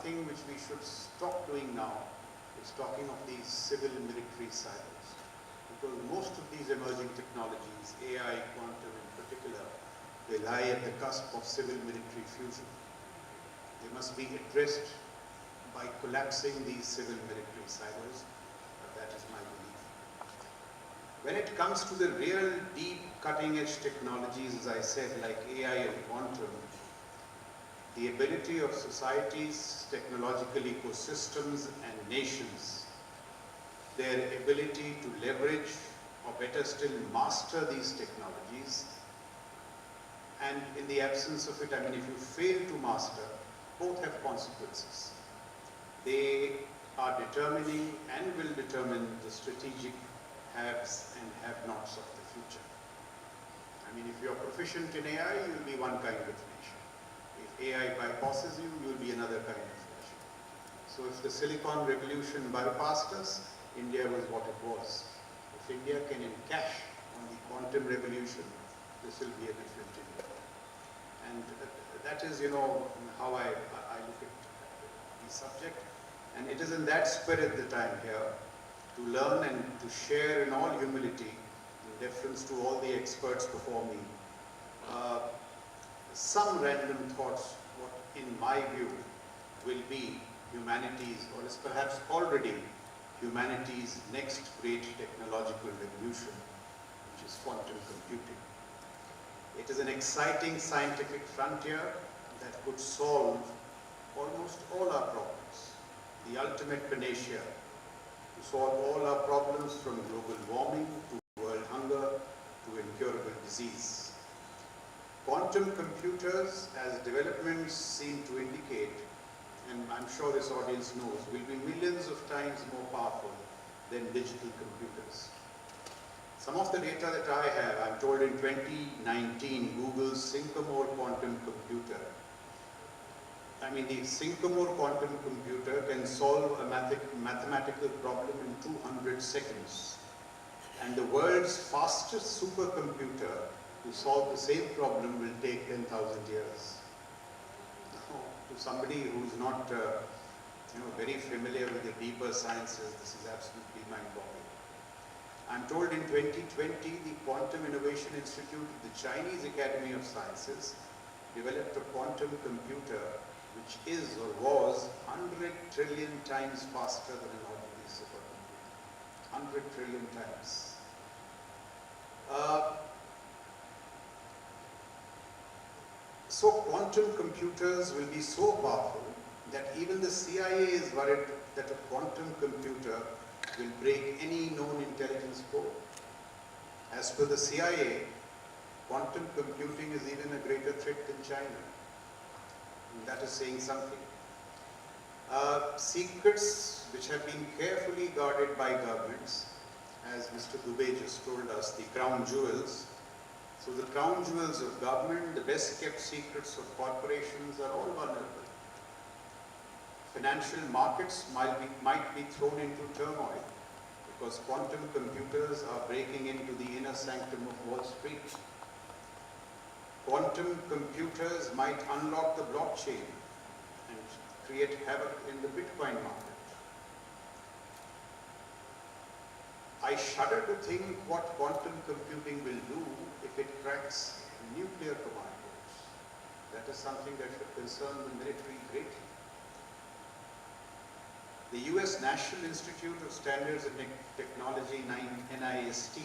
thing which we should stop doing now is talking of these civil military silos. Because most of these emerging technologies, AI, quantum in particular, they lie at the cusp of civil military fusion. They must be addressed by collapsing these civil military silos. That is my belief. When it comes to the real deep cutting edge technologies, as I said, like AI and quantum, the ability of societies, technological ecosystems and nations, their ability to leverage or better still master these technologies, and in the absence of it, I mean, if you fail to master, both have consequences. They are determining and will determine the strategic haves and have-nots of the future. I mean, if you're proficient in AI, you'll be one kind of nation. If AI bypasses you, you'll be another kind of nation. So if the Silicon Revolution bypassed us, India was what it was. If India can encash on the quantum revolution, this will be a different India. And that is, you know, how I look at the subject. And it is in that spirit that I am here, to learn and to share in all humility, in deference to all the experts before me, some random thoughts, what in my view will be humanity's, or is perhaps already humanity's next great technological revolution, which is quantum computing. It is an exciting scientific frontier that could solve almost all our problems, the ultimate panacea to solve all our problems from global warming to world hunger to incurable disease. Quantum computers, as developments seem to indicate, and I'm sure this audience knows, will be millions of times more powerful than digital computers. Some of the data that I have, I'm told in 2019, Google's Sycamore quantum computer, I mean, the Sycamore quantum computer can solve a mathematical problem in 200 seconds. And the world's fastest supercomputer to solve the same problem will take 10,000 years. Now, to somebody who's not very familiar with the deeper sciences, this is absolutely mind-boggling. I'm told in 2020, the Quantum Innovation Institute of the Chinese Academy of Sciences developed a quantum computer which is or was 100 trillion times faster than an ordinary supercomputer. 100 trillion times. So quantum computers will be so powerful that even the CIA is worried that a quantum computer will break any known intelligence code. As per the CIA, quantum computing is even a greater threat than China. And that is saying something. Secrets which have been carefully guarded by governments, as Mr. Dubey just told us, the crown jewels. So the crown jewels of government, the best kept secrets of corporations are all vulnerable. Financial markets might be thrown into turmoil because quantum computers are breaking into the inner sanctum of Wall Street. Quantum computers might unlock the blockchain and create havoc in the Bitcoin market. I shudder to think what quantum computing will do if it cracks nuclear command codes. That is something that should concern the military greatly. The US National Institute of Standards and Technology, NIST,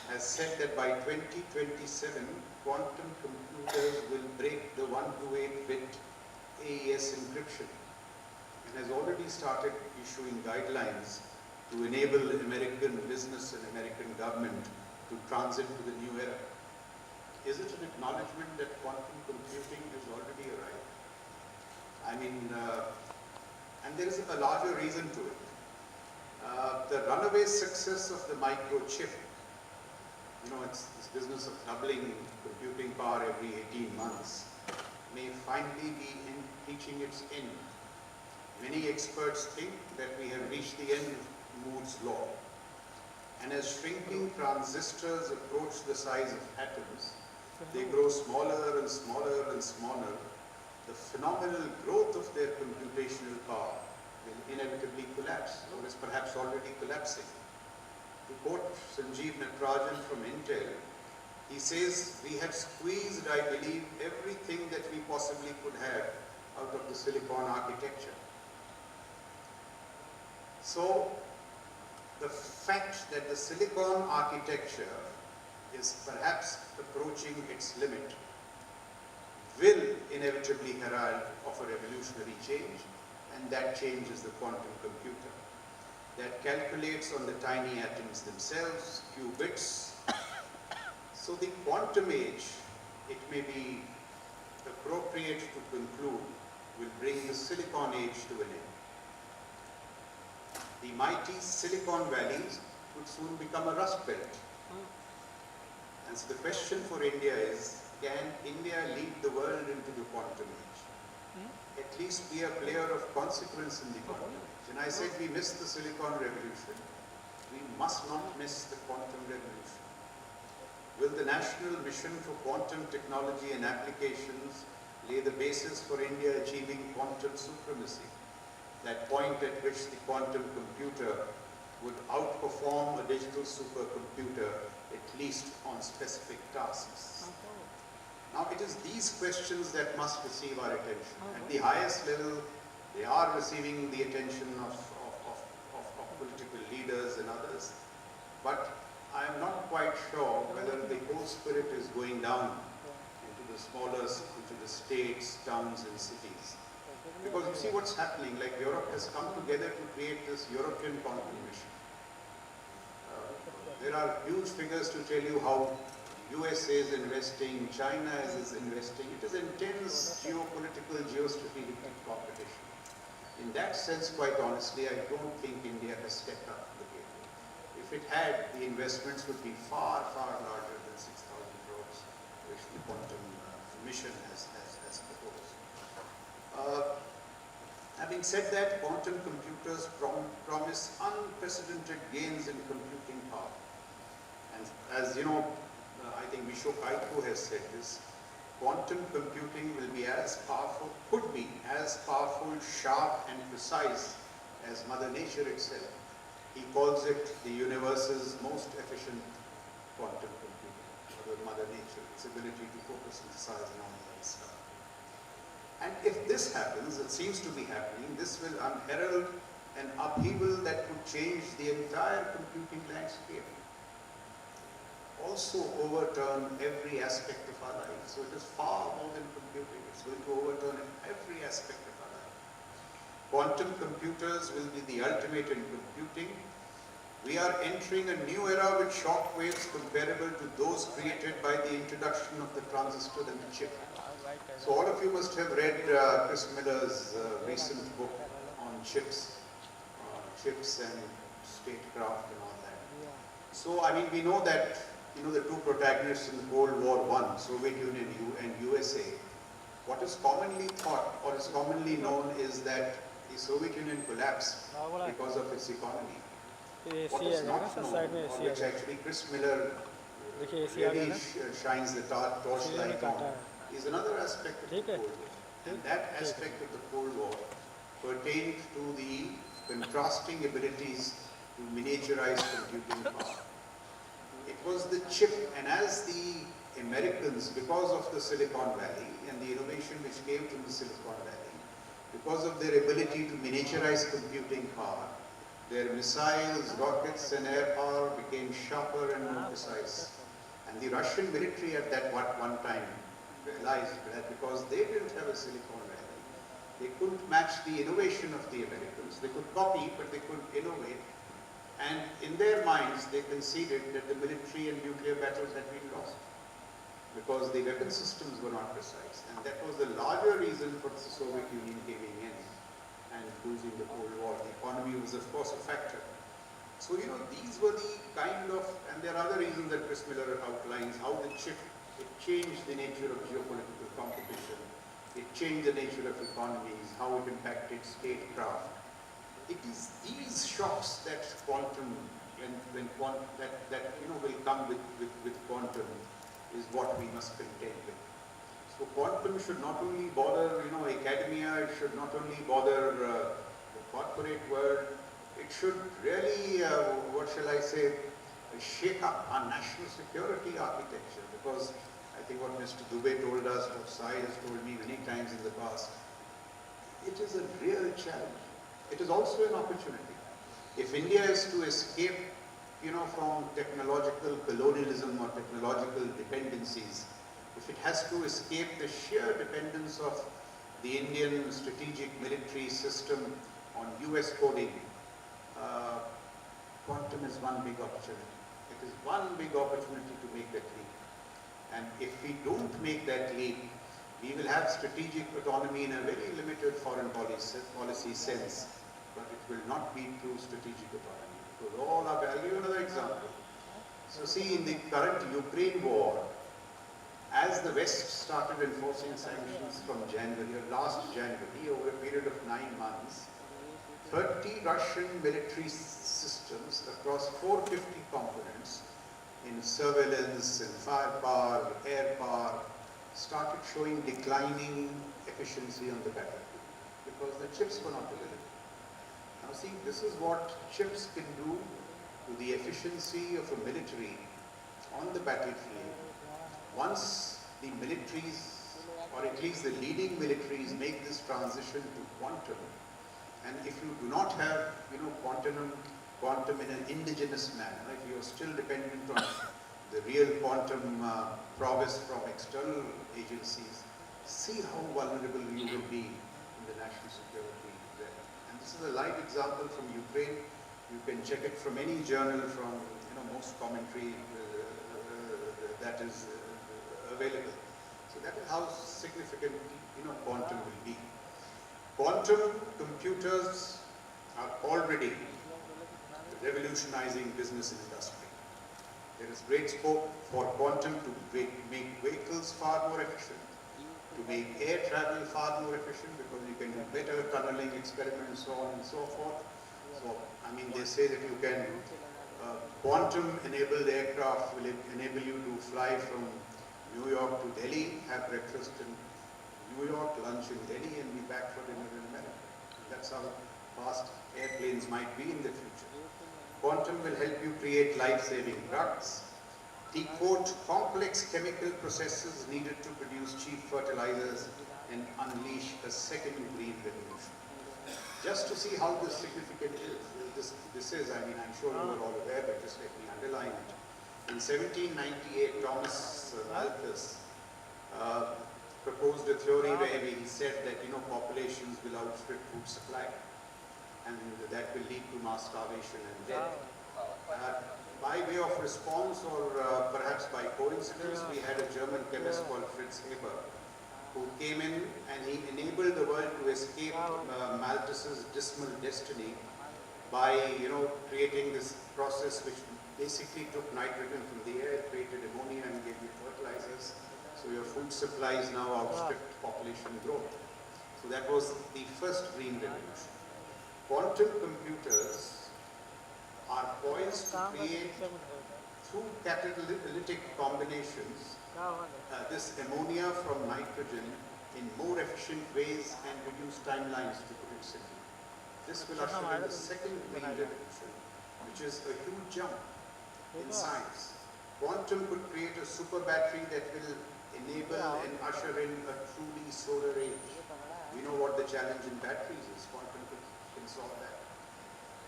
has said that by 2027, quantum computers will break the 1 to 8-bit AES encryption and has already started issuing guidelines to enable American business and American government to transit to the new era. Is it an acknowledgement that quantum computing has already arrived? I mean, and there is a larger reason to it. The runaway success of the microchip, it's this business of doubling computing power every 18 months, may finally be reaching its end. Many experts think that we have reached the end of Moore's law. And as shrinking transistors approach the size of atoms, they grow smaller and smaller and smaller. the phenomenal growth of their computational power will inevitably collapse, or is perhaps already collapsing. To quote Sanjeev Natarajan from Intel, he says, we have squeezed, I believe, everything that we possibly could have out of the silicon architecture. So, the fact that the silicon architecture is perhaps approaching its limit will inevitably herald of a revolutionary change, and that change is the quantum computer that calculates on the tiny atoms themselves, qubits. So the quantum age, it may be appropriate to conclude, will bring the silicon age to an end. The mighty Silicon Valleys would soon become a rust belt. And so the question for India is, can India lead the world into the quantum age? At least be a player of consequence in the quantum age. And I said we missed the Silicon Revolution. We must not miss the quantum revolution. Will the national mission for quantum technology and applications lay the basis for India achieving quantum supremacy? That point at which the quantum computer would outperform a digital supercomputer, at least on specific tasks. Now, it is these questions that must receive our attention. At the highest level, they are receiving the attention of political leaders and others, but I am not quite sure whether the whole spirit is going down into the states, towns and cities. Because you see what's happening, like Europe has come together to create this European quantum mission. There are huge figures to tell you how USA is investing, China is investing. It is intense geopolitical, geostrategic competition. In that sense, quite honestly, I don't think India has stepped up to the game. If it had, the investments would be far, far larger than 6,000 crores, which the quantum mission has proposed. Having said that, quantum computers promise unprecedented gains in computing power. And as you know, I think Visho Kaiko has said this, quantum computing will be as powerful, could be as powerful, sharp and precise as Mother Nature itself. He calls it the universe's most efficient quantum computer, Mother Nature, its ability to photosynthesize and all that stuff. And if this happens, it seems to be happening, this will herald an upheaval that could change the entire computing landscape. Also overturn every aspect of our life. So it is far more than computing. It's going to overturn every aspect of our life. Quantum computers will be the ultimate in computing. We are entering a new era with shock waves comparable to those created by the introduction of the transistor and the chip. So all of you must have read Chris Miller's recent book on chips and statecraft and all that. So I mean, we know that the two protagonists in the Cold War I, Soviet Union and USA. What is commonly thought or is commonly known is that the Soviet Union collapsed because of its economy. What is not known, or which actually Chris Miller really shines the torchlight on, is another aspect of the Cold War. And that aspect of the Cold War pertained to the contrasting abilities to miniaturize computing power. It was the chip, and as the Americans, because of the Silicon Valley and the innovation which came from the Silicon Valley, because of their ability to miniaturize computing power, their missiles, rockets and air power became sharper and more precise. And the Russian military at that one time realized that because they didn't have a Silicon Valley, they couldn't match the innovation of the Americans. They could copy, but they couldn't innovate. And in their minds, they conceded that the military and nuclear battles had been lost because the weapon systems were not precise. And that was the larger reason for the Soviet Union giving in and losing the Cold War. The economy was, of course, a factor. So, these were the kind of, and there are other reasons that Chris Miller outlines, how the chip, it changed the nature of geopolitical competition. It changed the nature of economies, how it impacted statecraft. It is these shocks that quantum, will come with quantum, is what we must contend with. So So quantum should not only bother, academia, it should not only bother the corporate world, it should really, what shall I say, shake up our national security architecture, because I think what Mr. Dubey told us, what Sai has told me many times in the past, it is a real challenge. It is also an opportunity. If India is to escape, from technological colonialism or technological dependencies, if it has to escape the sheer dependence of the Indian strategic military system on US coding, quantum is one big opportunity. It is one big opportunity to make that leap. And if we don't make that leap, we will have strategic autonomy in a very limited foreign policy sense, but it will not be true strategic autonomy. Because all our value, another example. So see, in the current Ukraine war, as the West started enforcing sanctions from January, or last January, over a period of 9 months, 30 Russian military systems across 450 components in surveillance, in firepower, air power, started showing declining efficiency on the battlefield because the chips were not available. Now see, this is what chips can do to the efficiency of a military on the battlefield once the militaries, or at least the leading militaries, make this transition to quantum. And if you do not have, quantum in an indigenous manner, if you are still dependent on the real quantum prowess from external agencies, see how vulnerable you will be in the national security there. And this is a live example from Ukraine. You can check it from any journal, from most commentary that is available. So that is how significant quantum will be. Quantum computers are already revolutionizing business and industry. There is great scope for quantum to make vehicles far more efficient, to make air travel far more efficient, because you can do better tunneling experiments, so on and so forth. So, I mean, they say that you can, quantum-enabled aircraft will enable you to fly from New York to Delhi, have breakfast in New York, lunch in Delhi, and be back for dinner in America. That's how fast airplanes might be in the future. Quantum will help you create life-saving drugs, decode complex chemical processes needed to produce cheap fertilizers, and unleash a second green revolution. Just to see how this significant this is, I mean, I'm sure you are all aware, but just let me underline it. In 1798, Thomas Malthus proposed a theory where he said that, populations will outstrip food supply, and that will lead to mass starvation and death. By way of response, or perhaps by coincidence, we had a German chemist called Fritz Haber, who came in and he enabled the world to escape Malthus's dismal destiny by, creating this process which basically took nitrogen from the air, created ammonia, and gave you fertilizers. So your food supplies now outstripped population growth. So that was the first green revolution. Quantum computers are poised to create, through catalytic combinations, this ammonia from nitrogen in more efficient ways and reduce timelines, to put it simply. This will usher in the second green revolution, which is a huge jump in science. Quantum could create a super battery that will enable and usher in a truly solar age. We know what the challenge in batteries is. Quantum can solve that.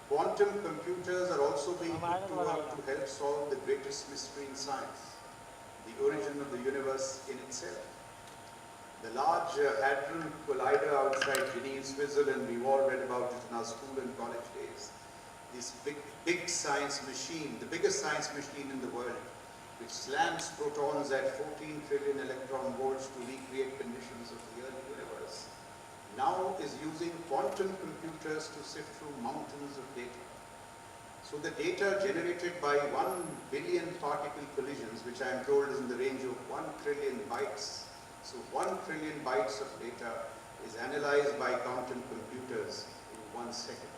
Quantum computers are also being put to work to help solve the greatest mystery in science, the origin of the universe in itself. The large Hadron Collider outside Geneva, Switzerland, we've all read about it in our school and college days. This big science machine, the biggest science machine in the world, which slams protons at 14 trillion electron volts to recreate conditions of the early universe, now is using quantum computers to sift through mountains of data. So the data generated by 1 billion particle collisions, which I am told is in the range of 1 trillion bytes. So 1 trillion bytes of data is analyzed by quantum computers in 1 second.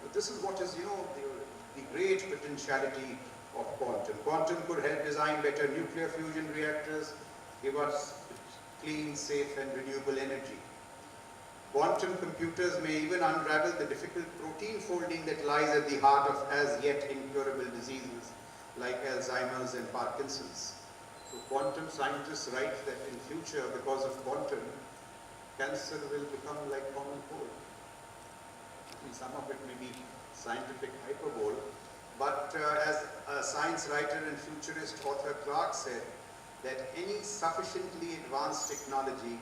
But this is what is, the great potentiality of quantum. Quantum could help design better nuclear fusion reactors, give us clean, safe and renewable energy. Quantum computers may even unravel the difficult protein folding that lies at the heart of as yet incurable diseases like Alzheimer's and Parkinson's. So quantum scientists write that in future, because of quantum, cancer will become like common cold. I mean, some of it may be scientific hyperbole, but as a science writer and futurist author Clark said, that any sufficiently advanced technology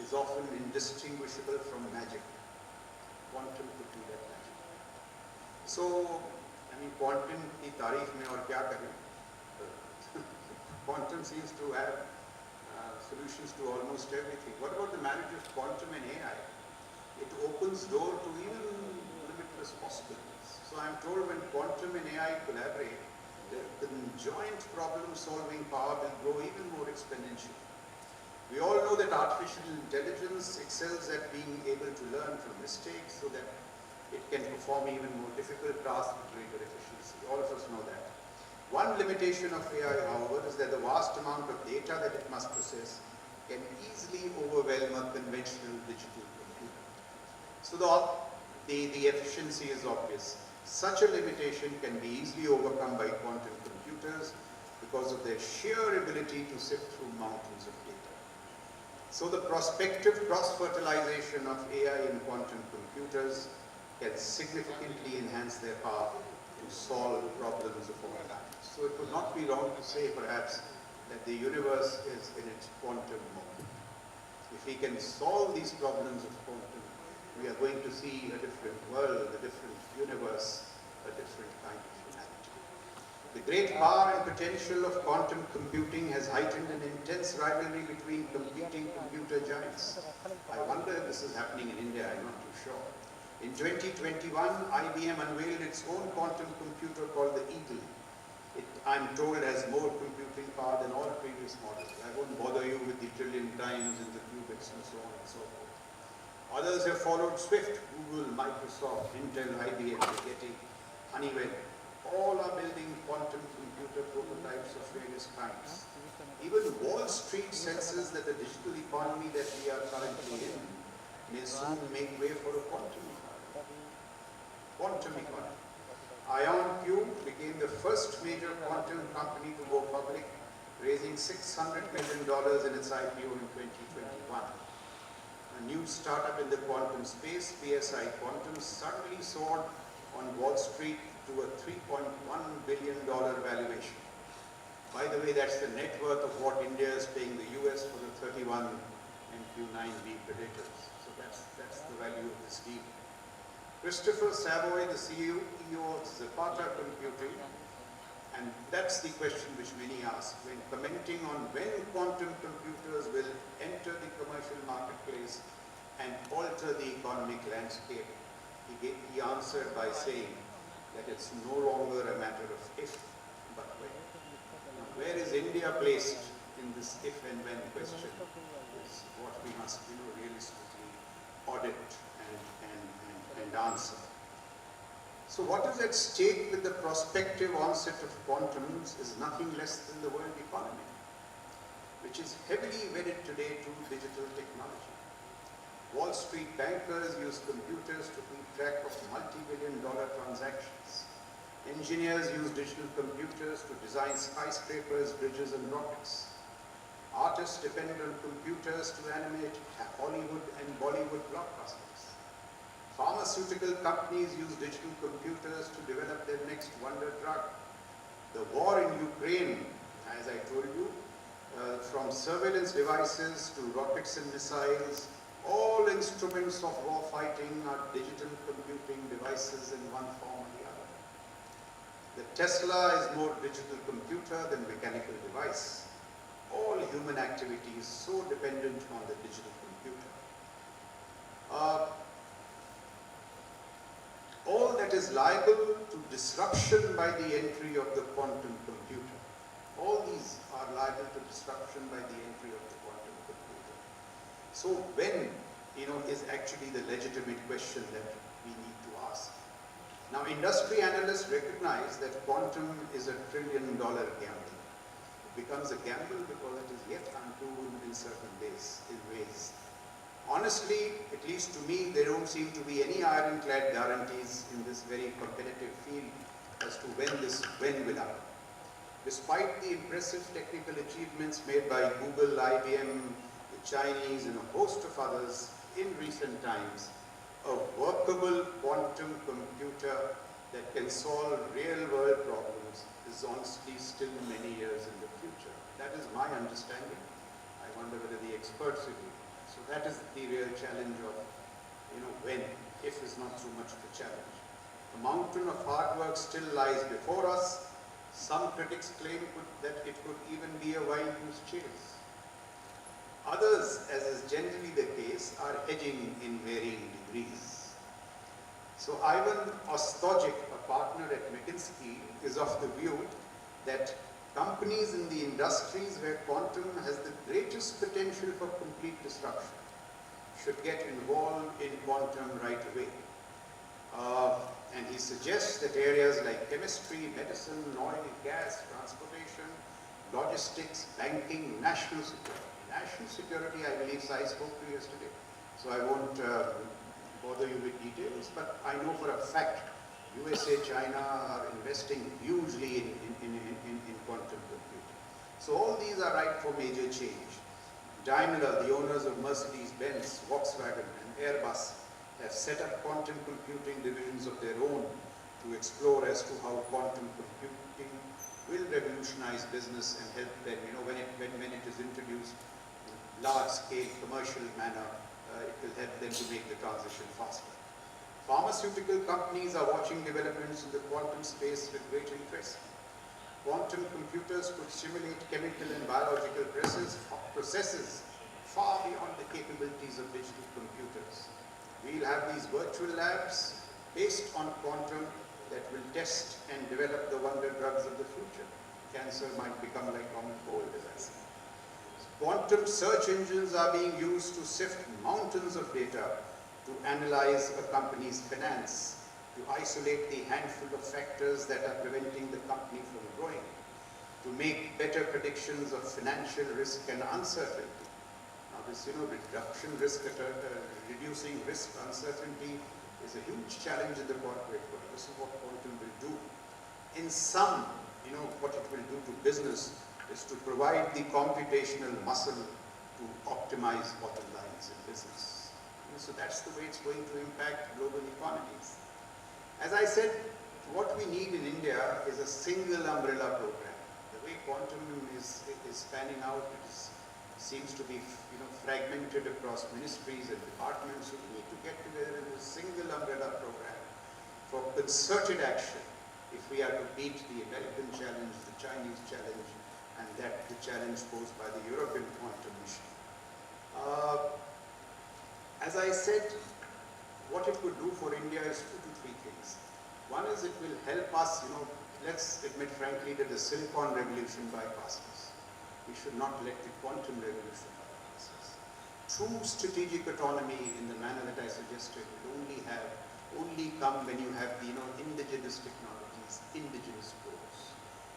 is often indistinguishable from magic. Quantum could be that magic. So, I mean, quantum ki tareef mein aur kya karein? Quantum seems to have solutions to almost everything. What about the marriage of quantum and AI? It opens door to even limitless possibilities. So I'm told when quantum and AI collaborate, the joint problem-solving power will grow even more exponentially. We all know that artificial intelligence excels at being able to learn from mistakes so that it can perform even more difficult tasks with greater efficiency. All of us know that. One limitation of AI, however, is that the vast amount of data that it must process can easily overwhelm a conventional digital computer. So the efficiency is obvious. Such a limitation can be easily overcome by quantum computers because of their sheer ability to sift through mountains of data. So the prospective cross-fertilization of AI and quantum computers can significantly enhance their power to solve problems of all kinds. So it would not be wrong to say, perhaps, that the universe is in its quantum moment. If we can solve these problems of quantum, we are going to see a different world, a different universe, a different kind of humanity. The great power and potential of quantum computing has heightened an intense rivalry between competing computer giants. I wonder if this is happening in India, I'm not too sure. In 2021, IBM unveiled its own quantum computer called the Eagle. It, I'm told, has more computing power than all previous models. I won't bother you with the trillion times and the qubits and so on and so forth. Others have followed Swift, Google, Microsoft, Intel, IBM, Rigetti, Honeywell. All are building quantum computer prototypes of various kinds. Even Wall Street senses that the digital economy that we are currently in may soon make way for a quantum economy. Quantum economy. IonQ became the first major quantum company to go public, raising $600 million in its IPO in 2021. A new startup in the quantum space, PSI Quantum, suddenly soared on Wall Street to a $3.1 billion valuation. By the way, that's the net worth of what India is paying the US for the 31 MQ-9B Predators. So that's the value of this deal. Christopher Savoy, the CEO of Zapata Computing, and that's the question which many ask when commenting on when quantum computers will enter the commercial marketplace and alter the economic landscape. He answered by saying that it's no longer a matter of if, but when. Now, where is India placed in this if and when question is what we must realistically audit and answer. So what is at stake with the prospective onset of quantums is nothing less than the world economy, which is heavily wedded today to digital technology. Wall Street bankers use computers to keep track of multi-billion-dollar transactions. Engineers use digital computers to design skyscrapers, bridges, and rockets. Artists depend on computers to animate Hollywood and Bollywood blockbusters. Pharmaceutical companies use digital computers to develop their next wonder drug. The war in Ukraine, as I told you, from surveillance devices to rockets and missiles, all instruments of war fighting are digital computing devices in one form or the other. The Tesla is more digital computer than mechanical device. All human activity is so dependent on the digital computer. All that is liable to disruption by the entry of the quantum computer. All these are liable to disruption by the entry of the quantum computer. So when, is actually the legitimate question that we need to ask. Now, industry analysts recognize that quantum is a $1 trillion gamble. becomes a gamble because it is yet unproven in certain ways. Honestly, at least to me, there don't seem to be any ironclad guarantees in this very competitive field as to when will happen. Despite the impressive technical achievements made by Google, IBM, the Chinese, and a host of others in recent times, a workable quantum computer that can solve real-world problems is honestly still many years in the future. That is my understanding. I wonder whether the experts agree. So that is the real challenge of, when, if is not so much the challenge. The mountain of hard work still lies before us. Some critics claim that it could even be a wild goose chase. Others, as is generally the case, are hedging in varying degrees. So Ivan Ostojic, a partner at McKinsey, is of the view that companies in the industries where quantum has the greatest potential for complete disruption should get involved in quantum right away. And he suggests that areas like chemistry, medicine, oil, gas, transportation, logistics, banking, national security. National security, I believe Sai spoke to yesterday, so I won't bother you with details, but I know for a fact USA, China are investing hugely in quantum computing. So all these are ripe for major change. Daimler, the owners of Mercedes-Benz, Volkswagen, and Airbus have set up quantum computing divisions of their own to explore as to how quantum computing will revolutionize business and help them, when it is introduced in large-scale commercial manner, it will help them to make the transition faster. Pharmaceutical companies are watching developments in the quantum space with great interest. Quantum computers could simulate chemical and biological processes far beyond the capabilities of digital computers. We'll have these virtual labs based on quantum that will test and develop the wonder drugs of the future. Cancer might become like common cold, as I say. Quantum search engines are being used to sift mountains of data to analyze a company's finance, to isolate the handful of factors that are preventing the company from growing, to make better predictions of financial risk and uncertainty. Now this, reducing risk uncertainty is a huge challenge in the corporate world. This is what quantum will do. In sum, what it will do to business is to provide the computational muscle to optimize bottom lines in business. So that's the way it's going to impact global economies. As I said, what we need in India is a single umbrella program. The way quantum is panning out, seems to be fragmented across ministries and departments. So we need to get together in a single umbrella program for concerted action if we are to beat the American challenge, the Chinese challenge, and the challenge posed by the European quantum mission. As I said, what it could do for India is 2 to 3 things. One is it will help us, let's admit frankly that the Silicon Revolution bypassed us. We should not let the quantum revolution bypass us. True strategic autonomy in the manner that I suggested will only come when you have the indigenous technologies, indigenous codes.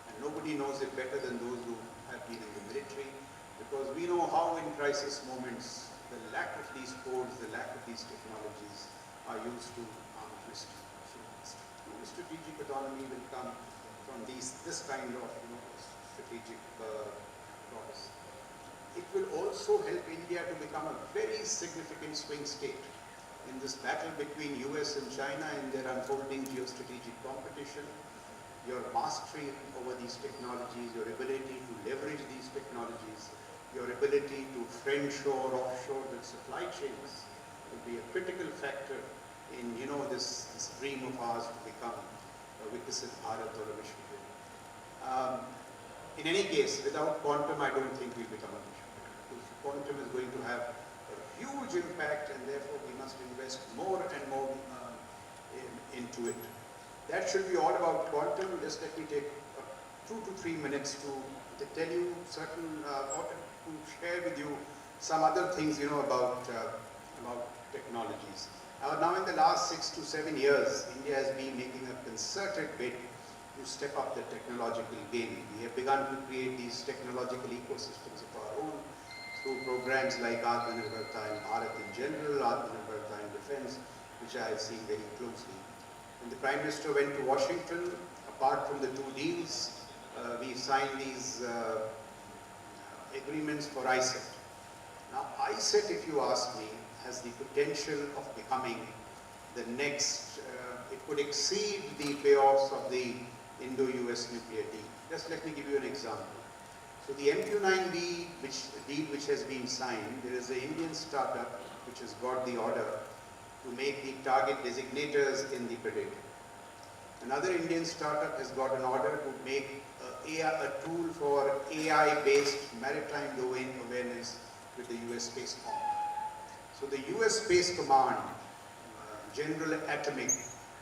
And nobody knows it better than those who have been in the military, because we know how in crisis moments the lack of these codes, the lack of these technologies are used to harm history. Strategic autonomy will come from this kind of strategic process. It will also help India to become a very significant swing state in this battle between US and China in their unfolding geostrategic competition. Your mastery over these technologies, your ability to leverage these technologies, your ability to friendshore, offshore the supply chains will be a critical factor in this dream of ours to become a Viksit Bharat or a Vishwa. In any case, without quantum, I don't think we'll become a Vishwa. Because quantum is going to have a huge impact, and therefore we must invest more and more into it. That should be all about quantum. Just let me take 2 to 3 minutes to tell you certain, or to share with you some other things, about technologies. Now in the last 6 to 7 years, India has been making a concerted bid to step up the technological game. We have begun to create these technological ecosystems of our own through programs like Atmanirbharta and Bharat in general, Atmanirbharta in defense, which I have seen very closely. When the Prime Minister went to Washington, apart from the two deals, we signed these agreements for ISET. Now, ISET, if you ask me, has the potential of becoming the next, it could exceed the payoffs of the Indo-US nuclear deal. Just let me give you an example. So the MQ-9B deal which has been signed, there is an Indian startup which has got the order to make the target designators in the Predator. Another Indian startup has got an order to make a tool for AI-based maritime domain awareness with the US Space Command. So the US Space Command, General Atomic,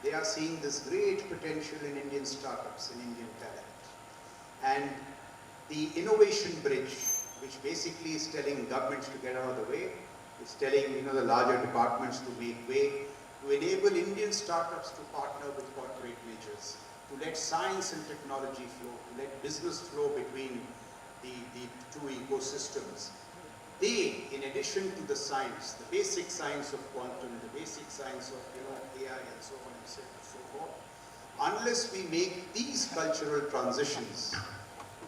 they are seeing this great potential in Indian startups and Indian talent. And the innovation bridge, which basically is telling governments to get out of the way, it's telling the larger departments to make way, to enable Indian startups to partner with corporate majors, to let science and technology flow, to let business flow between the two ecosystems. They, in addition to the science, the basic science of quantum, the basic science of AI and so on and so forth, unless we make these cultural transitions,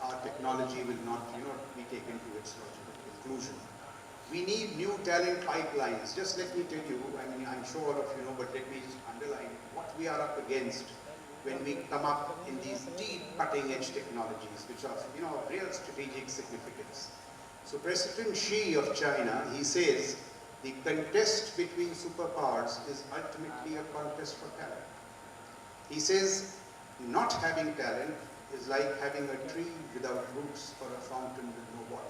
our technology will not be taken to its logical conclusion. We need new talent pipelines. Just let me tell you, I mean, I'm sure all of you know, but let me just underline what we are up against when we come up in these deep cutting edge technologies, which are of real strategic significance. So President Xi of China, he says, the contest between superpowers is ultimately a contest for talent. He says, not having talent is like having a tree without roots or a fountain with no water.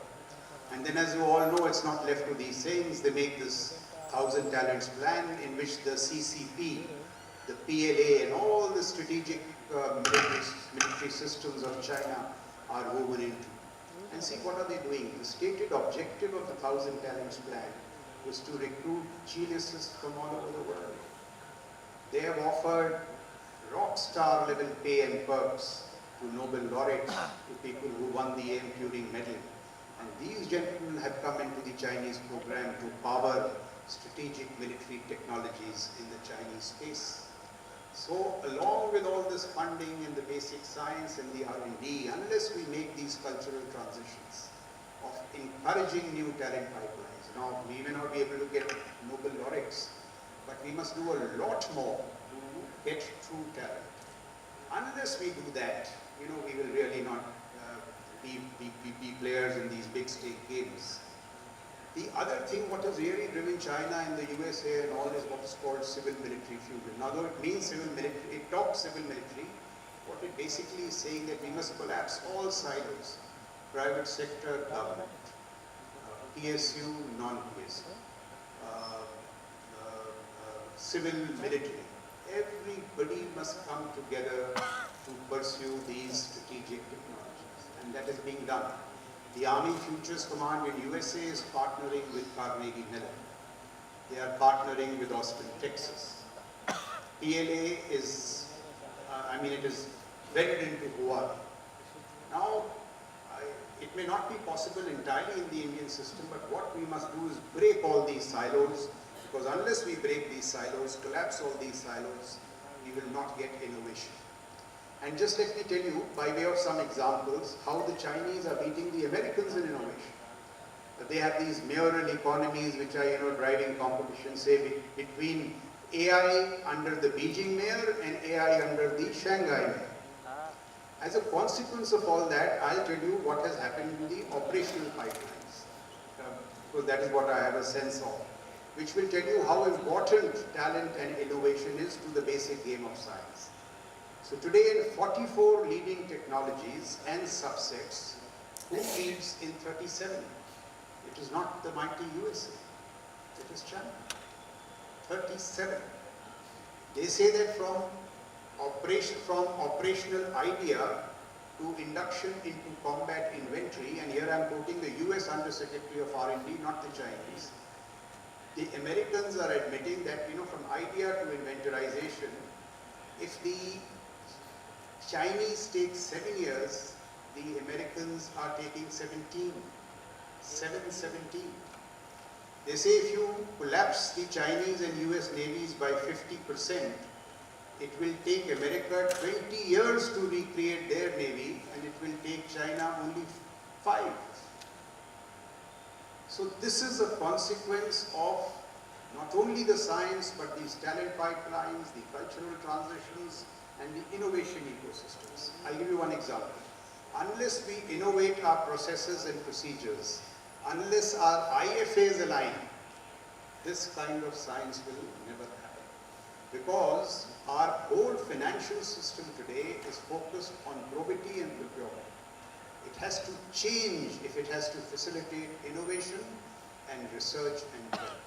And then, as you all know, it's not left to these sayings. They make this 1,000 Talents plan in which the CCP, the PLA, and all the strategic military systems of China are woven into. And see, what are they doing? The stated objective of the 1,000 Talents plan was to recruit geniuses from all over the world. They have offered rock star level pay and perks to Nobel laureates, to people who won the AM Turing medal. And these gentlemen have come into the Chinese program to power strategic military technologies in the Chinese space. So along with all this funding and the basic science and the R&D, unless we make these cultural transitions of encouraging new talent pipelines, now we may not be able to get Nobel laureates, but we must do a lot more to get true talent. Unless we do that, we will really not be players in these big stake games. The other thing, what has really driven China and the USA and all is what is called civil-military fusion. Now, though it means civil-military, it talks civil-military, what it basically is saying that we must collapse all silos, private sector, government, PSU, non-PSU, civil-military. Everybody must come together to pursue these strategic technologies, and that is being done. The Army Futures Command in USA is partnering with Carnegie Mellon. They are partnering with Austin, Texas. PLA is, it is wedded into Hawaii. Now, it may not be possible entirely in the Indian system, but what we must do is break all these silos, because unless we break these silos, collapse all these silos, we will not get innovation. And just let me tell you, by way of some examples, how the Chinese are beating the Americans in innovation. They have these mayoral economies which are, driving competition, say, between AI under the Beijing mayor and AI under the Shanghai mayor. As a consequence of all that, I'll tell you what has happened in the operational pipelines. Because that is what I have a sense of, which will tell you how important talent and innovation is to the basic game of science. So today in 44 leading technologies and subsets, who leads in 37? It is not the mighty USA, it is China. 37. They say that from operational idea to induction into combat inventory, and here I am quoting the US Undersecretary of R&D, not the Chinese. The Americans are admitting that from idea to inventorization, if the Chinese take 7 years, the Americans are taking 17. 717. They say if you collapse the Chinese and US navies by 50%, it will take America 20 years to recreate their navy, and it will take China only 5. So this is a consequence of not only the science, but these talent pipelines, the cultural transitions, and the innovation ecosystems. I'll give you one example. Unless we innovate our processes and procedures, unless our IFAs align, this kind of science will never happen. Because our whole financial system today is focused on probity and procurement. It has to change if it has to facilitate innovation and research and development.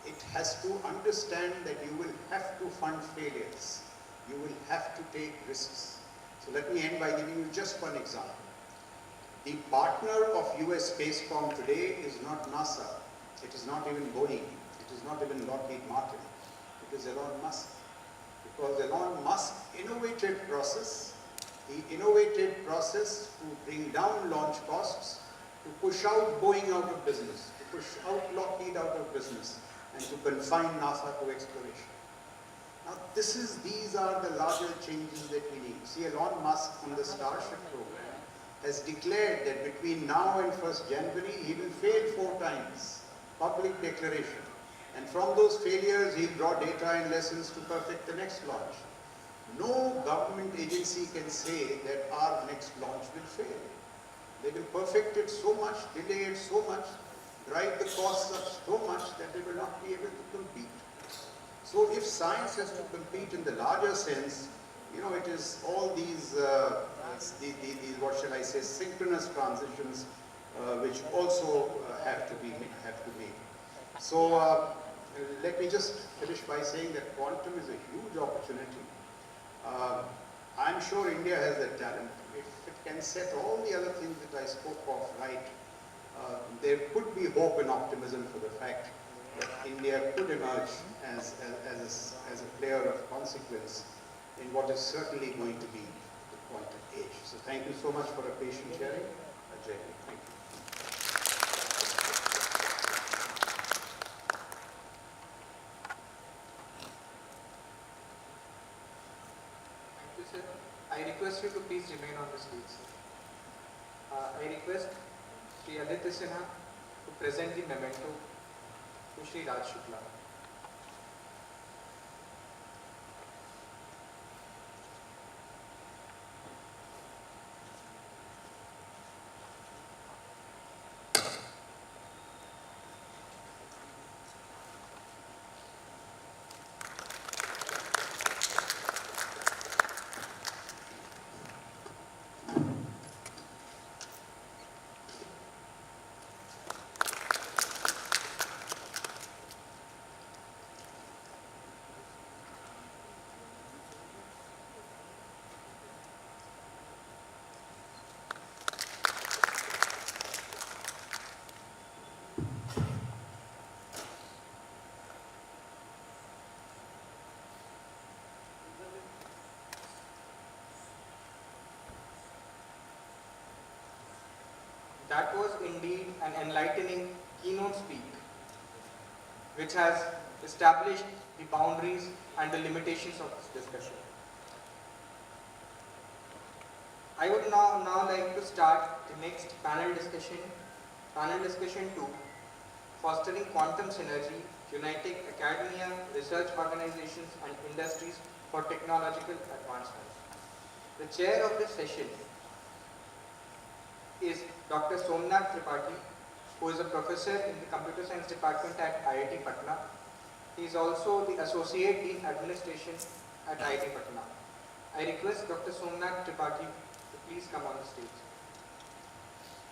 It has to understand that you will have to fund failures. You will have to take risks. So let me end by giving you just one example. The partner of US Spacecom today is not NASA. It is not even Boeing. It is not even Lockheed Martin. It is Elon Musk. Because Elon Musk innovated process. He innovated process to bring down launch costs, to push out Boeing out of business, to push out Lockheed out of business, and to confine NASA to exploration. Now these are the larger changes that we need. See, Elon Musk on the Starship program has declared that between now and 1st January, he will fail 4 times. Public declaration. And from those failures, he'll draw data and lessons to perfect the next launch. No government agency can say that our next launch will fail. They will perfect it so much, delay it so much, drive the costs up so much that they will not be able to compete. So if science has to compete in the larger sense, you know, it is all these, what shall I say, synchronous transitions which also have to be made. So let me just finish by saying that quantum is a huge opportunity. I'm sure India has that talent. If it can set all the other things that I spoke of right, there could be hope and optimism for the fact that India could emerge as a player of consequence in what is certainly going to be the quantum age. So thank you so much for a patient hearing. Ajay, thank you. Thank you, sir. I request you to please remain on the stage, sir. I request Sri Aditya Sinha to present the memento to Sri Raj Shukla. That was indeed an enlightening keynote speak, which has established the boundaries and the limitations of this discussion. I would now like to start the next panel discussion 2, Fostering Quantum Synergy, Uniting Academia, Research Organizations and Industries for Technological Advancements. The chair of this session is Dr. Somnath Tripathi, who is a professor in the Computer Science Department at IIT Patna. He is also the Associate Dean Administration at IIT Patna. I request Dr. Somnath Tripathi to please come on the stage.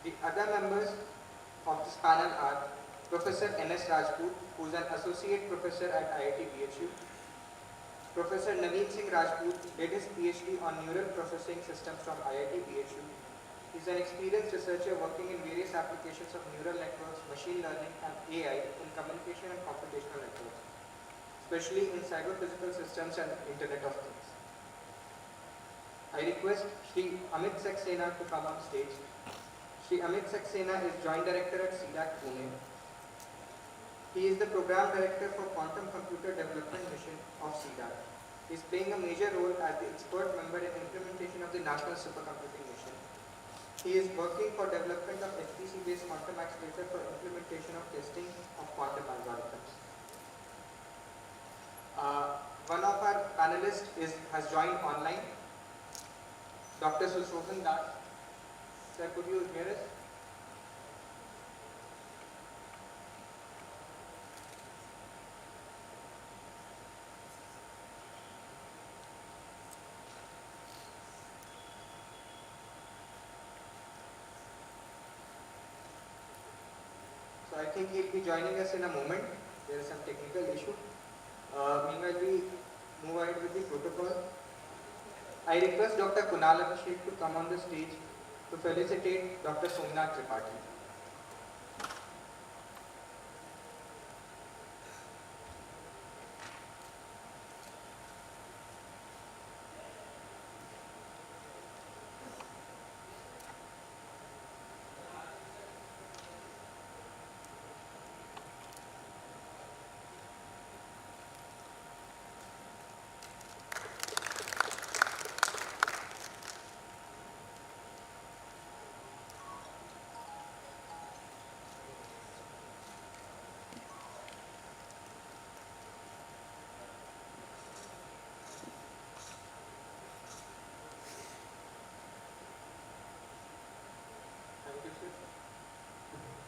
The other members of this panel are Professor N.S. Rajput, who is an Associate Professor at IIT BHU. Professor Naveen Singh Rajput did his PhD on Neural Processing Systems from IIT BHU. He is an experienced researcher working in various applications of neural networks, machine learning and AI in communication and computational networks, especially in cyber-physical systems and Internet of Things. I request Shri Amit Saxena to come on stage. Shri Amit Saxena is Joint Director at C-DAC, Pune. He is the Program Director for Quantum Computer Development Mission of C-DAC. He is playing a major role as the expert member in implementation of the National Supercomputing Mission. He is working for development of HPC-based quantum accelerator for implementation of testing of quantum algorithms. One of our panelists has joined online, Dr. Sushovan Das. Sir, could you hear us? So I think he'll be joining us in a moment. There is some technical issue. Meanwhile, we move ahead with the protocol. I request Dr. Kunal Abhishek to come on the stage to felicitate Dr. Somnath Tripathi.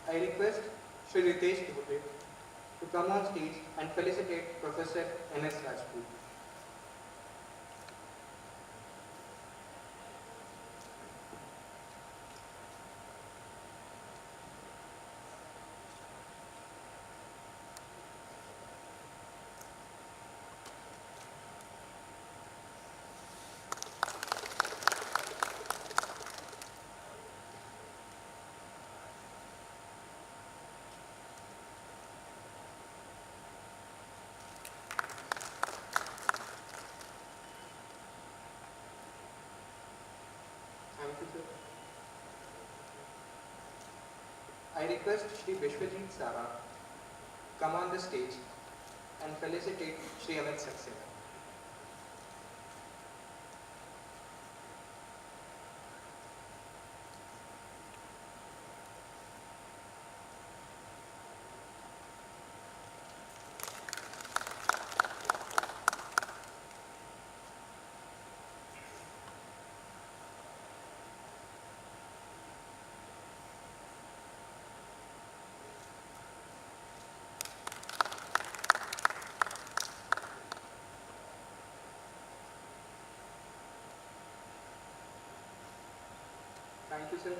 I request Shri Ritesh Dubey to come on stage and felicitate Professor N.S. Rajput. Thank you, sir. I request Shri Vishwajit Sara come on the stage and felicitate Shri Amit Saxena. Thank you, sir.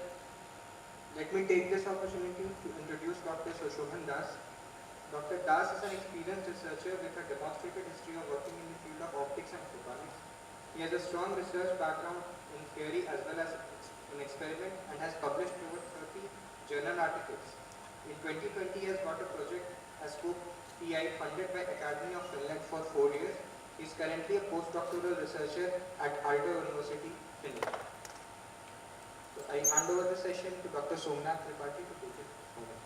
Let me take this opportunity to introduce Dr. Sushovan Das. Dr. Das is an experienced researcher with a demonstrated history of working in the field of optics and photonics. He has a strong research background in theory as well as in experiment and has published over 30 journal articles. In 2020, he has got a project as co-PI funded by Academy of Finland for 4 years. He is currently a postdoctoral researcher at Aalto University, Finland. So I hand over the session to Dr. Somnath Tripathi to take it forward.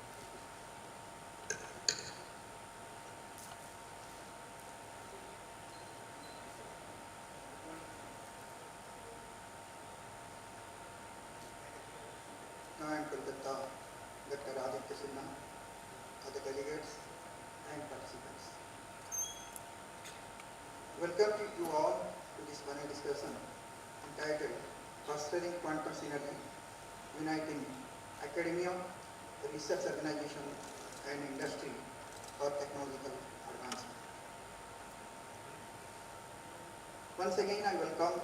Now I am Kolkata, Dr. Aditya Sinha, other delegates and participants. Welcome to you all to this panel discussion entitled Fostering Quantum Synergy, Uniting Academia, Research Organization and Industry for Technological Advancement. Once again, I welcome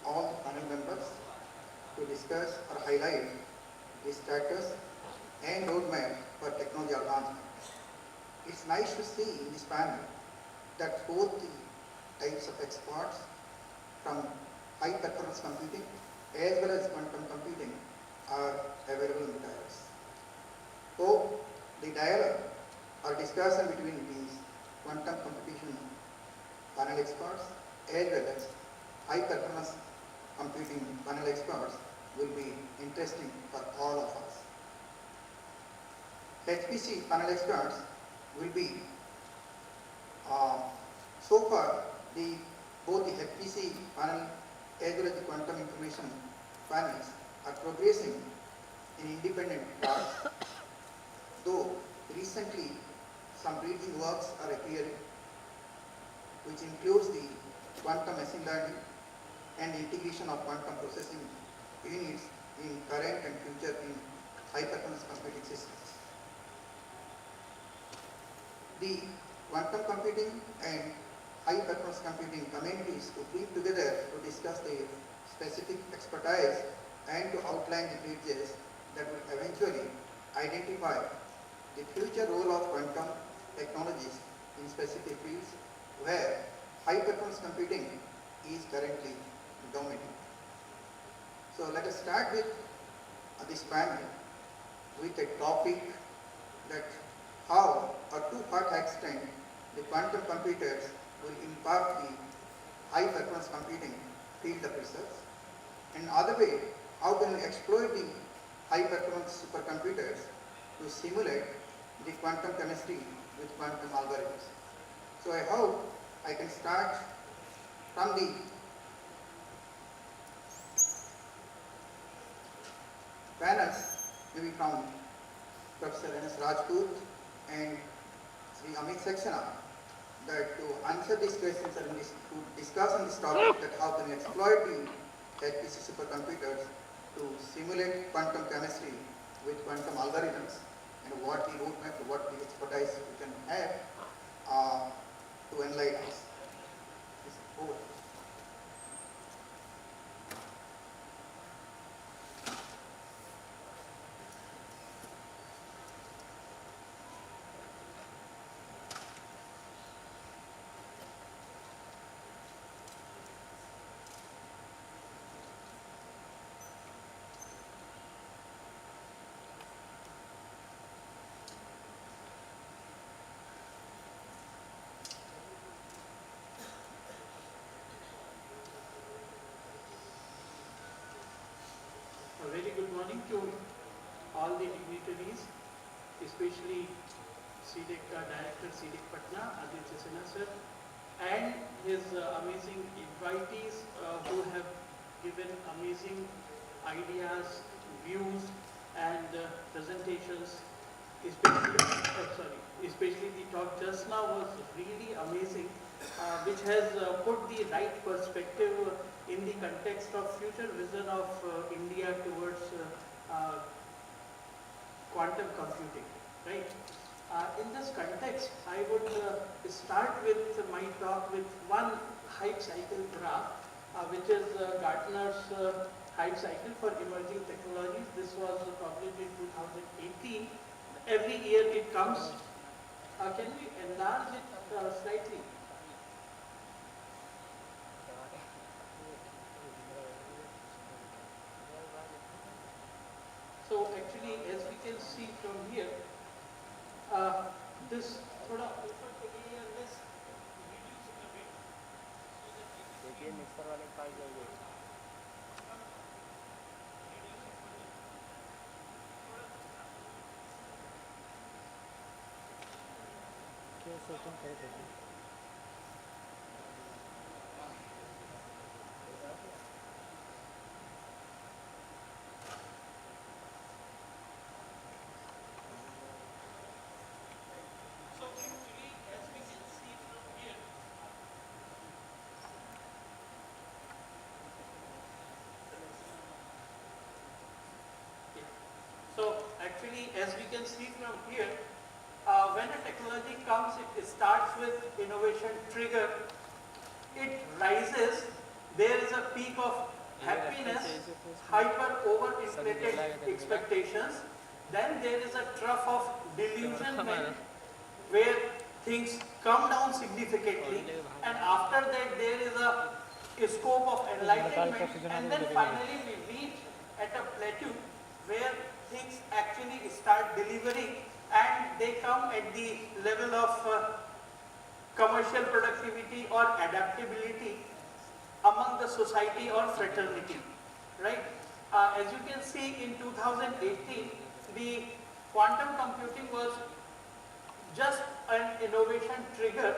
all panel members to discuss or highlight the status and roadmap for technology advancement. It's nice to see in this panel that both the types of experts from high performance computing as well as quantum computing are available in the dais. Hope the dialogue or discussion between these quantum computation panel experts as well as high performance computing panel experts will be interesting for all of us. HPC panel experts will be so far both the HPC panel as well as the quantum information panels are progressing in independent parts, though recently some bridging works are appearing, which includes the quantum machine learning and integration of quantum processing units in current and future in high-performance computing systems. The quantum computing and high-performance computing communities to bring together to discuss the specific expertise and to outline the bridges that will eventually identify the future role of quantum technologies in specific fields where high-performance computing is currently dominating. So let us start with this panel with a topic that how or to what extent the quantum computers will impact the high-performance computing field of research, and other way, how can we exploit the high-performance supercomputers to simulate the quantum chemistry with quantum algorithms. So I hope I can start from the panels, maybe from Professor N.S. Rajput and Sri Amit Saxena, that to answer these questions and to discuss on this topic, that how can we exploit the HPC supercomputers to simulate quantum chemistry with quantum algorithms, and what the roadmap, what the expertise we can have to enlighten us. Over. A very good morning to all the dignitaries, especially C-DAC Director C-DAC Patna, Aditya Sinha sir, and his amazing invitees who have given amazing ideas, views and presentations, especially the talk just now was really amazing, which has put the right perspective in the context of future vision of India towards quantum computing, right? In this context, I would start with my talk with one hype cycle graph, which is Gartner's hype cycle for emerging technologies. This was published in 2018. Every year it comes. Can we enlarge it slightly? So actually, as we can see from here, this thoda ऊपर चले गया, let's reduce it a bit. देखिए mixer वाले के पास जाइए. क्या setting कर देंगे? So actually, as we can see from here, so actually, as we can see from here, when a technology comes, it starts with innovation trigger. It rises. There is a peak of happiness, hyper over-inflated expectations. Then there is a trough of delusionment, where things come down significantly, and after that there is a scope of enlightenment, and then finally we reach at a plateau where things actually start delivering, and they come at the level of commercial productivity or adaptability among the society or fraternity, right? As you can see, in 2018, the quantum computing was just an innovation trigger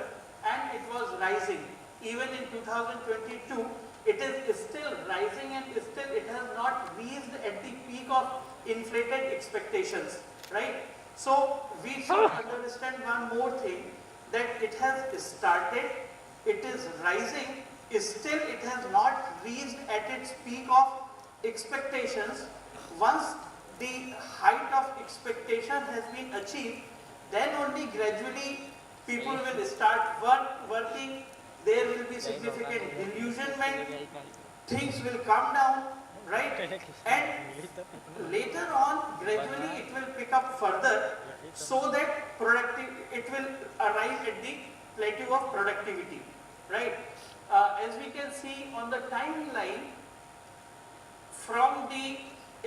and it was rising. Even in 2022, it is still rising and still it has not reached at the peak of inflated expectations, right? So we should understand one more thing, that it has started, it is rising, still it has not reached at its peak of expectations. Once the height of expectation has been achieved, then only gradually people will start working, there will be significant delusionment, things will come down, right? And later on, gradually it will pick up further, so that it will arrive at the plateau of productivity, right? As we can see on the timeline, from the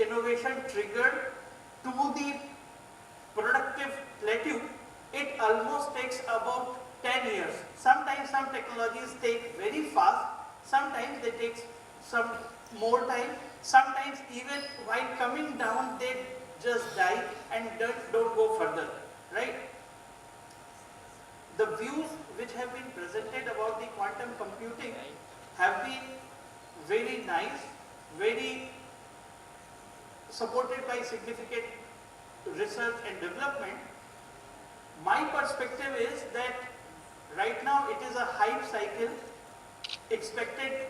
innovation trigger to the productive plateau, it almost takes about 10 years. Sometimes some technologies take very fast, sometimes they take some more time, sometimes even while coming down they just die and don't go further, right? The views which have been presented about the quantum computing have been very nice, very supported by significant research and development. My perspective is that right now it is a hype cycle, expected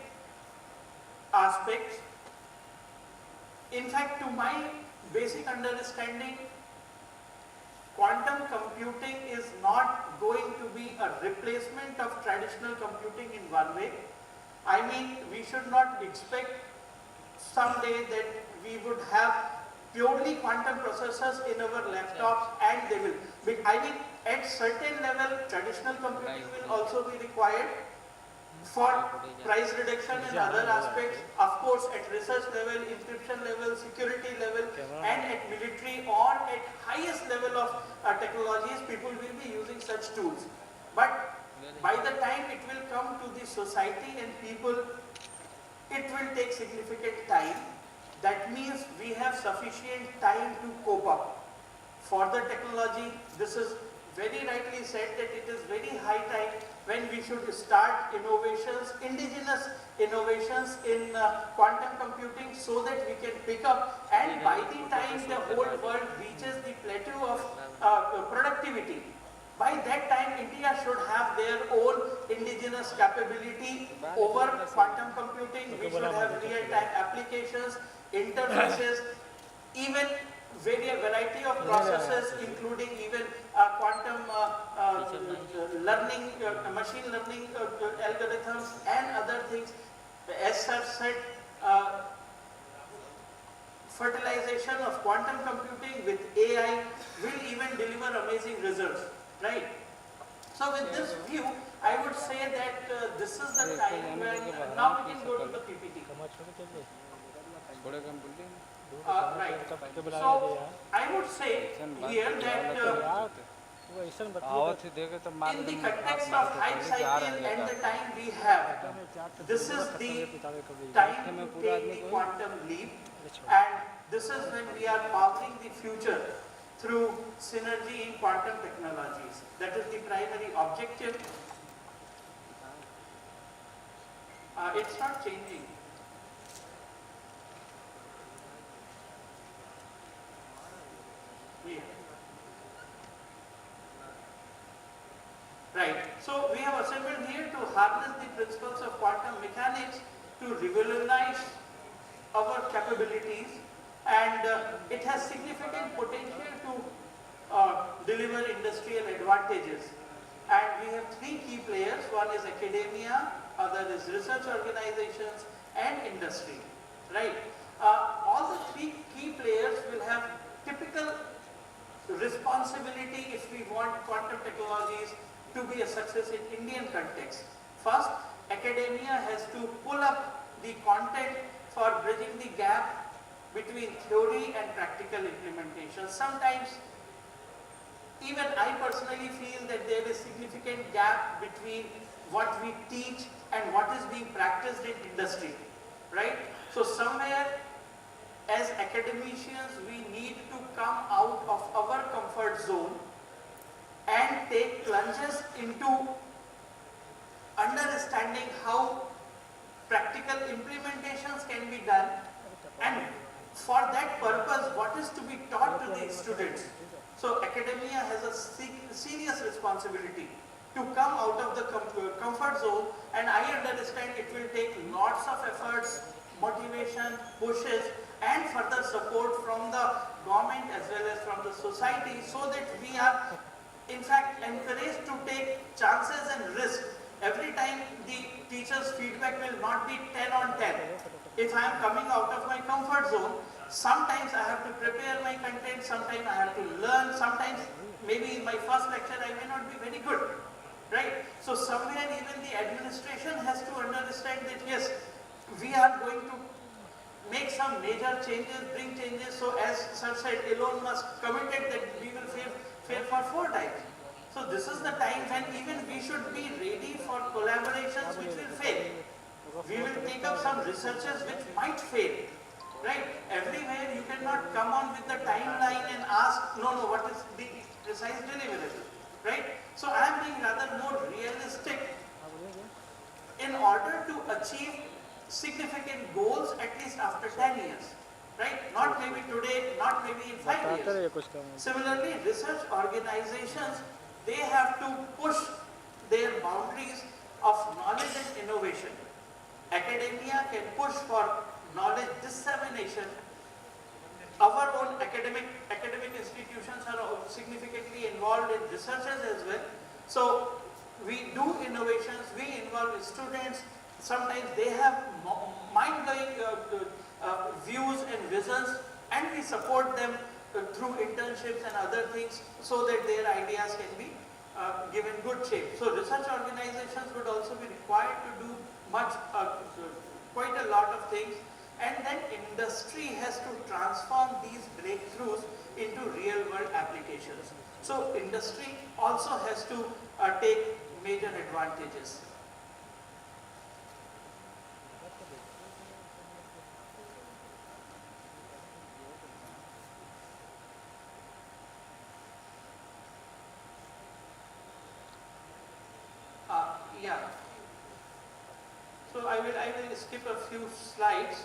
aspects. In fact, to my basic understanding, quantum computing is not going to be a replacement of traditional computing in one way. I mean, we should not expect someday that we would have purely quantum processors in our laptops and they will be, I mean, at certain level traditional computing will also be required for price reduction and other aspects. Of course, at research level, encryption level, security level, and at military or at highest level of technologies, people will be using such tools. But by the time it will come to the society and people, it will take significant time. That means we have sufficient time to cope up. For the technology, this is very rightly said that it is very high time when we should start innovations, indigenous innovations in quantum computing, so that we can pick up, and by the time the whole world reaches the plateau of productivity, by that time India should have their own indigenous capability over quantum computing. We should have real-time applications, interfaces, even variety of processes, including even quantum learning, machine learning algorithms and other things. As sir said, fertilization of quantum computing with AI will even deliver amazing results, right? So with this view, I would say that this is the time when, now we can go to the PPT. Right. So I would say here that in the context of hype cycle and the time we have, this is the time to take the quantum leap, and this is when we are powering the future through synergy in quantum technologies. That is the primary objective. It's not changing. Yeah. Right. So we have assembled here to harness the principles of quantum mechanics to revolutionize our capabilities, and it has significant potential to deliver industrial advantages. And we have three key players. One is academia, other is research organizations, and industry. Right. All the three key players will have typical responsibility if we want quantum technologies to be a success in Indian context. First, academia has to pull up the content for bridging the gap between theory and practical implementation. Sometimes, even I personally feel that there is significant gap between what we teach and what is being practiced in industry, right? So somewhere as academicians we need to come out of our comfort zone and take plunges into understanding how practical implementations can be done, and for that purpose what is to be taught to the students. So academia has a serious responsibility to come out of the comfort zone, and I understand it will take lots of efforts, motivation, pushes and further support from the government as well as from the society, so that we are in fact encouraged to take chances and risks. Every time the teacher's feedback will not be 10 on 10. If I am coming out of my comfort zone, sometimes I have to prepare my content, sometimes I have to learn, sometimes maybe in my first lecture I may not be very good, right? So somewhere even the administration has to understand that yes, we are going to make some major changes, bring changes. So as sir said, Elon Musk committed that we will fail for 4 times. So this is the time when even we should be ready for collaborations which will fail. We will take up some researches which might fail, right? Everywhere you cannot come on with the timeline and ask, no, what is the precise deliverable, right? So I am being rather more realistic in order to achieve significant goals at least after 10 years, right? Not maybe today, not maybe in 5 years. Similarly, research organizations, they have to push their boundaries of knowledge and innovation. Academia can push for knowledge dissemination. Our own academic institutions are significantly involved in researches as well. So we do innovations, we involve students. Sometimes they have mind-blowing views and visions, and we support them through internships and other things so that their ideas can be given good shape. So research organizations would also be required to do quite a lot of things, and then industry has to transform these breakthroughs into real-world applications. So industry also has to take major advantages. Yeah. So I will skip a few slides,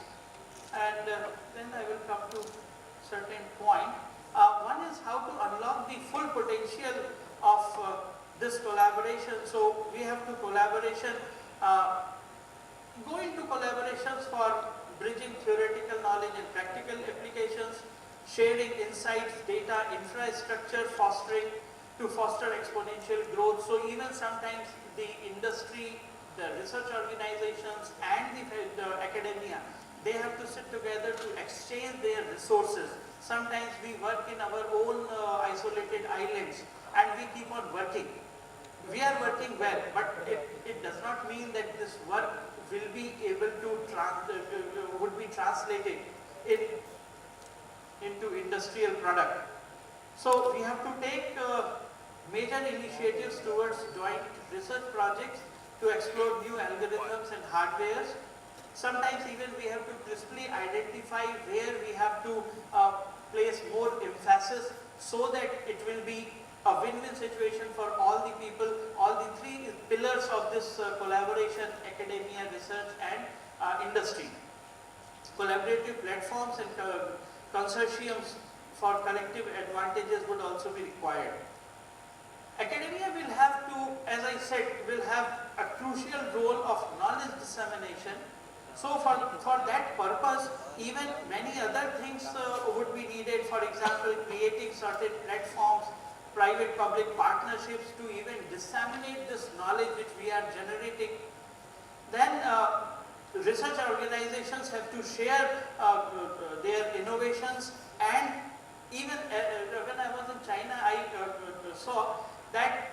and then I will come to certain point. One is how to unlock the full potential of this collaboration. So we have to go into collaborations for bridging theoretical knowledge and practical applications, sharing insights, data, infrastructure, to foster exponential growth. So even sometimes the industry, the research organizations and the academia, they have to sit together to exchange their resources. Sometimes we work in our own isolated islands and we keep on working. We are working well, but it does not mean that this work will be able to would be translated into industrial product. So we have to take major initiatives towards joint research projects to explore new algorithms and hardwares. Sometimes even we have to crisply identify where we have to place more emphasis so that it will be a win-win situation for all the people, all the 3 pillars of this collaboration: academia, research and industry. Collaborative platforms and consortiums for collective advantages would also be required. Academia will have to, as I said, will have a crucial role of knowledge dissemination. So for that purpose, even many other things would be needed. For example, creating certain platforms, private-public partnerships to even disseminate this knowledge which we are generating. Then research organizations have to share their innovations, and even when I was in China, I saw that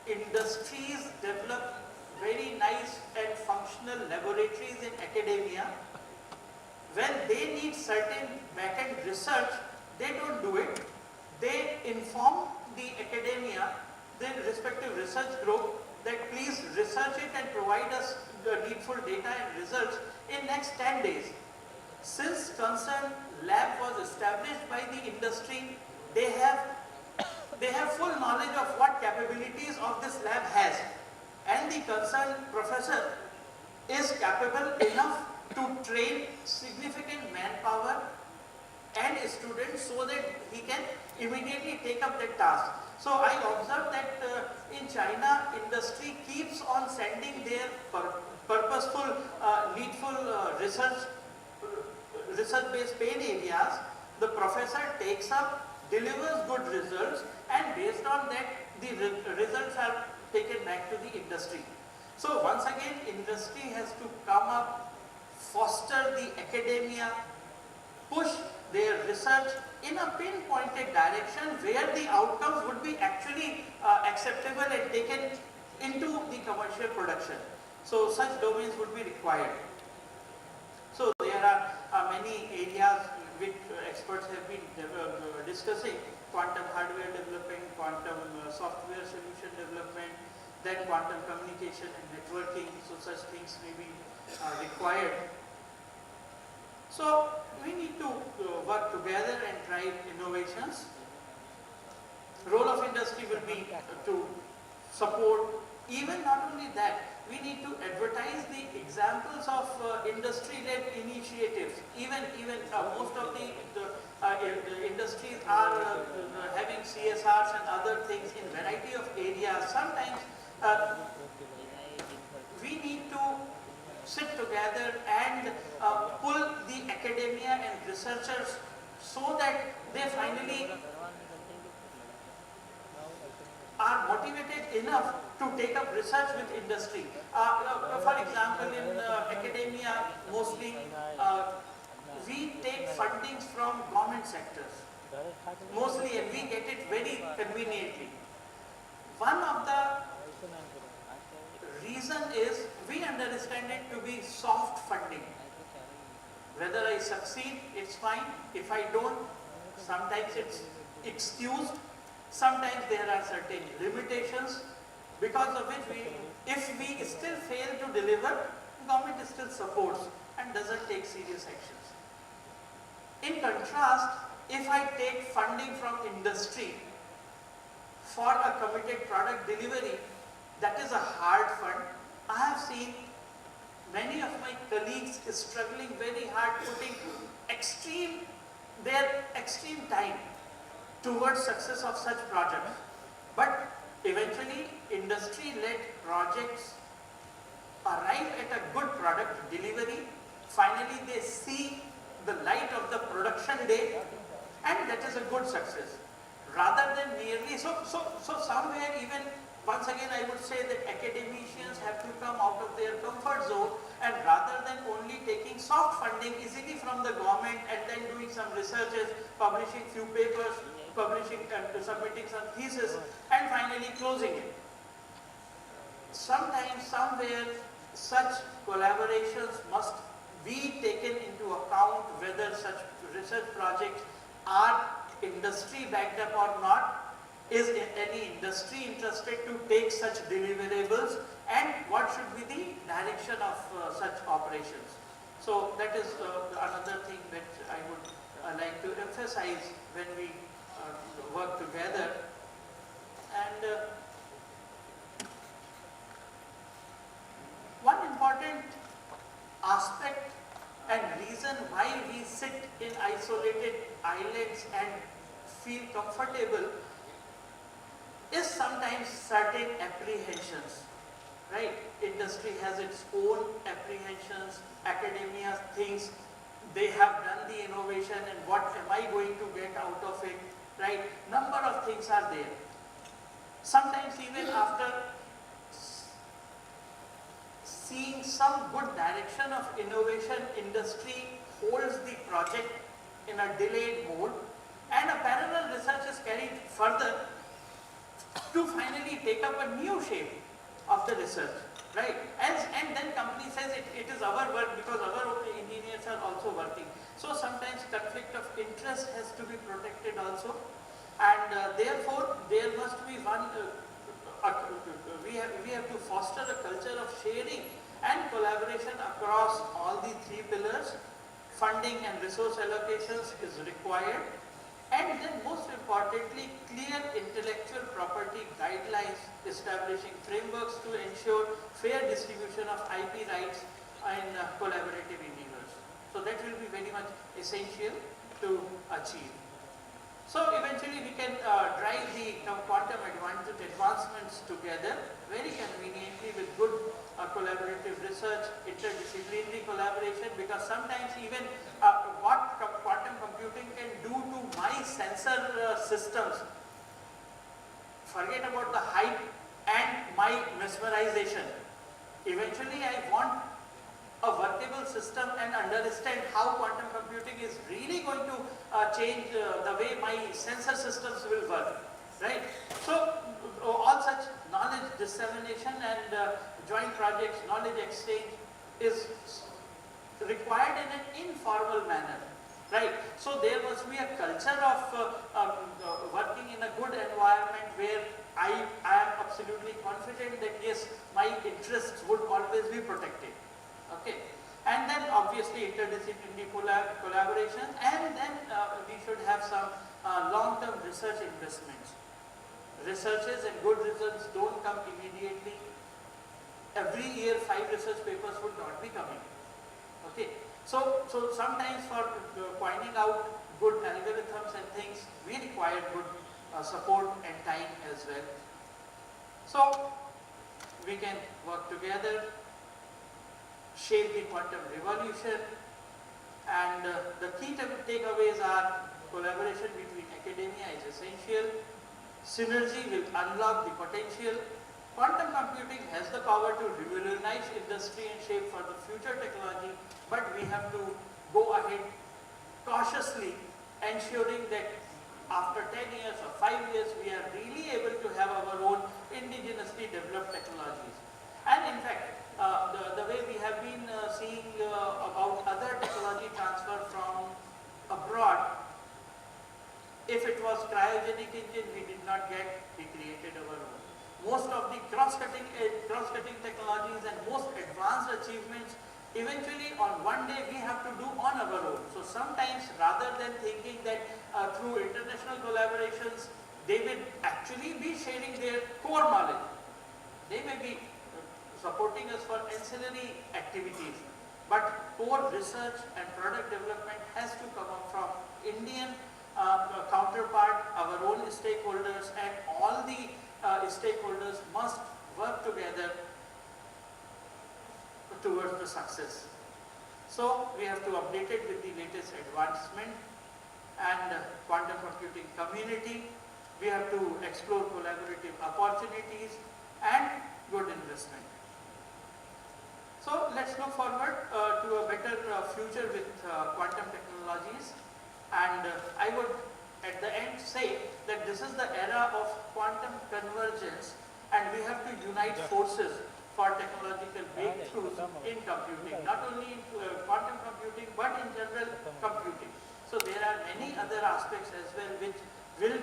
industries develop very nice and functional laboratories in academia. When they need certain back-end research, they don't do it. They inform the academia, the respective research group, that please research it and provide us the needful data and results in next 10 days. Since concerned lab was established by the industry, they have full knowledge of what capabilities of this lab has, and the concerned professor is capable enough to train significant manpower and students so that he can immediately take up that task. So I observed that in China, industry keeps on sending their purposeful, needful research-based paid areas. The professor takes up, delivers good results, and based on that, the results are taken back to the industry. So once again, industry has to come up, foster the academia, push their research in a pinpointed direction where the outcomes would be actually acceptable and taken into the commercial production. So such domains would be required. So there are many areas which experts have been discussing: quantum hardware development, quantum software solution development, then quantum communication and networking. So such things may be required. So we need to work together and drive innovations. Role of industry will be to support. Even not only that, we need to advertise the examples of industry-led initiatives. Even most of the industries are having CSRs and other things in variety of areas. Sometimes we need to sit together and pull the academia and researchers so that they finally are motivated enough to take up research with industry. For example, in academia, mostly we take fundings from government sectors, mostly, and we get it very conveniently. One of the reason is we understand it to be soft funding. Whether I succeed, it's fine. If I don't, sometimes it's excused. Sometimes there are certain limitations because of which if we still fail to deliver, government still supports and doesn't take serious actions. In contrast, if I take funding from industry for a committed product delivery, that is a hard fund. I have seen many of my colleagues struggling very hard, putting their extreme time towards success of such projects. But eventually, industry-led projects arrive at a good product delivery. Finally, they see the light of the production day, and that is a good success. Rather than merely, so somewhere even, once again I would say that academicians have to come out of their comfort zone, and rather than only taking soft funding easily from the government and then doing some researches, publishing few papers, submitting some thesis, and finally closing it. Sometimes, somewhere, such collaborations must be taken into account, whether such research projects are industry backed up or not. Is any industry interested to take such deliverables, and what should be the direction of such operations? So that is another thing that I would like to emphasize when we work together. And one important aspect and reason why we sit in isolated islands and feel comfortable is sometimes certain apprehensions, right? Industry has its own apprehensions, academia thinks they have done the innovation and what am I going to get out of it, right? Number of things are there. Sometimes even after seeing some good direction of innovation, industry holds the project in a delayed mode, and a parallel research is carried further to finally take up a new shape of the research, right? And then company says it is our work because our engineers are also working. So sometimes conflict of interest has to be protected also, and therefore there must be one we have to foster a culture of sharing and collaboration across all the three pillars. Funding and resource allocations is required, and then most importantly, clear intellectual property guidelines establishing frameworks to ensure fair distribution of IP rights and collaborative endeavors. So that will be very much essential to achieve. So eventually we can drive the quantum advancements together very conveniently with good collaborative research, interdisciplinary collaboration, because sometimes even what quantum computing can do to my sensor systems, forget about the hype and my mesmerization. Eventually I want a workable system and understand how quantum computing is really going to change the way my sensor systems will work, right? So all such knowledge dissemination and joint projects, knowledge exchange is required in an informal manner, right? So there must be a culture of working in a good environment where I am absolutely confident that yes, my interests would always be protected. Okay, and then obviously interdisciplinary collaboration, and then we should have some long-term research investments. Researches and good results don't come immediately. Every year 5 research papers would not be coming. Okay, so sometimes for finding out good algorithms and things, we require good support and time as well. So we can work together, shape the quantum revolution, and the key takeaways are collaboration between academia is essential, synergy will unlock the potential, quantum computing has the power to revolutionize industry and shape for the future technology, but we have to go ahead cautiously, ensuring that after 10 years or 5 years we are really able to have our own indigenously developed technologies. And in fact, the way we have been seeing about other technology transfer from abroad, if it was cryogenic engine, we did not get, we created our own. Most of the cross-cutting technologies and most advanced achievements, eventually on one day we have to do on our own. So sometimes rather than thinking that through international collaborations, they will actually be sharing their core knowledge. They may be supporting us for ancillary activities, but core research and product development has to come up from Indian counterpart, our own stakeholders, and all the stakeholders must work together towards the success. So we have to update it with the latest advancement and quantum computing community. We have to explore collaborative opportunities and good investment. So let's look forward to a better future with quantum technologies, and I would at the end say that this is the era of quantum convergence, and we have to unite forces for technological breakthroughs in computing, not only in quantum computing but in general computing. So there are many other aspects as well which will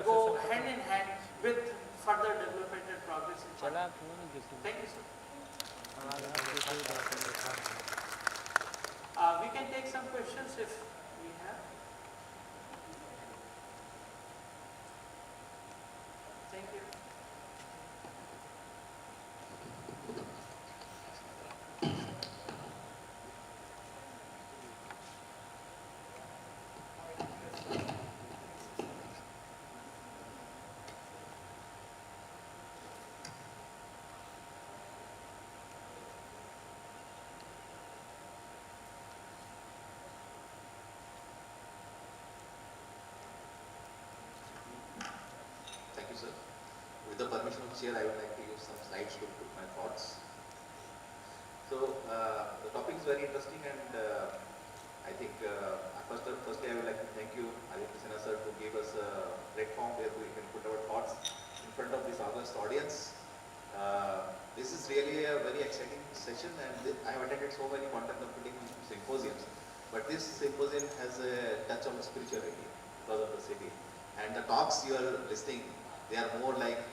go hand in hand with further development and progress in quantum. Thank you, sir. We can take some questions if we have. Thank you. Thank you, sir. With the permission of the chair, I would like to use some slides to put my thoughts. So, the topic is very interesting, and I think firstly I would like to thank you, ISQCI sir, to give us a platform where we can put our thoughts in front of this august audience. This is really a very exciting session, and I have attended so many quantum computing symposiums, but this symposium has a touch of spirituality because of the city. And the talks you are listening, They are more like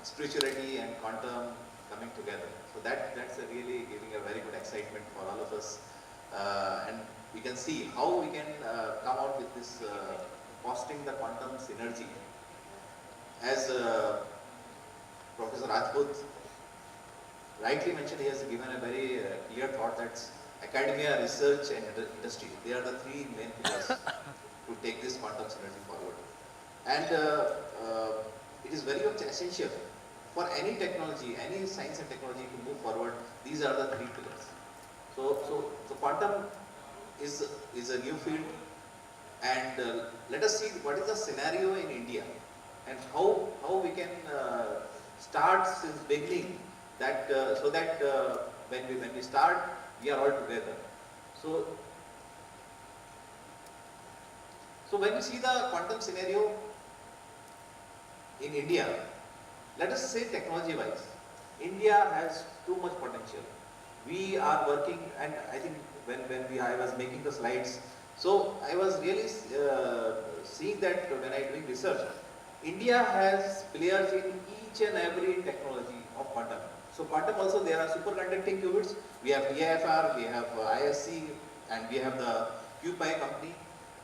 spirituality and quantum coming together. So that's really giving a very good excitement for all of us. And we can see how we can come out with this fostering the quantum synergy. As Professor Rajput rightly mentioned, he has given a very clear thought that academia, research and industry, they are the three main pillars to take this quantum synergy forward. And it is very much essential for any technology, any science and technology to move forward. These are the three pillars. So quantum is a new field, and let us see what is the scenario in India and how we can start since beginning that so that when we start, we are all together. So when we see the quantum scenario in India, let us say technology wise, India has too much potential. We are working, and I think when I was making the slides, so I was really seeing that when I doing research, India has players in each and every technology of quantum. So quantum also, there are superconducting qubits, we have EIFR, we have ISC, and we have the QPI company.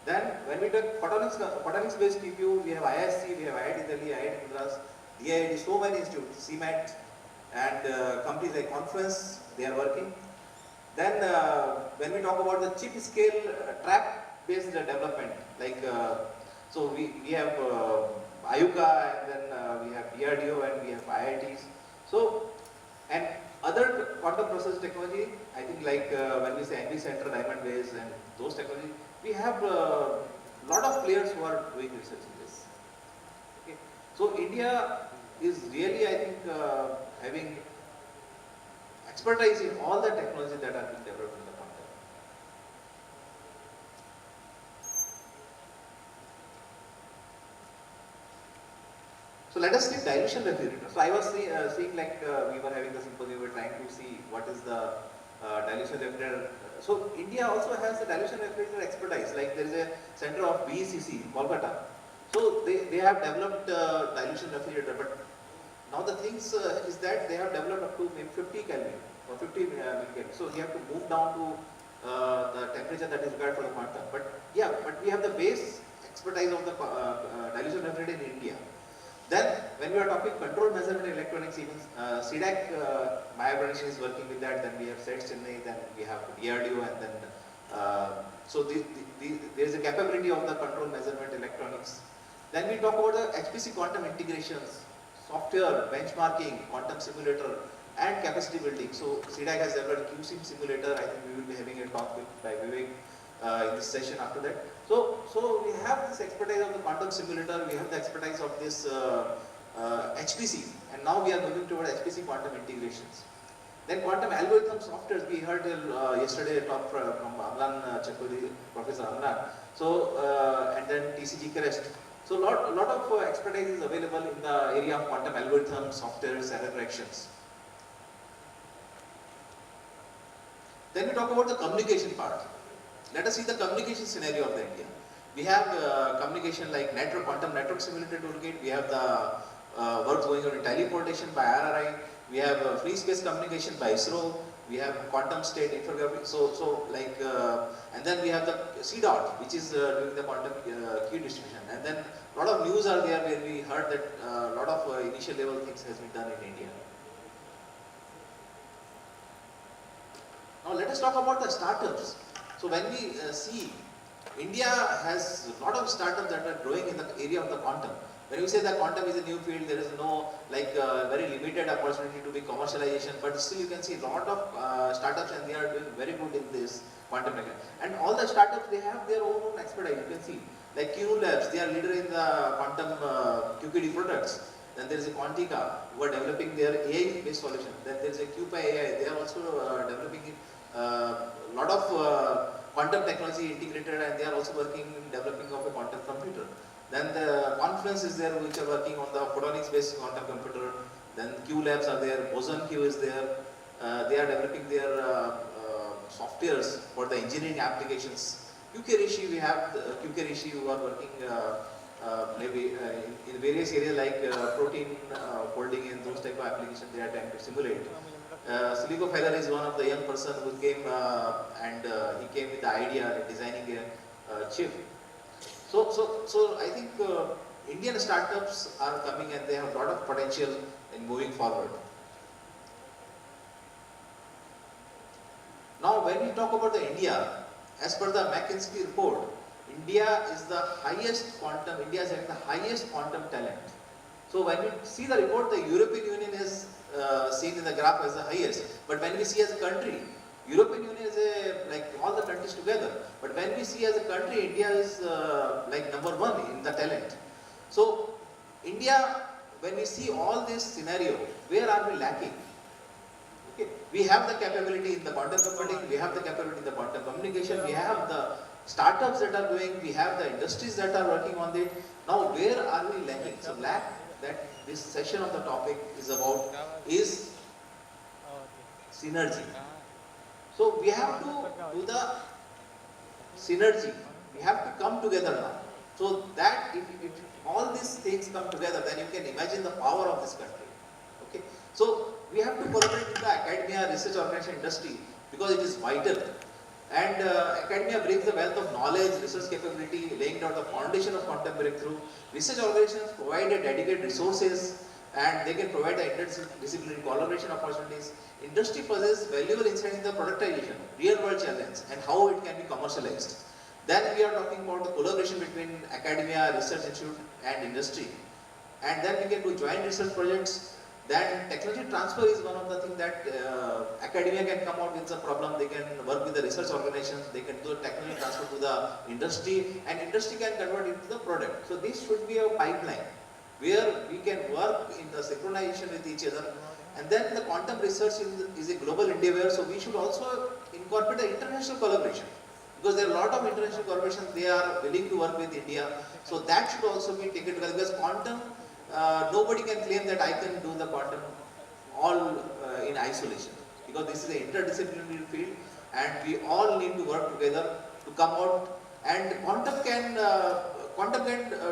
Then when we take photonics based QPU, we have ISC, we have IIT Delhi, IIT Madras, DIIT, so many institutes, CMAT, and companies like Conference, they are working. Then when we talk about the chip scale track based development, like so we have IUCA, and then we have DRDO, and we have IITs. So, and other quantum process technology, I think like when we say NV Center, Diamond Base, and those technology, we have a lot of players who are doing research in this. Okay. So India is really, I think, having expertise in all the technologies that are being developed in the quantum. So let us see dilution refrigerator. So I was seeing like we were having the symposium, we were trying to see what is the dilution refrigerator. So India also has the dilution refrigerator expertise. Like there is a center of BECC, Kolkata. So they have developed dilution refrigerator, but now the things is that they have developed up to maybe 50 Kelvin or 50 millikelvin. So you have to move down to the temperature that is required for the quantum. But yeah, but we have the base expertise of the dilution refrigerator in India. Then when we are talking control measurement electronics, even C-DAC, my organization is working with that. Then we have SETS Chennai, then we have DRDO, and then so there is a capability of the control measurement electronics. Then we talk about the HPC quantum integrations, software, benchmarking, quantum simulator, and capacity building. So C-DAC has developed QSIM simulator. I think we will be having a talk with by Vivek in this session after that. So we have this expertise of the quantum simulator, we have the expertise of this HPC, and now we are moving toward HPC quantum integrations. Then quantum algorithm softwares, we heard yesterday a talk from Amlan Chakouri, Professor Amlan. So and then TCG Crest. So lot of expertise is available in the area of quantum algorithm, softwares, error corrections. Then we talk about the communication part. Let us see the communication scenario of the India. We have communication like quantum network simulator toolkit. We have the work going on in teleportation by RRI. We have free space communication by ISRO. We have quantum state infographic. So like, and then we have the C-DAC, which is doing the quantum key distribution. And then a lot of news are there where we heard that a lot of initial level things has been done in India. Now let us talk about the startups. So when we see, India has a lot of startups that are growing in the area of the quantum. When you say that quantum is a new field, there is no like very limited opportunity to be commercialization, but still you can see a lot of startups, and they are doing very good in this quantum mechanics. And all the startups, they have their own expertise. You can see like Q Labs, they are leader in the quantum QKD products. Then there is a Quantica who are developing their AI based solution. Then there is a QPI AI, they are also developing a lot of quantum technology integrated, and they are also working in developing of a quantum computer. Then the Conference is there, which are working on the photonics based quantum computer. Then Q Labs are there, Boson Q is there. They are developing their softwares for the engineering applications. QK Rishi, we have QK Rishi who are working maybe in various areas like protein folding and those type of applications they are trying to simulate. Silico Feather is one of the young person who came and he came with the idea of designing a chip. So I think Indian startups are coming and they have a lot of potential in moving forward. Now when we talk about the India, as per the McKinsey report, India is the highest quantum, India is having the highest quantum talent. So when we see the report, the European Union is seen in the graph as the highest. But when we see as a country, European Union is like all the countries together. But when we see as a country, India is like number one in the talent. So India, when we see all this scenario, where are we lacking? Okay. We have the capability in the quantum computing, we have the capability in the quantum communication, we have the startups that are doing, we have the industries that are working on it. Now where are we lacking? So lack that this session of the topic is about is synergy. So we have to do the synergy. We have to come together now. So that if all these things come together, then you can imagine the power of this country. Okay. So we have to collaborate with the academia, research organization, industry because it is vital. And academia brings the wealth of knowledge, research capability, laying down the foundation of quantum breakthrough. Research organizations provide a dedicated resources and they can provide the interdisciplinary collaboration opportunities. Industry possesses valuable insight in the productization, real world challenge and how it can be commercialized. Then we are talking about the collaboration between academia, research institute and industry. And then we can do joint research projects. Then technology transfer is one of the things that academia can come out with a problem, they can work with the research organizations, they can do technology transfer to the industry and industry can convert it to the product. So this should be a pipeline where we can work in the synchronization with each other. And then the quantum research is a global endeavor, so we should also incorporate the international collaboration. Because there are a lot of international collaborations, they are willing to work with India. So that should also be taken together because quantum, nobody can claim that I can do the quantum all in isolation. Because this is an interdisciplinary field and we all need to work together to come out. And quantum can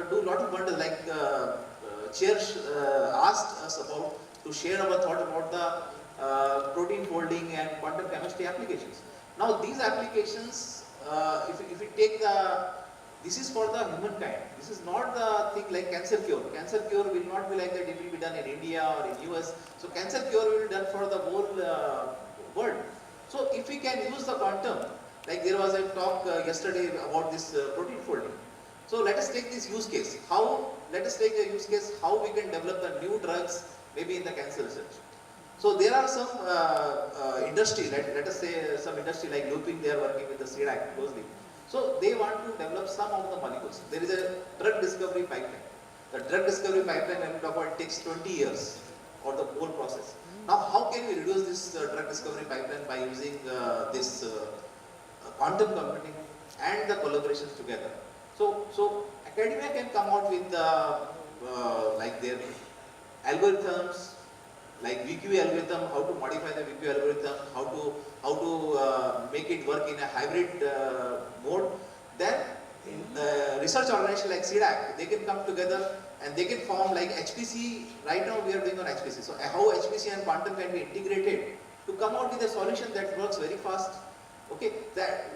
do a lot of wonders like Chair asked us about to share our thought about the protein folding and quantum chemistry applications. Now these applications, if we take this is for the humankind. This is not the thing like cancer cure. Cancer cure will not be like that. It will be done in India or in US. So cancer cure will be done for the whole world. So if we can use the quantum, like there was a talk yesterday about this protein folding. So let us take this use case. Let us take the use case how we can develop the new drugs maybe in the cancer research. So there are some industry, let us say some industry like looping, they are working with the C-DAC closely. So they want to develop some of the molecules. There is a drug discovery pipeline. The drug discovery pipeline, when we talk about, it takes 20 years for the whole process. Now how can we reduce this drug discovery pipeline by using this quantum computing and the collaborations together. So academia can come out with like their algorithms, like VQ algorithm, how to modify the VQ algorithm, how to make it work in a hybrid mode. Then in research organization like C-DAC, they can come together and they can form like HPC. Right now we are doing on HPC. So how HPC and quantum can be integrated to come out with a solution that works very fast. Okay, that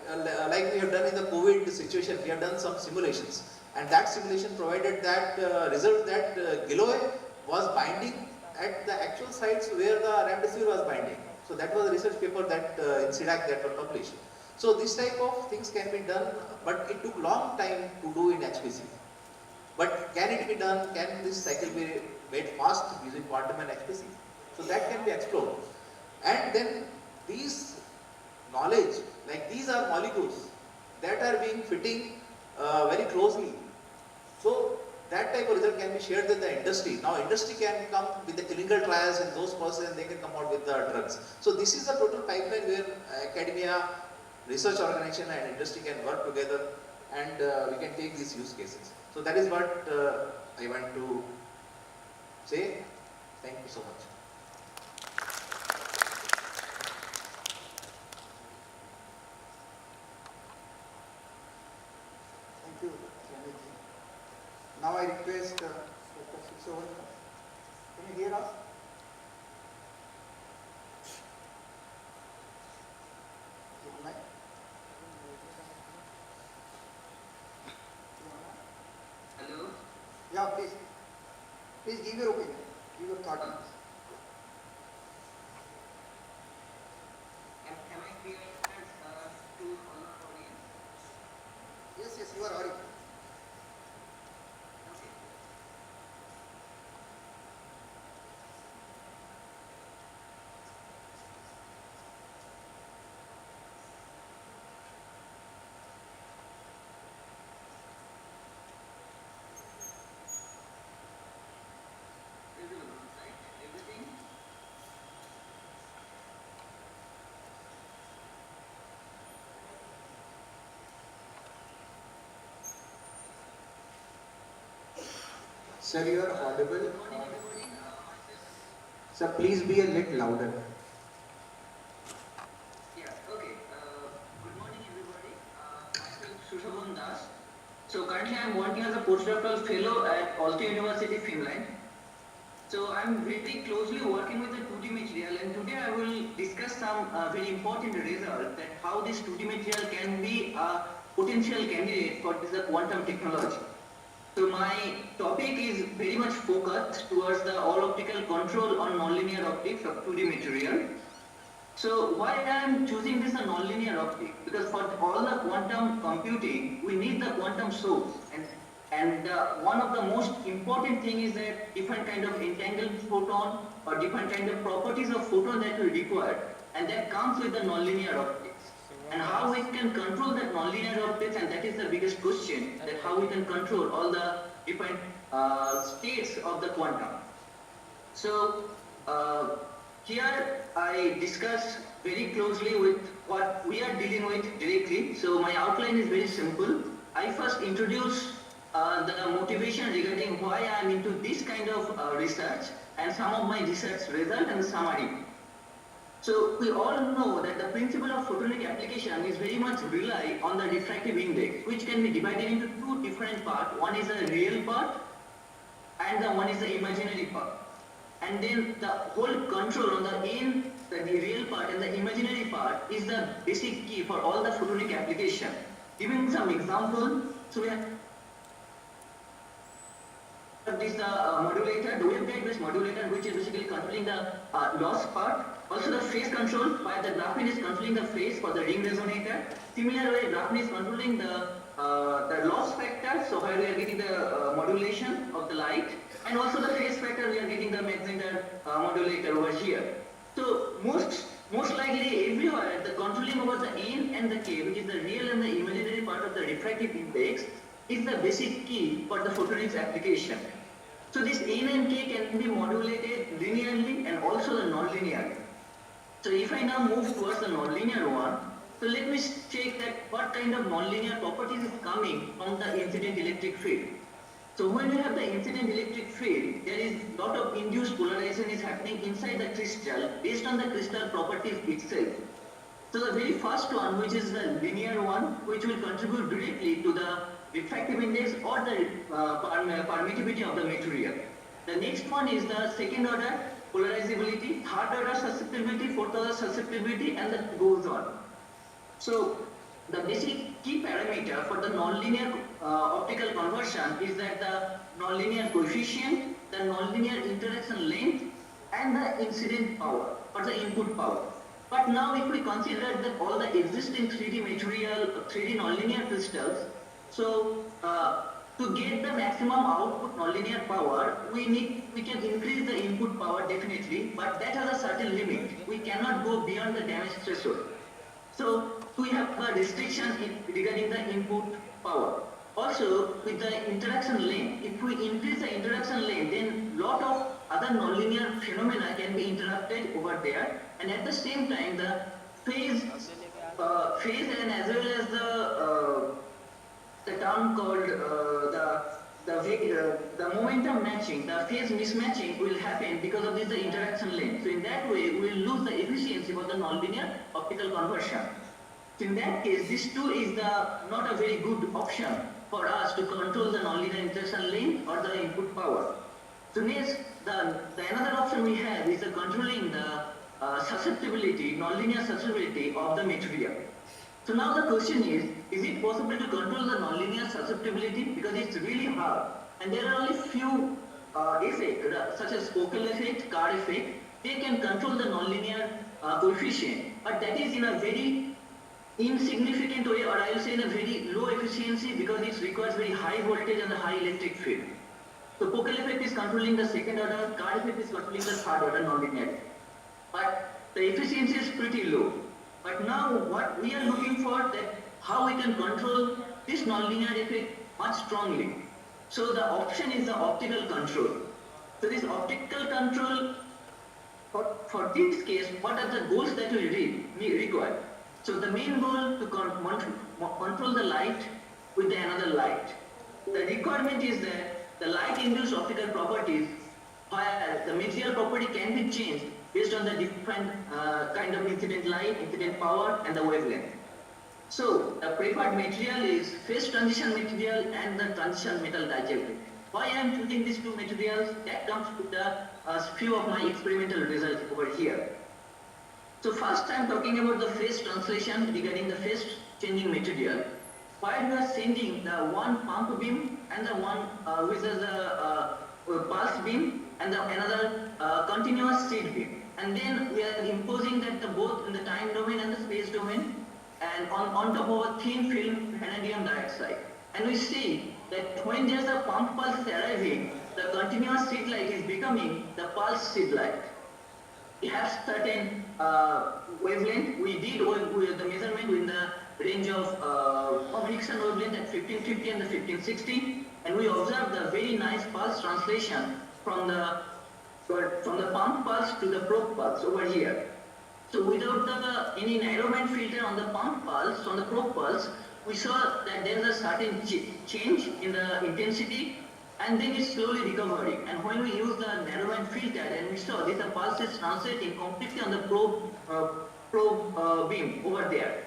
like we have done in the COVID situation, we have done some simulations, and that simulation provided that result that Giloy was binding at the actual sites where the remdesivir was binding. So that was a research paper that in C-DAC that were published. So this type of things can be done, but it took long time to do in HPC. But can it be done? Can this cycle be made fast using quantum and HPC? So that can be explored. And then these knowledge, like these are molecules that are being fitting very closely. So that type of result can be shared with the industry. Now industry can come with the clinical trials and those persons, they can come out with the drugs. So this is the total pipeline where academia, research organization and industry can work together and we can take these use cases. So that is what I want to say. Thank you so much. Thank you, Shyamji. Now request Dr. Sissovan. Can you hear us? Is it online? Hello. Yeah, please. Please give your opinion, give your thought on this. Am I clear to all the audience? Yes, yes, you are audible. Okay. Visible on site, everything. Sir, you are audible. Good morning, everybody. Sir, please be a little louder. Yeah, okay. Good morning, everybody. Myself Sushavan Das. So currently I am working as a postdoctoral fellow at Aalto University, Finland. So I am very closely working with the 2D material, and today I will discuss some very important result that how this 2D material can be a potential candidate for this quantum technology. So my topic is very much focused towards the all optical control on nonlinear optics of 2D material. So why I am choosing this a nonlinear optic? Because for all the quantum computing, we need the quantum source, and one of the most important thing is that different kind of entangled photon or different kind of properties of photon that we require, and that comes with the nonlinear optics. And how we can control that nonlinear optics, and that is the biggest question, that how we can control all the different states of the quantum. So here I discuss very closely with what we are dealing with directly. So my outline is very simple. I first introduce the motivation regarding why I am into this kind of research and some of my research result and summary. So we all know that the principle of photonic application is very much rely on the refractive index, which can be divided into two different parts. One is the real part and the one is the imaginary part. And then the whole control on the end, the real part and the imaginary part is the basic key for all the photonic application. Giving some example, so we have this modulator, the waveguide based modulator, which is basically controlling the loss part. Also the phase control, where the graphene is controlling the phase for the ring resonator. Similarly, graphene is controlling the loss factor, so where we are getting the modulation of the light, and also the phase factor, we are getting the Mach-Zehnder modulator over here. So most likely everywhere the controlling over the N and the K, which is the real and the imaginary part of the refractive index, is the basic key for the photonics application. So this N and K can be modulated linearly and also the non-linear. So if I now move towards the nonlinear one, so let me check that what kind of nonlinear properties is coming from the incident electric field. So when you have the incident electric field, there is a lot of induced polarization is happening inside the crystal based on the crystal properties itself. So the very first one, which is the linear one, which will contribute directly to the refractive index or the permittivity of the material. The next one is the second order polarizability, third order susceptibility, fourth order susceptibility, and that goes on. So the basic key parameter for the nonlinear optical conversion is that the nonlinear coefficient, the nonlinear interaction length, and the incident power or the input power. But now if we consider that all the existing 3D material, 3D nonlinear crystals, so to get the maximum output nonlinear power, we can increase the input power definitely, but that has a certain limit. We cannot go beyond the damage threshold. So we have a restriction regarding the input power. Also, with the interaction length, if we increase the interaction length, then lot of other nonlinear phenomena can be interrupted over there, and at the same time, the phase and as well as the term called the momentum matching, the phase mismatching will happen because of this the interaction length. So in that way, we will lose the efficiency for the nonlinear optical conversion. So in that case, this too is not a very good option for us to control the nonlinear interaction length or the input power. So next, the another option we have is the controlling the susceptibility, nonlinear susceptibility of the material. So now the question is it possible to control the nonlinear susceptibility? Because it's really hard. And there are only few effects, such as focal effect, Carr effect. They can control the nonlinear coefficient, but that is in a very insignificant way, or I will say in a very low efficiency, because it requires very high voltage and a high electric field. So focal effect is controlling the second order, Carr effect is controlling the third order nonlinearity. But the efficiency is pretty low. But now what we are looking for, that how we can control this nonlinear effect much strongly. So the option is the optical control. So this optical control, for this case, what are the goals that we require? So the main goal to control the light with another light. The requirement is that the light-induced optical properties, where the material property can be changed based on the different kind of incident light, incident power, and the wavelength. So the preferred material is phase transition material and the transition metal dielectric. Why I am choosing these two materials? That comes to the few of my experimental results over here. So first I am talking about the phase translation regarding the phase changing material. While we are sending the one pump beam and the one which is the pulse beam and the another continuous seed beam. And then we are imposing that both in the time domain and the space domain, and on top of a thin film vanadium dioxide. And we see that when there is a pump pulse arriving, the continuous seed light is becoming the pulse seed light. It has certain wavelength. We did the measurement in the range of communication wavelength at 1550 and the 1560, and we observed the very nice pulse translation from the pump pulse to the probe pulse over here. So without any narrowband filter on the pump pulse, on the probe pulse, we saw that there is a certain change in the intensity, and then it's slowly recovering. And when we use the narrowband filter, and we saw this, the pulse is translating completely on the probe beam over there.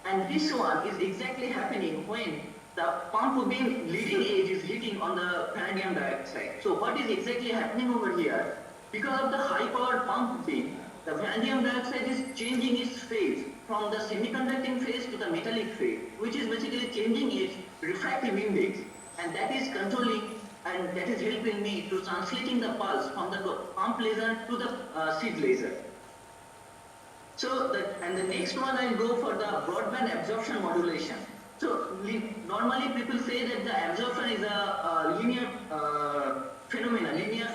And this one is exactly happening when the pump beam leading edge is hitting on the vanadium dioxide. So what is exactly happening over here? Because of the high power pump beam, the vanadium dioxide is changing its phase from the semiconducting phase to the metallic phase, which is basically changing its refractive index, and that is controlling, and that is helping me to translating the pulse from the pump laser to the seed laser. So the next one I will go for the broadband absorption modulation. So normally people say that the absorption is a linear phenomena, linear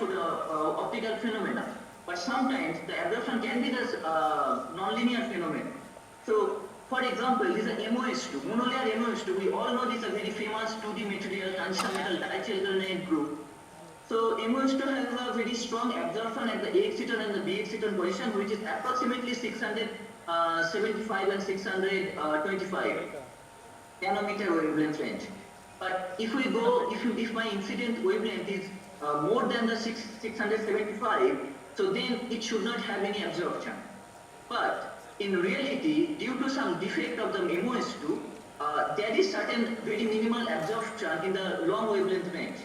optical phenomena. But sometimes the absorption can be the non-linear phenomenon. So, for example, this is a MOS2, monolayer MOS2. We all know this is a very famous 2D material, transition metal dichelionate group. So, MOS2 has a very strong absorption at the A exciton and the B exciton position, which is approximately 675 and 625 nanometer wavelength range. But if we go, if my incident wavelength is more than the 675, so then it should not have any absorption. But in reality, due to some defect of the MOS2, there is certain very minimal absorption in the long wavelength range.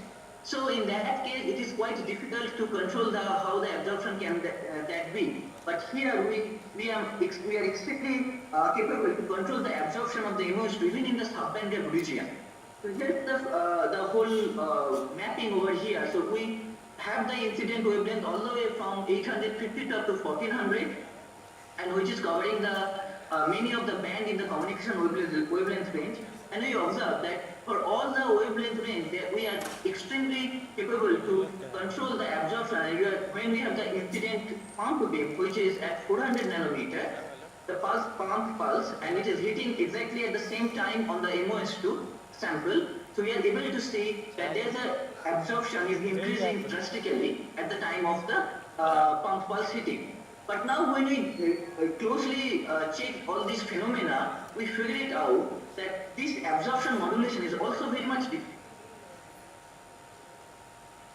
So in that case, it is quite difficult to control how the absorption can that be. But here we are extremely capable to control the absorption of the MOS2 even in the subband region. So here's the whole mapping over here. So we have the incident wavelength all the way from 850 up to 1400, and which is covering the many of the band in the communication wavelength range. And we observe that for all the wavelength range, we are extremely capable to control the absorption. And when we have the incident pump beam, which is at 400 nanometer, the pump pulse, and it is hitting exactly at the same time on the MOS2 sample. So we are able to see that there's a absorption is increasing drastically at the time of the pump pulse hitting. But now when we closely check all these phenomena, we figure it out that this absorption modulation is also very much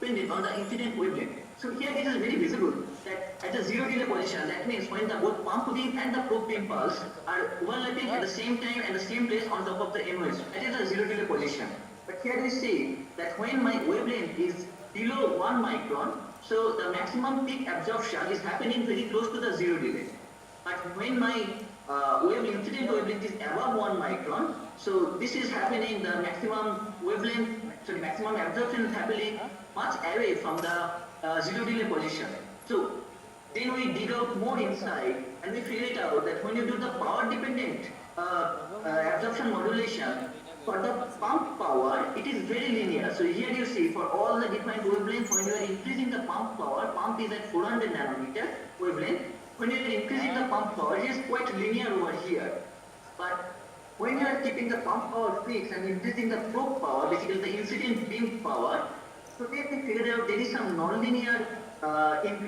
dependent on the incident wavelength. So here it is very visible that at the zero delay position, that means when the both pump beam and the probe beam pulse are overlapping at the same time and the same place on top of the MOS, that is the zero delay position. But here we see that when my wavelength is below 1 micron, so the maximum peak absorption is happening very close to the zero delay. But when my incident wavelength is above 1 micron, so this is happening, the maximum wavelength, sorry, maximum absorption is happening much away from the zero delay position. So then we dig out more inside and we figure it out that when you do the power dependent absorption modulation, for the pump power, it is very linear. So here you see for all the defined wavelengths, when you are increasing the pump power, pump is at 400 nanometer wavelength. When you are increasing the pump power, it is quite linear over here. But when you are keeping the pump power fixed and increasing the probe power, basically the incident beam power, so then we figured out there is some nonlinear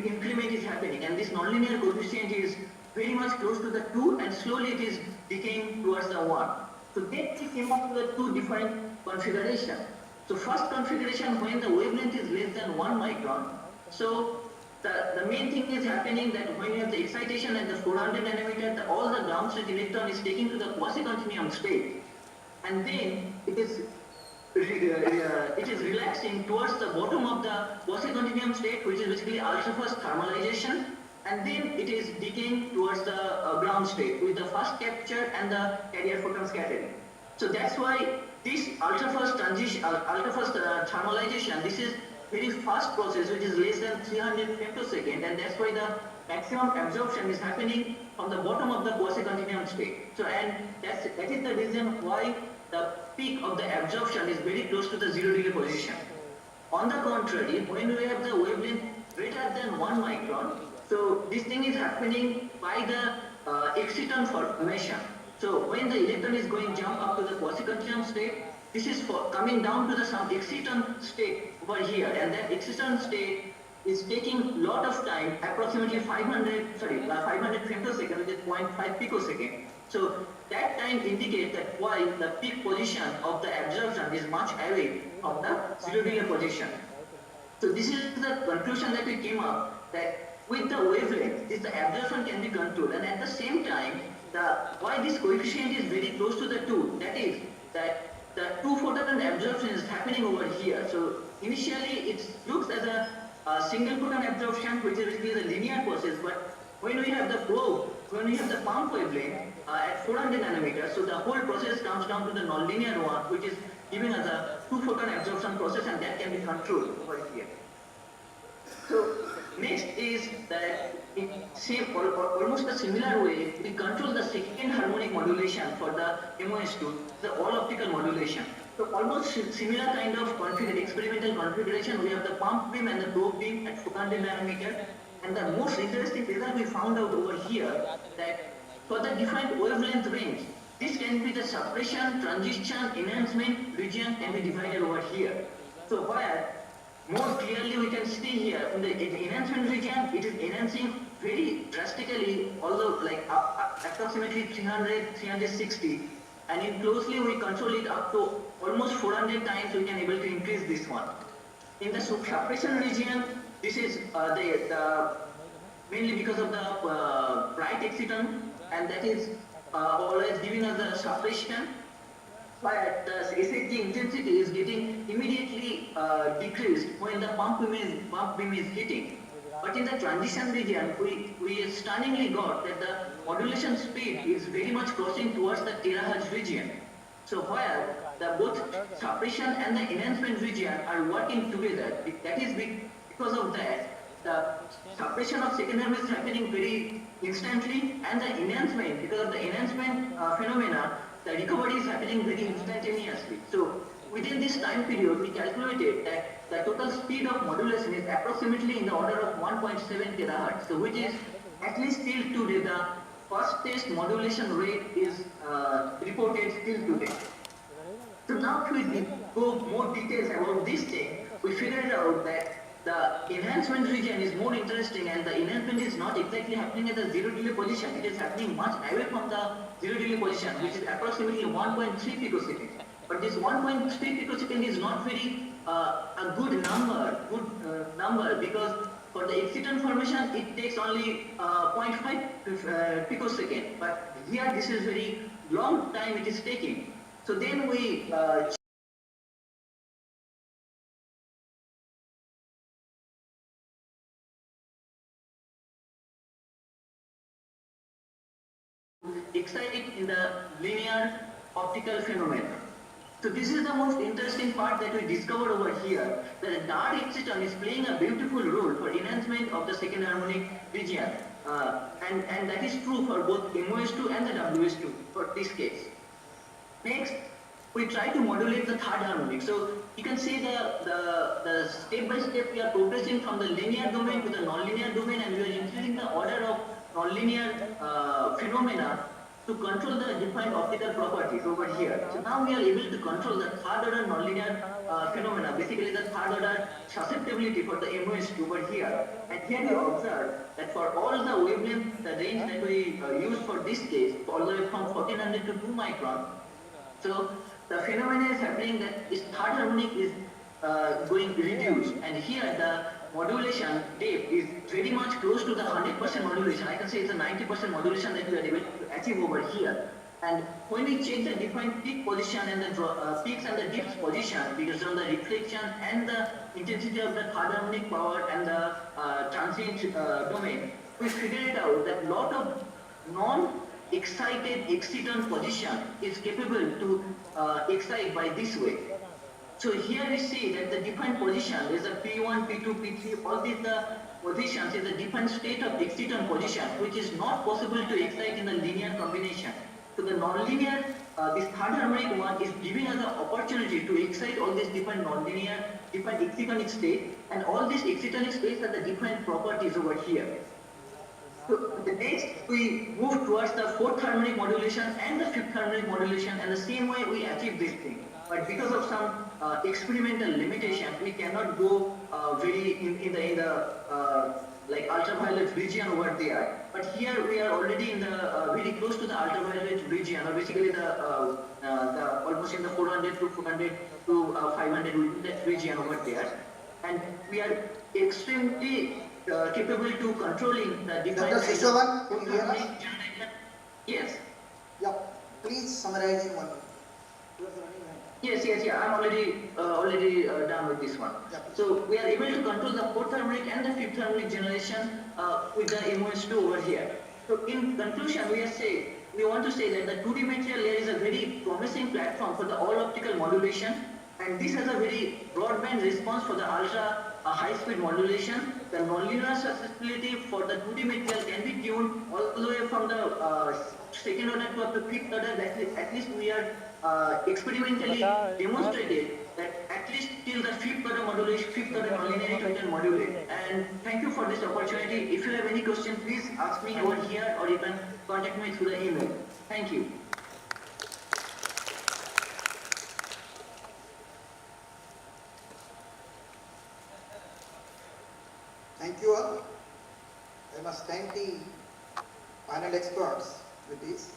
increment is happening, and this nonlinear coefficient is very much close to the 2 and slowly it is decaying towards the 1. So then we came up with two different configurations. So first configuration, when the wavelength is less than 1 micron, so the main thing is happening that when you have the excitation at the 400 nanometer, all the ground state electron is taken to the quasi-continuum state, and then it is relaxing towards the bottom of the quasi-continuum state, which is basically ultra-fast thermalization, and then it is decaying towards the ground state with the fast capture and the carrier photon scattering. So that's why this ultra-fast thermalization, this is very fast process, which is less than 300 femtosecond, and that's why the maximum absorption is happening from the bottom of the quasi-continuum state. So, and that is the reason why the peak of the absorption is very close to the zero delay position. On the contrary, when we have the wavelength greater than 1 micron, so this thing is happening by the exciton formation. So when the electron is going jump up to the quasi-continuum state, this is for coming down to the some exciton state over here, and that exciton state is taking lot of time, approximately 500 femtosecond, which is 0.5 picosecond. So that time indicates that why the peak position of the absorption is much away from the zero delay position. So this is the conclusion that we came up, that with the wavelength, the absorption can be controlled, and at the same time, why this coefficient is very close to the 2, that is that the 2 photon absorption is happening over here. So initially it looks as a single photon absorption, which is basically the linear process, but when we have the probe, when we have the pump wavelength at 400 nanometers, so the whole process comes down to the nonlinear one, which is giving us a 2 photon absorption process, and that can be controlled over here. So next is that in same or almost a similar way, we control the second harmonic modulation for the MOS2, the all optical modulation. So almost similar kind of experimental configuration. We have the pump beam and the probe beam at 400 nanometer. And the most interesting result we found out over here, that for the different wavelength range, this can be the suppression, transition, enhancement region can be divided over here. So where more clearly we can see here in the enhancement region, it is enhancing very drastically, although like approximately 300, 360, and in closely we control it up to almost 400 times we can able to increase this one. In the suppression region, this is mainly because of the bright exciton, and that is always giving us the suppression, but the SHG intensity is getting immediately decreased when the pump beam is hitting. But in the transition region, we stunningly got that the modulation speed is very much crossing towards the terahertz region. So where the both suppression and the enhancement region are working together, that is because of that, the suppression of second harmony is happening very instantly, and the enhancement, because of the enhancement phenomena, the recovery is happening very instantaneously. So within this time period, we calculated that the total speed of modulation is approximately in the order of 1.7 terahertz. So which is at least till today the fastest modulation rate is reported till today. So now if we go more details about this thing, we figured out that the enhancement region is more interesting, and the enhancement is not exactly happening at the zero delay position. It is happening much away from the zero delay position, which is approximately 1.3 picosecond. But this 1.3 picosecond is not very a good number, because for the exciton formation it takes only 0.5 picosecond. But here this is very long time it is taking. So then we excite in the linear optical phenomena. So this is the most interesting part that we discovered over here, that a dart exciton is playing a beautiful role for enhancement of the second harmonic region. And that is true for both MOS2 and the WS2 for this case. Next, we try to modulate the third harmonic. So you can see the step by step we are progressing from the linear domain to the nonlinear domain, and we are increasing the order of nonlinear phenomena to control the defined optical properties over here. So now we are able to control the third order nonlinear phenomena, basically the third order susceptibility for the MOS over here. And here you observe that for all the wavelength, the range that we use for this case, all the way from 1400 to 2 micron. So the phenomenon is happening that this third harmonic is going reduced, and here the modulation depth is very much close to the 100% modulation. I can say it's a 90% modulation that we are able to achieve over here. And when we check the defined peak position and the peaks and the dips position, because of the reflection and the intensity of the third harmonic power and the transient domain, we figured out that lot of non-excited exciton position is capable to excite by this way. So here we see that the defined position, there is a P1, P2, P3, all these positions is a defined state of exciton position, which is not possible to excite in the linear combination. So the nonlinear, this third harmonic one is giving us the opportunity to excite all these different nonlinear, different excitonic state, and all these excitonic states are the different properties over here. So the next we move towards the fourth harmonic modulation and the fifth harmonic modulation, and the same way we achieve this thing. But because of some experimental limitations, we cannot go very in the like ultraviolet region over there. But here we are already in the very close to the ultraviolet region, or basically the almost in the 400 to 400 to 500 within that region over there, and we are extremely capable to controlling the different. Dr. Sishavan, can you hear us? Yes. Yeah, please summarize in 1 minute. Yes, I'm already done with this one. Yeah. So we are able to control the fourth harmonic and the fifth harmonic generation with the MOS2 over here. So in conclusion, we want to say that the 2D material layer is a very promising platform for the all optical modulation, and this has a very broadband response for the ultra high-speed modulation. The nonlinear susceptibility for the 2D material can be tuned all the way from the second order to up to fifth order. That is, at least we are experimentally demonstrated that at least till the fifth order modulation, fifth order nonlinearity we can modulate. And thank you for this opportunity. If you have any question, please ask me over here, or you can contact me through the email. Thank you. Thank you all. I must thank the panel experts with this.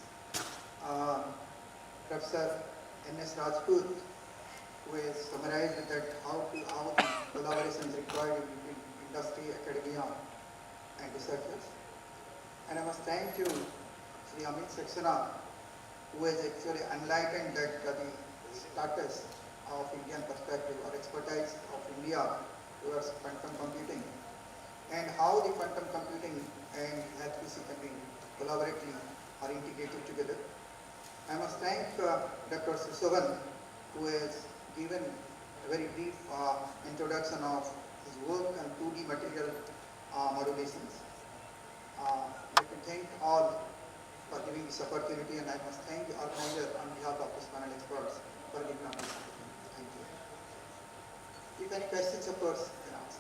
Professor N.S. Rajput, who has summarized that how the collaboration is required between industry, academia, and researchers. And I must thank you, Sri Amit Saxena, who has actually enlightened that the status of Indian perspective or expertise of India towards quantum computing, and how the quantum computing and ISQCI can be collaboratively or integrated together. I must thank Dr. Sishavan, who has given a very brief introduction of his work on 2D material modulations. Let me thank all for giving this opportunity, and I must thank the organizer on behalf of this panel experts for giving us this opportunity. Thank you. If any questions, of course, you can ask.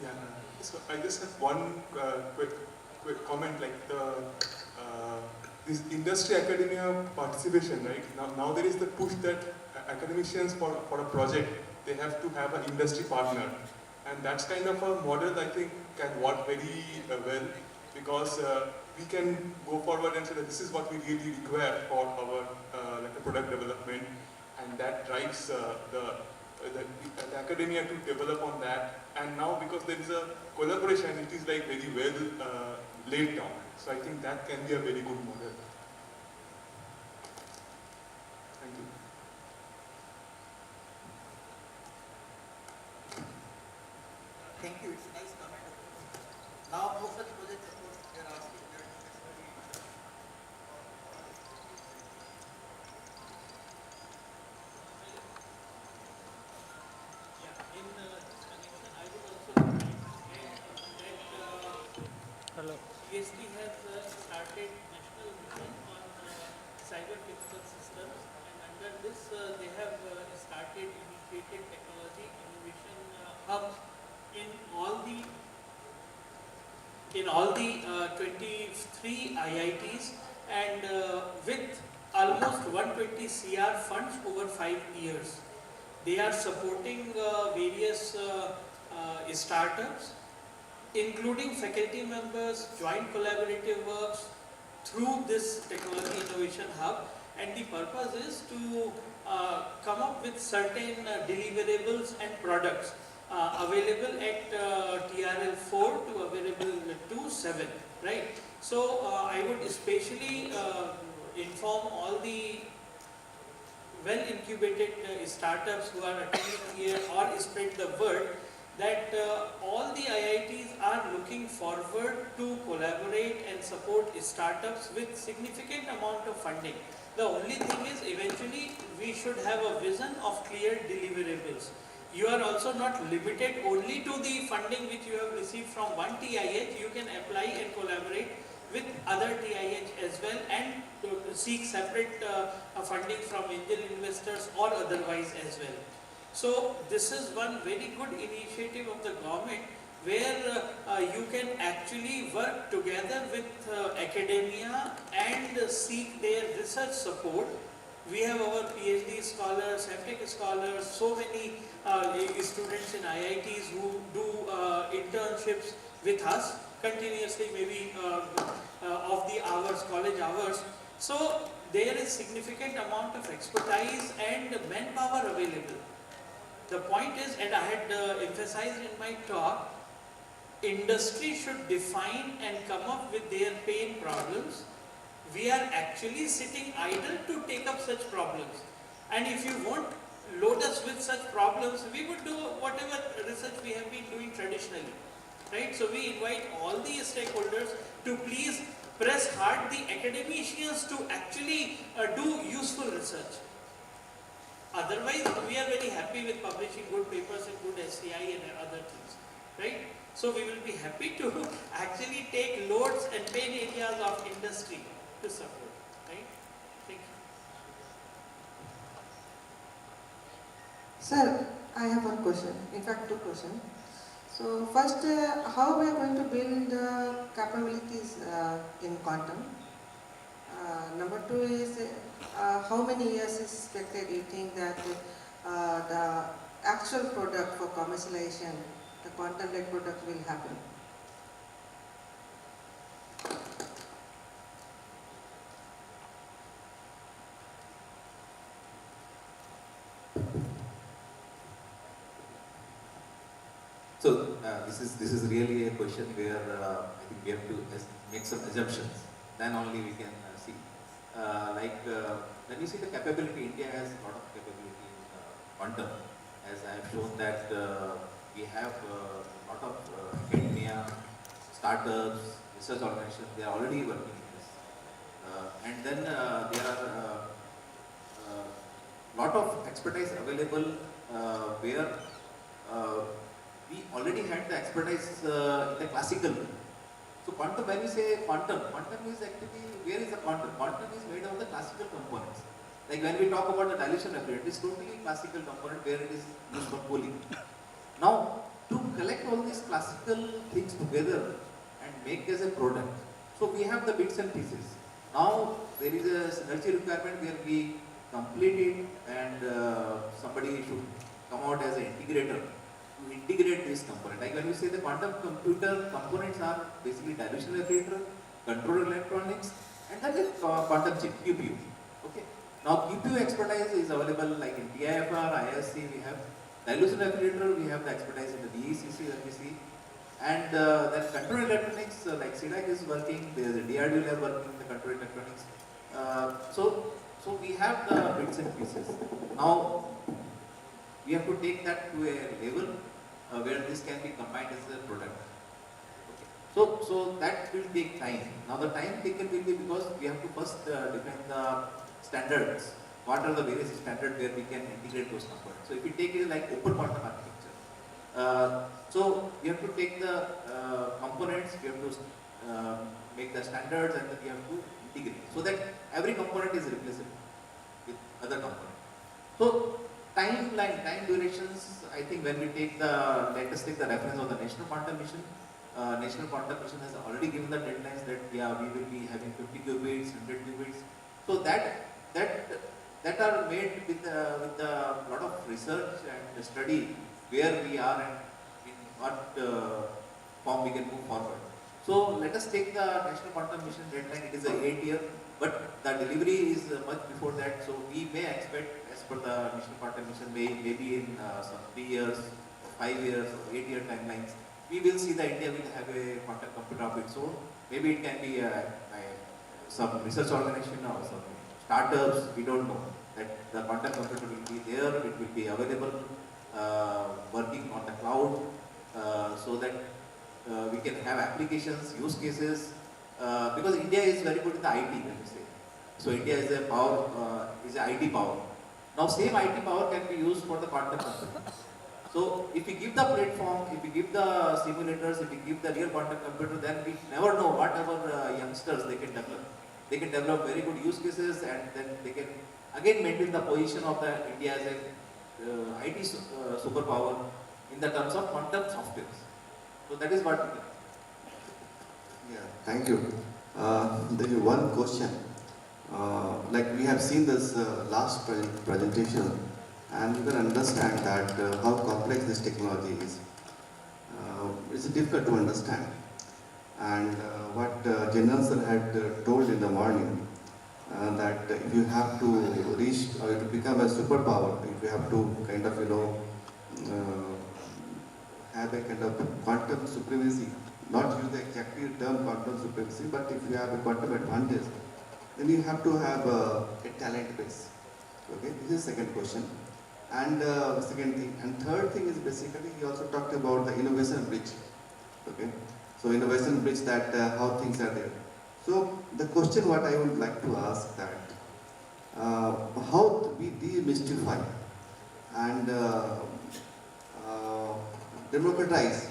Yeah, so I just have one quick comment, like this industry academia participation, right? Now there is the push that academicians for a project, they have to have an industry partner. And that's kind of a model I think can work very well, because we can go forward and say that this is what we really require for our like a product development, and that drives the academia to develop on that. And now because there is a collaboration, it is like very well laid down. So I think that can be a very good model. you. Thank you. It's a nice comment. Now, most of the projects, of course, they are asking that necessary. Yeah, in this connection, I would also like to add that Hello. CST has started national mission on cyber physical systems, and under this they have started initiated technology innovation hubs in all the 23 IITs, and with almost 120 CR funds over 5 years. They are supporting various startups, including faculty members, joint collaborative works through this technology innovation hub, and the purpose is to come up with certain deliverables and products available at TRL 4 to available to 7, right? So I would especially inform all the well incubated startups who are attending here or spread the word that all the IITs are looking forward to collaborate and support startups with significant amount of funding. The only thing is eventually we should have a vision of clear deliverables. You are also not limited only to the funding which you have received from one TIH. You can apply and collaborate with other TIH as well and seek separate funding from angel investors or otherwise as well. So this is one very good initiative of the government where you can actually work together with academia and seek their research support. We have our PhD scholars, MTech scholars, so many students in IITs who do internships with us continuously, maybe of the hours, college hours. So there is significant amount of expertise and manpower available. The point is, and I had emphasized in my talk, industry should define and come up with their pain problems. We are actually sitting idle to take up such problems. And if you won't load us with such problems, we would do whatever research we have been doing traditionally. Right? So we invite all the stakeholders to please press hard the academicians to actually do useful research. Otherwise, we are very happy with publishing good papers and good SCI and other things, right? So we will be happy to actually take loads and pain areas of industry to support, right? Thank you. Sir, I have one question, in fact 2 questions. So first, how we are going to build capabilities in quantum? Number 2 is, how many years is expected you think that the actual product for commercialization, the quantum-led product will happen? So this is really a question where I think we have to make some assumptions. Then only we can see. When you see the capability, India has a lot of capability in quantum. As I have shown that we have a lot of academia, startups, research organizations. They are already working in this, and then there are lot of expertise available where we already had the expertise in the classical. So quantum, when we say quantum is actually, where is the quantum? Quantum is made of the classical components. Like when we talk about the dilution refractor, it is totally classical component where it is used for cooling. Now, to collect all these classical things together and make as a product, so we have the bits and pieces. Now, there is a synergy requirement where we complete it and somebody should come out as an integrator to integrate this component. Like when we say the quantum computer components are basically dilution refractor, control electronics, and then the quantum chip, QPU. Okay. Now QPU expertise is available like in TIFR, ISC, we have dilution refractor, we have the expertise in the DECC, LPC, and then control electronics like C-DAC is working, there is a DRDO lab working in the control electronics. So So we have the bits and pieces. Now we have to take that to a level where this can be combined as a product. Okay. So that will take time. Now the time taken will be because we have to first define the standards. What are the various standards where we can integrate those components? So if we take it like open quantum architecture, so we have to take the components, we have to make the standards, and then we have to integrate so that every component is replaceable with other component. So timeline, time durations, I think when we take the, let us take the reference of the National Quantum Mission. National Quantum Mission has already given the deadlines that yeah, we will be having 50 qubits, 100 qubits. So that are made with a lot of research and study where we are and in what form we can move forward. So let us take the National Quantum Mission deadline. It is a 8-year, but the delivery is much before that. So we may expect, as per the National Quantum Mission, maybe in some 3 years, 5 years, or 8-year timelines, we will see that India will have a quantum computer of its own. Maybe it can be some research organization or some startups. We don't know that the quantum computer will be there. It will be available, working on the cloud, so that we can have applications, use cases, because India is very good in the IT, let me say. So India is a power, is a IT power. Now same IT power can be used for the quantum computer. So if we give the platform, if we give the simulators, if we give the real quantum computer, then we never know what our youngsters they can develop. They can develop very good use cases, and then they can again maintain the position of the India as a IT superpower in the terms of quantum software. So that is what we can. Yeah, thank you. There is one question. Like we have seen this last presentation, and you can understand that how complex this technology is. It's difficult to understand. And what Jinan sir had told in the morning, that if you have to reach or to become a superpower, if you have to kind of, have a kind of quantum supremacy, not use the exactly term quantum supremacy, but if you have a quantum advantage, then you have to have a talent base. Okay, this is the second question. And second thing, and third thing is basically he also talked about the innovation bridge. Okay, so innovation bridge, that how things are there. So the question what I would like to ask that how we demystify and democratize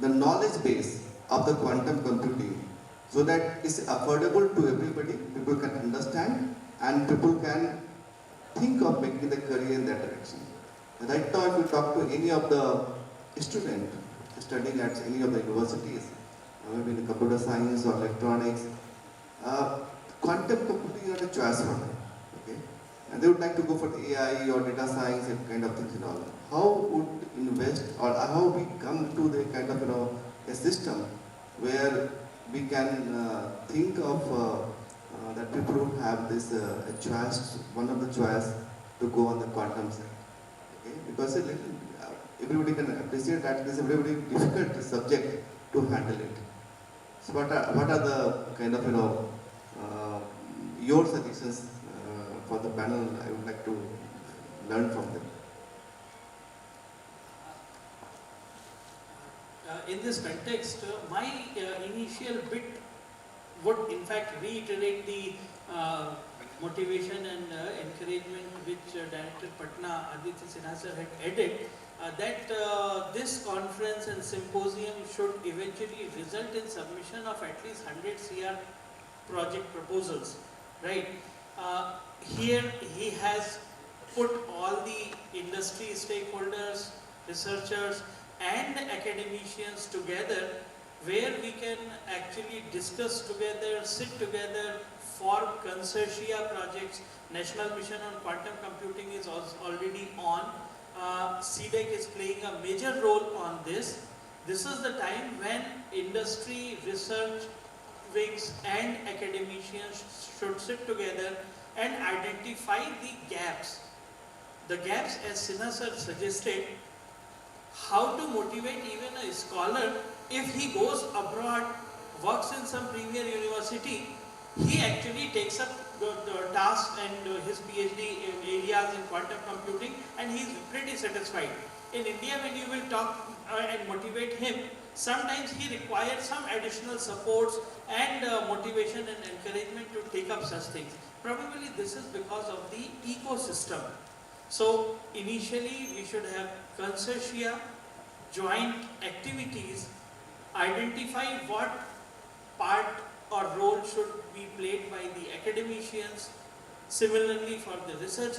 the knowledge base of the quantum computing so that it's affordable to everybody, people can understand and people can think of making the career in that direction. Right now, if you talk to any of the student studying at any of the universities, maybe in computer science or electronics, quantum computing is not a choice for them. Okay? And they would like to go for the AI or data science and kind of things and all. How would invest or how we come to the kind of a system where we can think of that people would have this a choice, one of the choice to go on the quantum side. Okay? Because everybody can appreciate that this is a very difficult subject to handle it. So what are the kind of your suggestions for the panel? I would like to learn from them. In this context, my initial bit would in fact reiterate the motivation and encouragement which Director Patna, Aditya Sinha sir had added, that this conference and symposium should eventually result in submission of at least 100 CR project proposals, right? Here he has put all the industry stakeholders, researchers and academicians together, where we can actually discuss together, sit together, form consortia projects. National Mission on Quantum Computing is already on. C-DAC is playing a major role on this. This is the time when industry, research wings and academicians should sit together and identify the gaps. The gaps, as Sinha sir suggested, how to motivate even a scholar if he goes abroad, works in some premier university, he actually takes up the task and his PhD areas in quantum computing, and he is pretty satisfied. In India, when you will talk and motivate him, sometimes he requires some additional supports and motivation and encouragement to take up such things. Probably this is because of the ecosystem. So initially we should have consortia, joint activities, identify what part or role should be played by the academicians, similarly for the research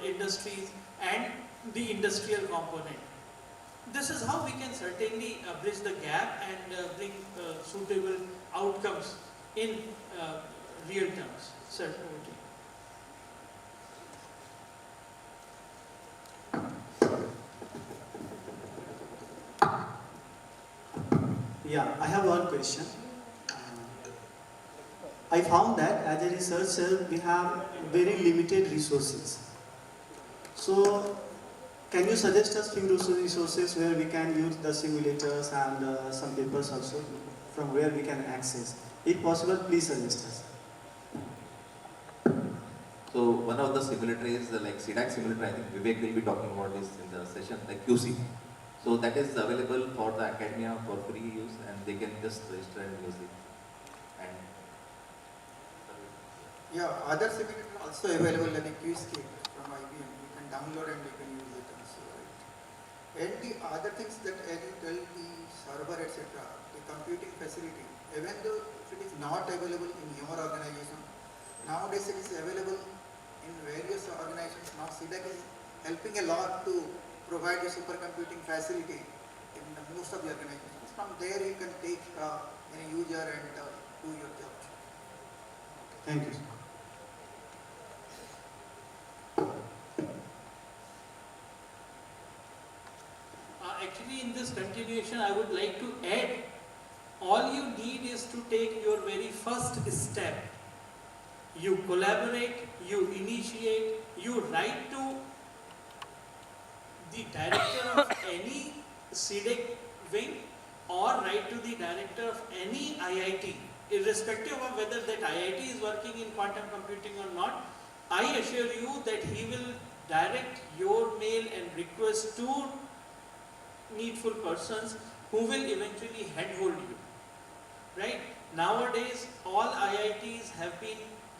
industries and the industrial component. This is how we can certainly bridge the gap and bring suitable outcomes in real terms. Certainly. Yeah, I have one question. I found that as a researcher, we have very limited resources. So, can you suggest us few resources where we can use the simulators and some papers also, from where we can access? If possible, please suggest us. So one of the simulator is like C-DAC simulator. I think Vivek will be talking about this in the session, like QC. So that is available for the academia for free use, and they can just register and use it. And Yeah, other simulator also available like a QSK from IBM. You can download and you can use it also, right? And the other things that as you tell the server, etc., the computing facility, even though if it is not available in your organization, nowadays it is available in various organizations. Now C-DAC is helping a lot to provide a supercomputing facility in most of the organizations. From there you can take any user and do your job. Thank you. Actually, in this continuation, I would like to add, all you need is to take your very first step. You collaborate, you initiate, you write to the director of any C-DAC wing or write to the director of any IIT, irrespective of whether that IIT is working in quantum computing or not. I assure you that he will direct your mail and request to needful persons who will eventually handhold you. Right? Nowadays, all IITs have been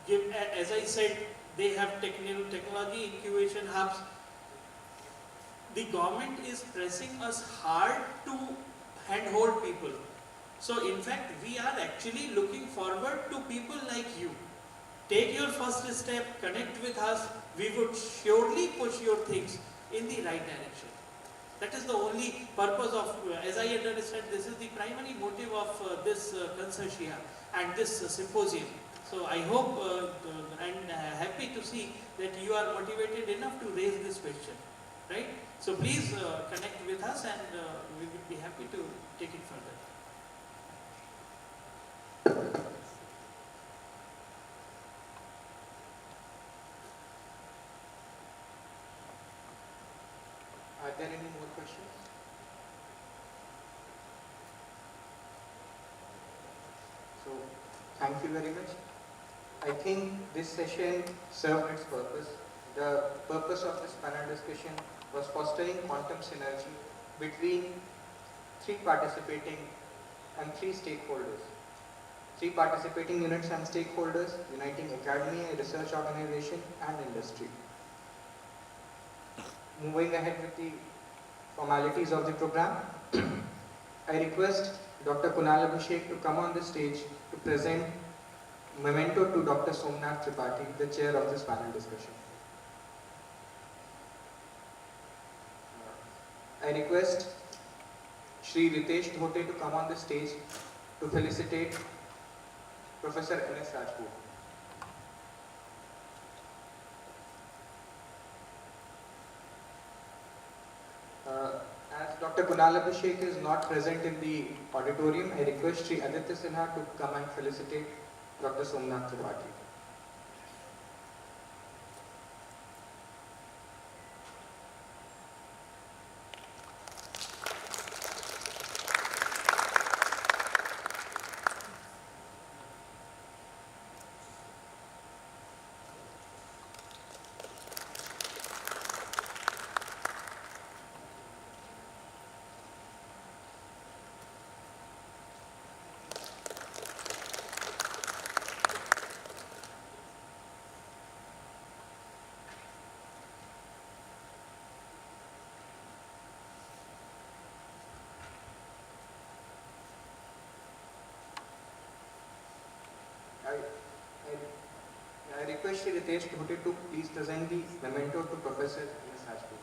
given, as I said, they have technology incubation hubs. The government is pressing us hard to handhold people. So in fact, we are actually looking forward to people like you. Take your first step, connect with us, we would surely push your things in the right direction. That is the only purpose of, as I understand, this is the primary motive of this consortia and this symposium. So I hope and happy to see that you are motivated enough to raise this question, right? So please connect with us, and we will be happy to take it further. Are there any more questions? So, thank you very much. I think this session served its purpose. The purpose of this panel discussion was fostering quantum synergy between three participating and three stakeholders. Three participating units and stakeholders uniting academia, research organization and industry. Moving ahead with the formalities of the program, I request Dr. Kunal Abhishek to come on the stage to present memento to Dr. Somnath Tripathi, the chair of this panel discussion. I request Shri Ritesh Dhote to come on the stage to felicitate Professor N.S. Rajput. As Dr. Kunal Abhishek is not present in the auditorium, I request Shri Aditya Sinha to come and felicitate Dr. Somnath Tripathi. I request Shri Ritesh Bhutte to please present the memento to Professor M.S. Rajput.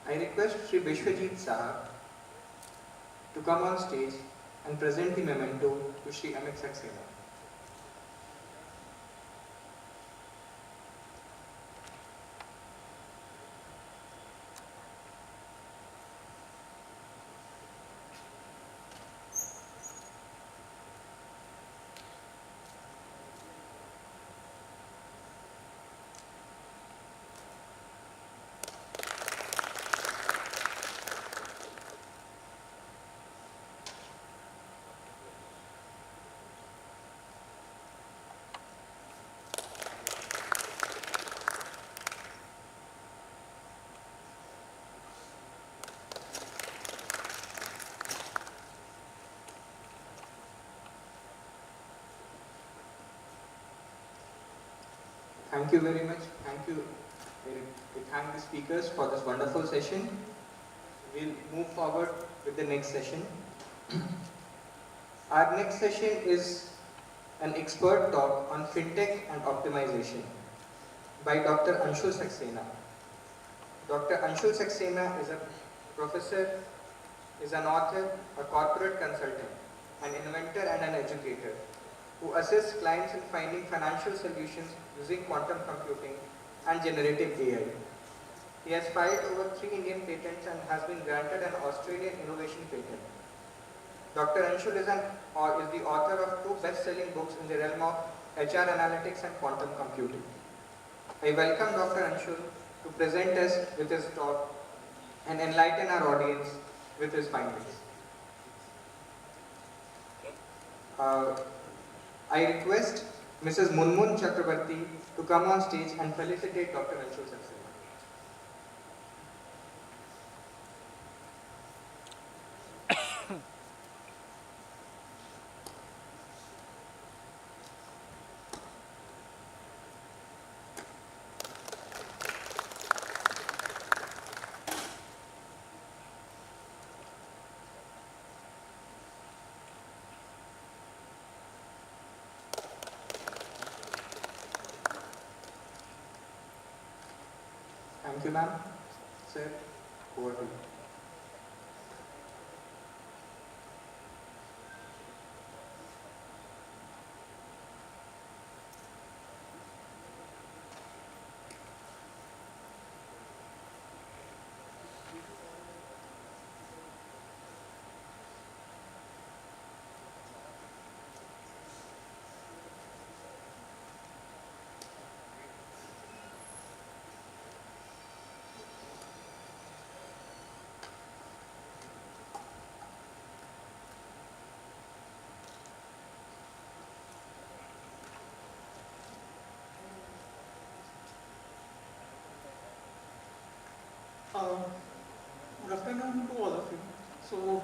I request Shri Vishwajit Saha to come on stage and present the memento to Shri Amit Saxena. Thank you very much. Thank you. We thank the speakers for this wonderful session. We'll move forward with the next session. Our next session is an expert talk on fintech and optimization by Dr. Anshul Saxena. Dr. Anshul Saxena is a professor, is an author, a corporate consultant, an inventor and an educator who assists clients in finding financial solutions using quantum computing and generative AI. He has filed over 3 Indian patents and has been granted an Australian innovation patent. Dr. Anshul is the author of 2 best-selling books in the realm of HR analytics and quantum computing. I welcome Dr. Anshul to present us with his talk and enlighten our audience with his findings. I request Mrs. Munmun Chakrabarti to come on stage and felicitate Dr. Anshul Saxena. Thank you, ma'am. Sir, over to you. Good afternoon to all of you. So,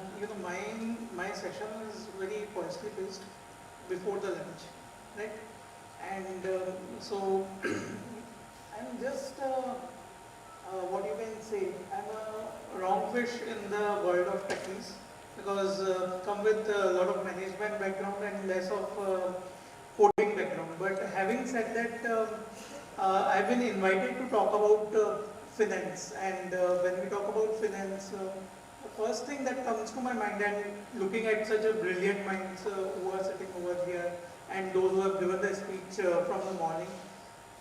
my session is very pointedly based before the lunch, right? And so, I'm just, what you can say, I'm a wrong fish in the world of techies because come with a lot of management background and less of coding background. But having said that, I've been invited to talk about finance, and when we talk about finance, the first thing that comes to my mind, and looking at such a brilliant minds who are sitting over here and those who have given the speech from the morning,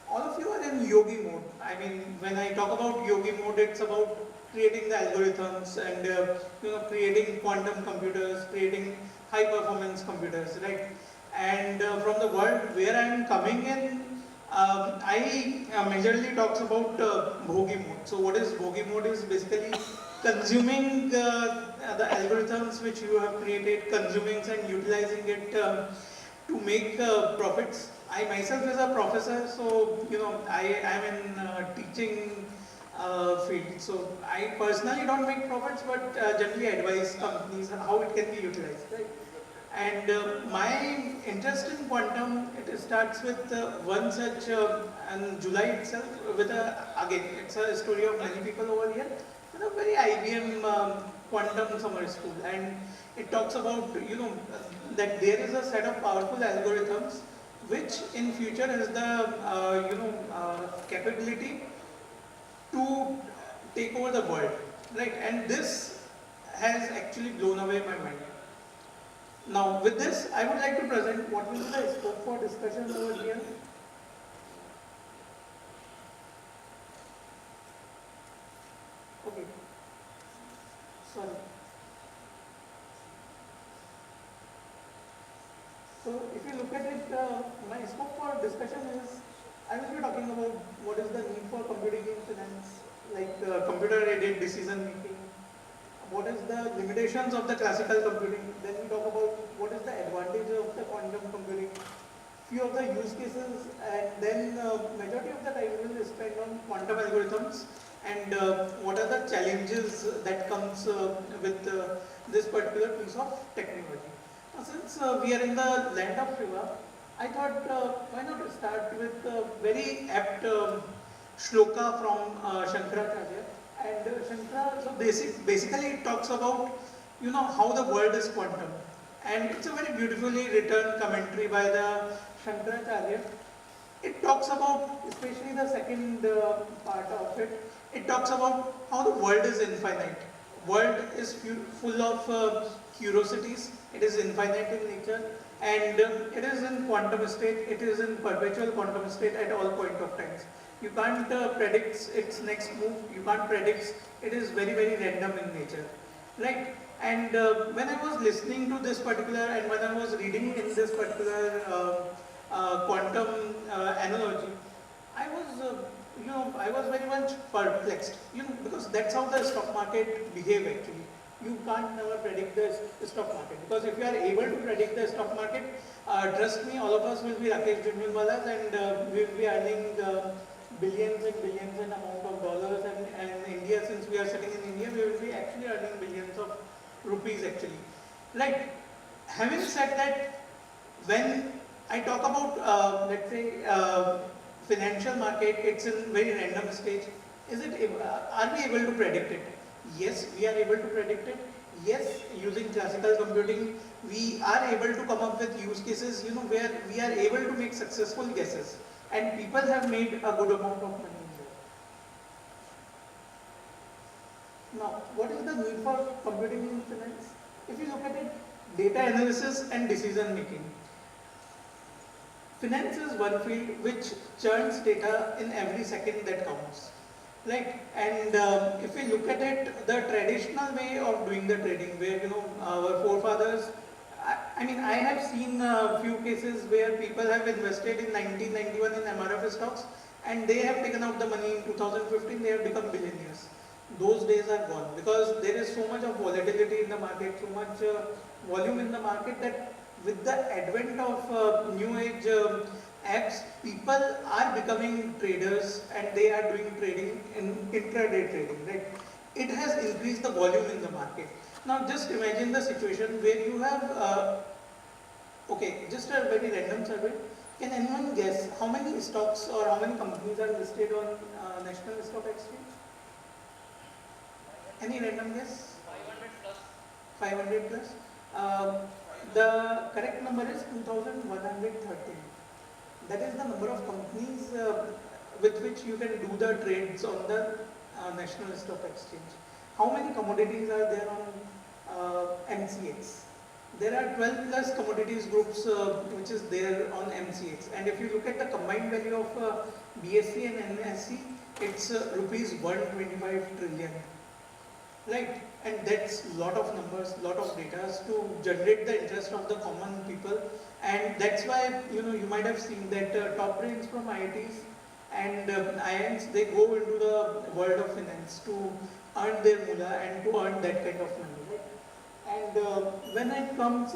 all of you are in yogi mode. I mean, when I talk about yogi mode, it's about creating the algorithms and creating quantum computers, creating high performance computers, right? And from the world where I am coming in, I majorly talks about bhogi mode. So what is bhogi mode is basically consuming the algorithms which you have created, consuming and utilizing it to make profits. I myself is a professor, so I am in teaching field. So I personally don't make profits, but generally advise companies how it can be utilized. Right? And my interest in quantum, it starts with one such in July itself with again, it's a story of many people over here, with a very IBM quantum summer school. And it talks about, that there is a set of powerful algorithms which in future has the, capability to take over the world, right? And this has actually blown away my mind. Now, with this, I would like to present what will be the scope for discussion over here. Okay. Sorry. So, if you look at it, my scope for discussion is, I will be talking about what is the need for computing in finance, like computer-aided decision making. What is the limitations of the classical computing? Then we talk about what is the advantage of the quantum computing, few of the use cases, and then majority of the time we will spend on quantum algorithms and what are the challenges that comes with this particular piece of technology. Now, since we are in the land of Shiva, I thought why not start with a very apt shloka from Shankaracharya. And Shankara, so basically it talks about, how the world is quantum. And it's a very beautifully written commentary by the Shankaracharya. It talks about, especially the second part of it, it talks about how the world is infinite. World is full of curiosities, it is infinite in nature, and it is in quantum state, it is in perpetual quantum state at all point of times. You can't predict its next move, you can't predict, it is very, very random in nature, right? And when I was listening to this particular, and when I was reading in this particular quantum analogy, I was, I was very much perplexed, because that's how the stock market behave actually. You can't never predict the stock market, because if you are able to predict the stock market, trust me, all of us will be Rakesh Jhunjhunwalas and we will be earning billions and billions in amount of dollars, and in India, since we are sitting in India, we will be actually earning billions of rupees actually. Right? Having said that, when I talk about, let's say, financial market, it's in very random stage. Are we able to predict it? Yes, we are able to predict it. Yes, using classical computing, we are able to come up with use cases, where we are able to make successful guesses. And people have made a good amount of money in there. Now, what is the need for computing in finance? If you look at it, data analysis and decision making. Finance is one field which churns data in every second that counts. Right? And if we look at it, the traditional way of doing the trading, where our forefathers, I mean, I have seen a few cases where people have invested in 1991 in MRF stocks, and they have taken out the money in 2015. They have become billionaires. Those days are gone, because there is so much of volatility in the market, so much volume in the market, that with the advent of new age apps, people are becoming traders and they are doing trading in intraday trading, right? It has increased the volume in the market. Now just imagine the situation where you have, okay, just a very random survey. Can anyone guess how many stocks or how many companies are listed on National Stock Exchange? Any random guess? 500 plus. 500 plus. The correct number is 2113. That is the number of companies with which you can do the trades on the National Stock Exchange. How many commodities are there on MCX? There are 12 plus commodities groups which is there on MCX. And if you look at the combined value of BSE and NSE, it's rupees 125 trillion. Right? And that's lot of numbers, lot of data to generate the interest of the common people. And that's why, you might have seen that top brains from IITs and IIMs, they go into the world of finance to earn their moolah and to earn that kind of money. Right? And when it comes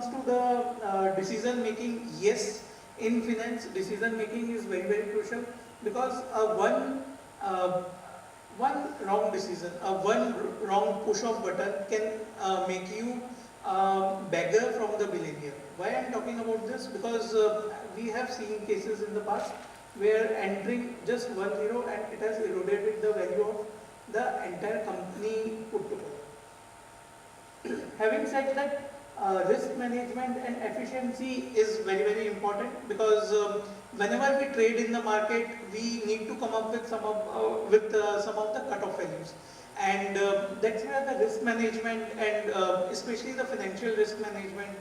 to the decision making, yes, in finance, decision making is very, very crucial, because one one wrong decision, one wrong push of button can make you beggar from the billionaire. Why I am talking about this? Because we have seen cases in the past where entering just 1 0 and it has eroded the value of the entire company put together. Having said that, risk management and efficiency is very, very important, because whenever we trade in the market, we need to come up with some of the cutoff values, and that's where the risk management and especially the financial risk management,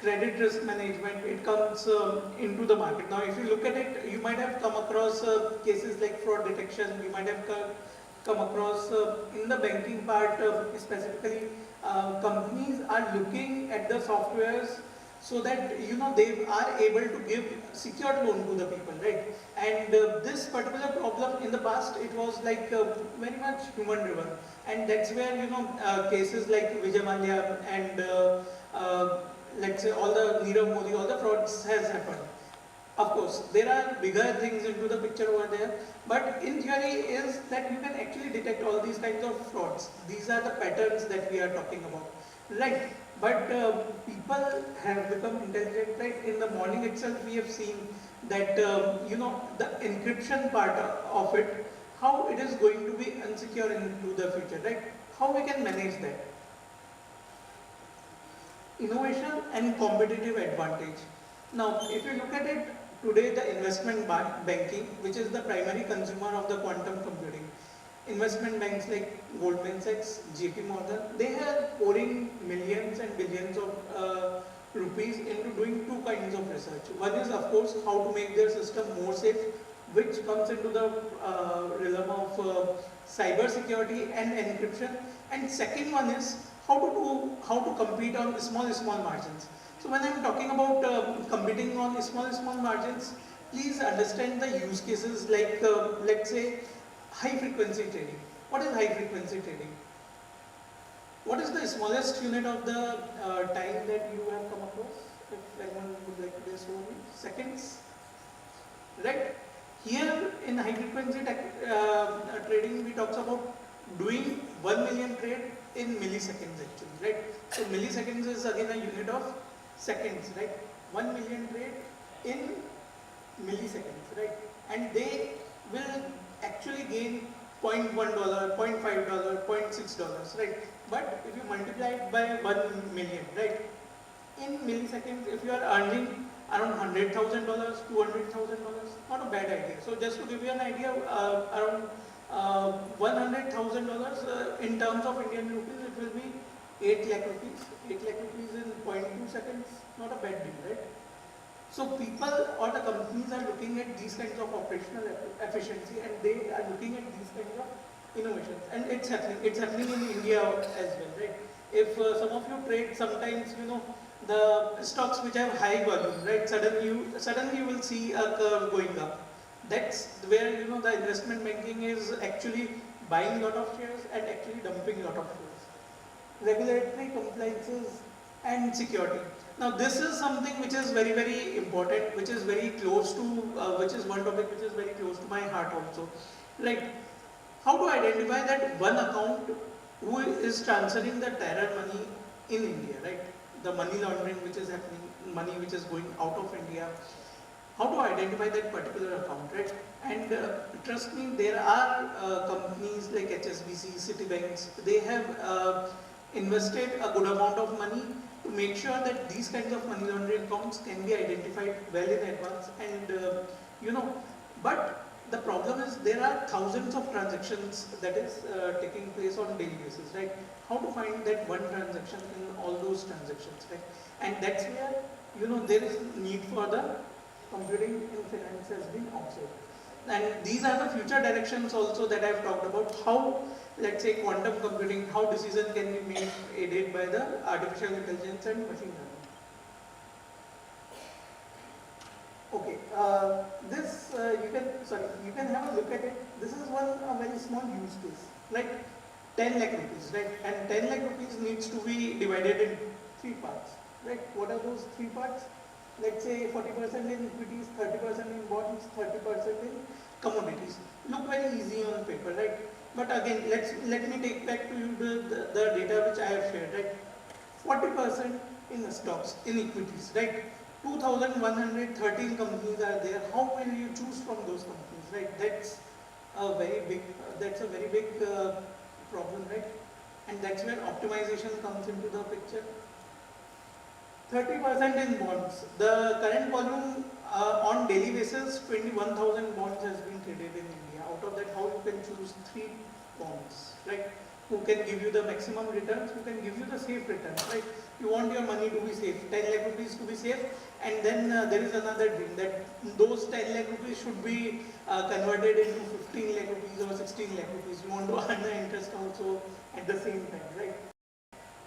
credit risk management, it comes into the market. Now, if you look at it, you might have come across cases like fraud detection. You might have come across in the banking part specifically. Companies are looking at the softwares so that they are able to give secured loan to the people, right? And this particular problem in the past, it was like very much human driven, and that's where cases like Vijay Mallya and let's say all the Nirav Modi, all the frauds has happened. Of course, there are bigger things into the picture over there, but in theory is that you can actually detect all these kinds of frauds. These are the patterns that we are talking about, right? But people have become intelligent, right? In the morning itself, we have seen that the encryption part of it, how it is going to be unsecure into the future, right? How we can manage that? Innovation and competitive advantage. Now, if you look at it, today the investment banking, which is the primary consumer of the quantum computing, investment banks like Goldman Sachs, JP Morgan, they are pouring millions and billions of rupees into doing two kinds of research. One is, of course, how to make their system more safe, which comes into the realm of cyber security and encryption. And second one is how to compete on small margins. So when I am talking about competing on small margins, please understand the use cases like let's say high frequency trading. What is high frequency trading? What is the smallest unit of the time that you have come across? If anyone would like to guess over me, seconds, right? Here in high frequency trading, we talks about doing 1 million trade in milliseconds actually, right? So milliseconds is again a unit of seconds, right? 1 million trade in milliseconds, right? And they will actually gain $0.1, $0.5, $0.6, right? But if you multiply it by 1 million, right? In milliseconds, if you are earning around $100,000, $200,000, not a bad idea. So just to give you an idea, around $100,000 in terms of Indian rupees, it will be 8 lakh rupees. 8 lakh rupees in 0.2 seconds, not a bad deal, right? So people or the companies are looking at these kinds of operational efficiency, and they are looking at these kinds of innovations. And it's happening in India as well, right? If some of you trade, sometimes the stocks which have high volume, right? Suddenly you will see a curve going up. That's where the investment banking is actually buying a lot of shares and actually dumping a lot of shares. Regulatory compliances and security. Now this is something which is very, very important, which is very close to, which is one topic which is very close to my heart also. Right? How to identify that one account who is transferring the terror money in India, right? The money laundering which is happening, money which is going out of India. How to identify that particular account, right? And trust me, there are companies like HSBC, Citibanks, they have invested a good amount of money to make sure that these kinds of money laundering accounts can be identified well in advance. And but the problem is there are thousands of transactions that is taking place on a daily basis, right? How to find that one transaction in all those transactions, right? And that's where there is need for the computing in finance has been observed. And these are the future directions also that I have talked about, how, let's say, quantum computing, how decision can be made aided by the artificial intelligence and machine learning. Okay, this you can have a look at it. This is a very small use case, like 10 lakh rupees, right? And 10 lakh rupees needs to be divided in 3 parts, right? What are those 3 parts? Let's say 40% in equities, 30% in bonds, 30% in commodities. Look very easy on paper, right? But again, let me take back to you the data which I have shared, right? 40% in the stocks, in equities, right? 2,113 companies are there. How will you choose from those companies, right? That's a very big problem, right? And that's where optimization comes into the picture. 30% in bonds. The current volume on daily basis, 21,000 bonds has been traded in India. Out of that, how you can choose 3 bonds, right? Who can give you the maximum returns, who can give you the safe returns, right? You want your money to be safe, 10 lakh rupees to be safe, and then there is another dream that those 10 lakh rupees should be converted into 15 lakh rupees or 16 lakh rupees. You want to earn the interest also at the same time, right?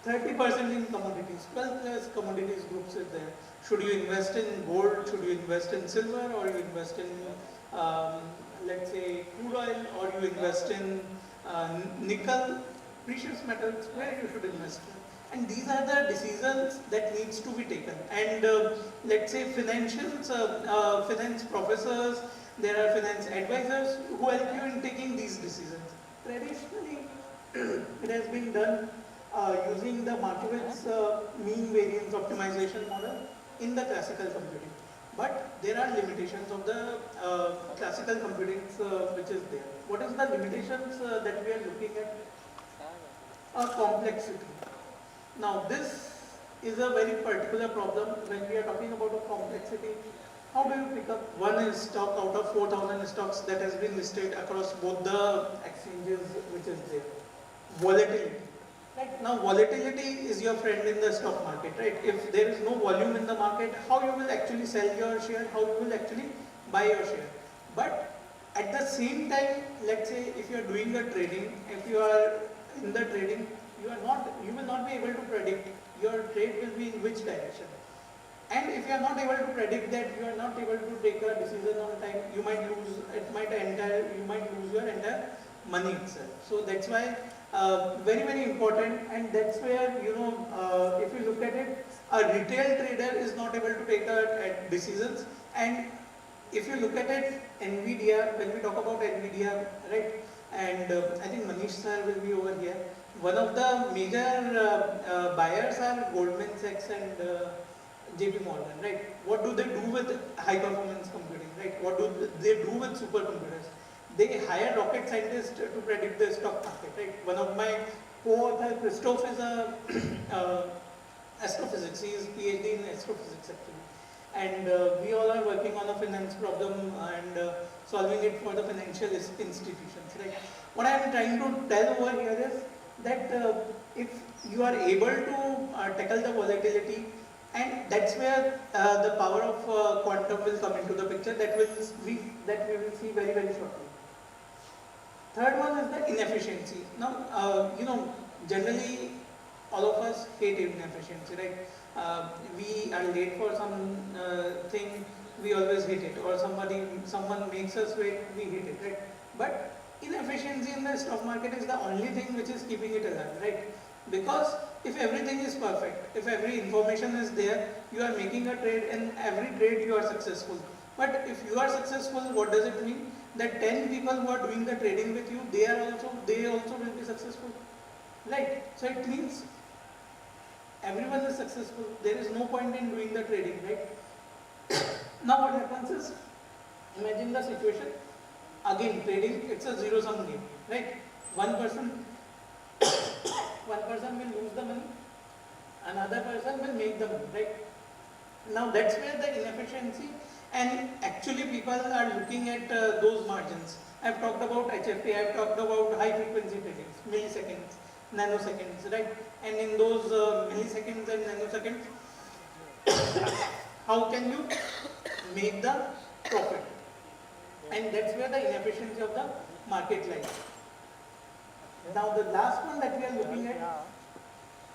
30% in commodities, 12 plus commodities groups is there. Should you invest in gold, should you invest in silver, or you invest in, let's say, crude oil, or you invest in nickel, precious metals, where you should invest in. And these are the decisions that needs to be taken. And let's say finance professors, there are finance advisors who help you in taking these decisions. Traditionally, it has been done using the Markowitz mean variance optimization model in the classical computing. But there are limitations of the classical computing which is there. What is the limitations that we are looking at? Complexity. Now this is a very particular problem when we are talking about a complexity. How do you pick up one stock out of 4,000 stocks that has been listed across both the exchanges which is there? Volatility. Right? Now volatility is your friend in the stock market, right? If there is no volume in the market, how you will actually sell your share, how you will actually buy your share. But at the same time, let's say if you are doing a trading, if you are in the trading, you will not be able to predict your trade will be in which direction. And if you are not able to predict that, you are not able to take a decision on time, you might lose your entire money itself. So that's why very, very important, and that's where, if you look at it, a retail trader is not able to take decisions. And if you look at it, NVIDIA, when we talk about NVIDIA, right, and I think Manish sir will be over here, one of the major buyers are Goldman Sachs and JP Morgan, right? What do they do with high performance computing, right? What do they do with supercomputers? They hire rocket scientists to predict the stock market, right? One of my co-authors, Christoph, is astrophysics. He is PhD in astrophysics actually. And we all are working on a finance problem and solving it for the financial institutions, right? What I am trying to tell over here is that if you are able to tackle the volatility, and that's where the power of quantum will come into the picture, that we will see very, very shortly. Third one is the inefficiency. Now, generally all of us hate inefficiency, right? We are late for some thing, we always hate it, or someone makes us wait, we hate it, right? But inefficiency in the stock market is the only thing which is keeping it alive, right? Because if everything is perfect, if every information is there, you are making a trade, and every trade you are successful. But if you are successful, what does it mean? That 10 people who are doing the trading with you, they also will be successful, right? So it means everyone is successful. There is no point in doing the trading, right? Now what happens is, imagine the situation. Again, trading, it's a zero-sum game, right? One person will lose the money, another person will make the money, right? Now that's where the inefficiency, and actually people are looking at those margins. I've talked about HFT, I've talked about high frequency trading, milliseconds, nanoseconds, right? And in those milliseconds and nanoseconds, how can you make the profit? And that's where the inefficiency of the market lies. Now the last one that we are looking at,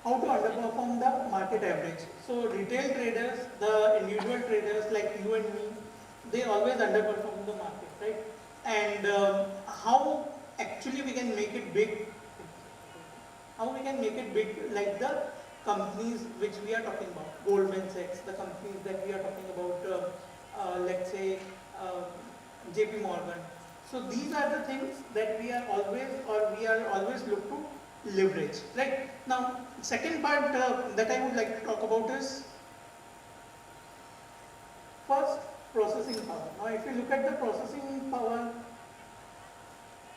how to underperform the market average. So retail traders, the individual traders like you and me, they always underperform the market, right? And how actually we can make it big? How we can make it big like the companies which we are talking about, Goldman Sachs, the companies that we are talking about, let's say JP Morgan, So these are the things that we are always look to leverage, right? Now, second part that I would like to talk about is first processing power. Now, if you look at the processing power,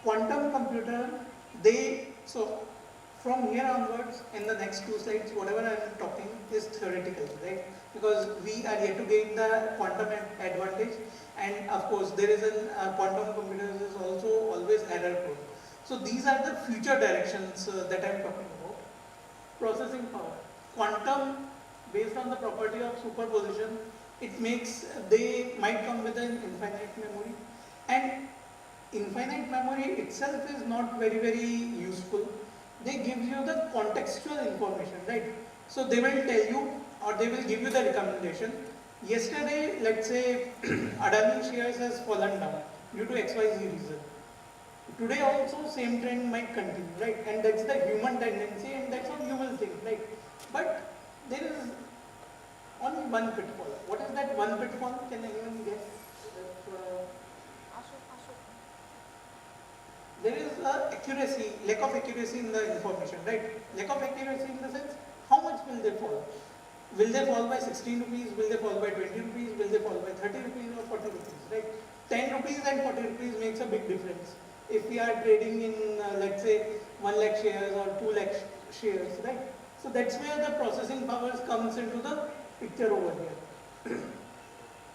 quantum computer, so from here onwards in the next 2 slides, whatever I am talking is theoretical, right? Because we are yet to gain the quantum advantage, and of course there is a quantum computers is also always error prone. So these are the future directions that I am talking about. Processing power. Quantum, based on the property of superposition, they might come with an infinite memory, and infinite memory itself is not very useful. They give you the contextual information, right? So they will tell you, or they will give you the recommendation. Yesterday, let's say Adani shares has fallen down due to XYZ reason. Today also same trend might continue, right? And that's the human tendency, and that's what you will think, right? But there is only one pitfall. What is that one pitfall? Can anyone guess? There is lack of accuracy in the information, right? Lack of accuracy in the sense, how much will they fall? Will they fall by 16 rupees? Will they fall by 20 rupees? Will they fall by 30 rupees or 40 rupees, right? 10 rupees and 40 rupees makes a big difference. If we are trading in, let's say, 1 lakh shares or 2 lakh shares, right? So that's where the processing powers comes into the picture over here.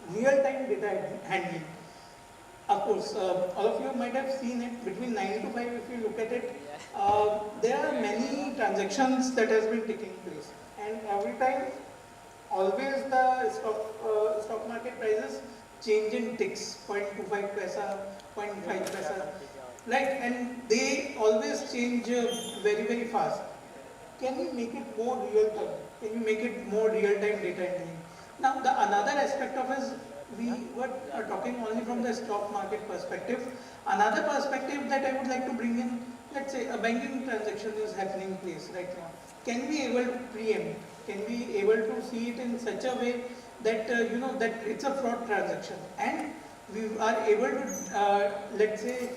Real-time data handling. Of course, all of you might have seen it between 9 to 5 if you look at it. There are many transactions that has been taking place, and every time always the stock market prices change in ticks, 0.25 paisa, 0.5 paisa, right? And they always change very fast. Can you make it more real time? Can you make it more real-time data handling? Now, the another aspect of is we were talking only from the stock market perspective. Another perspective that I would like to bring in, let's say a banking transaction is happening place right now. Can we able to preempt? Can we able to see it in such a way that that it's a fraud transaction, and we are able to let's say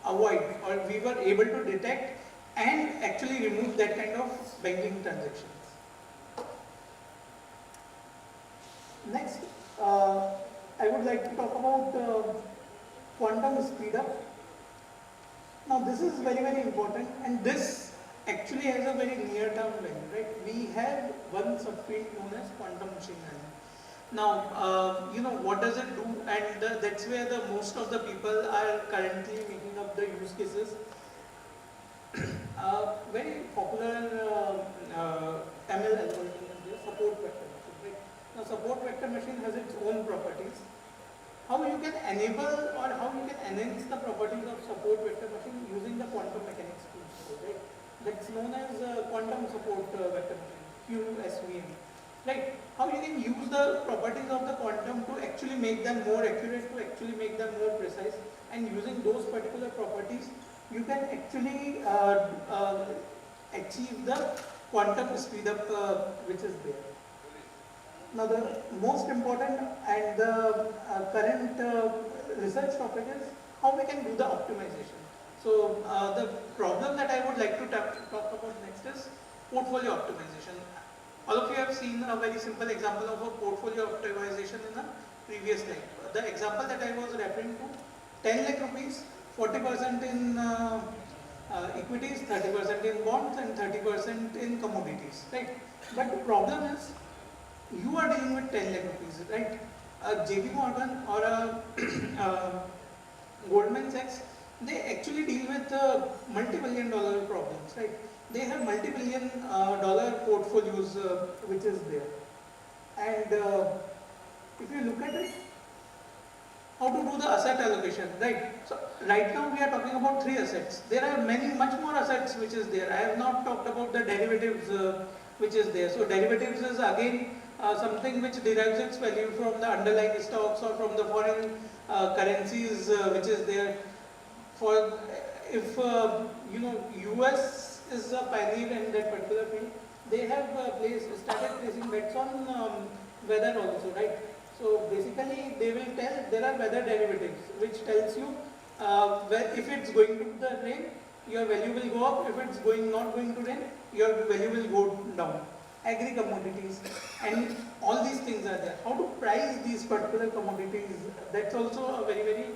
avoid, or we were able to detect and actually remove that kind of banking transactions. Next, I would like to talk about quantum speed up. Now this is very important, and this actually has a very near-term value, right? We have one subfield known as quantum machine learning. Now, what does it do? And that's where the most of the people are currently making up the use cases. Very popular ML algorithm is the support vector machine, right? Now, support vector machine has its own properties. How you can enable or how you can enhance the properties of support vector machine using the quantum mechanics principle, right? That's known as quantum support vector machine, QSVM, right? How you can use the properties of the quantum to actually make them more accurate, to actually make them more precise, and using those particular properties, you can actually achieve the quantum speed up which is there. Now the most important and the current research topic is how we can do the optimization. So the problem that I would like to talk about next is portfolio optimization. All of you have seen a very simple example of a portfolio optimization in the previous slide. The example that I was referring to, 10 lakh rupees, 40% in equities, 30% in bonds, and 30% in commodities, right? But the problem is, you are dealing with 10 lakh rupees, right? A JP Morgan or a Goldman Sachs, they actually deal with multi-billion dollar problems, right? They have multi-billion dollar portfolios which is there. And if you look at it, how to do the asset allocation, right? So right now we are talking about 3 assets. There are much more assets which is there. I have not talked about the derivatives which is there. So derivatives is again something which derives its value from the underlying stocks or from the foreign currencies which is there. For if US is a pioneer in that particular field, they have started placing bets on weather also, right? So basically they will tell there are weather derivatives which tells you if it's going to rain, your value will go up. If it's not going to rain, your value will go down. Agri commodities and all these things are there. How to price these particular commodities, that's also a very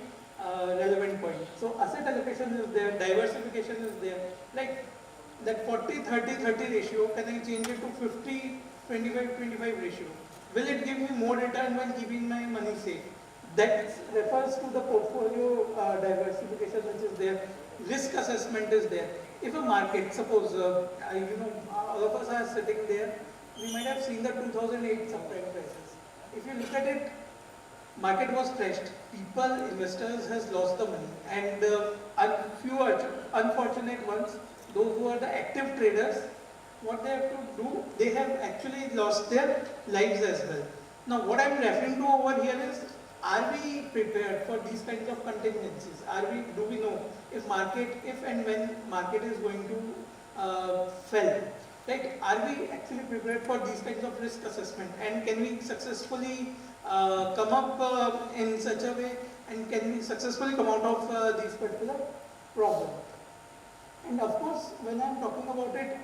relevant point. So asset allocation is there, diversification is there. Like that 40-30-30 ratio, can I change it to 50-25-25 ratio? Will it give me more return when keeping my money safe? That refers to the portfolio diversification which is there. Risk assessment is there. If a market, suppose, all of us are sitting there, we might have seen the 2008 subprime crisis. If you look at it, market was crashed. People, investors has lost the money. And a few unfortunate ones, those who are the active traders, what they have to do, they have actually lost their lives as well. Now what I am referring to over here is, are we prepared for these kinds of contingencies? Do we know if and when market is going to fall? Right? Are we actually prepared for these kinds of risk assessment? And can we successfully come up in such a way, and can we successfully come out of these particular problems? And of course, when I am talking about it,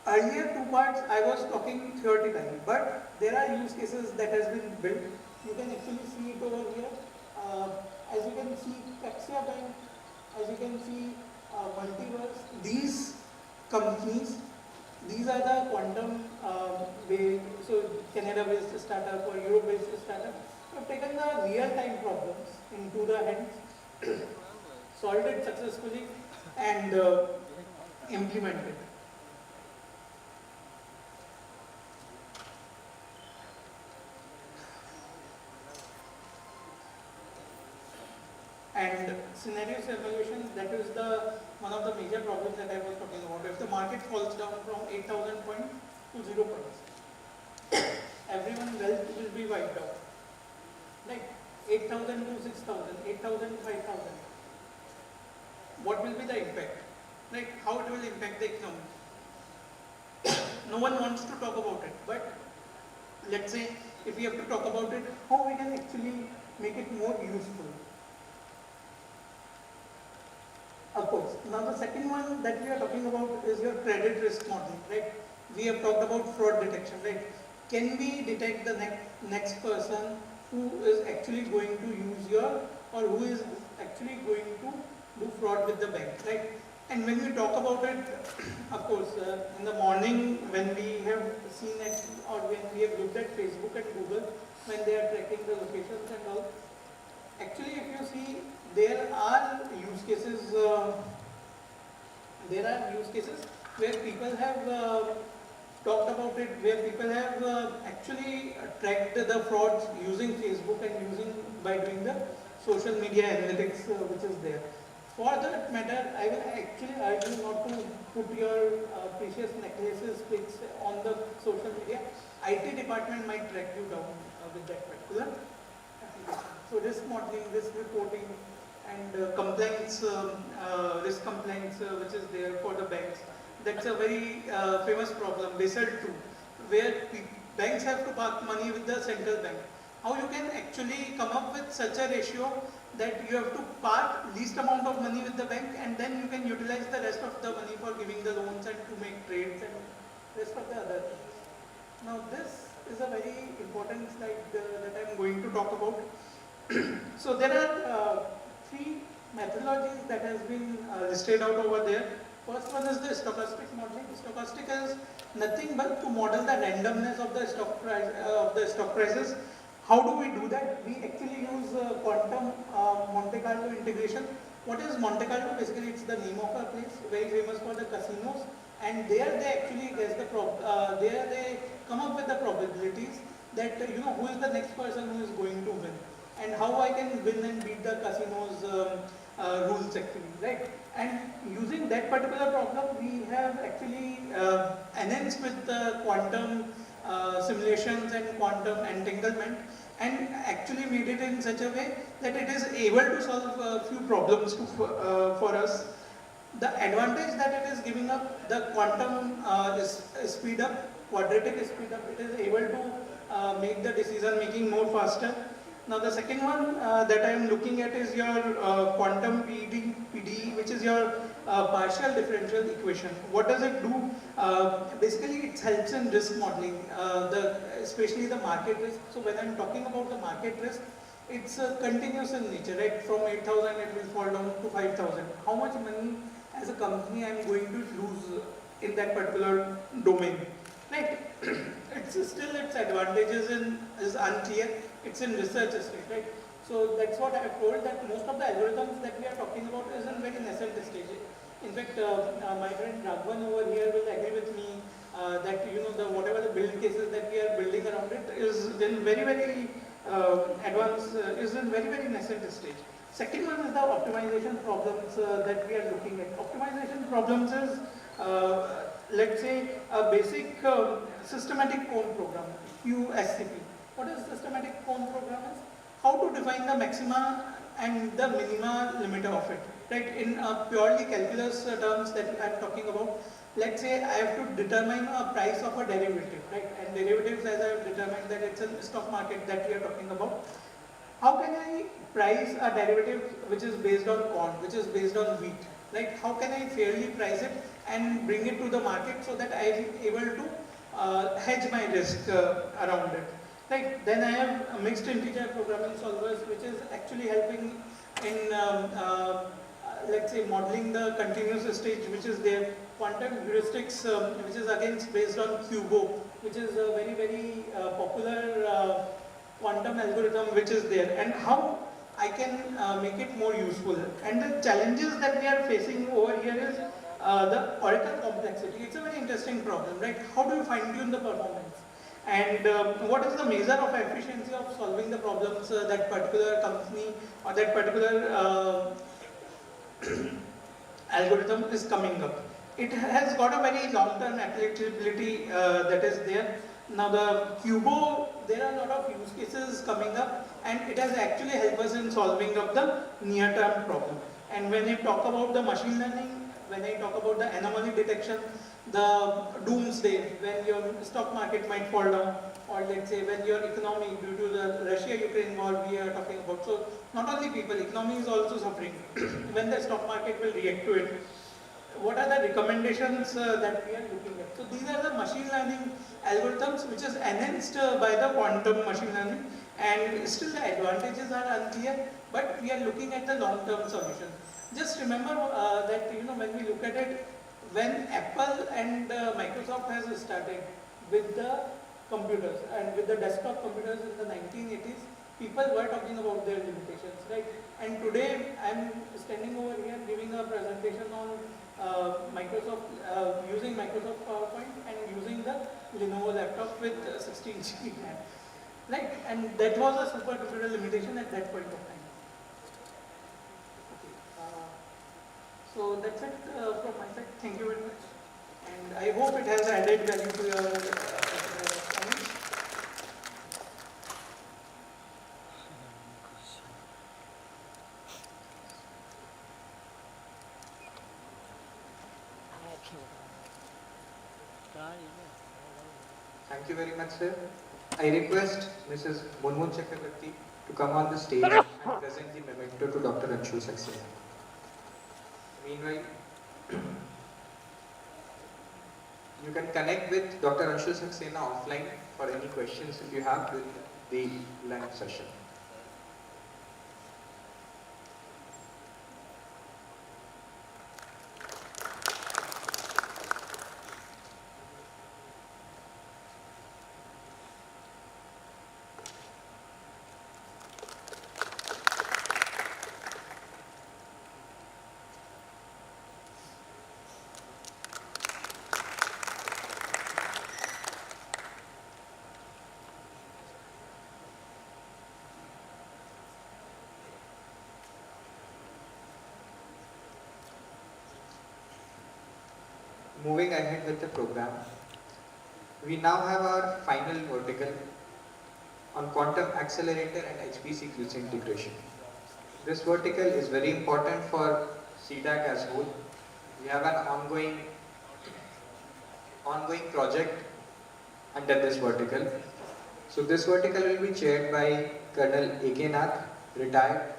earlier two parts I was talking theoretically, but there are use cases that has been built. You can actually see it over here. As you can see, Paxia Bank, as you can see, Multiverse, these companies, these are the quantum so Canada-based startup or Europe-based startup, have taken the real-time problems into the hands, solved it successfully, and implemented. And scenario simulation, that is one of the major problems that I was talking about. If the market falls down from 8,000 points to 0 points, everyone's wealth will be wiped out. Like 8,000 to 6,000, 8,000 to 5,000. What will be the impact? Like how it will impact the economy? No one wants to talk about it, but let's say if we have to talk about it, how we can actually make it more useful. Of course. Now the second one that we are talking about is your credit risk modeling, right? We have talked about fraud detection, right? Can we detect the next person who is actually going to use or who is actually going to do fraud with the bank, right? And when we talk about it, of course, in the morning when we have seen it, or when we have looked at Facebook and Google, when they are tracking the locations and all, actually if you see, there are use cases where people have talked about it, where people have actually tracked the frauds using Facebook and by doing the social media analytics which is there. For that matter, I will actually urge you not to put your precious necklaces pics on the social media. IT department might track you down with that particular application. So risk modeling, risk reporting, and compliance, risk compliance which is there for the banks. That's a very famous problem, Basel II, where banks have to park money with the central bank. How you can actually come up with such a ratio that you have to park least amount of money with the bank, and then you can utilize the rest of the money for giving the loans and to make trades and rest of the other things. Now this is a very important slide that I am going to talk about. So there are three methodologies that has been listed out over there. First one is the stochastic modeling. Stochastic is nothing but to model the randomness of the stock prices. How do we do that? We actually use quantum Monte Carlo integration. What is Monte Carlo? Basically, it's the name of a place, very famous for the casinos. And there they actually guess there they come up with the probabilities that who is the next person who is going to win, and how I can win and beat the casino's rules actually, right? And using that particular problem, we have actually enhanced with quantum simulations and quantum entanglement, and actually made it in such a way that it is able to solve a few problems for us. The advantage that it is giving up, the quantum speed up, quadratic speed up, it is able to make the decision making more faster. Now the second one that I am looking at is your quantum PDE, which is your partial differential equation. What does it do? Basically it helps in risk modeling, especially the market risk. So when I am talking about the market risk, it's continuous in nature, right? From 8,000 it will fall down to 5,000. How much money as a company I am going to lose in that particular domain, right? It's still, its advantages is unclear. It's in research stage, right? So that's what I have told, that most of the algorithms that we are talking about is in very nascent stage. In fact, my friend Raghavan over here will agree with me that whatever the build cases that we are building around it is in very advanced, is in very nascent stage. Second one is the optimization problems that we are looking at. Optimization problems is, let's say, a basic systematic cone program, QSCP. What is systematic cone program is? How to define the maxima and the minima limit of it, right? In purely calculus terms that I am talking about, let's say I have to determine a price of a derivative, right? And derivatives, as I have determined that it's a stock market that we are talking about. How can I price a derivative which is based on corn, which is based on wheat, right? How can I fairly price it and bring it to the market so that I am able to hedge my risk around it? Right. Then I have mixed integer programming solvers, which is actually helping in, let's say, modeling the continuous stage, which is there. Quantum heuristics, which is again based on QBO, which is a very popular quantum algorithm, which is there. And how I can make it more useful. And the challenges that we are facing over here is the oracle complexity. It's a very interesting problem, right? How do you fine tune the performance? And what is the measure of efficiency of solving the problems that particular company or that particular algorithm is coming up? It has got a very long-term applicability that is there. Now the QBO, there are a lot of use cases coming up, and it has actually helped us in solving up the near-term problem. And when I talk about the machine learning, when I talk about the anomaly detection, the doomsday, when your stock market might fall down, or let's say when your economy, due to the Russia-Ukraine war we are talking about. So not only people, economy is also suffering. When the stock market will react to it, what are the recommendations that we are looking at? So these are the machine learning algorithms which is enhanced by the quantum machine learning, and still the advantages are unclear, but we are looking at the long-term solution. Just remember that when we look at it, when Apple and Microsoft has started with the computers and with the desktop computers in the 1980s, people were talking about their limitations, right? And today I'm standing over here giving a presentation on Microsoft, using Microsoft PowerPoint and using the Lenovo laptop with 16 GB RAM, right? And that was a supercomputer limitation at that point of time. So that's it from my side. Thank you very much. And I hope it has added value to your comments. Thank you very much, sir. I request Mrs. Munmun Chakravarti to come on the stage and present the memento to Dr. Anshu Saxena. Meanwhile, you can connect with Dr. Anshu Saxena offline for any questions if you have during the lunch session. Moving ahead with the program, we now have our final vertical on quantum accelerator and HPC integration. This vertical is very important for C-DAC as whole. We have an ongoing project under this vertical. So this vertical will be chaired by Colonel A.K. Nath, retired.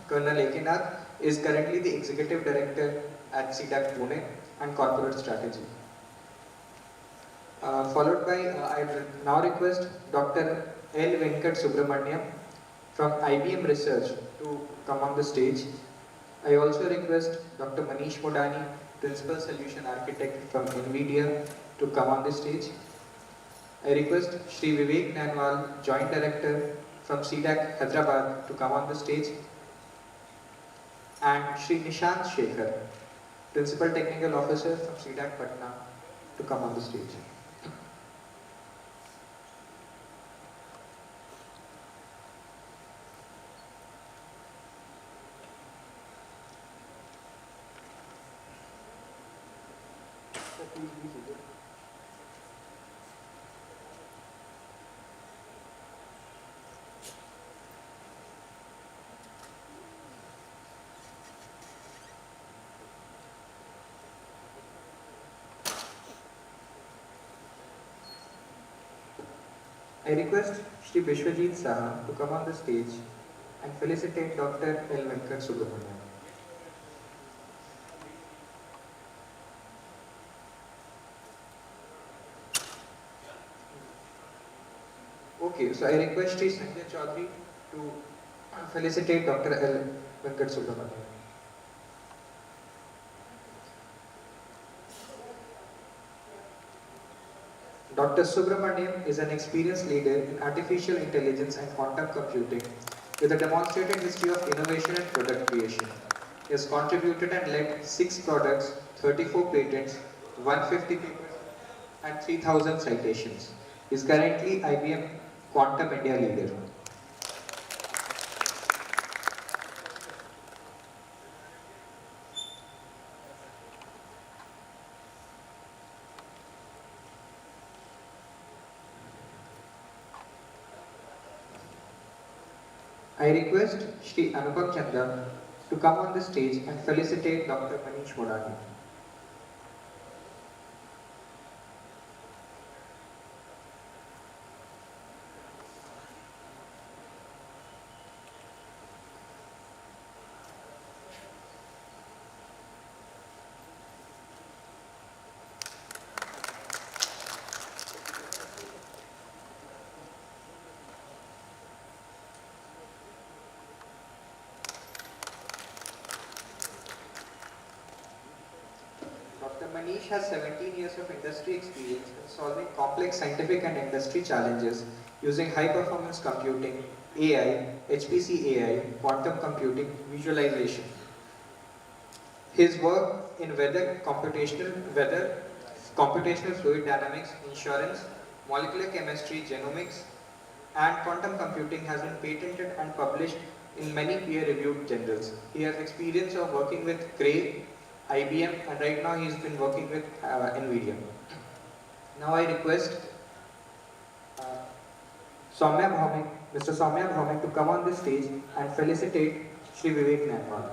Colonel A.K. Nath is currently the Executive Director at C-DAC Pune and Corporate Strategy. Followed by, I will now request Dr. L. Venkat Subramaniam from IBM Research to come on the stage. I also request Dr. Manish Modani, Principal Solution Architect from NVIDIA, to come on the stage. I request Shri Vivek Nanwal, Joint Director from C-DAC Hyderabad, to come on the stage. And Shri Nishant Shekhar, Principal Technical Officer from C-DAC Patna, to come on the stage. I request Shri Vishwajit Saha to come on the stage and felicitate Dr. L. Venkat Subramaniam. Okay, so I request Shri Sanjay Chaudhary to felicitate Dr. L. Venkat Subramaniam. Dr. Subramaniam is an experienced leader in artificial intelligence and quantum computing with a demonstrated history of innovation and product creation. He has contributed and led 6 products, 34 patents, 150 papers and 3,000 citations. He is currently IBM Quantum India leader. I request Shri Anupam Chandra to come on the stage and felicitate Dr. Manish Modani. Dr. Manish has 17 years of industry experience in solving complex scientific and industry challenges using high-performance computing, AI, HPC AI, quantum computing, visualization. His work in computational fluid dynamics, insurance, molecular chemistry, genomics, and quantum computing has been patented and published in many peer-reviewed journals. He has experience of working with Cray, IBM, and right now he's been working with NVIDIA. Now I request Mr. Soumya Bhaumik to come on this stage and felicitate Shri Vivek Nanwal.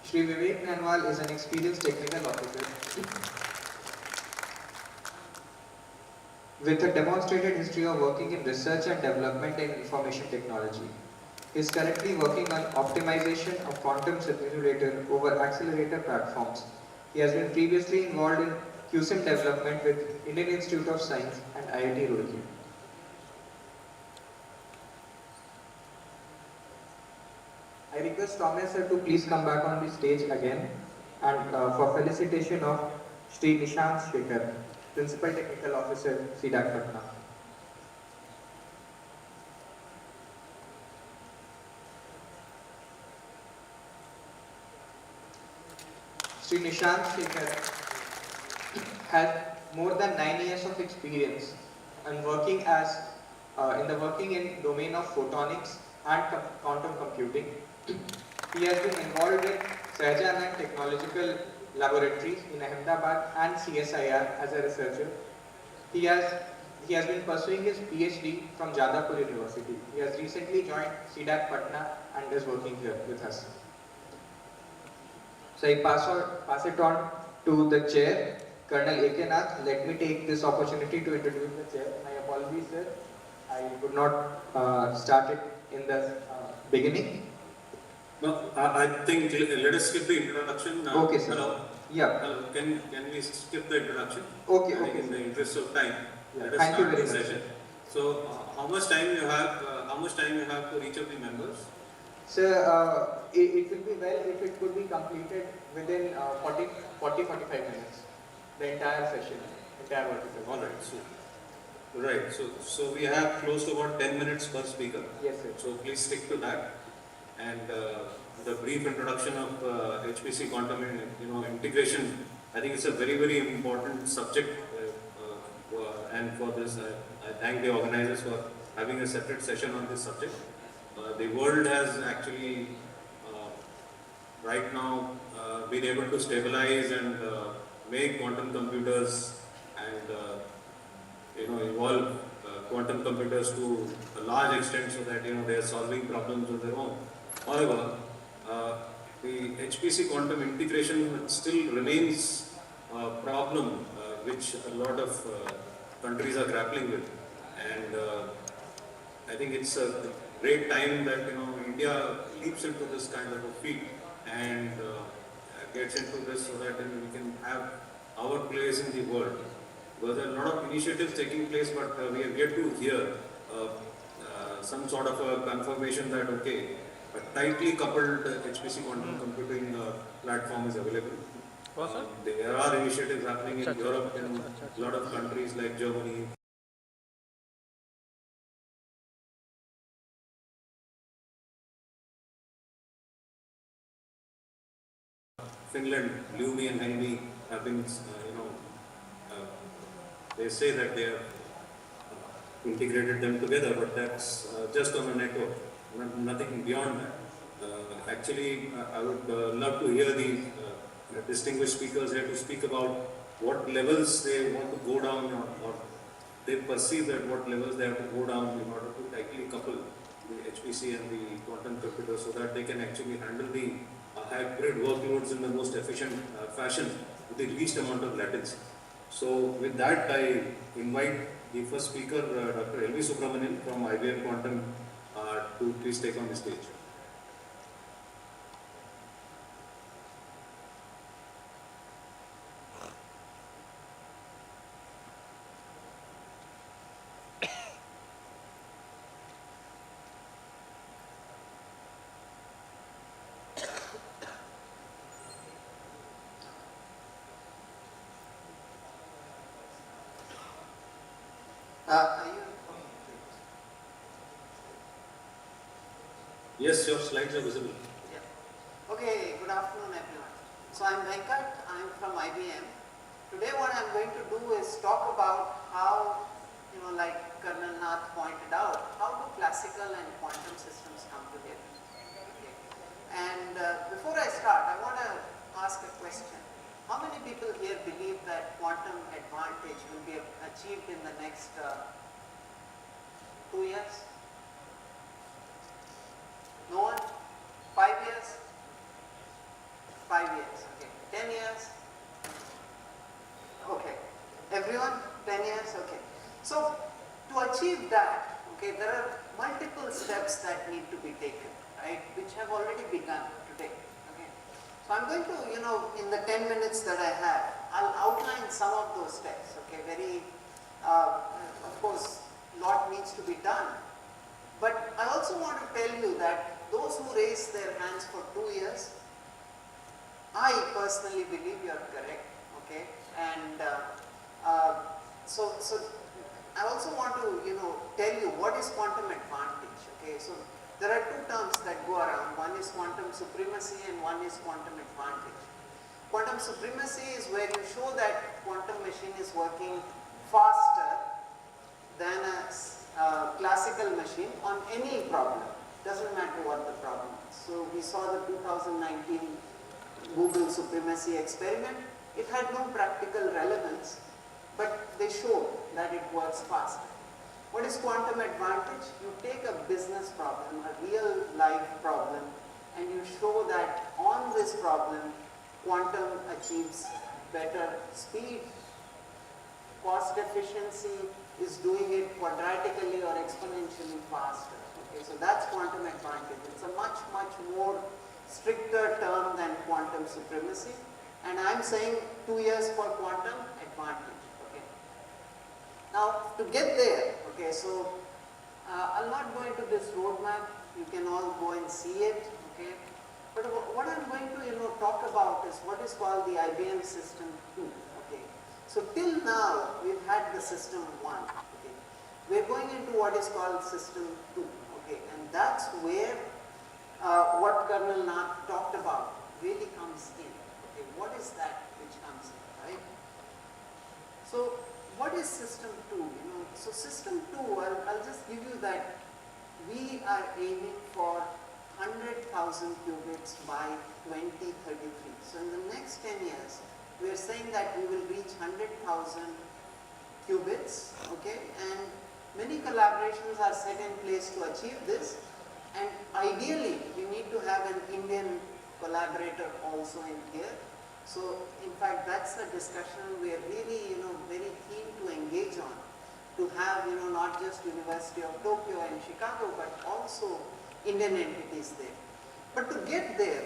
Shri Vivek Nanwal is an experienced technical officer with a demonstrated history of working in research and development in information technology. He is currently working on optimization of quantum simulator over accelerator platforms. He has been previously involved in QSIM development with Indian Institute of Science and IIT Roorkee. I request Thomas sir to please come back on the stage again and for felicitation of Shri Nishant Shekhar, Principal Technical Officer, C-DAC Patna. Shri Nishant Shekhar has more than 9 years of experience and working in domain of photonics and quantum computing. He has been involved in Sahajanand Technological Laboratories in Ahmedabad and CSIR as a researcher. He has been pursuing his PhD from Jadavpur University. He has recently joined C-DAC Patna and is working here with us. So I pass it on to the chair, Colonel A.K. Nath. Let me take this opportunity to introduce the chair. My apologies, sir. I could not start it in the beginning. No, I think let us skip the introduction. Okay, sir. Hello. Yeah. Hello. Can we skip the introduction? Okay. I think Okay. in the interest of time, let us Thank you start very the much. session. So, how much time you have? How much time you have for each of the members? Sir, it will be well if it could be completed within 45 minutes. The entire session, entire vertical. All right. So we have close to about 10 minutes per speaker. Yes, sir. So please stick to that. And the brief introduction of HPC quantum integration, I think it's a very, very important subject. And for this, I thank the organizers for having a separate session on this subject. The world has actually right now been able to stabilize and make quantum computers and evolve quantum computers to a large extent so that they are solving problems on their own. However, the HPC quantum integration still remains a problem which a lot of countries are grappling with, and I think it's a great time that India leaps into this kind of a field and gets into this so that we can have our place in the world. Because there are a lot of initiatives taking place, but we have yet to hear some sort of a confirmation that okay, a tightly coupled HPC quantum computing platform is available. There are initiatives happening in Europe and a lot of countries like Germany. Finland, Lumi and Helmi have been, they say that they have integrated them together, but that's just on a network, nothing beyond that. Actually, I would love to hear the distinguished speakers here to speak about what levels they want to go down or they perceive that what levels they have to go down in order to tightly couple the HPC and the quantum computer so that they can actually handle the hybrid workloads in the most efficient fashion with the least amount of latency. So with that, I invite the first speaker, Dr. L.V. Subramanian from IBM Quantum to please take on the stage. Yes, your slides are visible. Yeah. Okay, good afternoon everyone. So I'm Venkat, I'm from IBM. Today what I'm going to do is talk about how, like Colonel Nath pointed out, how do classical and quantum systems come together. Okay. And before I start, I want to ask a question. How many people here believe that quantum advantage will be achieved in the next 2 years? No one? 5 years? 5 years, okay. 10 years? Okay. Everyone? 10 years? Okay. So, to achieve that, okay, there are multiple steps that need to be taken, right, which have already begun today, okay. So, I'm going to, in the 10 minutes that I have, I'll outline some of those steps, okay, of course, lot needs to be done. But I also want to tell you that those who raise their hands for 2 years, I personally believe you are correct, okay, and so I also want to, tell you what is quantum advantage, okay. So there are two terms that go around, one is quantum supremacy and one is quantum advantage. Quantum supremacy is where you show that quantum machine is working faster than a classical machine on any problem. doesn't matter what the problem is. So we saw the 2019 Google supremacy experiment. It had no practical relevance, but they showed that it works faster. What is quantum advantage? You take a business problem, a real life problem, and you show that on this problem, quantum achieves better speed, cost efficiency, is doing it quadratically or exponentially faster. Okay, so that's quantum advantage. It's a much, much more stricter term than quantum supremacy. And I'm saying 2 years for quantum advantage. Okay. Now, to get there, okay, so I'll not go into this roadmap. You can all go and see it. Okay. But what I'm going to talk about is what is called the IBM System 2. Okay. So till now, we've had the System 1. Okay. We're going into what is called System 2. Okay. And that's where what Colonel Nath talked about really comes in. Okay. What is that which comes in, right? So what is System 2? So System 2, I'll just give you that we are aiming for 100,000 qubits by 2033. So in the next 10 years, we are saying that we will reach 100,000 qubits, okay, and many collaborations are set in place to achieve this, and ideally we need to have an Indian collaborator also in here. So in fact, that's a discussion we are really very keen to engage on, to have not just University of Tokyo and Chicago, but also Indian entities there. But to get there,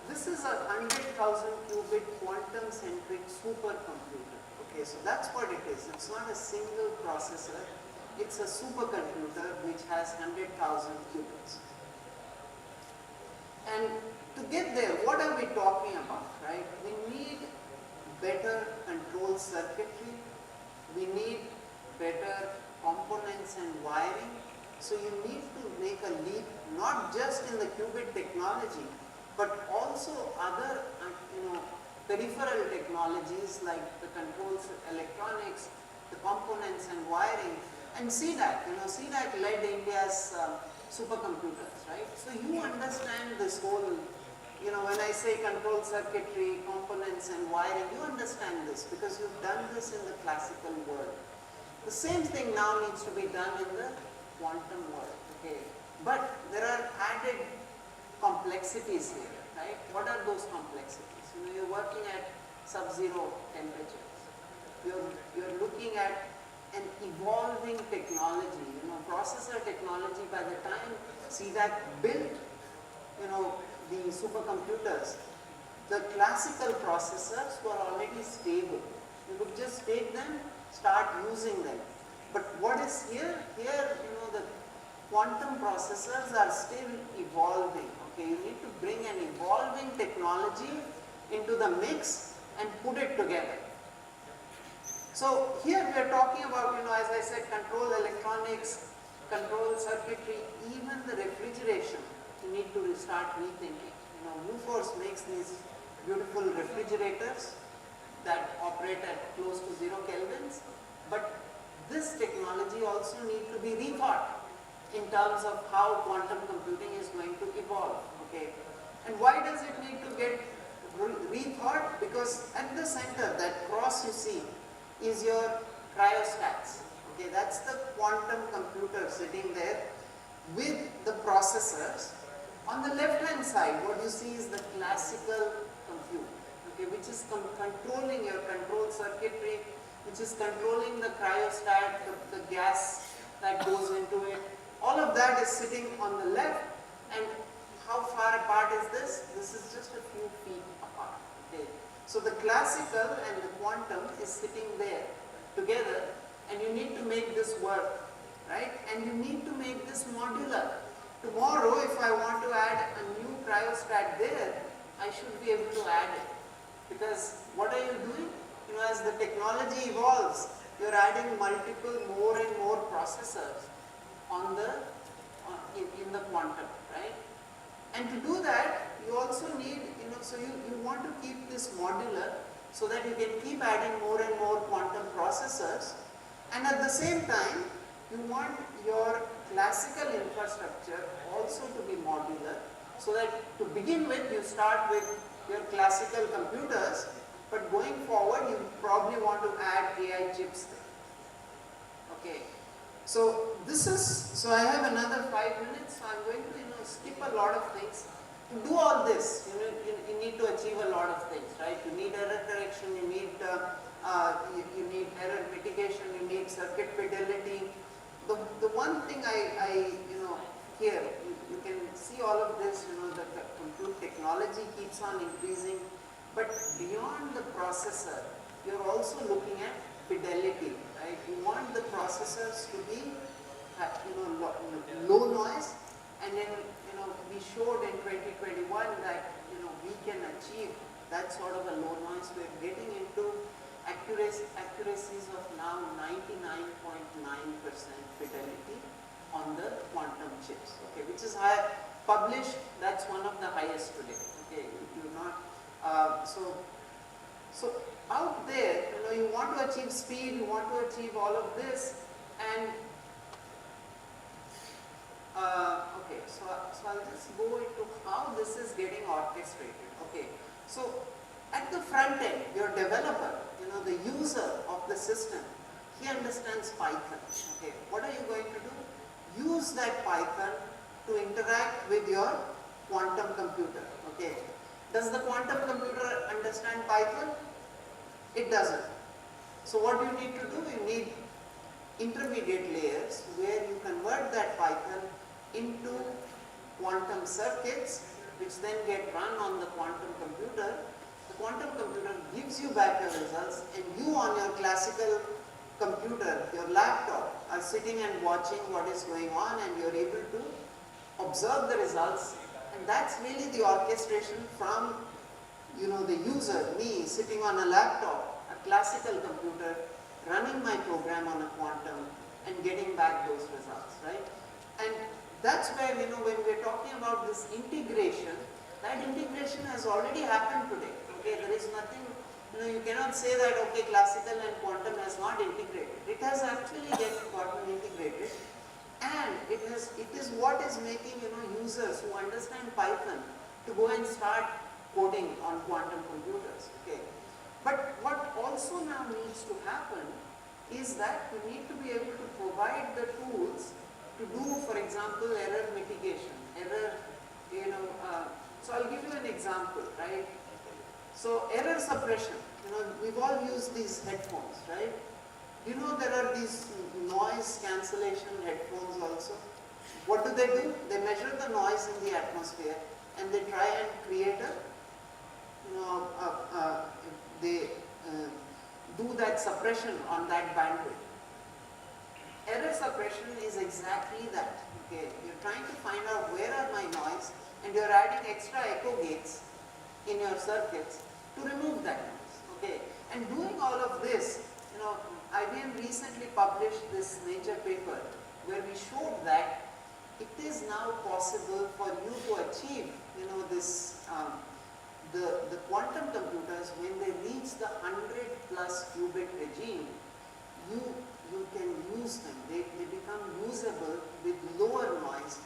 this is a 100,000 qubit quantum centric supercomputer. Okay, so that's what it is. It's not a single processor. It's a supercomputer which has 100,000 qubits. And to get there, what are we talking about, right? We need better control circuitry. We need better components and wiring. So you need to make a leap, not just in the qubit technology, but also other peripheral technologies like the controls, electronics, the components and wiring, and C-DAC. C-DAC led India's supercomputers, right? So you understand this whole, when I say control circuitry, components and wiring, you understand this because you've done this in the classical world. The same thing now needs to be done in the quantum world, okay? But there are added complexities here, right? What are those complexities? You're working at sub-zero temperatures. You're looking at an evolving technology, processor technology. By the time C-DAC built, the supercomputers, the classical processors were already stable. You could just take them, start using them. But what is here? Here, the quantum processors are still evolving. Okay, you need to bring an evolving technology into the mix and put it together. So here we are talking about, as I said, control electronics, control circuitry, even the refrigeration. You need to start rethinking. Woofors makes these beautiful refrigerators that operate at close to 0 kelvins, but this technology also needs to be rethought in terms of how quantum computing is going to evolve. Okay, and why does it need to get rethought? Because at the center, that cross you see, is your cryostats. Okay, that's the quantum computer sitting there with the processors. On the left hand side, what you see is the classical compute, okay, which is controlling your control circuitry, which is controlling the cryostat, the gas that goes into it. All of that is sitting on the left. And how far apart is this? This is just a few feet apart. Okay. So the classical and the quantum is sitting there together, and you need to make this work, right? And you need to make this modular. Tomorrow, if I want to add a new cryostat there, I should be able to add it. Because what are you doing? As the technology evolves, you're adding multiple more and more processors on the in the quantum, right? And to do that, you also need, so you want to keep this modular so that you can keep adding more and more quantum processors, and at the same time, you want your classical infrastructure also to be modular, so that to begin with you start with your classical computers, but going forward you probably want to add AI chips there. Okay, so so I have another 5 minutes, so I'm going to skip a lot of things. To do all this, you need to achieve a lot of things, right? You need error correction, you need error mitigation, you need circuit fidelity. The one thing here, you can see all of this, the compute technology keeps on increasing, but beyond the processor, you're also looking at fidelity, right? You want the processors to be, low noise, and then, we showed in 2021 that, we can achieve that sort of a low noise. We're getting into accuracies of now 99.9% fidelity on the quantum chips, okay, which is high, published, that's one of the highest today, okay, if you're not, so out there, you want to achieve speed, you want to achieve all of this, and okay, so I'll just go into how this is getting orchestrated. Okay, so at the front end, your developer, the user of the system, he understands Python. Okay, what are you going to do? Use that Python to interact with your quantum computer. Okay, does the quantum computer understand Python? It doesn't. So what you need to do, you need intermediate layers where you convert that Python into quantum circuits, which then get run on the quantum computer. The quantum computer gives you back your results, and you on your classical computer, your laptop, are sitting and watching what is going on, and you're able to observe the results. And that's really the orchestration from, the user, me, sitting on a laptop, a classical computer, running my program on a quantum and getting back those results, right? And that's where, when we're talking about this integration, that integration has already happened today. Okay, there is nothing, you cannot say that, okay, classical and quantum has not integrated. It has actually gotten integrated, and it is what is making, users who understand Python to go and start coding on quantum computers. Okay, but what also now needs to happen is that we need to be able to provide the tools to do, for example, error mitigation, so I'll give you an example, right? So error suppression, we've all used these headphones, right? There are these noise cancellation headphones also. What do? They measure the noise in the atmosphere, and they try and create they do that suppression on that bandwidth. Error suppression is exactly that. Okay, you're trying to find out where are my noise, and you're adding extra echo gates in your circuits to remove that noise. Okay, and doing all of this, IBM recently published this Nature paper where we showed that it is now possible for you to achieve, this the quantum computers, when they reach the 100+ qubit regime, you can use them. They become usable with lower noise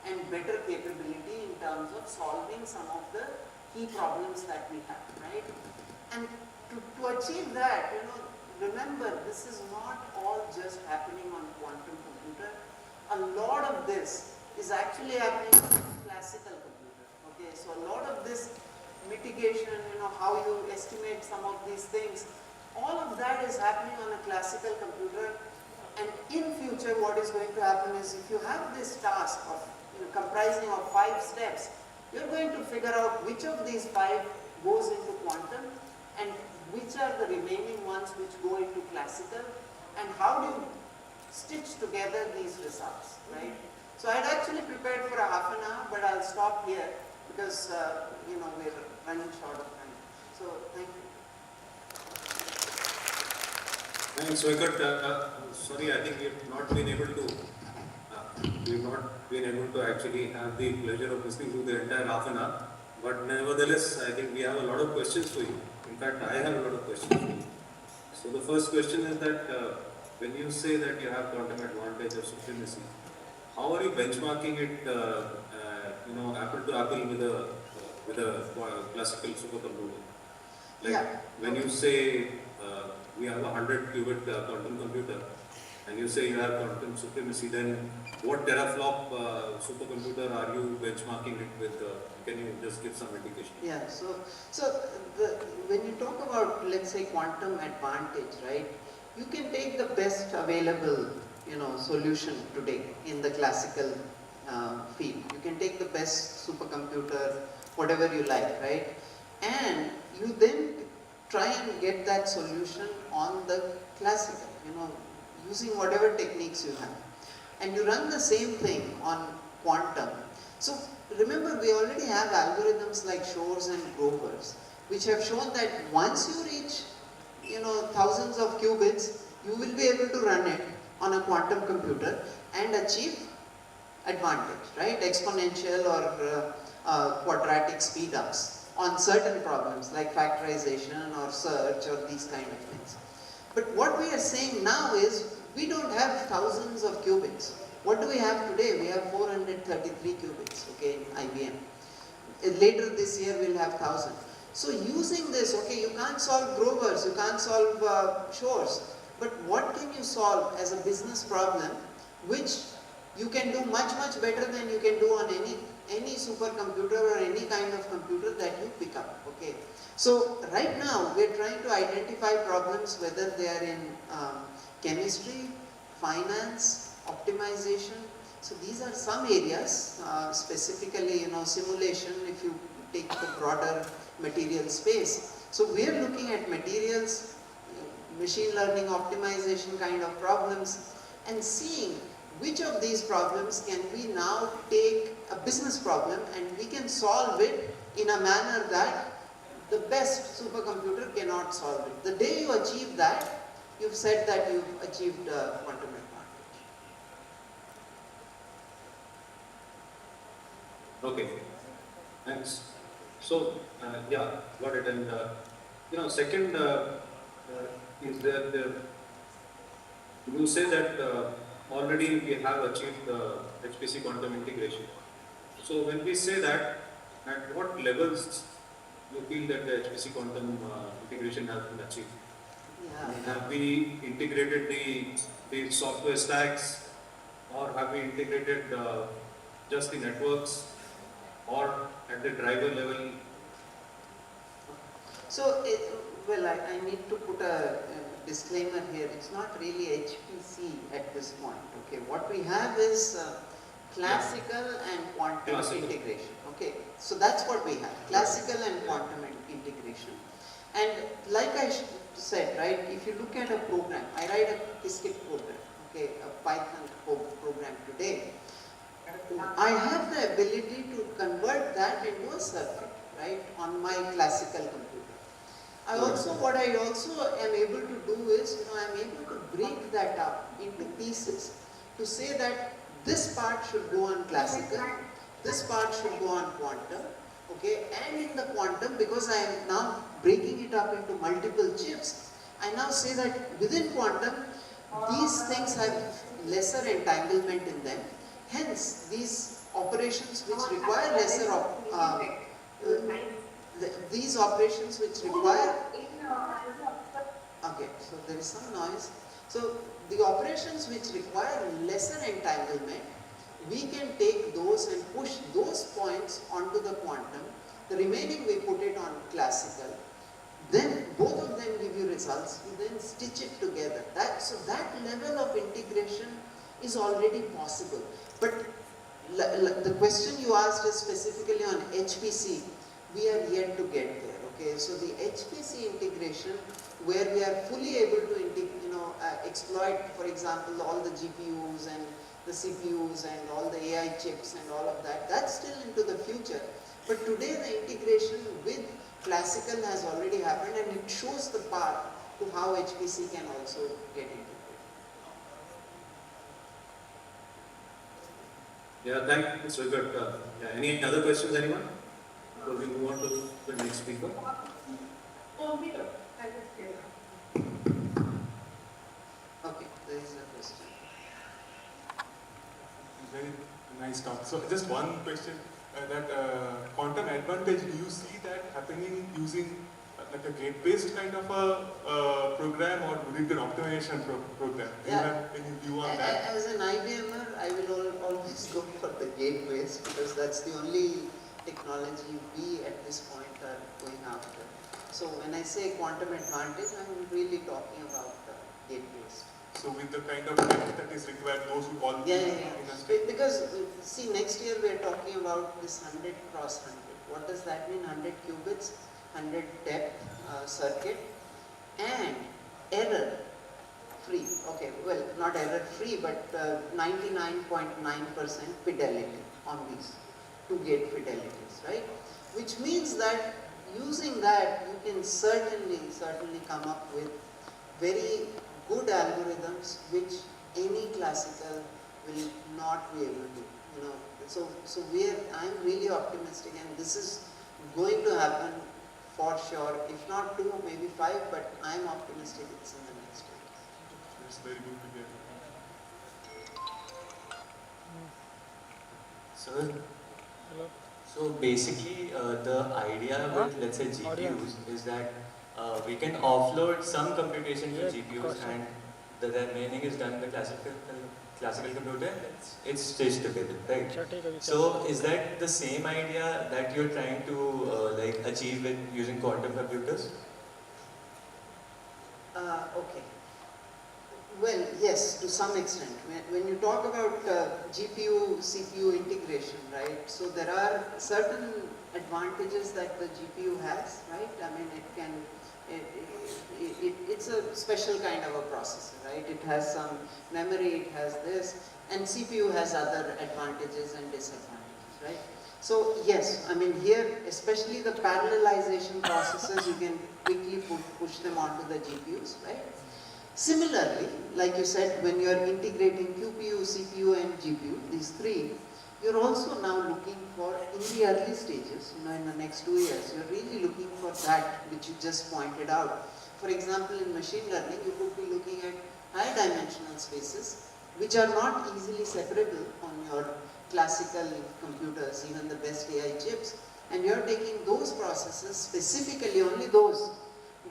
and better capability in terms of solving some of the key problems that we have, right? And to achieve that, remember, this is not all just happening on quantum computer. A lot of this is actually happening on classical computer. Okay, so a lot of this mitigation, how you estimate some of these things, all of that is happening on a classical computer. And in future, what is going to happen is, if you have this task of comprising of 5 steps, you're going to figure out which of these 5 goes into quantum and which are the remaining ones which go into classical, and how do you stitch together these results, right? So I had actually prepared for a half an hour, but I'll stop here because we're running short of time. So thank you. Thanks, Venkat. Sorry, I think we have not been able to actually have the pleasure of listening to the entire half an hour. But nevertheless, I think we have a lot of questions for you. In fact, I have a lot of questions for you. So the first question is that when you say that you have quantum advantage or supremacy, how are you benchmarking it, apple to apple with a classical supercomputer? Like when you say we have a 100-qubit quantum computer, and you say you have quantum supremacy, then what teraflop supercomputer are you benchmarking it with? Can you just give some indication? Yeah, when you talk about, let's say, quantum advantage, right, you can take the best available, solution today in the classical field. You can take the best supercomputer, whatever you like, right, and you then try and get that solution on the classical, using whatever techniques you have. And you run the same thing on quantum. So remember, we already have algorithms like Shor's and Grover's, which have shown that once you reach, thousands of qubits, you will be able to run it on a quantum computer and achieve advantage, right? Exponential or quadratic speedups on certain problems like factorization or search or these kind of things. But what we are saying now is, we don't have thousands of qubits. What do we have today? We have 433 qubits, okay, in IBM. Later this year we'll have 1000. So using this, okay, you can't solve Grover's, you can't solve Shor's, but what can you solve as a business problem which you can do much better than you can do on any supercomputer or any kind of computer that you pick up, okay. So right now we're trying to identify problems, whether they are in chemistry, finance, optimization. So these are some areas, specifically, simulation, if you take the broader material space. So we are looking at materials, machine learning, optimization kind of problems, and seeing which of these problems can we now take a business problem and we can solve it in a manner that the best supercomputer cannot solve it. The day you achieve that, you've said that you've achieved quantum advantage. Okay, thanks. So, yeah, got it. And, second, is that you say that already we have achieved HPC quantum integration. So, when we say that, at what levels you feel that the HPC quantum integration has been achieved? Yeah. Have we integrated the software stacks, or have we integrated just the networks, or at the driver level? So, well, I need to put a disclaimer here. It's not really HPC at this point. Okay, what we have is classical and quantum integration. Okay, so that's what we have: classical and quantum integration. And like I said, right, if you look at a program, I write a diskette program, okay, a Python program today, I have the ability to convert that into a circuit, right, on my classical computer. What I also am able to do is, I am able to break that up into pieces to say that this part should go on classical, this part should go on quantum, okay, and in the quantum, because I am now breaking it up into multiple chips, I now say that within quantum, these things have lesser entanglement in them. Hence, these operations which require these operations which require, okay, so there is some noise. So the operations which require lesser entanglement, we can take those and push those points onto the quantum. The remaining we put it on classical. Then both of them give you results. You then stitch it together. So that level of integration is already possible. But the question you asked is specifically on HPC. We are yet to get there. Okay, so the HPC integration, where we are fully able to exploit, for example, all the GPUs and the CPUs and all the AI chips and all of that, that's still into the future. But today the integration with classical has already happened, and it shows the path to how HPC can also get integrated. Yeah, thanks, Richard. Any other questions, anyone? Before we move on to the next speaker. Okay, there is a question. Very nice talk. So just one question, that quantum advantage, do you see that happening using like a gate-based kind of a program, or would it be an optimization program? Do you have any view on that? As an IBMer, I will always go for the gate-based because that's the only technology we at this point are going after. So when I say quantum advantage, I'm really talking about gate-based. So with the kind of depth that is required, those who call Because see, next year we are talking about this 100 cross 100. What does that mean? 100 qubits, 100 depth circuit, and error free. Okay, well, not error free, but 99.9% fidelity on these 2 gate fidelities, right? Which means that using that, you can certainly come up with very good algorithms which any classical will not be able to, you know. So I'm really optimistic, and this is going to happen for sure. If not 2, maybe 5, but I'm optimistic it's in the next 2 years. It's very good to get. Sir, so basically the idea with, let's say, GPUs is that we can offload some computation to GPUs and the remaining is done in the classical computer. It's stitched together, right? So is that the same idea that you're trying to like achieve with using quantum computers? Okay. Well, yes, to some extent. When you talk about GPU-CPU integration, right? So there are certain advantages that the GPU has, right? I mean, it's a special kind of a processor, right? It has some memory, it has this, and CPU has other advantages and disadvantages, right? So yes, I mean here, especially the parallelization processes, you can quickly push them onto the GPUs, right? Similarly, like you said, when you're integrating QPU, CPU and GPU, these 3, you're also now looking for, in the early stages, you know, in the next 2 years, you're really looking for that which you just pointed out. For example, in machine learning, you could be looking at high dimensional spaces which are not easily separable on your classical computers, even the best AI chips, and you're taking those processes, specifically only those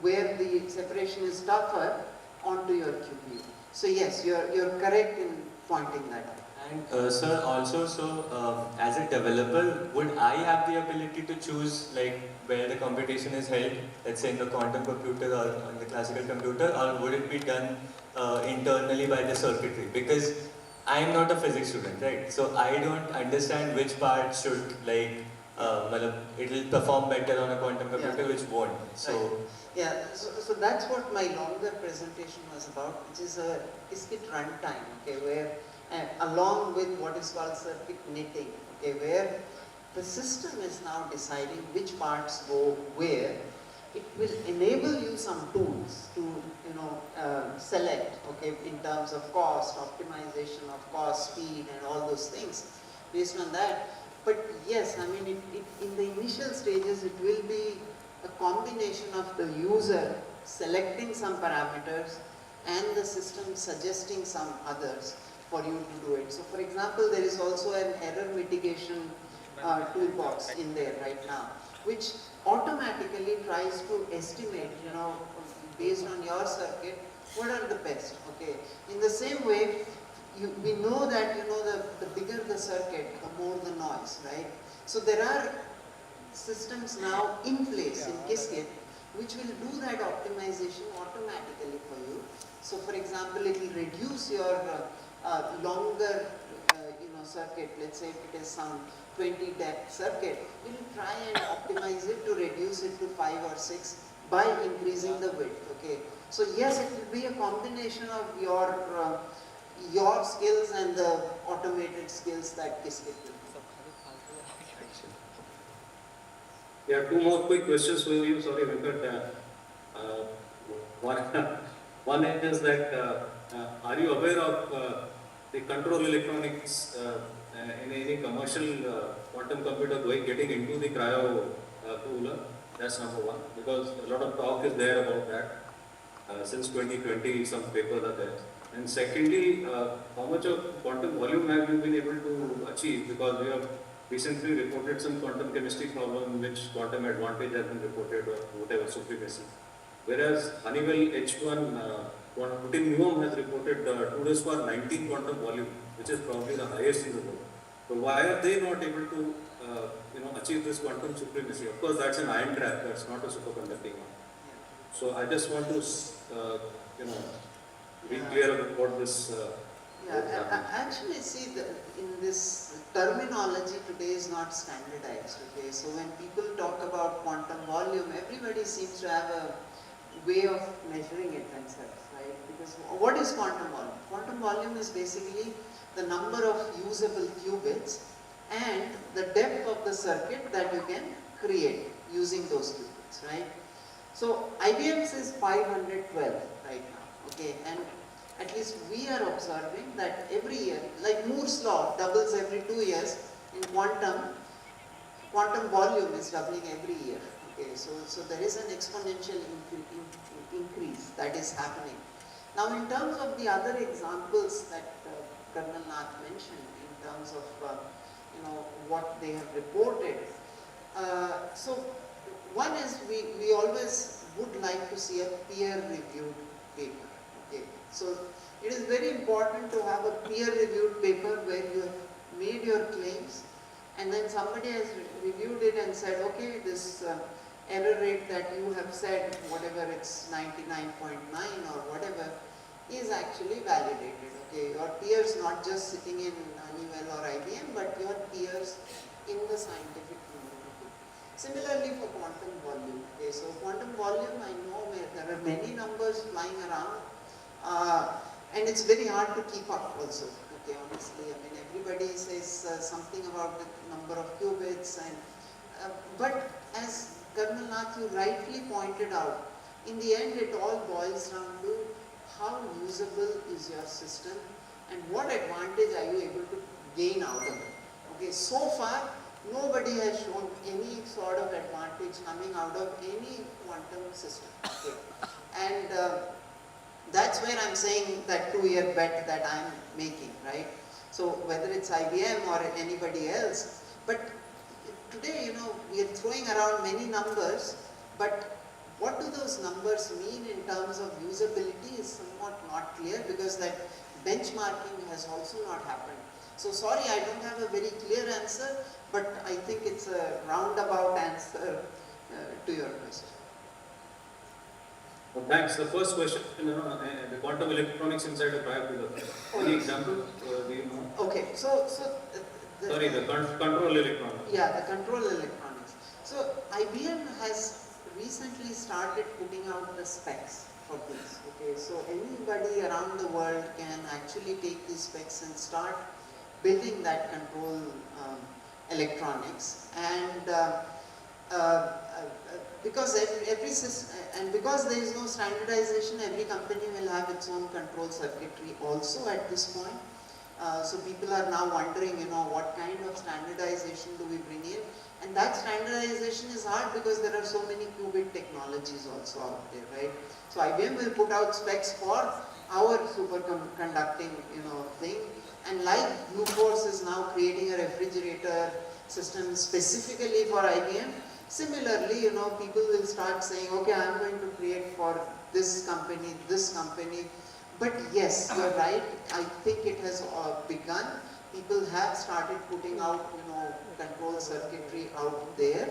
where the separation is tougher, onto your QPU. So yes, you're correct in pointing that out. And sir, also, so as a developer, would I have the ability to choose like where the computation is held, let's say in the quantum computer or on the classical computer, or would it be done internally by the circuitry? Because I am not a physics student, right? So I don't understand which part should like it will perform better on a quantum computer, which won't. So. Right. Yeah, so that's what my longer presentation was about, which is a Qiskit runtime, okay, where along with what is called circuit knitting, okay, where the system is now deciding which parts go where. It will enable you some tools to, you know, select, okay, in terms of cost, optimization of cost, speed, and all those things based on that. But yes, I mean, in the initial stages, it will be a combination of the user selecting some parameters and the system suggesting some others for you to do it. So for example, there is also an error mitigation toolbox in there right now, which automatically tries to estimate, you know, based on your circuit, what are the best, okay. In the same way, we know that, you know, the bigger the circuit, the more the noise, right? So there are systems now in place in Qiskit which will do that optimization automatically for you. So for example, it will reduce your longer you know, circuit. Let's say if it is some 20 depth circuit, we will try and optimize it to reduce it to 5 or 6 by increasing the width, okay. So yes, it will be a combination of your skills and the automated skills that Qiskit will. Yeah, 2 more quick questions for you. Sorry, Venkat. One is that are you aware of the control electronics in any commercial quantum computer getting into the cryo cooler? That's number 1, because a lot of talk is there about that. Since 2020, some papers are there. And secondly, how much of quantum volume have you been able to achieve? Because we have recently reported some quantum chemistry problem in which quantum advantage has been reported or whatever supremacy. Whereas Honeywell H1 Putin Muon has reported 2 days for 19 quantum volume, which is probably the highest in the world. So why are they not able to achieve this quantum supremacy? Of course, that's an ion trap, that's not a superconducting one. So I just want to be clear about what this actually, see, in this terminology today is not standardized. Okay, so when people talk about quantum volume, everybody seems to have a way of measuring it themselves, right? Because what is quantum volume? Quantum volume is basically the number of usable qubits and the depth of the circuit that you can create using those qubits, right? So IBM's is 512 right now, okay, and at least we are observing that every year, like Moore's law doubles every 2 years, in quantum volume is doubling every year. Okay, so there is an exponential increase that is happening. Now, in terms of the other examples that Colonel Nath mentioned, in terms of what they have reported, so one is we always would like to see a peer-reviewed paper. Okay, so it is very important to have a peer-reviewed paper where you have made your claims, and then somebody has reviewed it and said, okay, this error rate that you have said, whatever it's 99.9 or whatever, is actually validated. Okay, your peers not just sitting in Honeywell or IBM, but your peers in the scientific community. Similarly for quantum volume. Okay, so quantum volume, I know there are many numbers flying around, and it's very hard to keep up also. Okay, honestly, I mean, everybody says something about the number of qubits, and but as Colonel Nath, you rightly pointed out, in the end it all boils down to how usable is your system and what advantage are you able to gain out of it. Okay, so far nobody has shown any sort of advantage coming out of any quantum system. Okay. And that's where I'm saying that 2-year bet that I'm making, right? So whether it's IBM or anybody else, but today, we are throwing around many numbers, but what do those numbers mean in terms of usability is somewhat not clear, because that benchmarking has also not happened. So sorry, I don't have a very clear answer, but I think it's a roundabout answer to your question. Well, thanks. The first question, the quantum electronics inside a biochemical. Any example? Do you know? Okay, so sorry, the control electronics. Yeah, the control electronics. So IBM has recently started putting out the specs for this. Okay, so anybody around the world can actually take these specs and start building that control electronics. And because every system, and because there is no standardization, every company will have its own control circuitry also at this point. So people are now wondering, what kind of standardization do we bring in? And that standardization is hard because there are so many qubit technologies also out there, right? So IBM will put out specs for our superconducting, thing. And like Blueforce is now creating a refrigerator system specifically for IBM, similarly, people will start saying, okay, I'm going to create for this company, But yes, you're right. I think it has begun. People have started putting out, control circuitry out there,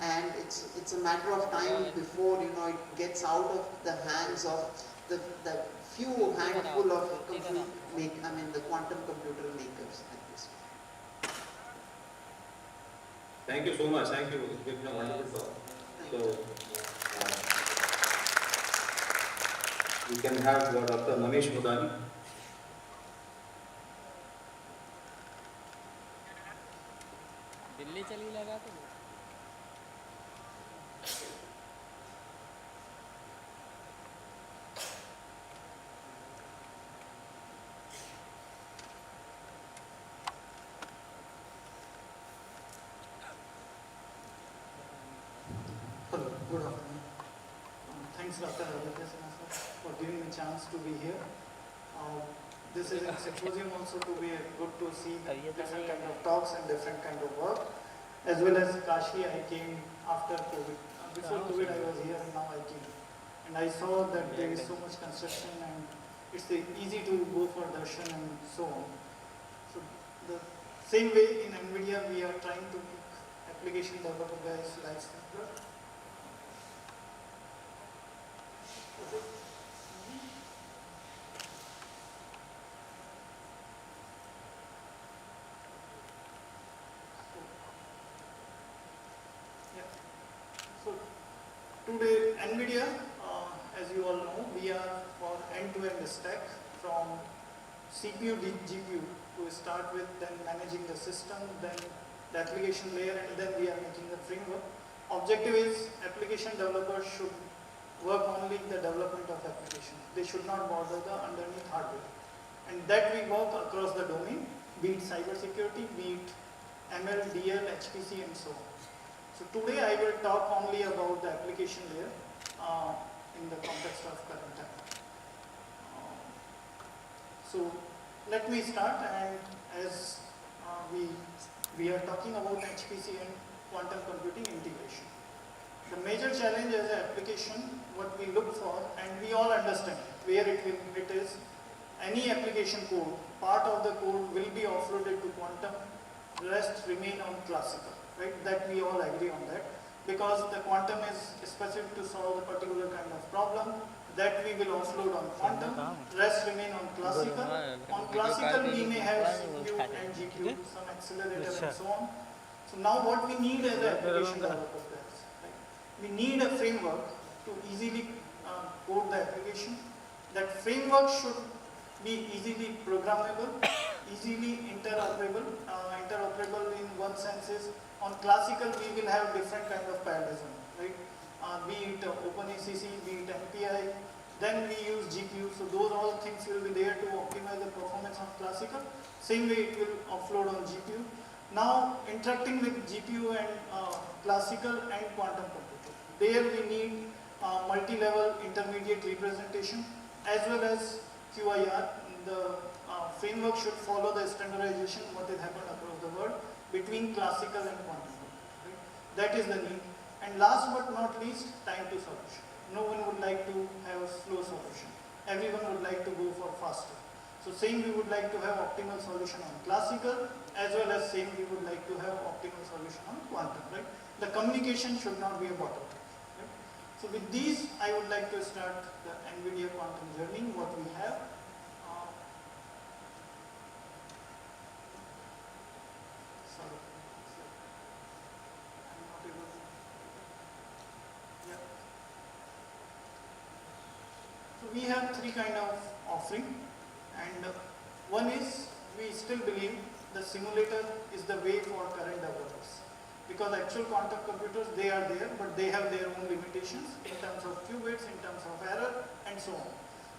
and it's a matter of time before it gets out of the hands of the few handful of the quantum computer makers at this point. Thank you so much. Thank you. It's been a wonderful talk. So we can have Dr. Manish Mudani. Delhi चली लगा तो Hello, good afternoon. Thanks Dr. Ravi for giving me a chance to be here. This is in Symposium also to be good to see different kind of talks and different kind of work. As well as Kashi, I came after COVID. Before COVID I was here and now I came. And I saw that there is so much construction and it's easy to go for darshan and so on. So the same way in NVIDIA we are trying to make application developer guys' life simpler. So today NVIDIA, as you all know, we are for end-to-end stack from CPU, GPU to start with, then managing the system, then the application layer, and then we are making the framework. Objective is application developers should work only in the development of application. They should not bother the underneath hardware. And that we work across the domain, be it cybersecurity, be it ML, DL, HPC, and so on. So today I will talk only about the application layer in the context of current time. So let me start, and as we are talking about HPC and quantum computing integration. The major challenge as an application, what we look for, and we all understand where it is, any application code, part of the code will be offloaded to quantum, rest remain on classical, right? That we all agree on that, because the quantum is specific to solve a particular kind of problem, that we will offload on quantum, rest remain on classical. On classical we may have CPU and GPU, some accelerator and so on. So now what we need as an application developer guys, right? We need a framework to easily code the application. That framework should be easily programmable, easily interoperable. Interoperable in one sense is, on classical we will have different kind of parallelism, right? Be it OpenACC, be it MPI, then we use GPU, so those all things will be there to optimize the performance of classical. Same way it will offload on GPU. Now interacting with GPU and classical and quantum computer, there we need multi-level intermediate representation as well as QIR. The framework should follow the standardization what has happened across the world between classical and quantum computer, right? That is the need. And last but not least, time to solution. No one would like to have a slow solution. Everyone would like to go for faster. So same we would like to have optimal solution on classical, as well as same we would like to have optimal solution on quantum, right? The communication should not be a bottleneck, right? So with these, I would like to start the NVIDIA quantum journey, what we have. Sorry. I'm not able to. Yeah. So we have three kind of offering, and one is we still believe the simulator is the way for current developers, because actual quantum computers, they are there, but they have their own limitations in terms of qubits, in terms of error, and so on.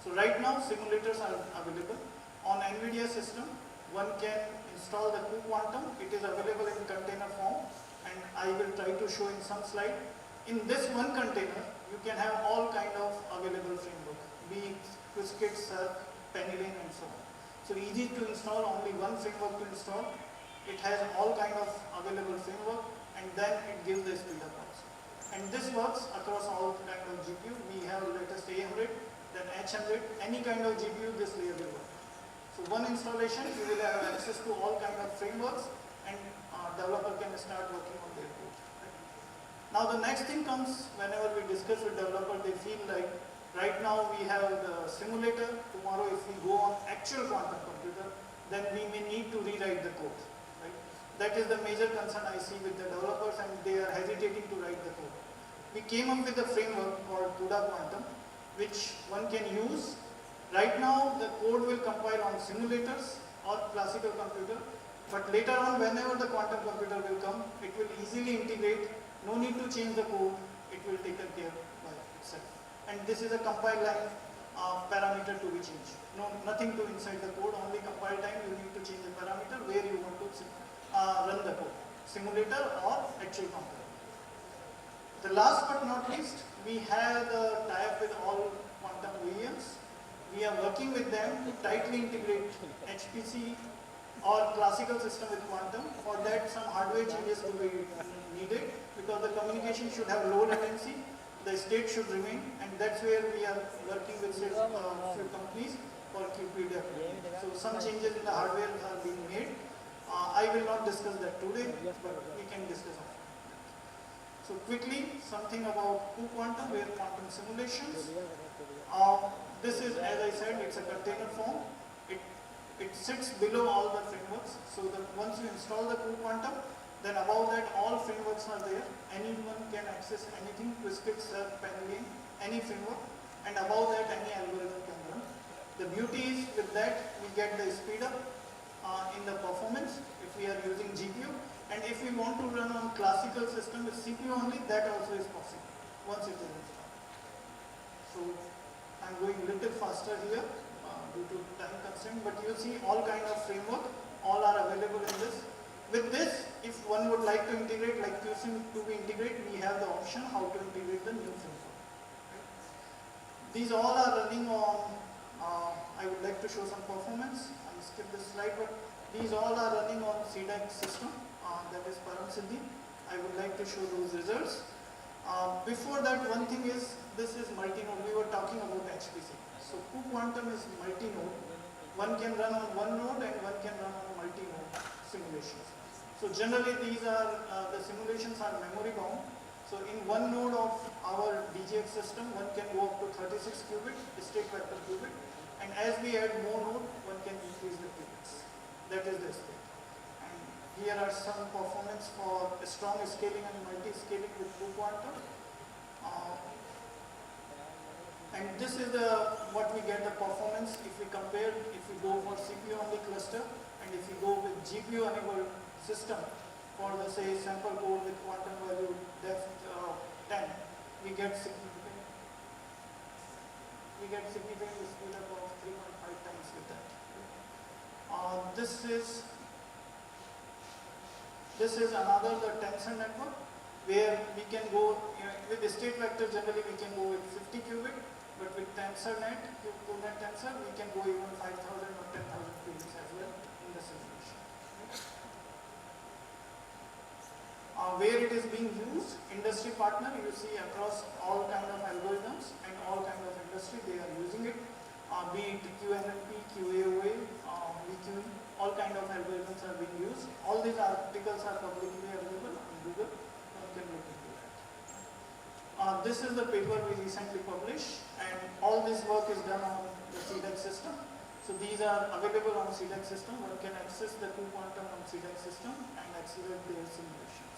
So right now simulators are available on NVIDIA system. One can install the quantum. It is available in container form, and I will try to show in some slide. In this one container, you can have all kind of available framework, be it Qiskit, Cirq, Penguin, and so on. So easy to install, only one framework to install. It has all kind of available framework, and then it gives the speed up also. And this works across all kind of GPU. We have latest A100, then H100, any kind of GPU, this layer will work. So one installation, you will have access to all kind of frameworks, and developer can start working on their code. Right? Now the next thing comes, whenever we discuss with developer, they feel like, right now we have the simulator, tomorrow if we go on actual quantum computer, then we may need to rewrite the code. Right? That is the major concern I see with the developers, and they are hesitating to write the code. We came up with a framework called CUDA Quantum, which one can use. Right now the code will compile on simulators or classical computer, but later on whenever the quantum computer will come, it will easily integrate, no need to change the code, it will take care by itself. And this is a compile line parameter to be changed. No, nothing to inside the code, only compile time you need to change the parameter where you want to run the code, simulator or actual computer. The last but not least, we have the tie-up with all quantum OEMs. we are working with them to tightly integrate HPC or classical system with quantum. For that, some hardware changes will be needed because the communication should have low latency, the state should remain, and that's where we are working with few companies for QPD. So some changes in the hardware are being made. I will not discuss that today, but we can discuss after. So quickly, something about quantum, where quantum simulations. This is, as I said, it's a container form. It sits below all the frameworks. So that once you install the quantum, then above that all frameworks are there. Anyone can access anything, Qiskit, SERP, Penguin, any framework, and above that any algorithm can run. The beauty is with that we get the speed up in the performance if we are using GPU, and if we want to run on classical system with CPU only, that also is possible once it is installed. So I am going a little faster here due to time constraint, but you see all kind of framework, all are available in this. With this, if one would like to integrate, like QSIM to be integrate, we have the option how to integrate the new framework. Right? These all are running on, I would like to show some performance. I skip this slide, but these all are running on C-DAC system, that is Param Siddhi. I would like to show those results. Before that, one thing is, this is multi-node. We were talking about HPC. So quantum is multi-node. One can run on one node and one can run on multi-node simulations. So generally these are, the simulations are memory bound. So in one node of our DGX system, one can go up to 36 qubit, state vector qubit. And as we add more node, one can increase the qubits. That is the state. And here are some performance for strong scaling and multi-scaling with quantum. And this is what we get the performance if we compare, if we go for CPU only cluster, and if we go with GPU enabled system for the say sample code with quantum value depth 10, we get significant speed up of 3.5 times with that. This is another the tensor network where we can go with the state vector. Generally we can go with 50 qubit. But with tensor net, QNet tensor, we can go even 5,000 or 10,000 qubits as well in the simulation. Where it is being used, industry partner, you see across all kind of algorithms and all kind of industry, they are using it. Be it QNLP, QAOA, VQE, all kind of algorithms are being used. All these articles are publicly available on Google. One can look into that. This is the paper we recently published, and all this work is done on the C-DAC system. So these are available on C-DAC system. One can access the quantum on C-DAC system and accelerate their simulations.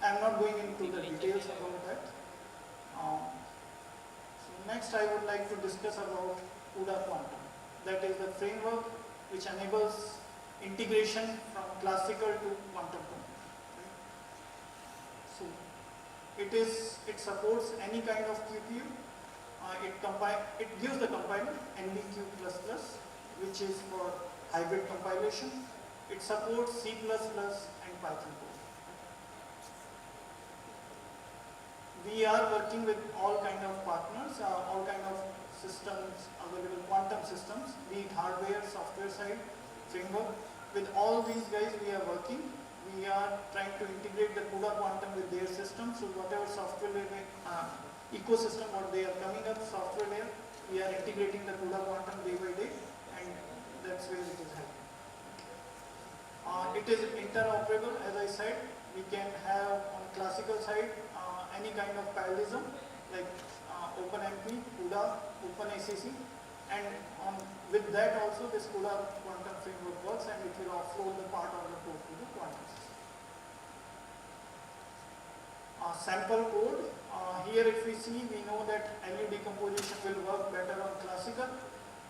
I am not going into the details about that. So next I would like to discuss about CUDA quantum. That is the framework which enables integration from classical to quantum computing. So it supports any kind of QPU. It gives the compiler NVQ++, which is for hybrid compilation. It supports C++ and Python code. We are working with all kind of partners, all kind of systems available, quantum systems, be it hardware, software side, framework. With all these guys we are working. We are trying to integrate the CUDA quantum with their system. So whatever software ecosystem what they are coming up, software layer, we are integrating the CUDA quantum day by day, and that's where it is happening. It is interoperable, as I said. We can have on classical side any kind of parallelism like OpenMP, CUDA, OpenACC, and with that also this CUDA quantum framework works, and it will offload the part of the code to the quantum system. Sample code. Here if we see, we know that LU decomposition will work better on classical,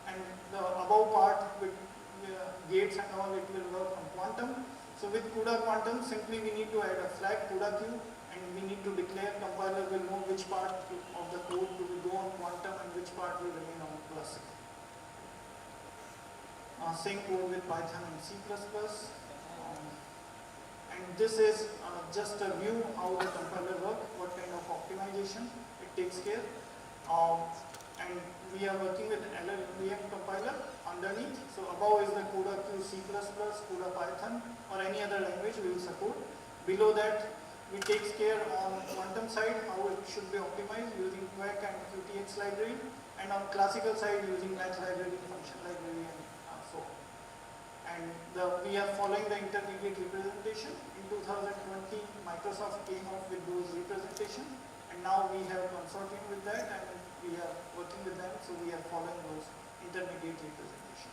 and the above part with gates and all, it will work on quantum. So with CUDA quantum, simply we need to add a flag CUDA queue, and we need to declare, compiler will know which part of the code will go on quantum and which part will remain on classical. Same code with Python and C++. And this is just a view how the compiler works, what kind of optimization it takes care. and we are working with LLVM compiler underneath. So above is the CUDA Q C++, CUDA Python, or any other language we will support. Below that, we take care on quantum side how it should be optimized using QAC and QTX library, and on classical side using math library, function library, and so on. And we are following the intermediate representation. In 2020, Microsoft came up with those representations, and now we have consortium with that, and we are working with them, so we are following those intermediate representation.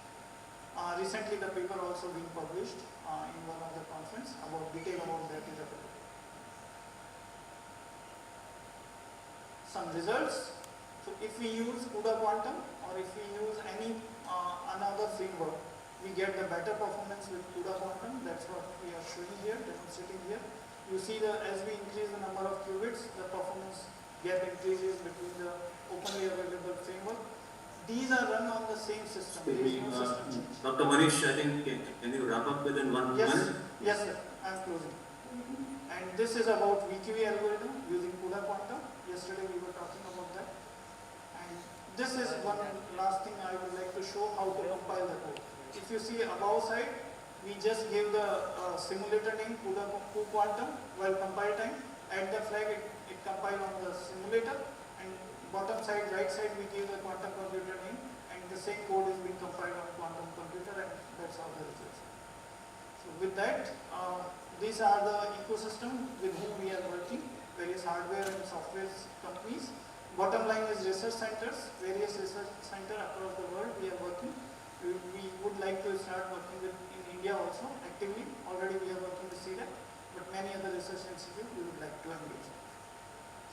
Recently, the paper also being published in one of the conference about detail about that is available. Some results. So if we use CUDA Quantum or if we use any another framework, we get the better performance with CUDA Quantum. That's what we are showing here, demonstrating here. You see as we increase the number of qubits, the performance gap increases between the openly available framework. These are run on the same system. Dr. Manish, I think, can you wrap up within 1 minute? Yes, sir. I am closing. And this is about VQE algorithm using CUDA Quantum. Yesterday we were talking about that. And this is one last thing I would like to show how to compile the code. If you see above side, we just gave the simulator name CUDA Quantum while compile time. At the flag, it compiled on the simulator, and bottom side, right side, we gave the quantum computer name, and the same code is being compiled on quantum computer, and that's how the results are. So with that, these are the ecosystem with whom we are working, various hardware and software companies. Bottom line is research centers, various research centers across the world we are working. We would like to start working with in India also actively. Already we are working with C-DAC, but many other research institutes we would like to engage.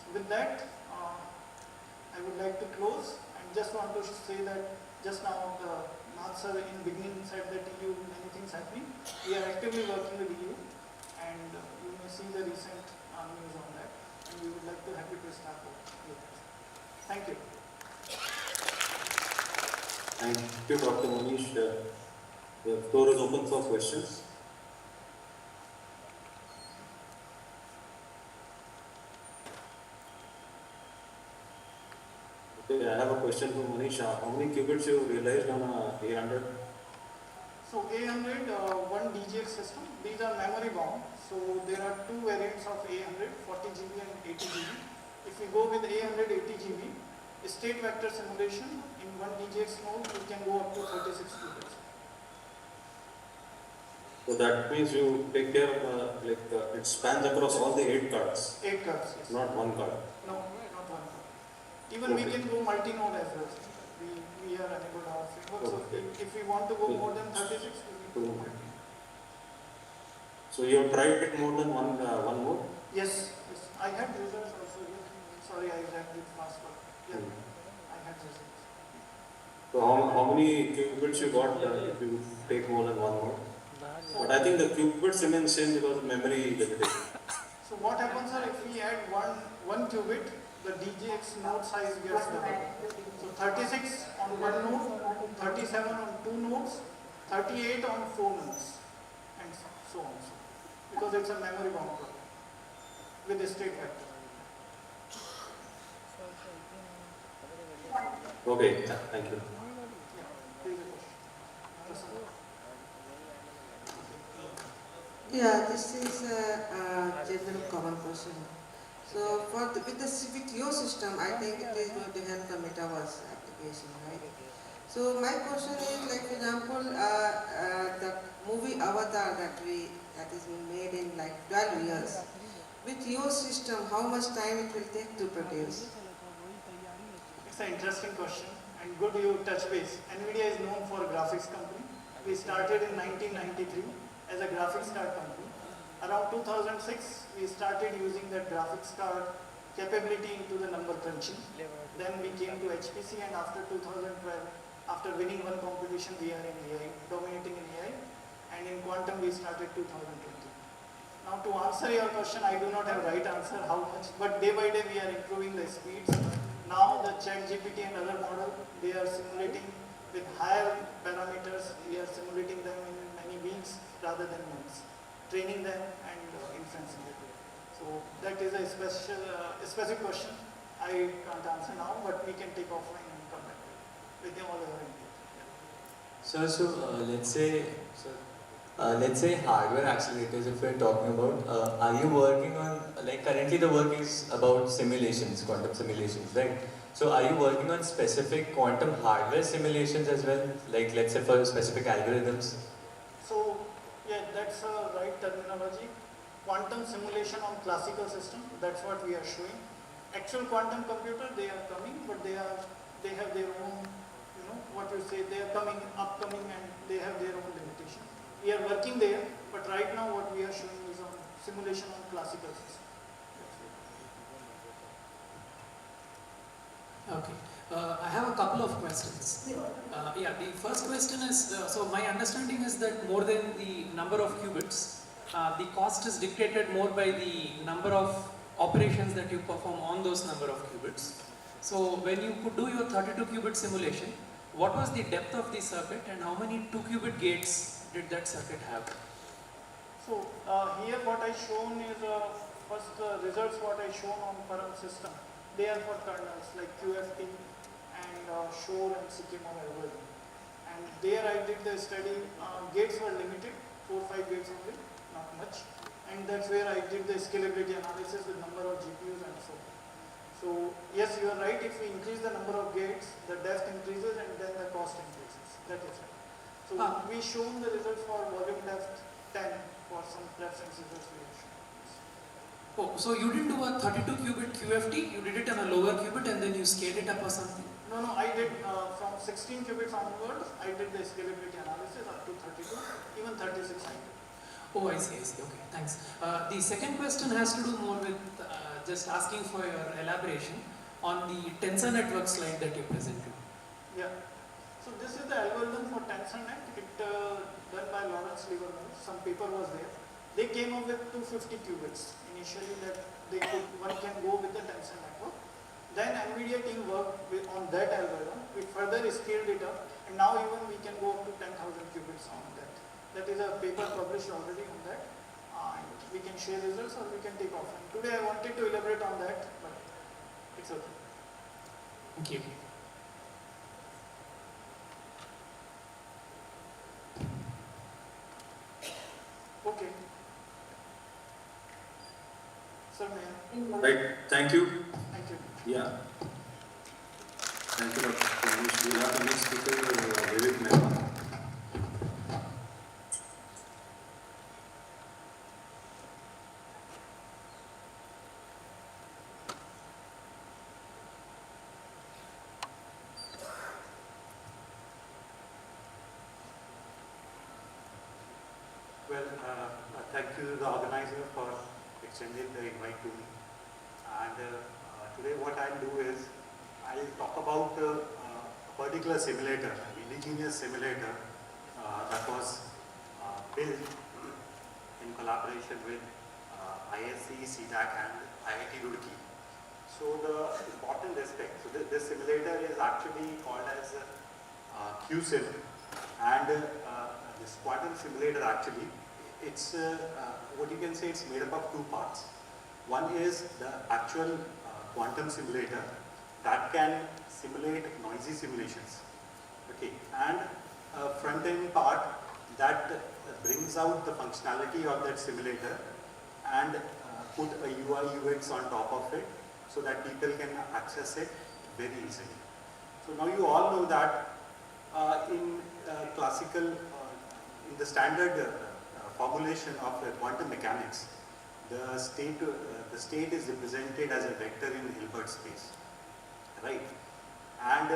So with that, I would like to close and just want to say that just now the Nath sir in beginning said that EU, many things happening. We are actively working with EU, and you may see the recent news on that, and we would like to happy to start with that. Thank you. Thank you, Dr. Manish. The floor is open for questions. Okay, I have a question for Manish. How many qubits you realized on a 800? So A100, one DGX system. These are memory bound. So there are two variants of A100, 40 GB and 80 GB. If we go with A100 80 GB, state vector simulation in one DGX node, you can go up to 36 qubits. So that means you take care of it spans across all the 8 cards. 8 cards, yes. Not one card. No, not one card. Even we can go multi-node as well. We are enabled our framework. So if we want to go more than 36, we need to go multi. So you have tried it more than one node? Yes, yes. I had results also here. Sorry, I read it fast, but yeah, I had results. So how many qubits you got if you take more than one node? But I think the qubits remain same because of memory limitation. So what happens if we add one qubit, the DGX node size gets doubled. So 36 on one node, 37 on two nodes, 38 on 4 nodes, and so on. Because it's a memory bound problem with a state vector. Okay, thank you. Yeah, this is a general common question. So with your system, I think it is going to help the metaverse application, right? So my question is, like for example, the movie Avatar that is made in like 12 years. With your system, how much time it will take to produce? It's an interesting question, and good you touch base. NVIDIA is known for a graphics company. We started in 1993 as a graphics card company. Around 2006, we started using that graphics card capability into the number crunching. Then we came to HPC, and after 2012, after winning one competition, we are in AI, dominating in AI, and in quantum we started 2020. Now to answer your question, I do not have right answer how much, but day by day we are improving the speeds. Now the ChatGPT and other model, they are simulating with higher parameters. We are simulating them in many weeks rather than months, training them and inferencing them. So that is a specific question. I can't answer now, but we can take offline. So let's say hardware accelerators, if we're talking about, are you working on, like currently the work is about simulations, quantum simulations, right? So are you working on specific quantum hardware simulations as well, like let's say for specific algorithms? So yeah, that's a right terminology. Quantum simulation on classical system, that's what we are showing. Actual quantum computer, they are coming, but they have their own, what you say, they are upcoming and they have their own limitations. We are working there, but right now what we are showing is on simulation on classical system. Okay. I have a couple of questions. Yeah, the first question is, so my understanding is that more than the number of qubits, the cost is dictated more by the number of operations that you perform on those number of qubits. So when you could do your 32 qubit simulation, what was the depth of the circuit and how many 2 qubit gates did that circuit have? So here what I shown is first results what I shown on Param system. They are for kernels like QFT and Shor and Sycamore algorithm. And there I did the study, gates were limited, 4 or 5 gates only, not much. And that's where I did the scalability analysis with number of GPUs and so on. So yes, you are right, if we increase the number of gates, the depth increases and then the cost increases. That is right. So we shown the results for volume depth 10 for some preference results we have shown. Oh, so you didn't do a 32 qubit QFT, you did it on a lower qubit and then you scaled it up or something? No, I did from 16 qubits onwards, I did the scalability analysis up to 32, even 36 I did. Oh, I see, okay, thanks. The second question has to do more with just asking for your elaboration on the tensor network slide that you presented. Yeah, so this is the algorithm for tensor net, done by Lawrence Livermore, some paper was there. They came up with 250 qubits initially that one can go with the tensor network. Then NVIDIA team worked on that algorithm. We further scaled it up and now even we can go up to 10,000 qubits on that. That is a paper published already on that. And we can share results or we can take offline. Today I wanted to elaborate on that, but it's okay. Thank you. Okay. Sir, may I? Right, thank you. Thank you. Yeah. Thank you, Dr. We have the next speaker, Vivek Mehta. Well, thank you to the organizer for extending the invite to me. And today what I'll do is, I'll talk about a particular simulator, an indigenous simulator that was built in collaboration with ISQCI, C-DAC and IIT Roorkee. So the important aspect, so this simulator is actually called as QSIM, and this quantum simulator actually, it's what you can say, it's made up of two parts. One is the actual quantum simulator that can simulate noisy simulations, okay, and a front-end part that brings out the functionality of that simulator and put a UI UX on top of it so that people can access it very easily. So now you all know that in classical, in the standard formulation of quantum mechanics, the state is represented as a vector in Hilbert space, right? And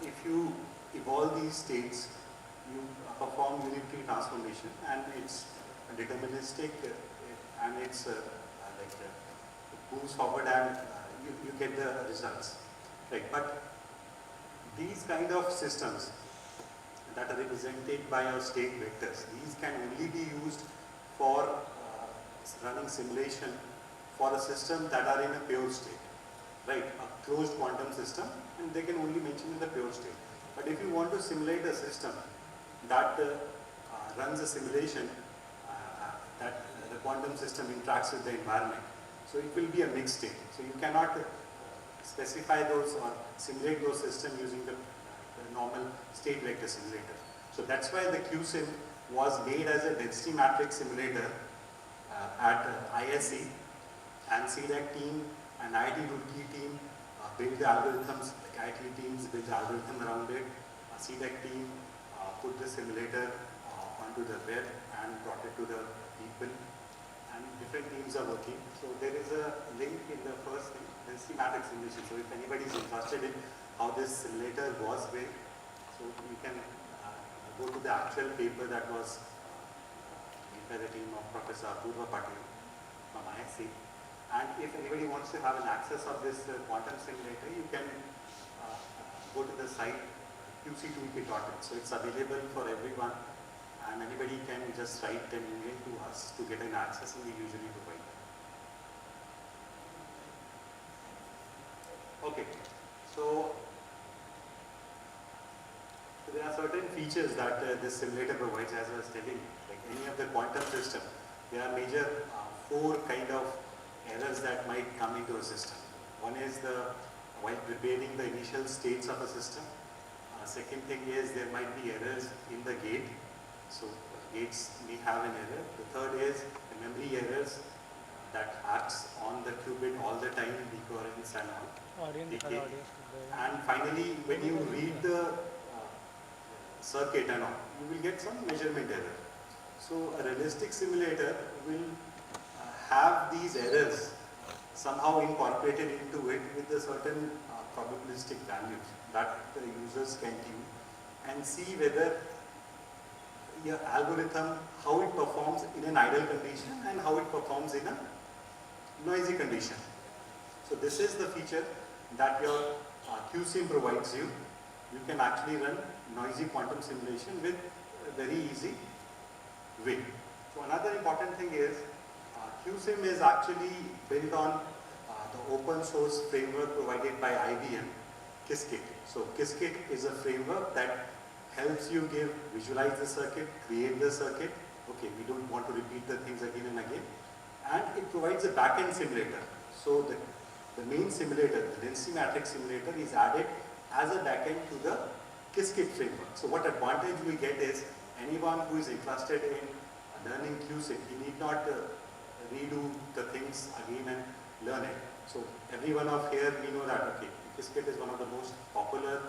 if you evolve these states, you perform unitary transformation, and it's deterministic, and it's it moves forward, and you get the results, right? But these kind of systems that are represented by our state vectors, these can only be used for running simulation for a system that are in a pure state, right? A closed quantum system, and they can only mention in the pure state. But if you want to simulate a system that runs a simulation that the quantum system interacts with the environment, so it will be a mixed state. So you cannot specify those or simulate those systems using the the normal state vector simulator. So that's why the QSIM was made as a density matrix simulator at ISC, and C-DAC team and IIT Roorkee team built the algorithms, like IIT teams built the algorithm around it. C-DAC team put the simulator onto the web and brought it to the people, and different teams are working. So there is a link in the first thing, density matrix simulation. So if anybody is interested in how this simulator was built, so you can go to the actual paper that was made by the team of Professor Apurva Patil from ISC. And if anybody wants to have an access of this quantum simulator, you can go to the site qc2k.in. So it's available for everyone, and anybody can just write an email to us to get an access, and we usually provide that. Okay, so there are certain features that this simulator provides, as I was telling you. Like any of the quantum system, there are major 4 kind of errors that might come into a system. One is while preparing the initial states of a system. Second thing is there might be errors in the gate. So gates may have an error. The third is the memory errors that acts on the qubit all the time, decoherence and all. And finally, when you read the circuit and all, you will get some measurement error. So a realistic simulator will have these errors somehow incorporated into it with a certain probabilistic values that the users can tune and see whether your algorithm, how it performs in an idle condition and how it performs in a noisy condition. So this is the feature that your QSIM provides you. You can actually run noisy quantum simulation with a very easy way. So another important thing is QSIM is actually built on the open source framework provided by IBM, Qiskit. So Qiskit is a framework that helps you visualize the circuit, create the circuit. Okay, we don't want to repeat the things again and again. And it provides a backend simulator. So the main simulator, the density matrix simulator, is added as a backend to the Qiskit framework. So what advantage we get is anyone who is interested in learning QSIM, he need not redo the things again and learn it. So everyone of here, we know that, okay, Qiskit is one of the most popular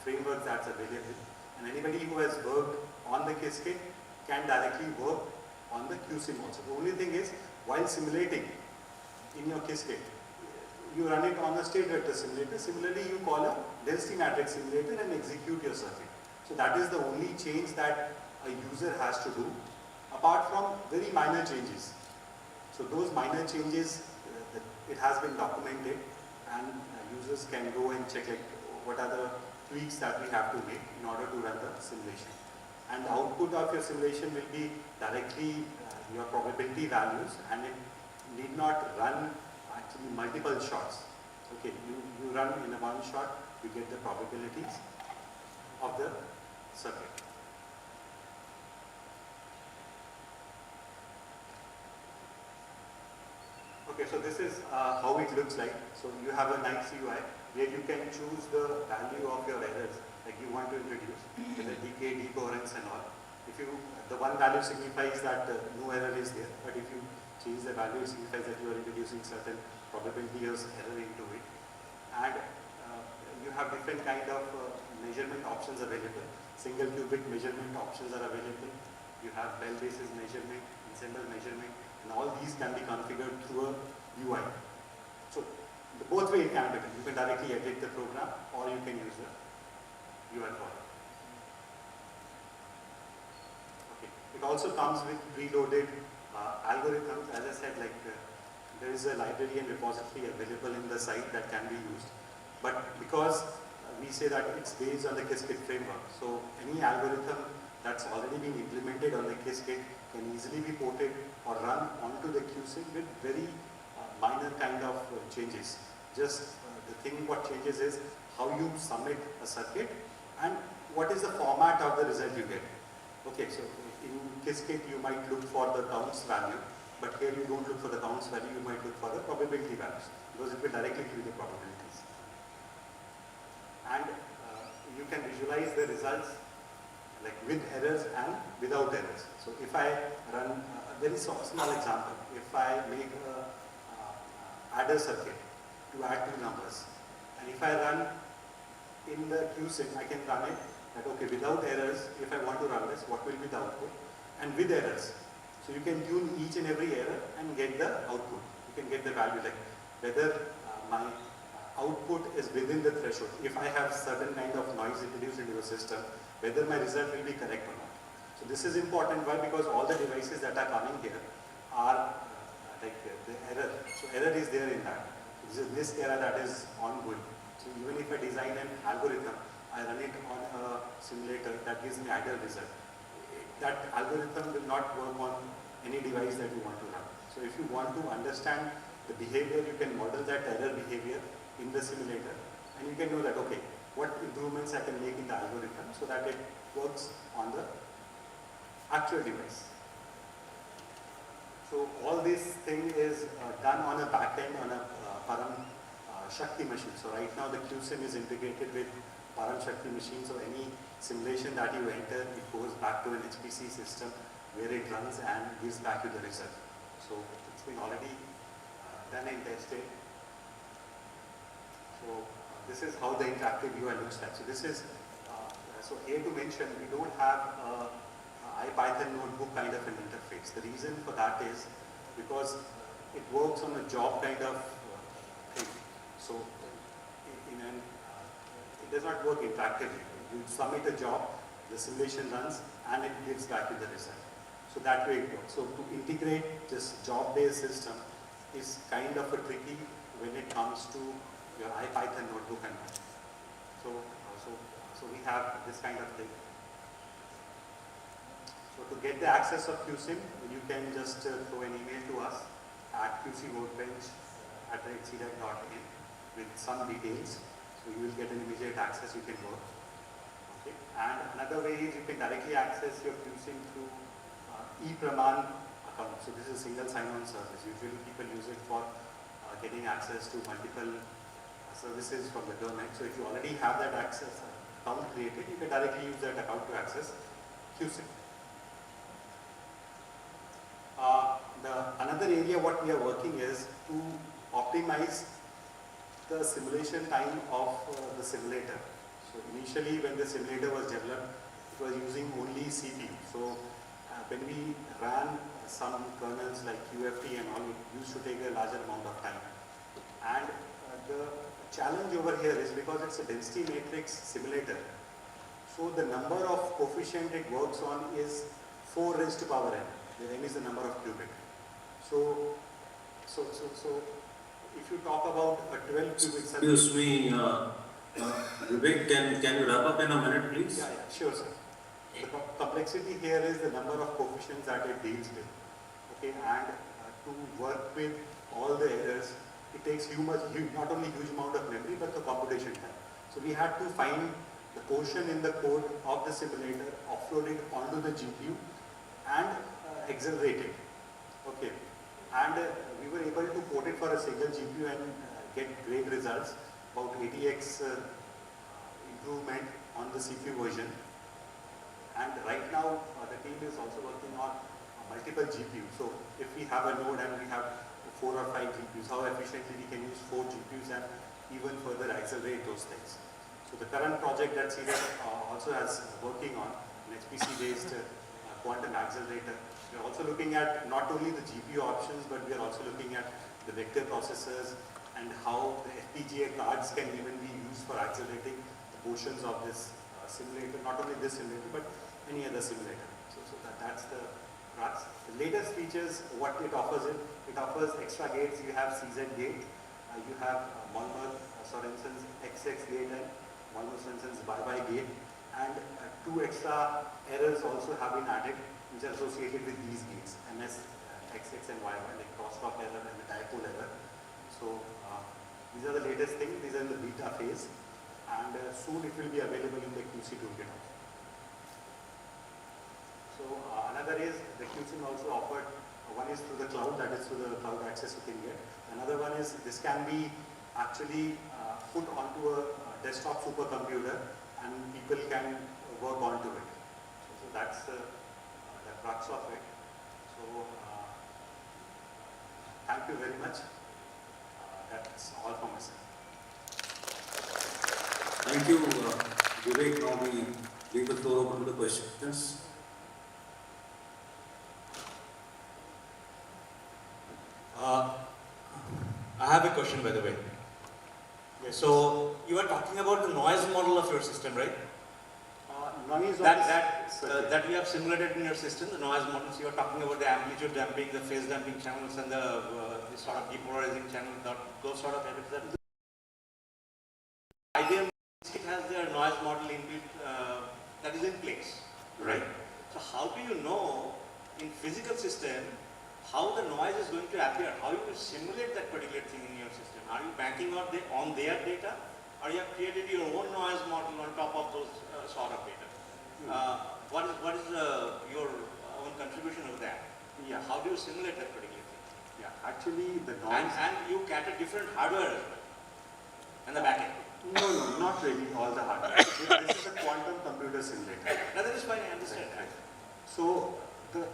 frameworks that's available. And anybody who has worked on the Qiskit can directly work on the QSIM also. The only thing is, while simulating in your Qiskit, you run it on a state vector simulator. Similarly, you call a density matrix simulator and execute your circuit. So that is the only change that a user has to do, apart from very minor changes. So those minor changes, it has been documented, and users can go and check like what are the tweaks that we have to make in order to run the simulation. And the output of your simulation will be directly your probability values, and it need not run actually multiple shots. Okay, you run in a one shot, you get the probabilities of the circuit. Okay, so this is how it looks like. So you have a nice UI where you can choose the value of your errors, like you want to introduce, with the decay, decoherence and all. If you, the one value signifies that no error is there, but if you change the value, it signifies that you are introducing certain probability of error into it. And you have different kind of measurement options available. Single qubit measurement options are available. You have bell basis measurement, ensemble measurement, and all these can be configured through a UI. So both way it can be done. You can directly edit the program, or you can use the UI for it. Okay. It also comes with preloaded algorithms. As I said, like there is a library and repository available in the site that can be used. But because we say that it's based on the Qiskit framework, so any algorithm that's already been implemented on the Qiskit can easily be ported or run onto the QSIM with very minor kind of changes. Just the thing what changes is how you submit a circuit and what is the format of the result you get. Okay, so in Qiskit you might look for the counts value, but here you don't look for the counts value, you might look for the probability values, because it will directly give you the probabilities. And you can visualize the results like with errors and without errors. So if I run a very small example, if I make a adder circuit to add two numbers, and if I run in the QSIM, I can run it that okay, without errors, if I want to run this, what will be the output, and with errors. So you can tune each and every error and get the output. You can get the value like whether my output is within the threshold. If I have certain kind of noise introduced into the system, whether my result will be correct or not. So this is important. Why? Because all the devices that are coming here are like the error. So error is there in that. This error that is ongoing. So even if I design an algorithm, I run it on a simulator that gives me ideal result. That algorithm will not work on any device that you want to run. So if you want to understand the behavior, you can model that error behavior in the simulator, and you can know that okay, what improvements I can make in the algorithm so that it works on the actual device. So all this thing is done on a backend on a Param Shakti machine. So right now the QSIM is integrated with Param Shakti machine. So any simulation that you enter, it goes back to an HPC system where it runs and gives back you the result. So it's been already done and tested. So this is how the interactive UI looks like. So this is, so here to mention, we don't have a IPython notebook kind of an interface. The reason for that is because it works on a job kind of thing. So it does not work interactively. You submit a job, the simulation runs, and it gives back you the result. So that way it works. So to integrate this job-based system is kind of a tricky when it comes to your IPython notebook and all. So we have this kind of thing. So to get the access of QSIM, you can just throw an email to us at qcworkbench@c-dac.in with some details. So you will get an immediate access, you can work. Okay. And another way is you can directly access your QSIM through ePraman account. So this is a single sign-on service. Usually people use it for getting access to multiple services from the government. So if you already have that access account created, you can directly use that account to access QSIM. Another area what we are working is to optimize the simulation time of the simulator. So initially when the simulator was developed, it was using only CPU. So when we ran some kernels like UFT and all, it used to take a larger amount of time. And the challenge over here is because it's a density matrix simulator. So the number of coefficient it works on is 4 raised to power n. The n is the number of qubit. So if you talk about a 12 qubit circuit. Excuse me, Vivek, can you wrap up in a minute, please? Yeah, sure, sir. The complexity here is the number of coefficients that it deals with. Okay, and to work with all the errors, it takes not only huge amount of memory but the computation time. So we had to find the portion in the code of the simulator, offload it onto the GPU and accelerate it. Okay, and we were able to port it for a single GPU and get great results, about 80x improvement on the CPU version. And right now the team is also working on multiple GPUs. So if we have a node and we have 4 or 5 GPUs, how efficiently we can use 4 GPUs and even further accelerate those things. So the current project that C-DAC also has working on an HPC-based quantum accelerator. We are also looking at not only the GPU options, but we are also looking at the vector processors and how the FPGA cards can even be used for accelerating the portions of this simulator, not only this simulator, but any other simulator. So that's the crux. The latest features, what it offers extra gates. You have CZ gate, you have Malmer-Sorenson's XX gate and Malmer-Sorenson's bye-bye gate, and 2 extra errors also have been added which are associated with these gates, MS, XX and YY, like crosstalk error and the dipole error. So these are the latest things. These are in the beta phase, and soon it will be available in the QC toolkit also. So another is the QSIM also offered, one is through the cloud, that is through the cloud access you can get. Another one is this can be actually put onto a desktop supercomputer and people can work onto it. So that's the crux of it. So thank you very much. That's all from myself. Thank you, Vivek. Now we leave the floor open to the questions. I have a question, by the way. Yes. So you are talking about the noise model of your system, right? Noise that you have simulated in your system, the noise models. You are talking about the amplitude damping, the phase damping channels, and the sort of depolarizing channel. Those sort of elements. IBM it has their noise model inbuilt that is in place, right? So how do you know in physical system how the noise is going to appear? How you will simulate that particular thing in your system? Are you banking on their data, or you have created your own noise model on top of those sort of data? What is your own contribution of that? Yeah. How do you simulate that particular thing? Yeah, actually the noise... And you cater different hardware as well, and the backend. No, not really all the hardware. This is a quantum computer simulator. No, that is fine, I understand. Right. So the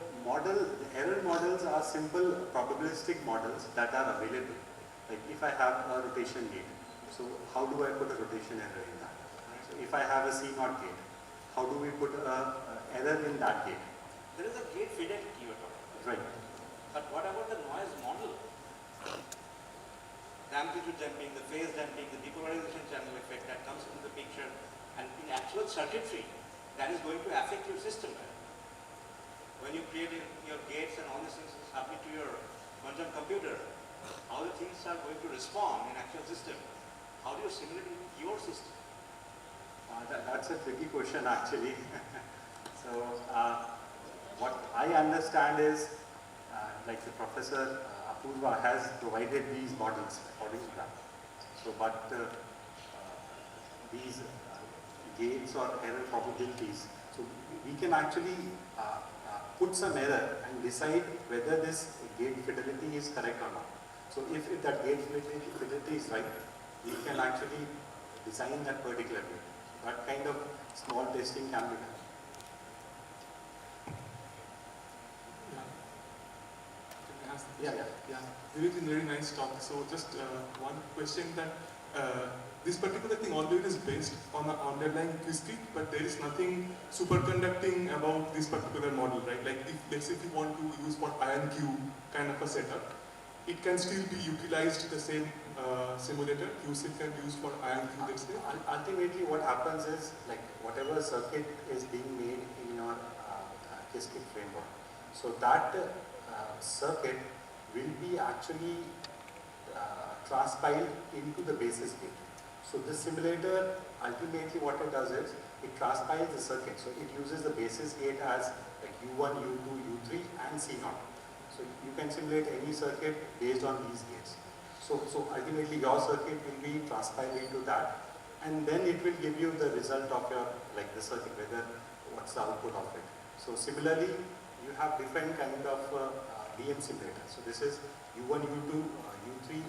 error models are simple probabilistic models that are available. Like if I have a rotation gate, so how do I put a rotation error in that? So if I have a C0 gate, how do we put a error in that gate? There is a gate fidelity you are talking about. Right. But what about the noise model? The amplitude damping, the phase damping, the depolarization channel effect that comes into the picture, and in actual circuitry, that is going to affect your system. When you create your gates and all these things submit to your quantum computer, how the things are going to respond in actual system? How do you simulate it in your system? That's a tricky question actually. So what I understand is, like the Professor Apurva has provided these models according to that. So, but these gates or error probabilities, so we can actually put some error and decide whether this gate fidelity is correct or not. So if that gate fidelity is right, we can actually design that particular gate. That kind of small testing can be done. Yeah. Vivek, very nice talk. So just one question that this particular thing already is based on the underlying QSC, but there is nothing superconducting about this particular model, right? Like if let's say if you want to use for IonQ kind of a setup, it can still be utilized the same simulator QSC can use for IonQ, let's say. Ultimately what happens is like whatever circuit is being made in your QSC framework, so that circuit will be actually transpiled into the basis gate. So this simulator ultimately what it does is it transpiles the circuit. So it uses the basis gate as like U1, U2, U3 and C0. So you can simulate any circuit based on these gates. So ultimately your circuit will be transpiled into that, and then it will give you the result of your like the circuit, whether what's the output of it. So similarly, you have different kind of DM simulator. So this is U1, U2, U3,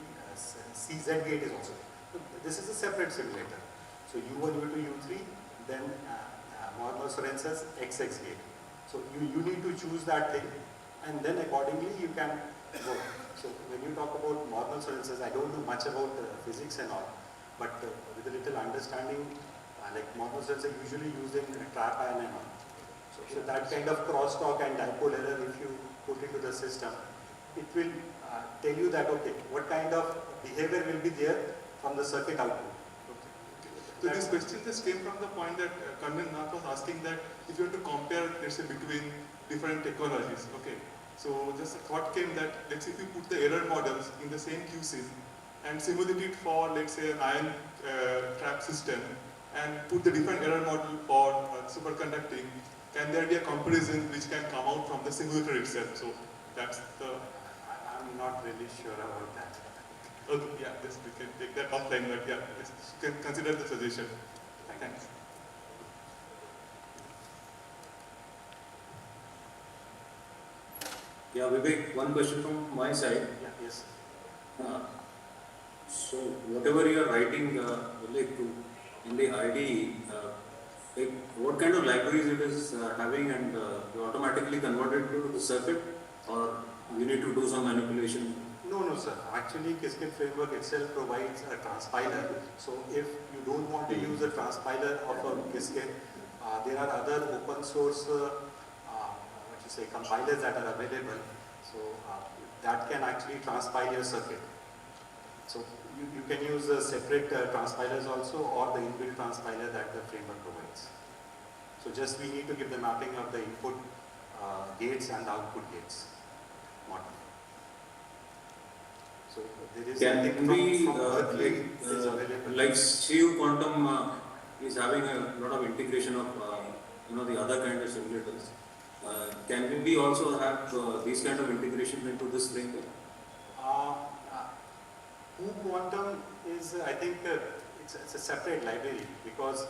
CZ gate is also. So this is a separate simulator. So U1, U2, U3, then Mormon-Sorensen's XX gate. So you need to choose that thing, and then accordingly you can go. So when you talk about Mormon-Sorensen's, I don't know much about physics and all, but with a little understanding, like Mormon-Sorensen usually used in trap ion and all. So that kind of crosstalk and dipole error, if you put into the system, it will tell you that, okay, what kind of behavior will be there from the circuit output. So this question just came from the point that Kandan Nath was asking that if you have to compare, let's say, between different technologies, okay. So just a thought came that, let's say if you put the error models in the same QSIM and simulate it for, let's say, an ion trap system and put the different error model for superconducting, can there be a comparison which can come out from the simulator itself? So that's the... I'm not really sure about that. Okay, yeah, yes, we can take that offline, but yeah, yes, you can consider the suggestion. Thanks. Yeah, Vivek, one question from my side. Yeah, yes. So whatever you are writing, Vivek, in the IDE, like what kind of libraries it is having, and you automatically convert it to the circuit, or you need to do some manipulation? No, no, sir. Actually, Qiskit framework itself provides a transpiler. So if you don't want to use a transpiler of a Qiskit, there are other open source compilers that are available. So that can actually transpile your circuit. So you can use separate transpilers also, or the inbuilt transpiler that the framework provides. So just we need to give the mapping of the input gates and the output gates model. So there is Can we from Berkeley is available. like CU Quantum is having a lot of integration of the other kind of simulators. Can we also have these kind of integration into this framework? Quantum is, I think, it's a separate library, because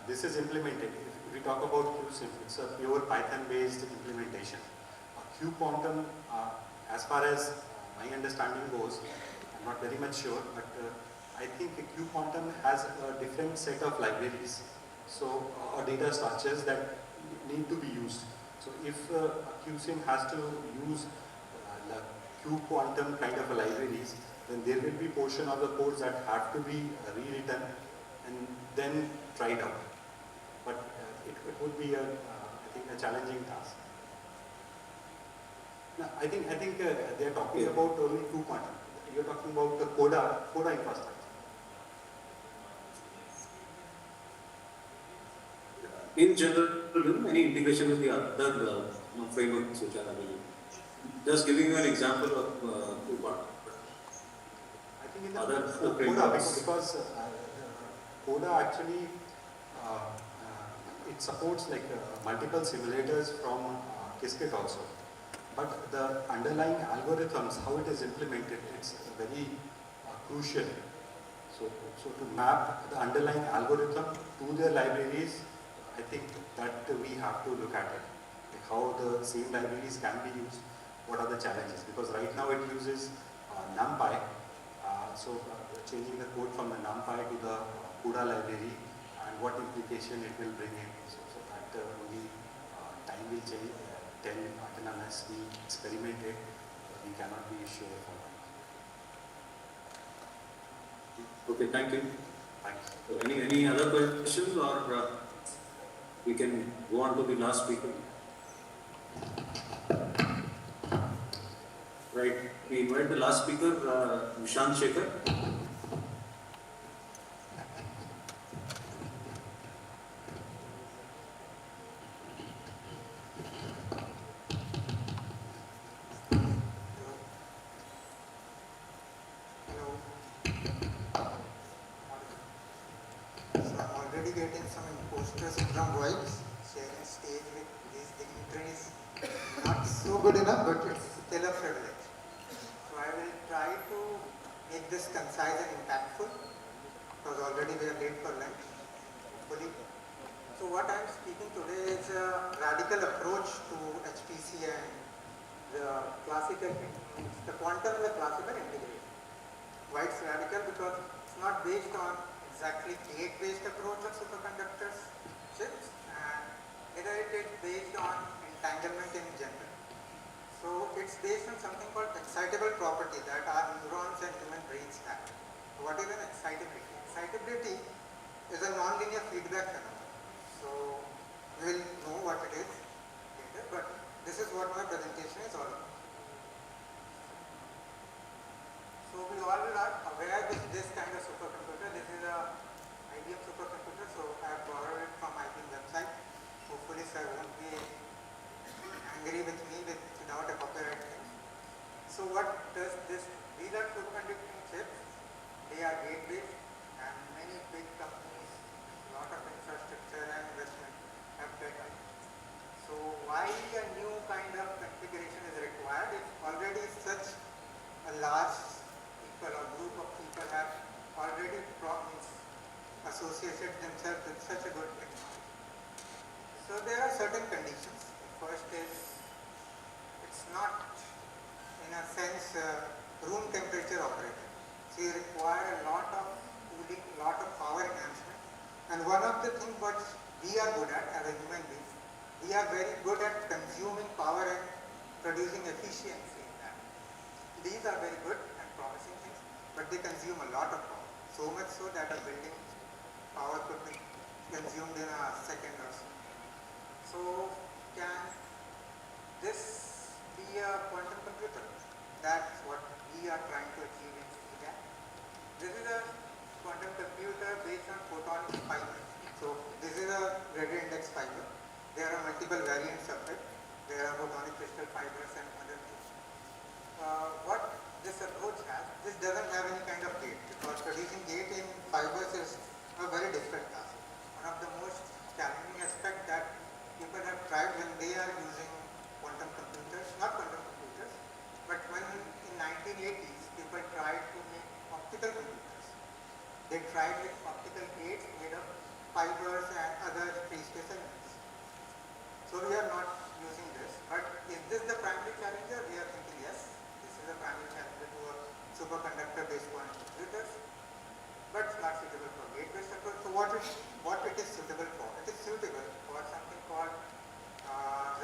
this is implemented. If we talk about QSIM, it's a pure Python-based implementation. Quantum, as far as my understanding goes, I'm not very much sure, but I think Quantum has a different set of libraries, so or data structures that need to be used. So if QSIM has to use Quantum kind of a libraries, then there will be portion of the codes that have to be rewritten and then tried out. But it would be I think a challenging task. Now, I think they are talking about only Quantum. You are talking about the CODA infrastructure. In general, any integration with the other frameworks which are available? Just giving you an example of Quantum. I think in the other CODA, because CODA actually it supports like multiple simulators from Qiskit also. But the underlying algorithms, how it is implemented, it's very crucial. So to map the underlying algorithm to their libraries, I think that we have to look at it. Like how the same libraries can be used, what are the challenges? Because right now it uses NumPy. So changing the code from the NumPy to the CODA library, and what implication it will bring in. So that only time will change. Tell unless we experiment it, we cannot be sure for that. Okay, thank you. Thanks. So any other questions, or we can go on to the last speaker? Right, we invite the last speaker, Vishant Shekhar. Getting some imposter syndrome vibes, sharing stage with these dignitaries, not so good enough, but it's still a privilege. So I will try to make this concise and impactful, because already we are late for lunch, hopefully. So what I am speaking today is a radical approach to HPC and the classical, the quantum and the classical integration. Why it's radical? Because it's not based on exactly gate-based approach of superconductors chips, and neither it is based on entanglement in general. So it's based on something called excitable property that our neurons and human brains have. So what is an excitability? Excitability is a nonlinear feedback phenomenon. So we will know what it is later, but this is what my presentation is all about. So we all are aware that this kind of supercomputer, this is a IBM supercomputer, so I have borrowed it from IBM website. Hopefully sir won't be angry with me without a copyright thing. So what does this, these are superconducting chips, they are gate-based, and many big companies, a lot of infrastructure and investment have taken. So why a new kind of configuration is required if already such a large people or group of people have already associated themselves with such a good technology. So there are certain conditions. First is, it's not in a sense room temperature operated. So you require a lot of cooling, a lot of power enhancement. And one of the things what we are good at as a human being. We are very good at consuming power and producing efficiency in that. These are very good and promising things, but they consume a lot of power. So much so that a building power could be consumed in a second or so. So can this be a quantum computer? That's what we are trying to achieve in C-DAC. This is a quantum computer based on photonic fiber. So this is a radio index fiber. There are multiple variants of it. There are photonic crystal fibers and other things. What this approach has, this doesn't have any kind of gate, because producing gate in fibers is a very difficult task. One of the most challenging aspects that people have tried when they are using quantum computers, not quantum computers, but when in 1980s people tried to make optical computers. They tried with optical gates made of fibers and other free-space elements. So we are not using this, but is this the primary challenger? We are thinking yes, this is a primary challenger to a superconductor-based quantum computers, but it's not suitable for gate-based approach. So what it is suitable for? It is suitable for something called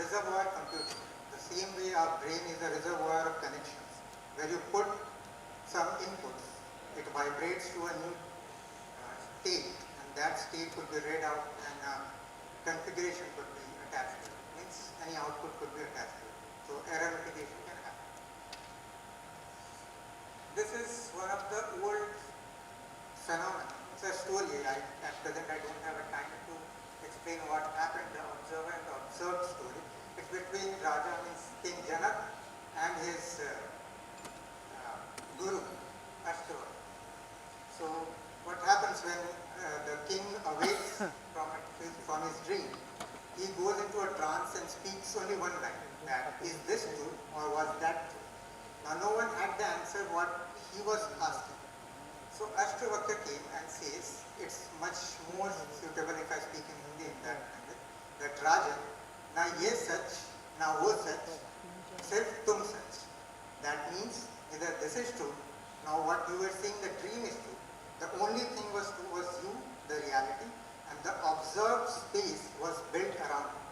reservoir computing. The same way our brain is a reservoir of connections, where you put some inputs, it vibrates to a new state, and that state could be read out and configuration could be attached to it. Means any output could be attached to it. So error mitigation can happen. This is one of the old phenomena. It's a story. At present I don't have a time to explain what happened, the observer and the observed story. It's between Raja, means King Janak, and his guru, Ashtavar. So what happens when the king awakes from his dream? He goes into a trance and speaks only one line, that is this true or was that true? Now no one had the answer what he was asking. So Ashtavakya came and says, it's much more suitable if I speak in Hindi in that language, that Rajan, na ye sach, na wo sach, sirf tum sach. That means either this is true, now what you were saying, the dream is true. The only thing was true was you, the reality, and the observed space was built around it.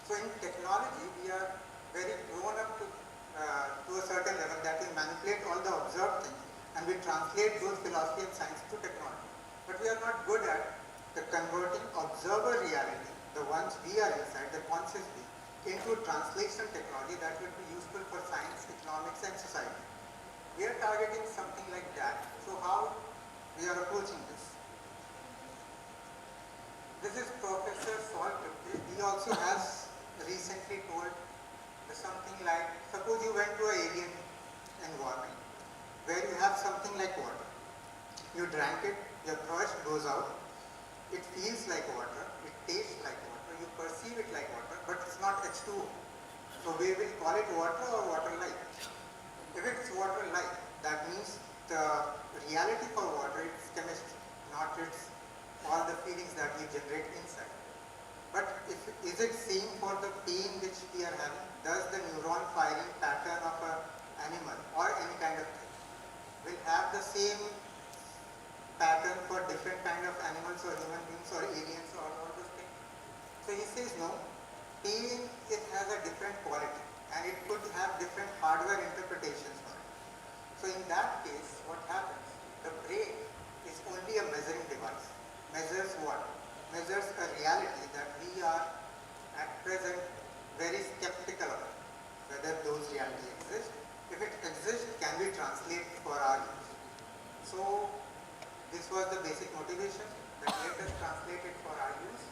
So in technology, we are very grown up to a certain level that we manipulate all the observed things and we translate those philosophy and science to technology. But we are not good at the converting observer reality, the ones we are inside, the conscious being, into translation technology that will be useful for science, economics and society. We are targeting something like that. So how we are approaching this? This is Professor Saul Kripke. He also has recently told something like, suppose you went to an alien environment where you have something like water. You drank it, your thirst goes out, it feels like water, it tastes like water, you perceive it like water, but it's not H2O. So we will call it water or water-like. If it's water-like, that means the reality for water is chemistry, not its all the feelings that we generate inside. But is it same for the pain which we are having? Does the neuron firing pattern of an animal or any kind of thing will have the same pattern for different kind of animals or human beings or aliens or all those things? So he says no, pain it has a different quality and it could have different hardware interpretations for it. So in that case, what happens? The brain is only a measuring device. Measures what? Measures a reality that we are at present very skeptical of, whether those realities exist. If it exists, can we translate for our use? So this was the basic motivation, that let us translate it for our use.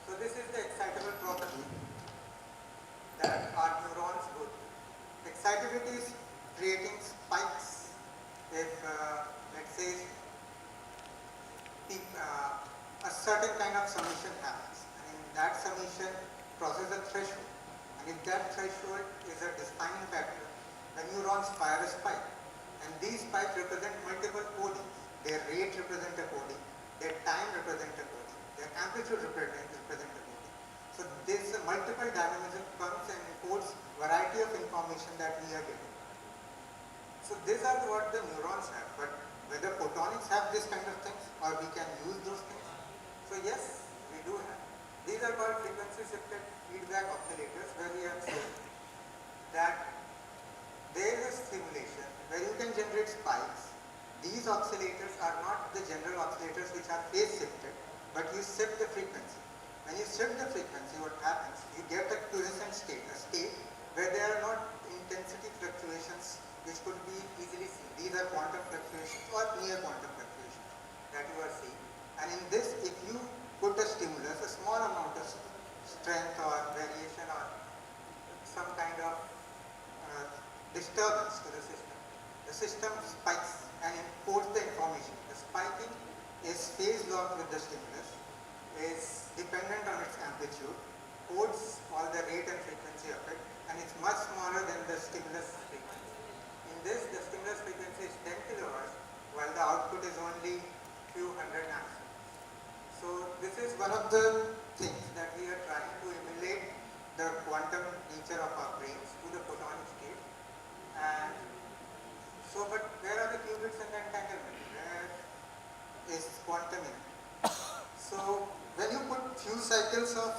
So this is the excitable property that our neurons go through. Excitability is creating spikes. If let's say a certain kind of summation happens, and in that summation crosses a threshold, and if that threshold is a defining factor, the neurons fire a spike, and these spikes represent multiple codings. Their rate represents a coding, their time represents a coding, their amplitude represents a coding. So this multiple dynamism comes and encodes variety of information that we are getting. So these are what the neurons have, but whether photonics have this kind of things or we can use those things. So yes, we do have. These are called frequency shifted feedback oscillators, where we have seen that there is a simulation where you can generate spikes. These oscillators are not the general oscillators which are phase shifted, but you shift the frequency. When you shift the frequency, what happens? You get a quiescent state, a state where there are not intensity fluctuations which could be easily seen. These are quantum fluctuations or near quantum fluctuations that you are seeing. And in this, if you put a stimulus, a small amount of strength or variation or some kind of disturbance to the system spikes and encodes the information. The spiking is phase locked with the stimulus, is dependent on its amplitude, codes all the rate and frequency of it, and it's much smaller than the stimulus frequency. In this, the stimulus frequency is 10 kilohertz, while the output is only few hundred amps. So this is one of the things that we are trying to emulate the quantum nature of our brains to the photonic state. And so, but where are the qubits in the entanglement? Where is quantum in it? So when you put few cycles of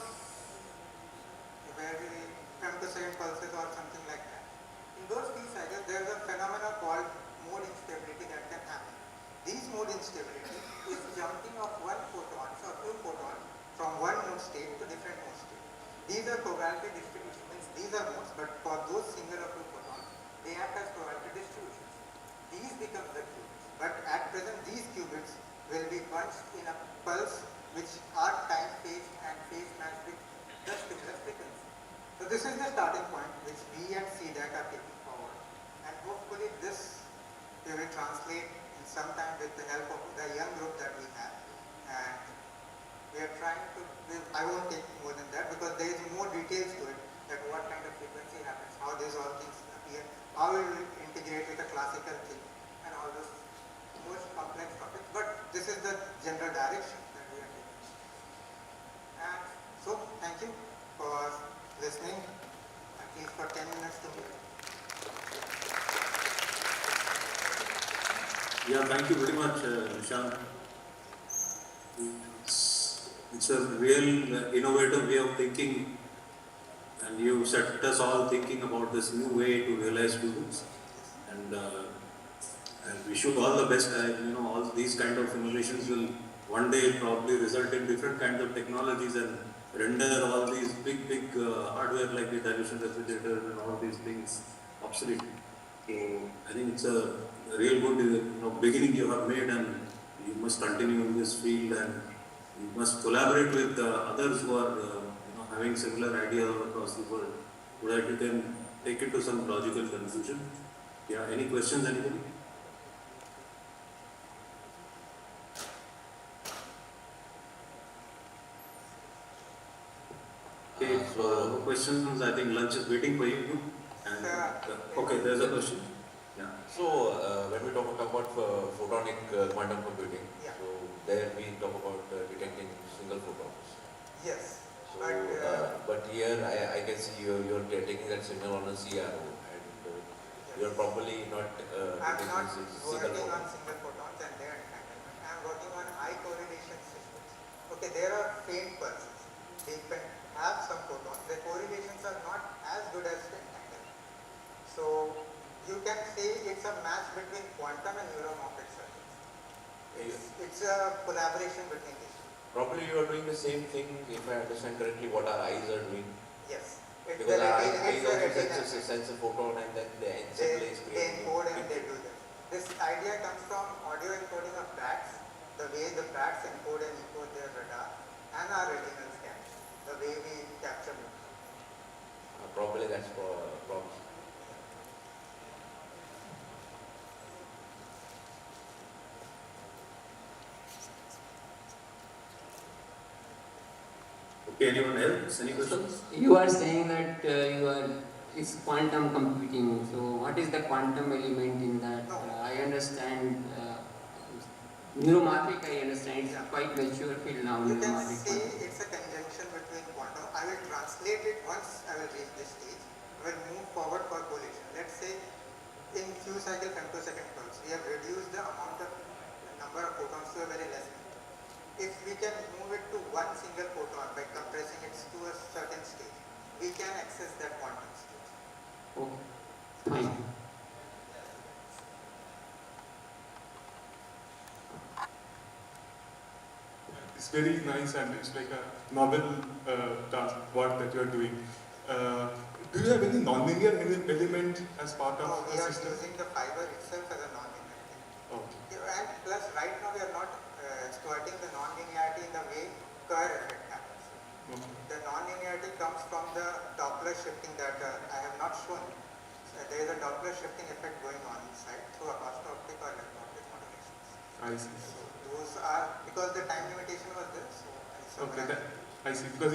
where we femtosecond pulses or something like that, in those few cycles there is a phenomenon called mode instability that can happen. These mode instability is jumping of one photon or few photons from one mode state to different mode state. These are probability distributions, means these are modes, but for those single or few photons, they act as probability distributions. These become the qubits, but at present these qubits will be bunched in a pulse which are time phase and phase matched with the stimulus frequency. So this is the starting point which we and C-DAC are taking forward, and hopefully this we will translate in some time with the help of the young group that we have, and we are trying to, I won't take more than that because there is more details to it, that what kind of frequency happens, how these all things appear, how it will integrate with a classical thing and all those most complex topics, but this is the general direction that we are taking. And so thank you for listening, at least for 10 minutes to me. Yeah, thank you very much, Nishant. It's a real innovative way of thinking, and you set us all thinking about this new way to realize qubits. And I wish you all the best. All these kind of innovations will one day probably result in different kinds of technologies and render all these big hardware like the dilution refrigerator and all these things obsolete. So I think it's a real good beginning you have made, and you must continue in this field, and you must collaborate with others who are having similar ideas all across the world, so that you can take it to some logical conclusion. Yeah, any questions, anybody? Okay, so no questions. I think lunch is waiting for you. And okay, there's a question. Yeah. So when we talk about photonic quantum computing, so there we talk about detecting single photons. Yes. So, but here I can see you're taking that signal on a CRO, and you're probably not I'm not single working on photons. single photons and their entanglement. I'm working on high correlation systems. Okay, there are faint pulses. They can have some photons. The correlations are not as good as the entanglement. So you can say it's a match between quantum and neuromorphic circuits. It's a collaboration between these two. Probably you are doing the same thing, if I understand correctly, what our eyes are doing. Yes. Because our eyes also sense a photon, and then they encode and they do this. This idea comes from audio encoding of bats, the way the bats encode and decode their radar, and our retinal scans, the way we capture movement. Probably that's problem. Okay, anyone else? Any questions? So you are saying that it's quantum computing. So what is the quantum element in that? I understand neuromorphic. I understand it's quite mature field now. You can say it's a conjunction between quantum. I will translate it once I will reach this stage. I will move forward for collation. Let's say in few cycle femtosecond pulse, we have reduced the amount of number of photons to a very less number. if we can move it to one single photon by compressing it to a certain stage, we can access that quantum state. Okay, fine. It's very nice and it's like a novel task, work that you are doing. Do you have any nonlinear element as part of No, we the are system? using the fiber itself as a nonlinear thing. Okay. And plus, right now we are not exploiting the nonlinearity in the way Kerr effect happens. Okay. The nonlinearity comes from the Doppler shifting that I have not shown. There is a Doppler shifting effect going on inside through acousto-optic or electro-optic modulations. I see. So those are, because the time limitation was there, so Okay, I see. Because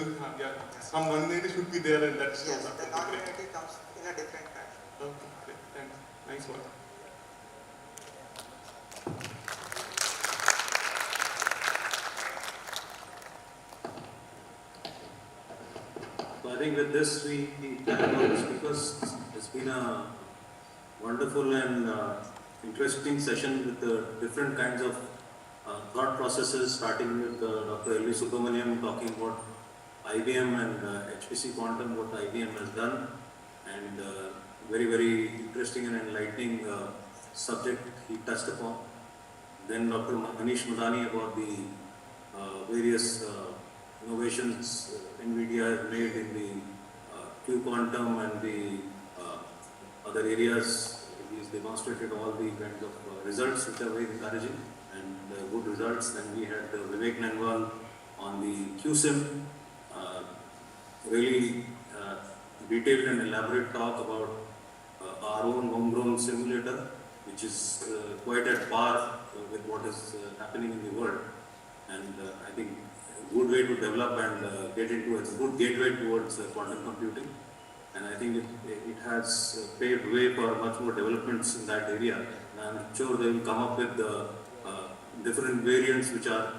some nonlinearity should be there and that shows yes, up. the nonlinearity comes in a different fashion. Okay, great. Thanks. Nice work. So I think with this we thank all the speakers. It's been a wonderful and interesting session with different kinds of thought processes, starting with Dr. L.V. Subramaniam talking about IBM and HPC quantum, what IBM has done, and very, very interesting and enlightening subject he touched upon. Then Dr. Manish Madani about the various innovations NVIDIA has made in the Q quantum and the other areas. He's demonstrated all the kinds of results which are very encouraging and good results. Then we had Vivek Nanwal on the QSIM, really detailed and elaborate talk about our own homegrown simulator, which is quite at par with what is happening in the world. And I think a good way to develop and get into it's a good gateway towards quantum computing. And I think it has paved way for much more developments in that area. And I'm sure they will come up with different variants which are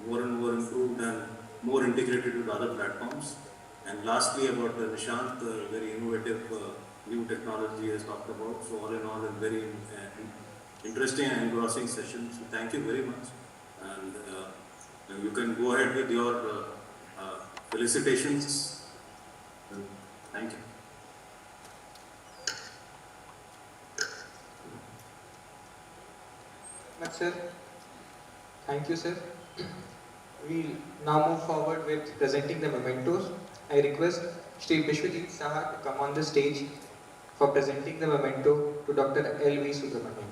more and more improved and more integrated with other platforms. And lastly, about Nishant, very innovative new technology has talked about. So all in all, a very interesting and engrossing session. So thank you very much. And you can go ahead with your felicitations. Thank you. Much, sir. Thank you, sir. We'll now move forward with presenting the mementos. I request Shri Vishwajit Saha to come on the stage for presenting the memento to Dr. L.V. Subramaniam.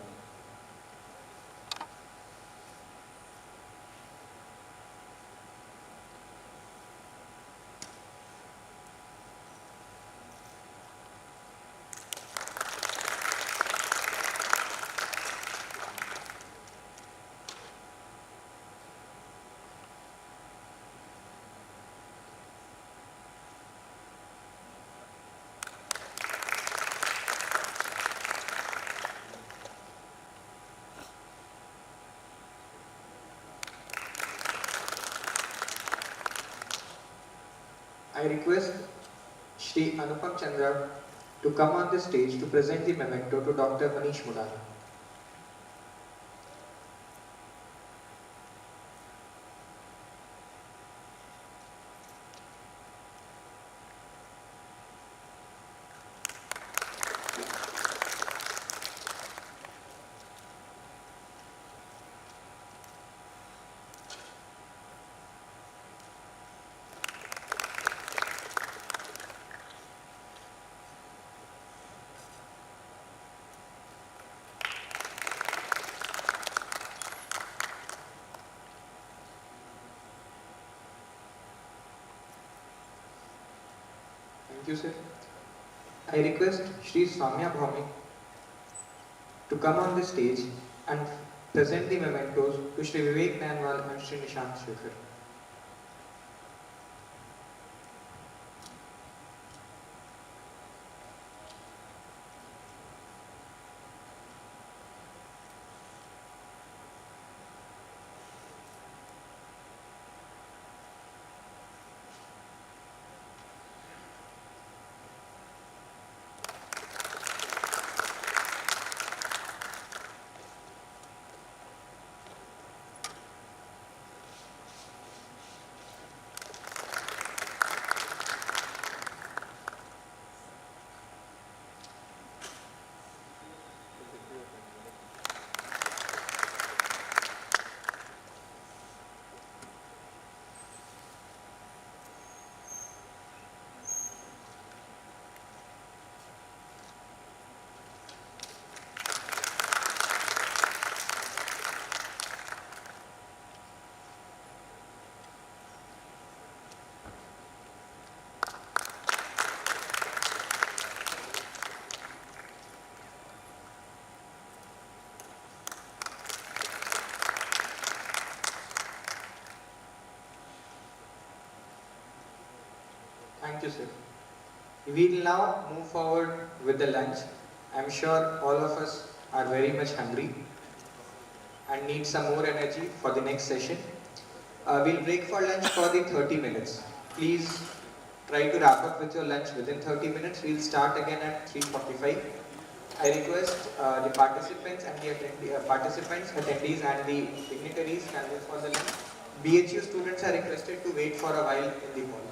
I request Shri Anupam Chandra to come on the stage to present the memento to Dr. Manish Madani. Thank you, sir. I request Shri Samya Bhaumik to come on the stage and present the mementos to Shri Vivek Nanwal and Shri Nishant Shekhar. Thank you, sir. We will now move forward with the lunch. I'm sure all of us are very much hungry and need some more energy for the next session. We'll break for lunch for the 30 minutes. Please try to wrap up with your lunch within 30 minutes. We'll start again at 3:45. I request the participants and the attendees and the dignitaries can go for the lunch. BHU students are requested to wait for a while in the hall.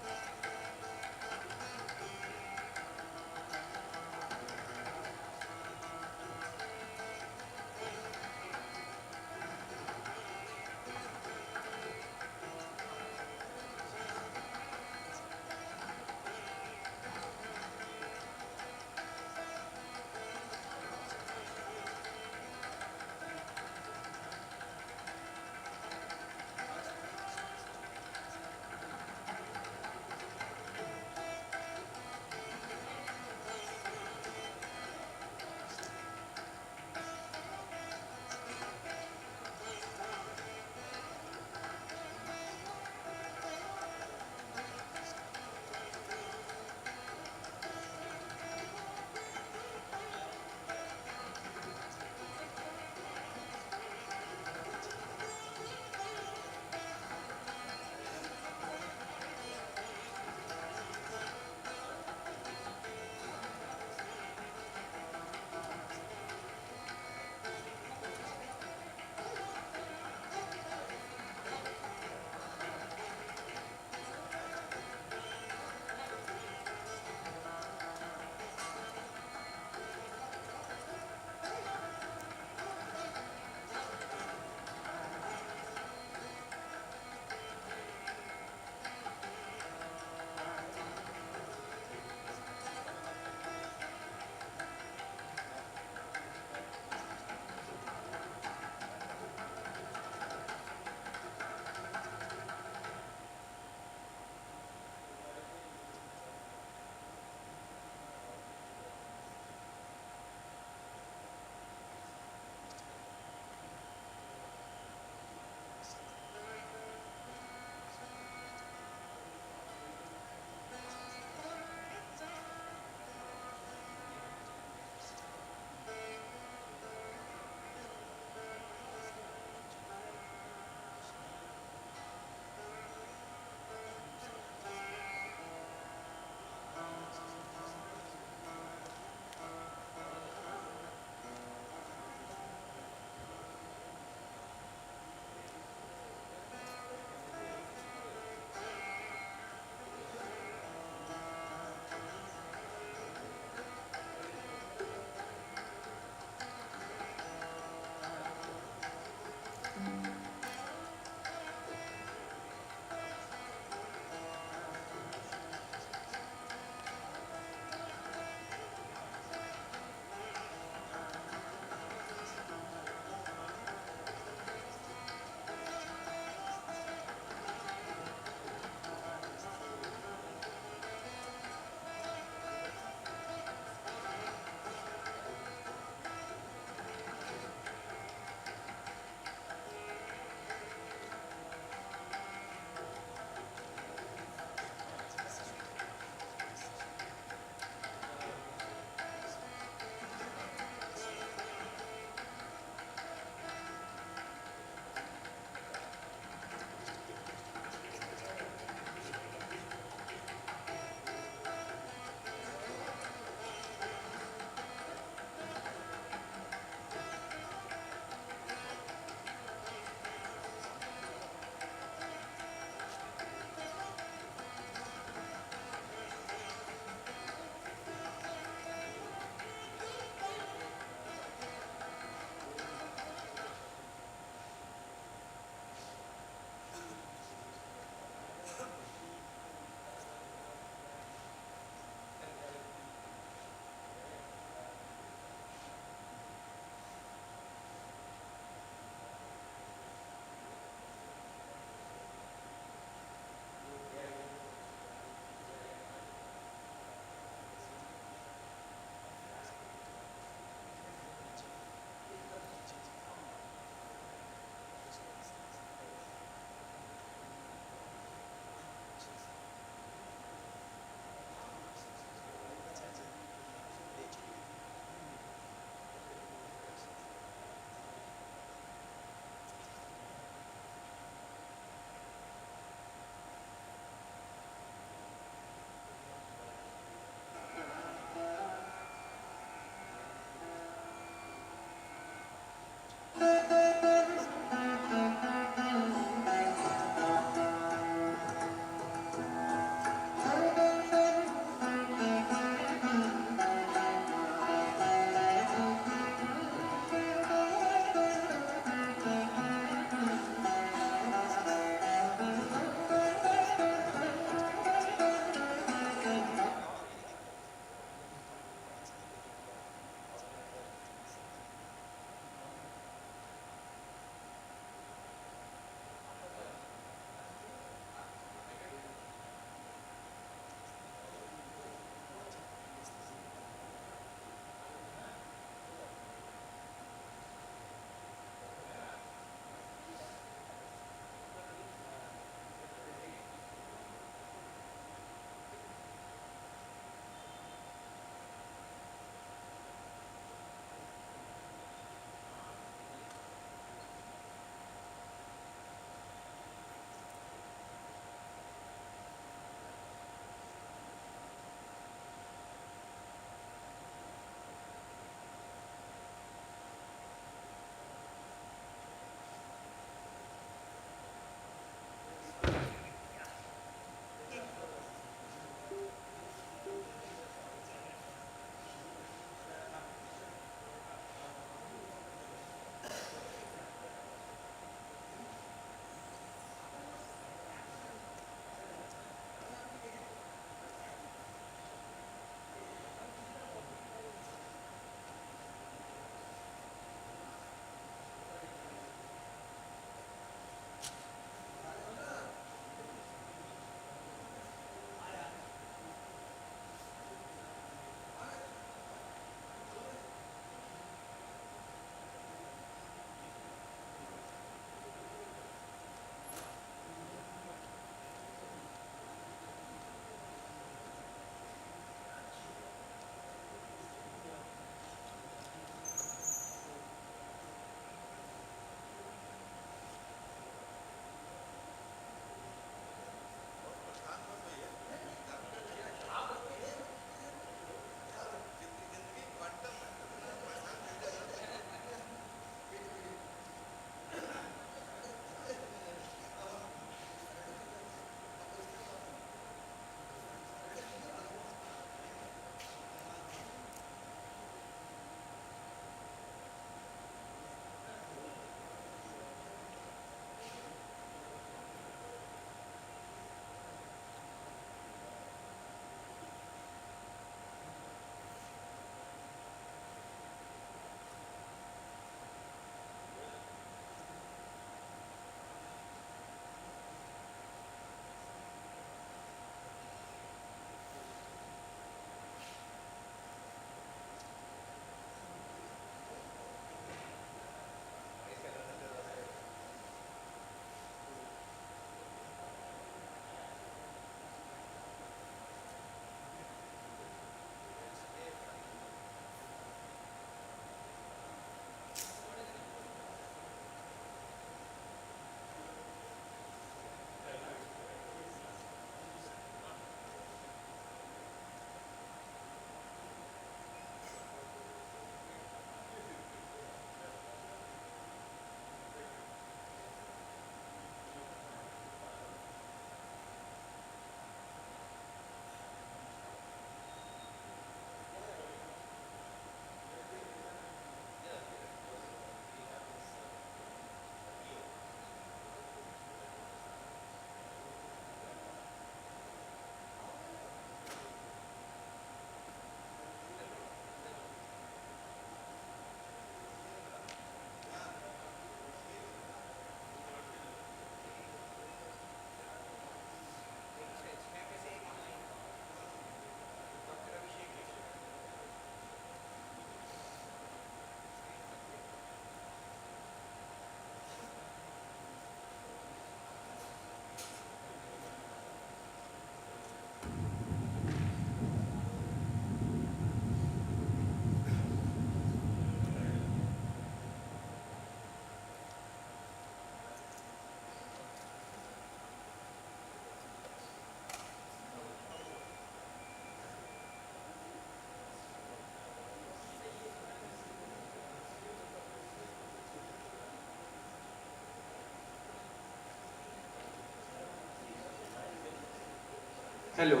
Hello.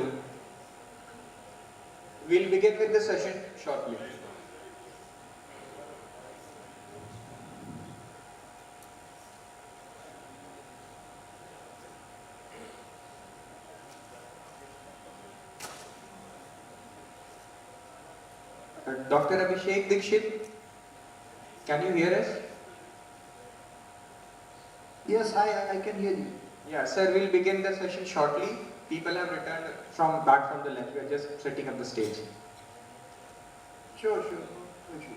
We'll begin with the session shortly. Dr. Abhishek Dikshit, can you hear us? Yes, I can hear you. Yeah, sir, we'll begin the session shortly. People have returned back from the lunch. We are just setting up the stage. Sure, no issues.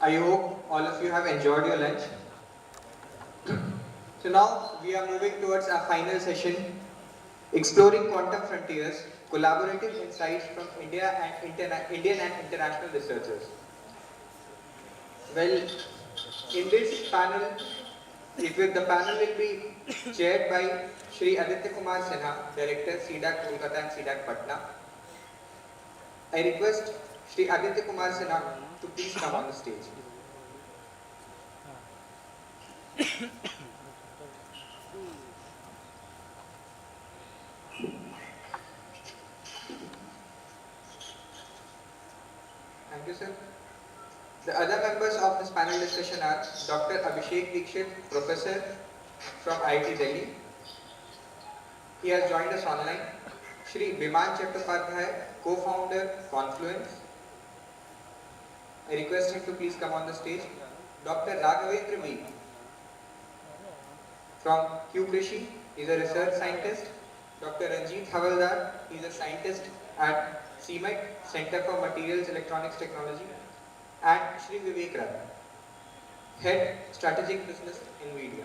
I hope all of you have enjoyed your lunch. So now we are moving towards our final session, Exploring Quantum Frontiers, Collaborative Insights from Indian and International Researchers. Well, in this panel, the panel will be chaired by Shri Aditya Kumar Sinha, Director, C-DAC Kolkata and C-DAC Patna. I request Shri Aditya Kumar Sinha to please come on the stage. Thank you, sir. The other members of this panel discussion are Dr. Abhishek Dikshit, Professor from IIT Delhi. He has joined us online. Shri Biman Chattopadhyay, Co-founder, Confluence. I request him to please come on the stage. Dr. Raghavendra V. from ISQCI, he is a research scientist. Dr. Ranjit Havaldar, he is a scientist at CMET, Center for Materials Electronics Technology. And Shri Vivek Rai, Head Strategic Business in Media.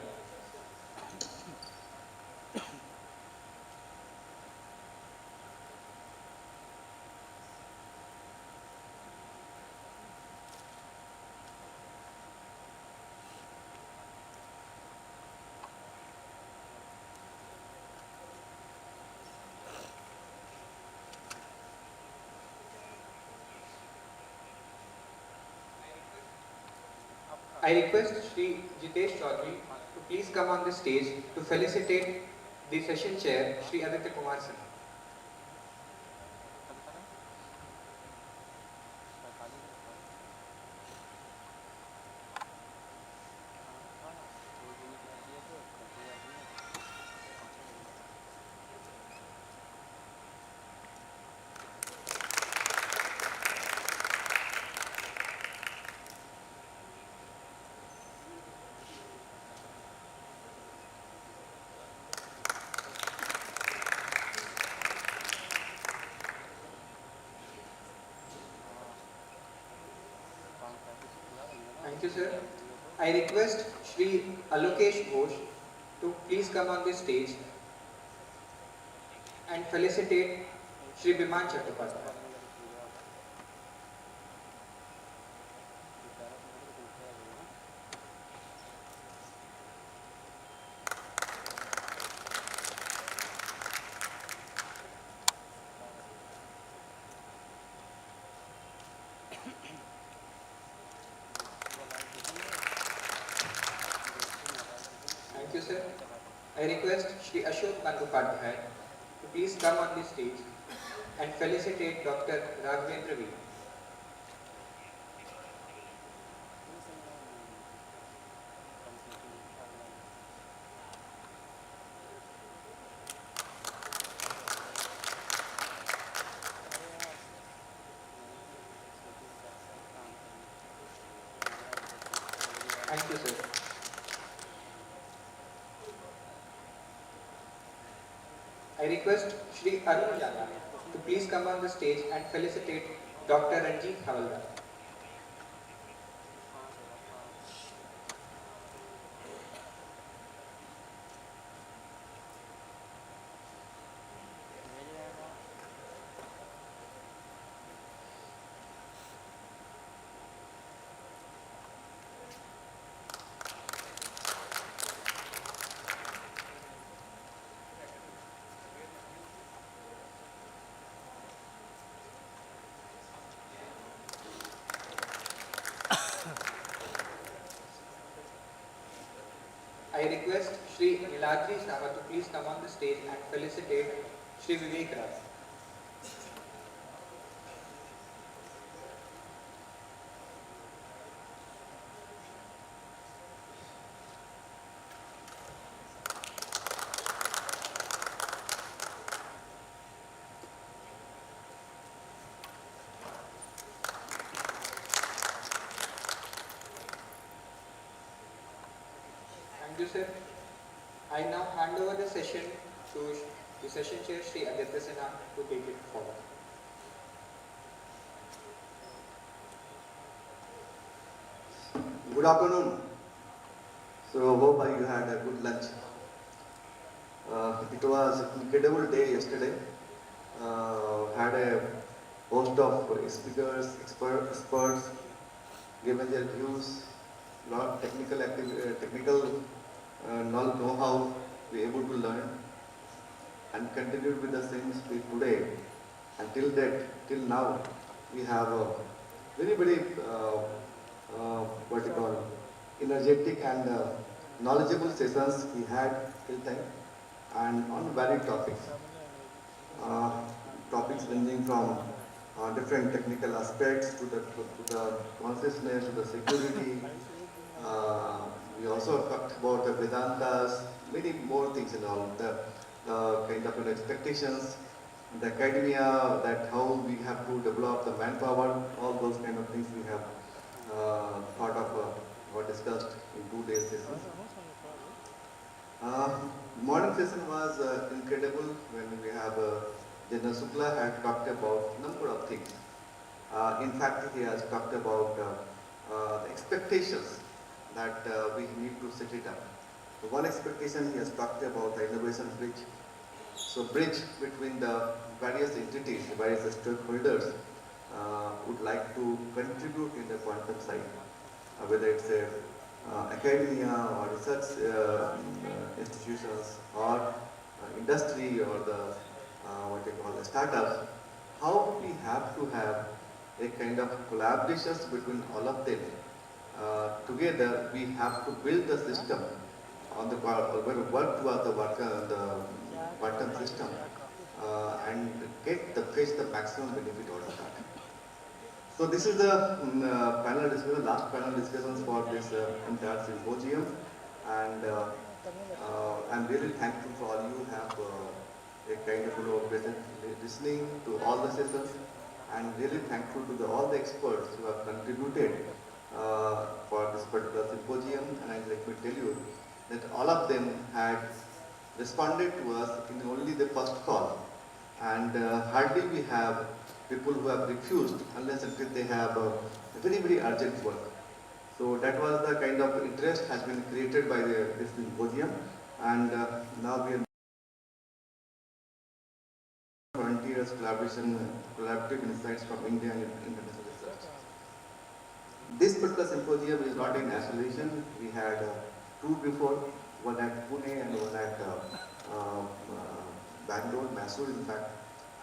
I request Shri Jitesh Chaudhary to please come on the stage to felicitate the session chair, Shri Aditya Kumar Singh. Thank you, sir. I request Shri Alokesh Ghosh to please come on the stage and felicitate Shri Biman Chattopadhyay. Thank you, sir. I request Shri Ashok Bandyopadhyay to please come on the stage and felicitate Dr. Raghavendra V. Thank you, sir. I request Shri Arun Jana to please come on the stage and felicitate Dr. Ranjit Havaldar. I request Shri Niladri Saha to please come on the stage and felicitate Shri Vivek Raj. Thank you, sir. I now hand over the session to the session chair, Shri Aditya Sinha, to take it forward. Good afternoon. So hope you had a good lunch. It was an incredible day yesterday. Had a host of speakers, experts, given their views, lot of technical know-how we were able to learn, and continued with the same speed today. Until till now, we have a very what you call energetic and knowledgeable sessions we had till time, and on varied topics. Topics ranging from different technical aspects to the consciousness, to the security. We also talked about the Vedantas, many more things and all, the kind of expectations, the academia, that how we have to develop the manpower, all those kind of things we have thought of or discussed in 2 days sessions. Morning session was incredible when we have General Sukla had talked about number of things. In fact, he has talked about expectations that we need to set it up. So one expectation he has talked about the innovation bridge. So bridge between the various entities, various stakeholders would like to contribute in the quantum side, whether it's academia or research institutions or industry or the what you call the startups. How we have to have a kind of collaborations between all of them together we have to build the system on the work towards the quantum system and get the fetch the maximum benefit out of that. So this is the panel discussion, last panel discussions for this entire symposium, and I'm really thankful for all you have a kind of present listening to all the sessions, and really thankful to all the experts who have contributed for this particular symposium. And let me tell you that all of them had responded to us in only the first call, and hardly we have people who have refused unless until they have very, very urgent work. So that was the kind of interest has been created by this symposium, and now we are frontiers, collaborative insights from India and international research. This particular symposium is not in isolation. We had two before, one at Pune and one at Bangalore, Mysore in fact.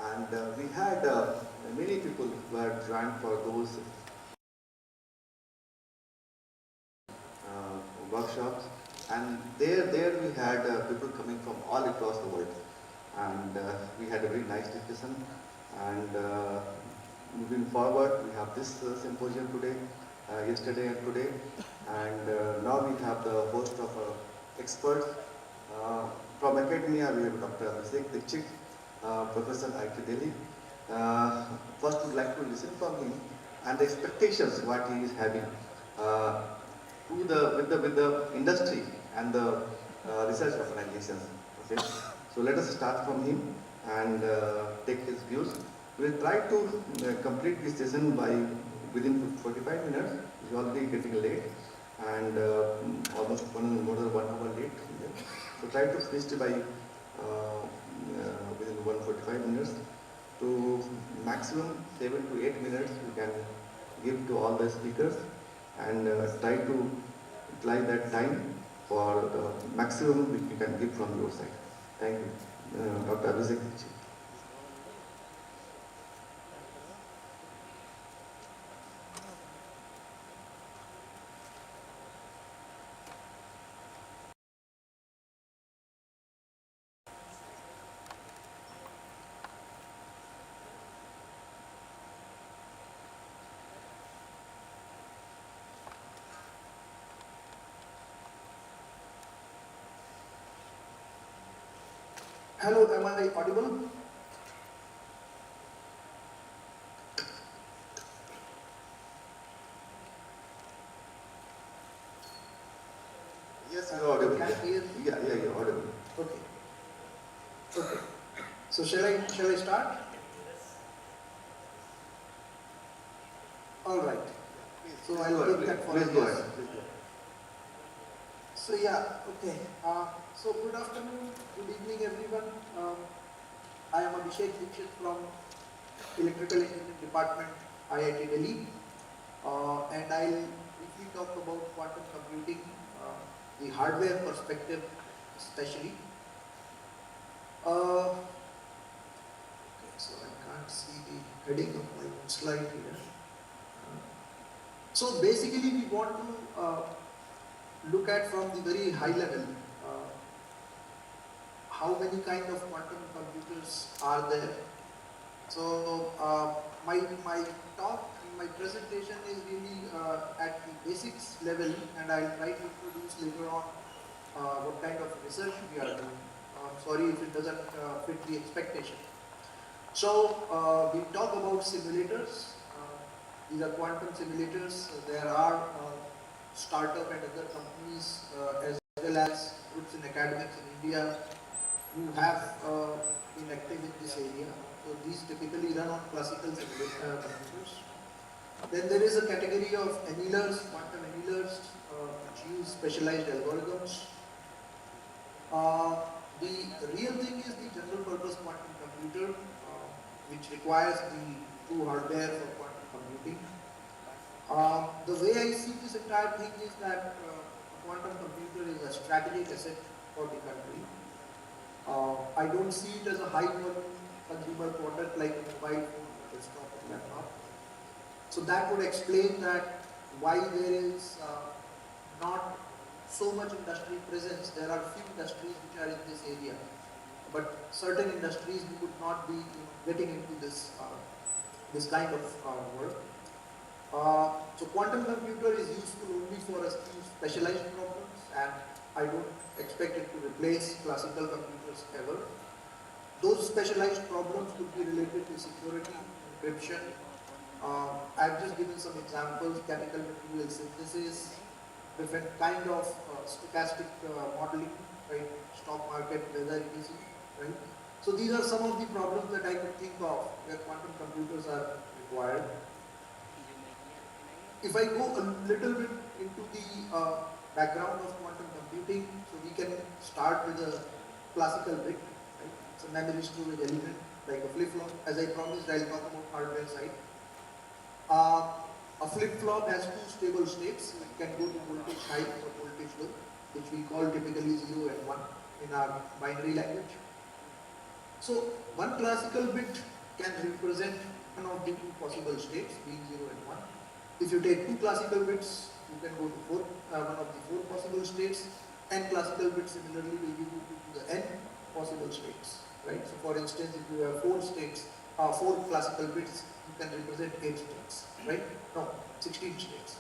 And we had many people who had joined for those workshops, and there we had people coming from all across the world, and we had a very nice discussion. And moving forward, we have this symposium today, yesterday and today, and now we have the host of experts from academia. We have Dr. ISQCI, Professor IT Delhi. First, we would like to listen from him and the expectations what he is having with the industry and the research organizations. Okay, so let us start from him and take his views. We will try to complete this session by within 45 minutes. It's already getting late, and almost more than 1 hour late. So try to finish by within 145 minutes. To maximum 7 to 8 minutes we can give to all the speakers, and try to apply that time for the maximum which we can give from your side. Thank you. Dr. ISQCI. Hello, am I audible? Yes, you are audible. Can you hear? Yeah, you're audible. Okay. Okay. So shall I start? All right. So I'll take that for Please go ahead. So yeah, okay. So good afternoon, good evening everyone. I am Abhishek Dikshit from Electrical Engineering Department, IIT Delhi. And I'll briefly talk about quantum computing, the hardware perspective especially. Okay, so I can't see the heading of my slide here. So basically we want to look at from the very high level how many kind of quantum computers are there. So my talk, my presentation is really at the basics level, and I'll try to introduce later on what kind of research we are doing. Sorry if it doesn't fit the expectation. So we talk about simulators. These are quantum simulators. There are startup and other companies as well as groups in academics in India who have been active in this area. So these typically run on classical computers. Then there is a category of annealers, quantum annealers, which use specialized algorithms. The real thing is the general purpose quantum computer, which requires the true hardware for quantum computing. The way I see this entire thing is that a quantum computer is a strategic asset for the country. I don't see it as a high volume consumer product like a mobile phone, desktop, or laptop. So that would explain that why there is not so much industry presence. There are few industries which are in this area, but certain industries would not be getting into this this kind of work. So quantum computer is useful only for a few specialized problems, and I don't expect it to replace classical computers ever. Those specialized problems could be related to security, encryption. I've just given some examples: chemical material synthesis, different kind of stochastic modeling, right? Stock market, weather, etc. Right? So these are some of the problems that I could think of where quantum computers are required. If I go a little bit into the background of quantum computing, so we can start with a classical bit. Right? It's a memory storage element like a flip-flop. As I promised, I'll talk about hardware side. A flip-flop has two stable states. It can go to voltage high or voltage low, which we call typically 0 and 1 in our binary language. So one classical bit can represent one of the two possible states, being 0 and 1. If you take two classical bits, you can go to one of the four possible states, and classical bits similarly will give you to the n possible states. Right? So for instance, if you have four classical bits, you can represent 8 states. Right? No, 16 states.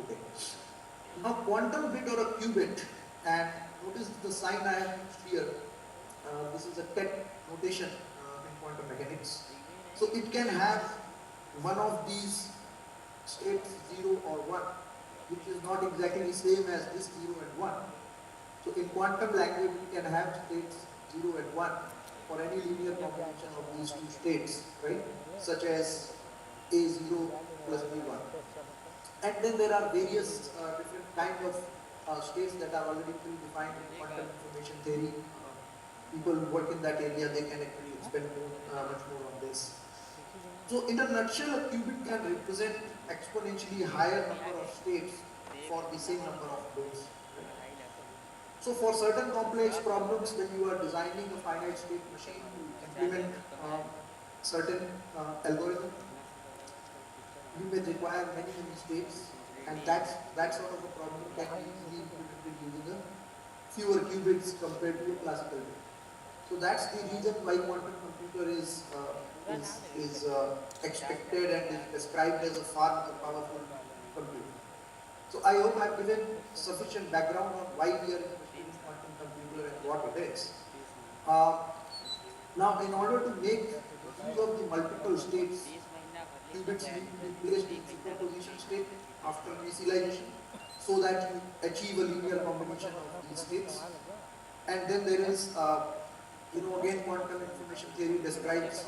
Okay. Now quantum bit or a qubit, and notice the sign I have used here. This is a TET notation in quantum mechanics. So it can have one of these states 0 or 1, which is not exactly the same as this 0 and 1. So in quantum language, we can have states 0 and 1 for any linear combination of these two states, right? Such as A0 plus B1. And then there are various different kinds of states that are already predefined in quantum information theory. People who work in that area, they can actually spend much more on this. So in a nutshell, a qubit can represent exponentially higher number of states for the same number of bits. So for certain complex problems, when you are designing a finite state machine to implement certain algorithm, you may require many states, and that sort of a problem can be easily implemented using a fewer qubits compared to a classical bit. So that's the reason why quantum computer is expected and is described as a far more powerful computer. So I hope I've given sufficient background on why we are interested in quantum computer and what it is. Now, in order to make use of the multiple states, qubits need to be placed in superposition state after initialization, so that you achieve a linear combination of these states. And then there is again, quantum information theory describes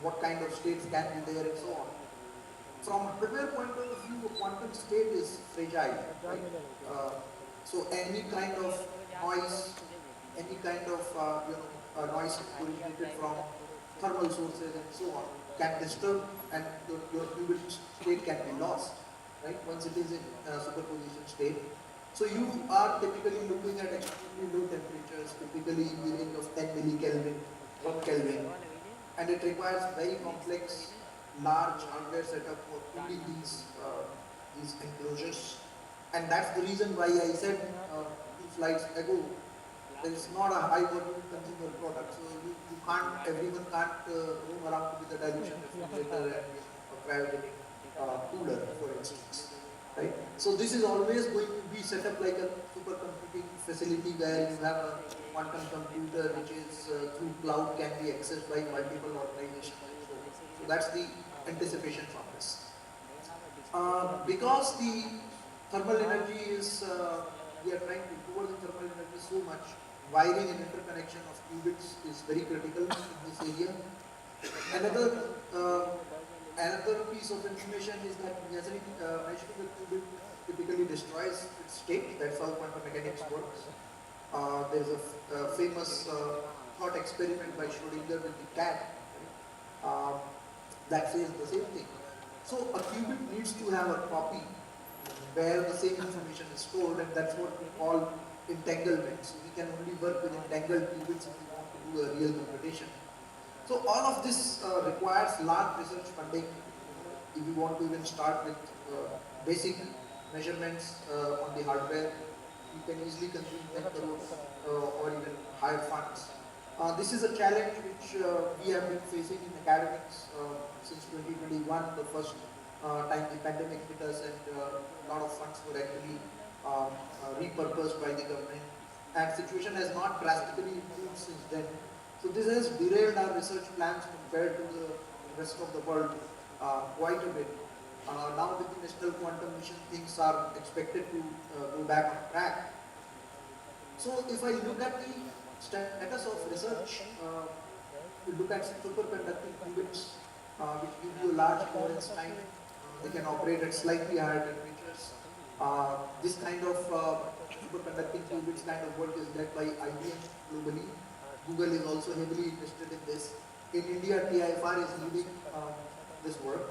what kind of states can be there and so on. From hardware point of view, a quantum state is fragile, right? So any kind of noise, any kind of noise originated from thermal sources and so on can disturb, and your qubit state can be lost, right? Once it is in superposition state. So you are typically looking at extremely low temperatures, typically in the range of 10 millikelvin, 1 Kelvin, and it requires very complex, large hardware setup for cooling these enclosures. And that's the reason why I said 2 slides ago, there is not a high volume consumer product. So everyone can't roam around with a dilution refrigerator and a cryogenic cooler, for instance. Right? So this is always going to be set up like a supercomputing facility where you have a quantum computer which is through cloud can be accessed by multiple organizations. So that's the anticipation from this. Because the thermal energy is, we are trying to lower the thermal energy so much, wiring and interconnection of qubits is very critical in this area. Another piece of information is that measuring the qubit typically destroys its state. That's how quantum mechanics works. There is a famous thought experiment by Schrödinger with the cat that says the same thing. So a qubit needs to have a copy where the same information is stored, and that's what we call entanglement. So we can only work with entangled qubits if we want to do a real computation. So all of this requires large research funding if you want to even start with basic measurements on the hardware, you can easily consume 10 crores or even higher funds. This is a challenge which we have been facing in academics since 2021, the first time the pandemic hit us, and a lot of funds were actually repurposed by the government, and situation has not drastically improved since then. So this has derailed our research plans compared to the rest of the world quite a bit. Now with the National Quantum Mission, things are expected to go back on track. So if I look at the status of research, we look at superconducting qubits, which give you a large coherence time. They can operate at slightly higher temperatures. This kind of superconducting qubits kind of work is led by IBM globally. Google is also heavily interested in this. In India, TIFR is leading this work.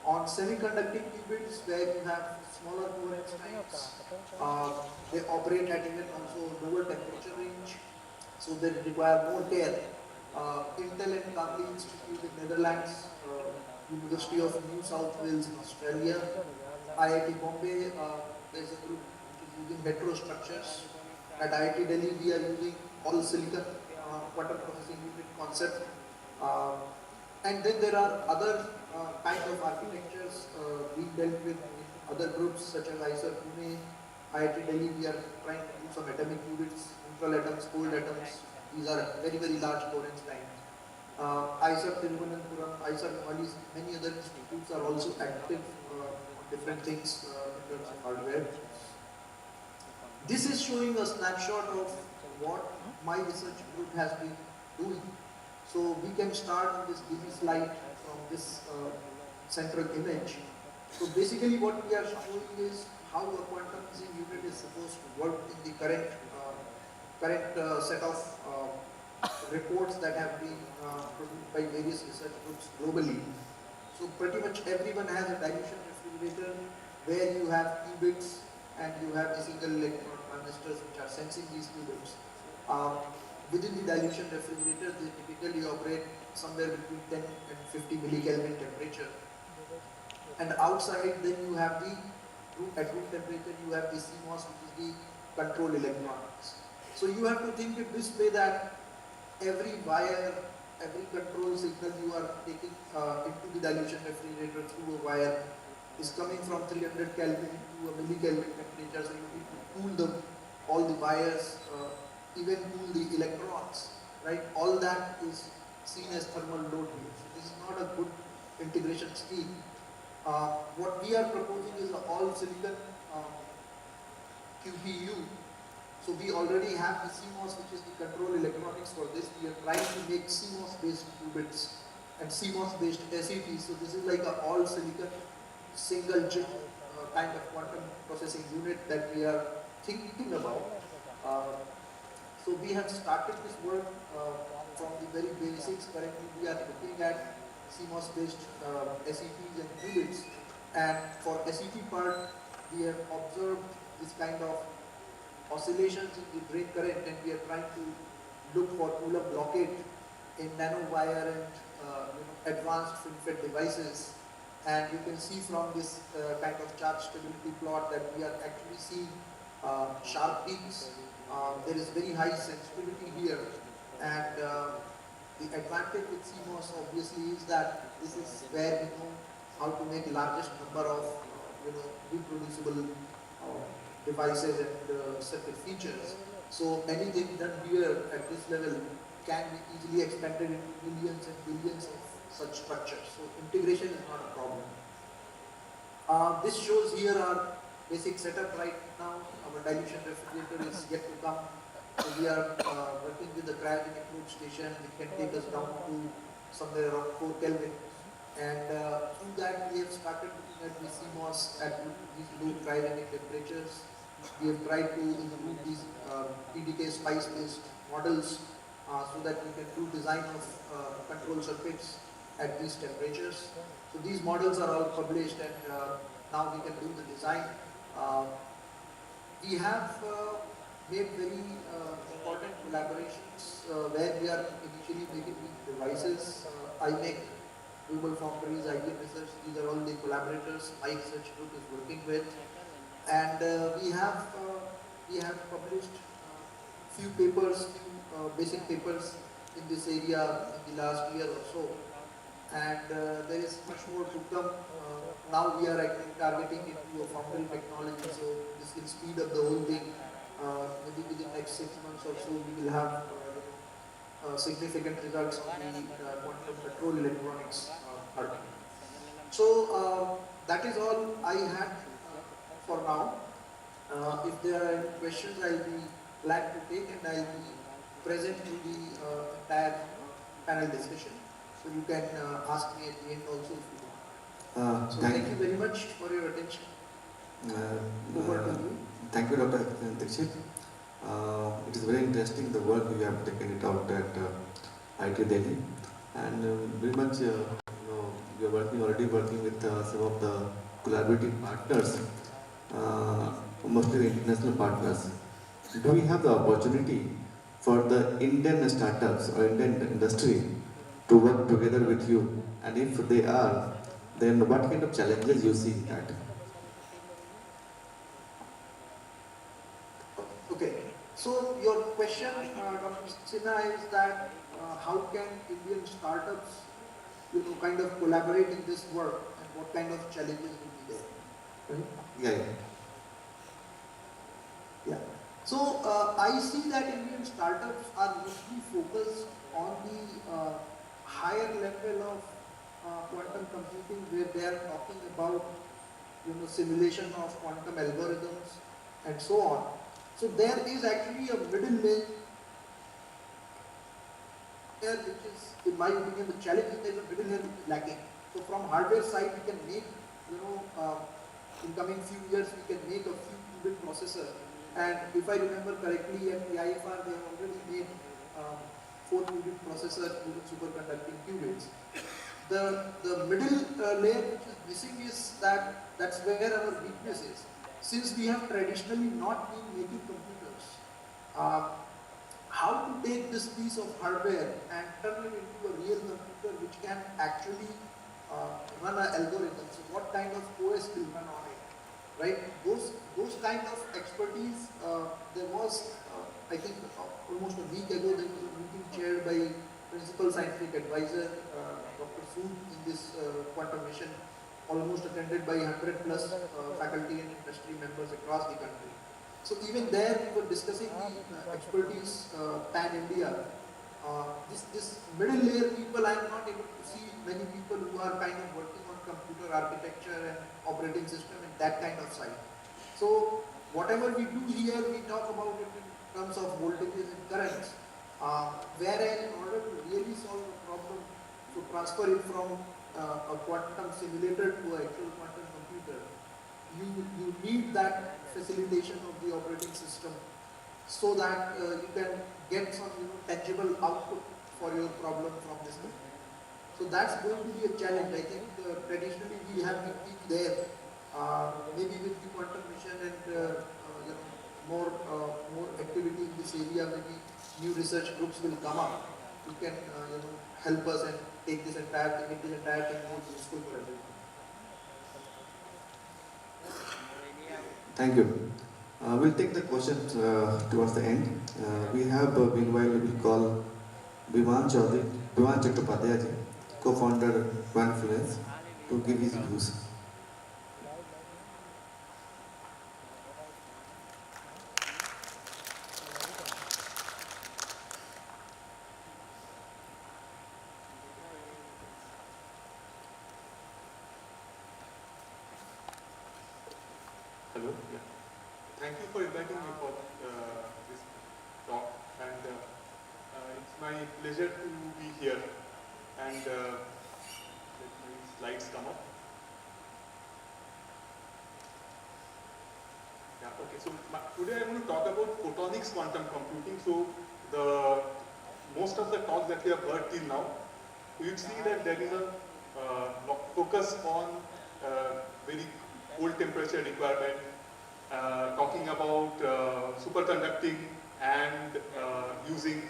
On semiconducting qubits, where you have smaller coherence times, they operate at even also lower temperature range, so they require more care. Intel and Kavli Institute in Netherlands, University of New South Wales in Australia, IIT Bombay, there is a group which is using heterostructures. At IIT Delhi, we are using all silicon quantum processing unit concept. And then there are other kind of architectures being dealt with in other groups such as ISR Pune, IIT Delhi. We are trying to do some atomic qubits, neutral atoms, cold atoms. These are very, very large coherence times. ISR Thiruvananthapuram, ISR Mumbai, many other institutes are also active on different things in terms of hardware. This is showing a snapshot of what my research group has been doing. So we can start on this busy slide from this central image. So basically what we are showing is how a quantum machine unit is supposed to work in the current set of reports that have been produced by various research groups globally. So pretty much everyone has a dilution refrigerator where you have qubits and you have the single electron transistors which are sensing these qubits. Within the dilution refrigerator, they typically operate somewhere between 10 and 50 millikelvin temperature. And outside, then you have at room temperature, you have the CMOS, which is the control electronics. So you have to think it this way, that every wire, every control signal you are taking into the dilution refrigerator through a wire is coming from 300 Kelvin to a millikelvin temperature. So you need to cool all the wires, even cool the electrons, right? All that is seen as thermal load here. So this is not a good integration scheme. What we are proposing is an all silicon QPU. So we already have the CMOS, which is the control electronics for this. We are trying to make CMOS based qubits and CMOS based SETs. So this is like an all silicon single chip kind of quantum processing unit that we are thinking about. So we have started this work from the very basics. Currently we are looking at CMOS based SETs and qubits, and for SET part we have observed this kind of oscillations in the drain current, and we are trying to look for Coulomb blockade in nanowire and advanced FinFET devices. And you can see from this kind of charge stability plot that we are actually seeing sharp peaks. There is very high sensitivity here, and the advantage with CMOS obviously is that this is where we know how to make largest number of reproducible devices and circuit features. So anything done here at this level can be easily expanded into millions and billions of such structures. So integration is not a problem. This shows here our basic setup right now. Our dilution refrigerator is yet to come. So we are working with the cryogenic probe station, which can take us down to somewhere around 4 Kelvin. And through that we have started looking at the CMOS at these low cryogenic temperatures. We have tried to improve these PDK spice based models so that we can do design of control circuits at these temperatures. So these models are all published, and now we can do the design. We have made very important collaborations where we are initially making these devices. I make Global Foundries, IBM Research, these are all the collaborators my research group is working with. And we have published few papers, few basic papers in this area in the last year or so. And there is much more to come. Now we are actually targeting into a foundry technology, so this will speed up the whole thing. Maybe within the next 6 months or so, we will have significant results on the quantum control electronics part. So that is all I had for now. If there are any questions, I'll be glad to take, and I'll be present to the entire panel discussion. So you can ask me at the end also if you want. So thank you very much for your attention. Over to you. Thank you, Dr. Dixit. It is very interesting the work you have taken it out at IT Delhi, and very much you are already working with some of the collaborative partners, mostly the international partners. Do we have the opportunity for the Indian startups or Indian industry to work together with you? And if they are, then what kind of challenges you see in that? Okay, so your question, Dr. Sinha, is that how can Indian startups, kind of collaborate in this work, and what kind of challenges will be there? Right? Yeah. Yeah. So I see that Indian startups are mostly focused on the higher level of quantum computing, where they are talking about simulation of quantum algorithms and so on. So there is actually a middle layer which is, in my opinion, the challenge is there is a middle layer which is lacking. So from hardware side, we can make, in coming few years, we can make a few qubit processors. And if I remember correctly, at the IFR, they have already made 4 qubit processor superconducting qubits. The middle layer which is missing is that's where our weakness is. Since we have traditionally not been making computers, how to take this piece of hardware and turn it into a real computer which can actually run an algorithm. So what kind of OS will run on it, right? Those kind of expertise, there was, I think almost a week ago, there was a meeting chaired by Principal Scientific Advisor, Dr. Sood, in this quantum mission, almost attended by 100 plus faculty and industry members across the country. So even there we were discussing the expertise pan-India. This middle layer people, I am not able to see many people who are kind of working on computer architecture and operating system and that kind of side. So whatever we do here, we talk about it in terms of voltages and currents. Whereas in order to really solve the problem, to transfer it from a quantum simulator to an actual quantum computer, you need that facilitation of the operating system so that you can get some tangible output for your problem from this computer. So that's going to be a challenge. I think traditionally we have been weak there. Maybe with the quantum mission and more activity in this area, maybe new research groups will come up. You can help us and take this entire thing, make this entire thing more useful for everyone. Thank you. We'll take the questions towards the end. We have, meanwhile, we will call Biman Chattopadhyay, co-founder Quantfluence, to give his views. Hello. Yeah. Thank you for inviting me for this talk, and it's my pleasure to be here. And let my slides come up. Yeah. Okay. So today I'm going to talk about photonics quantum computing. So most of the talks that we have heard till now, you see that there is a focus on very cold temperature requirement, talking about superconducting and using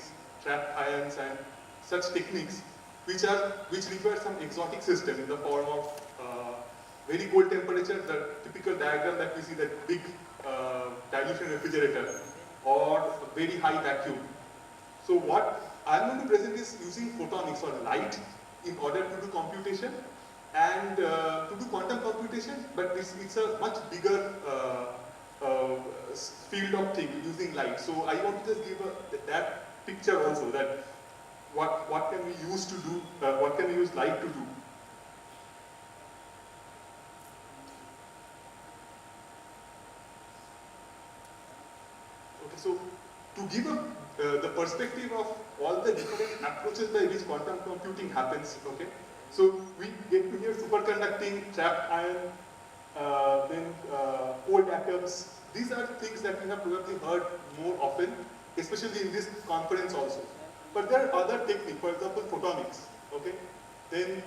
trapped ions and such techniques. which require some exotic system in the form of very cold temperature, the typical diagram that we see, that big dilution refrigerator, or a very high vacuum. So what I'm going to present is using photonics or light in order to do computation and to do quantum computation, but it's a much bigger field of thing using light. So I want to just give that picture also, that what can we use to do, what can we use light to do. Okay, so to give the perspective of all the different approaches by which quantum computing happens, okay, so we get to hear superconducting, trapped ion, then cold atoms. These are things that we have probably heard more often, especially in this conference also. But there are other techniques, for example, photonics, okay, then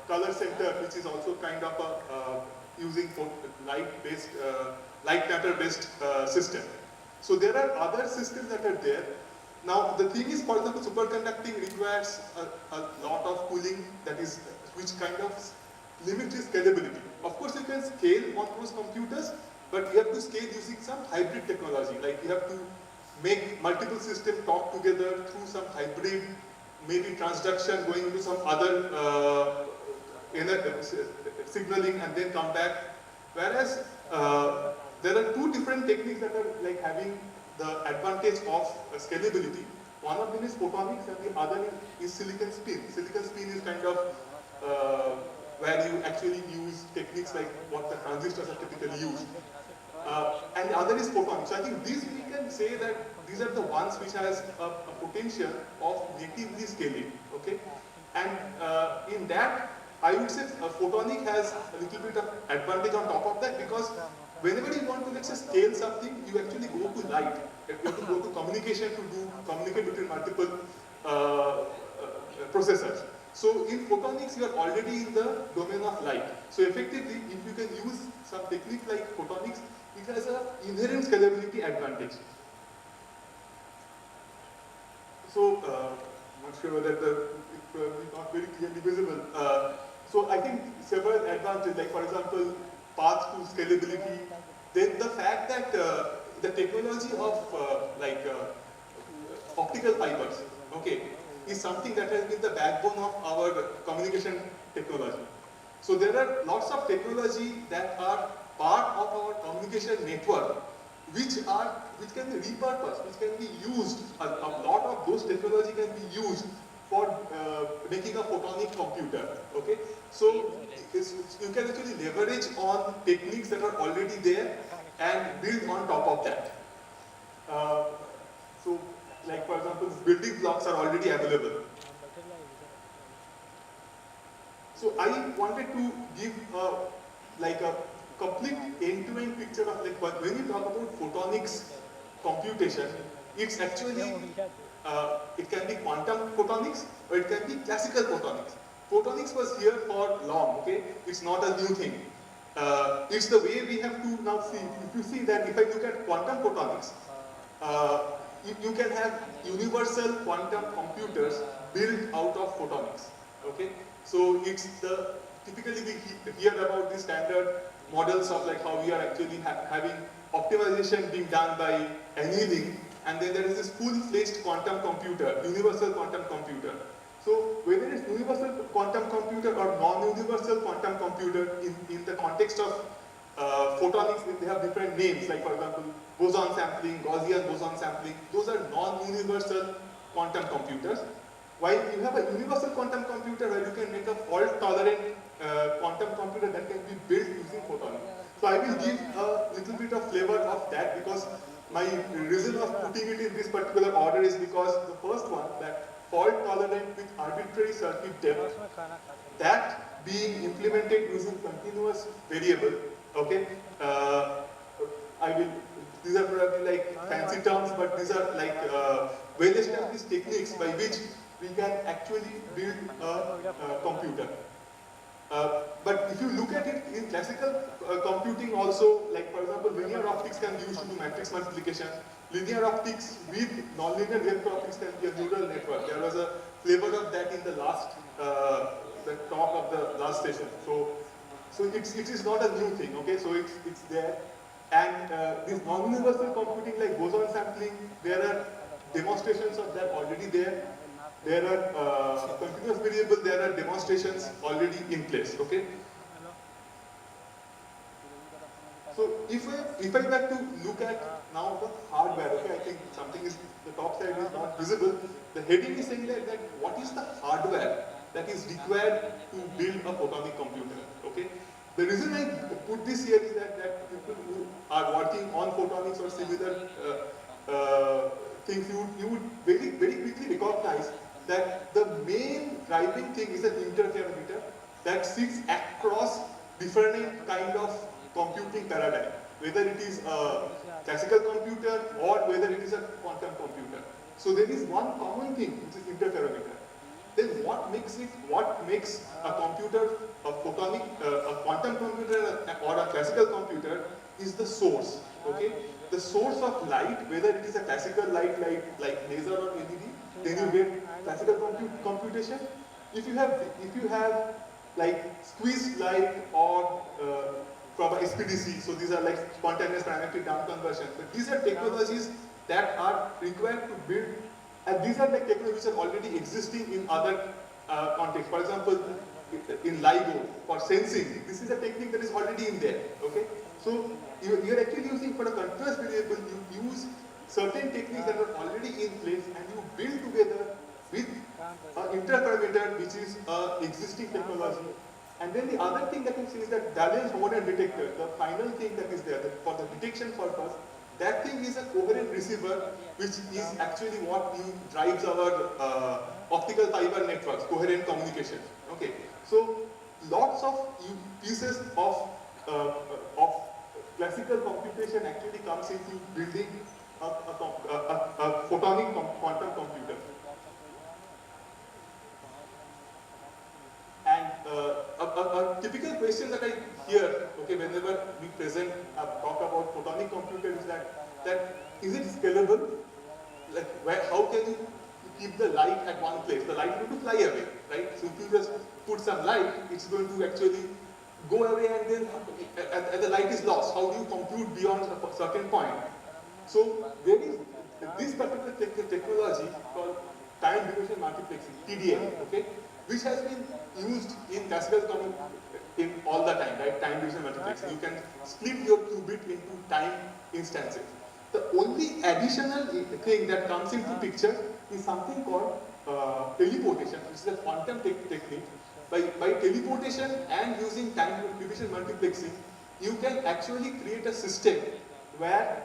color center, which is also kind of a using light-based, light matter-based system. So there are other systems that are there. Now the thing is, for example, superconducting requires a lot of cooling, that is, which kind of limits its scalability. Of course, you can scale on those computers, but you have to scale using some hybrid technology. Like you have to make multiple systems talk together through some hybrid, maybe transduction going into some other signaling and then come back. Whereas there are two different techniques that are like having the advantage of scalability. One of them is photonics and the other is silicon spin. Silicon spin is kind of where you actually use techniques like what the transistors are typically used. And the other is photonics. So I think these, we can say that these are the ones which has a potential of natively scaling, okay? And in that, I would say photonic has a little bit of advantage on top of that, because whenever you want to, let's say, scale something, you actually go to light. You have to go to communication to communicate between multiple processors. So in photonics, you are already in the domain of light. So effectively, if you can use some technique like photonics, it has an inherent scalability advantage. So I'm not sure whether it's probably not very clearly visible. So I think several advantages, like for example, path to scalability. Then the fact that the technology of optical fibers, okay, is something that has been the backbone of our communication technology. So there are lots of technology that are part of our communication network, which can be repurposed, which can be used. A lot of those technology can be used for making a photonic computer. Okay, so you can actually leverage on techniques that are already there and build on top of that. So, like for example, building blocks are already available. So I wanted to give like a complete end-to-end picture of like when you talk about photonics computation, it's actually it can be quantum photonics or it can be classical photonics. Photonics was here for long, okay? It's not a new thing. It's the way we have to now see. If you see that if I look at quantum photonics, you can have universal quantum computers built out of photonics, okay? So it's the, typically we hear about the standard models of like how we are actually having optimization being done by annealing, and then there is this full-fledged quantum computer, universal quantum computer. So whether it's universal quantum computer or non-universal quantum computer in the context of photonics, they have different names, like for example, boson sampling, Gaussian boson sampling. Those are non-universal quantum computers. While you have a universal quantum computer where you can make a fault-tolerant quantum computer that can be built using photonics. So I will give a little bit of flavor of that, because my reason of putting it in this particular order is because the first one, that fault-tolerant with arbitrary circuit depth, that being implemented using continuous variable, okay? These are probably like fancy terms, but these are like well-established techniques by which we can actually build a computer. But if you look at it in classical computing also, like for example, linear optics can be used to do matrix multiplication, linear optics with nonlinear vector optics can be a neural network. There was a flavor of that in the last the talk of the last session. So it is not a new thing. Okay, so it's there. And this non-universal computing like boson sampling, there are demonstrations of that already there. There are continuous variable, there are demonstrations already in place. Okay. So if I were to look at now the hardware, okay, I think something is, the top side is not visible. The heading is saying that what is the hardware that is required to build a photonic computer, okay? The reason I put this here is that people who are working on photonics or similar things, you would very quickly recognize that the main driving thing is an interferometer that sits across different kind of computing paradigm, whether it is a classical computer or whether it is a quantum computer. So there is one common thing, which is interferometer. Then what makes a computer, a photonic, a quantum computer or a classical computer is the source, okay? The source of light, whether it is a classical light like laser or LED, then you get classical computation. If you have like squeezed light or from a SPDC, so these are like spontaneous parametric down conversion. But these are technologies that are required to build, and these are like technologies which are already existing in other contexts. For example, in LIGO for sensing, this is a technique that is already in there. Okay, so you are actually using for a continuous variable. You use certain techniques that are already in place, and you build together with an interferometer, which is an existing technology. And then the other thing that you see is that balanced homogeneous detector, the final thing that is there for the detection purpose, that thing is a coherent receiver, which is actually what drives our optical fiber networks, coherent communication. Okay, so lots of pieces of classical computation actually comes into building a photonic quantum computer. And a typical question that I hear, okay, whenever we present, talk about photonic computer is that is it scalable? Like, how can you keep the light at one place? The light is going to fly away, right? So if you just put some light, it's going to actually go away, and then and the light is lost. How do you compute beyond a certain point? So there is this particular technology called time duration multiplexing, TDM, okay, which has been used in classical in all the time, right? Time division multiplexing. You can split your qubit into time instances. The only additional thing that comes into picture is something called teleportation, which is a quantum technique. By teleportation and using time division multiplexing, you can actually create a system where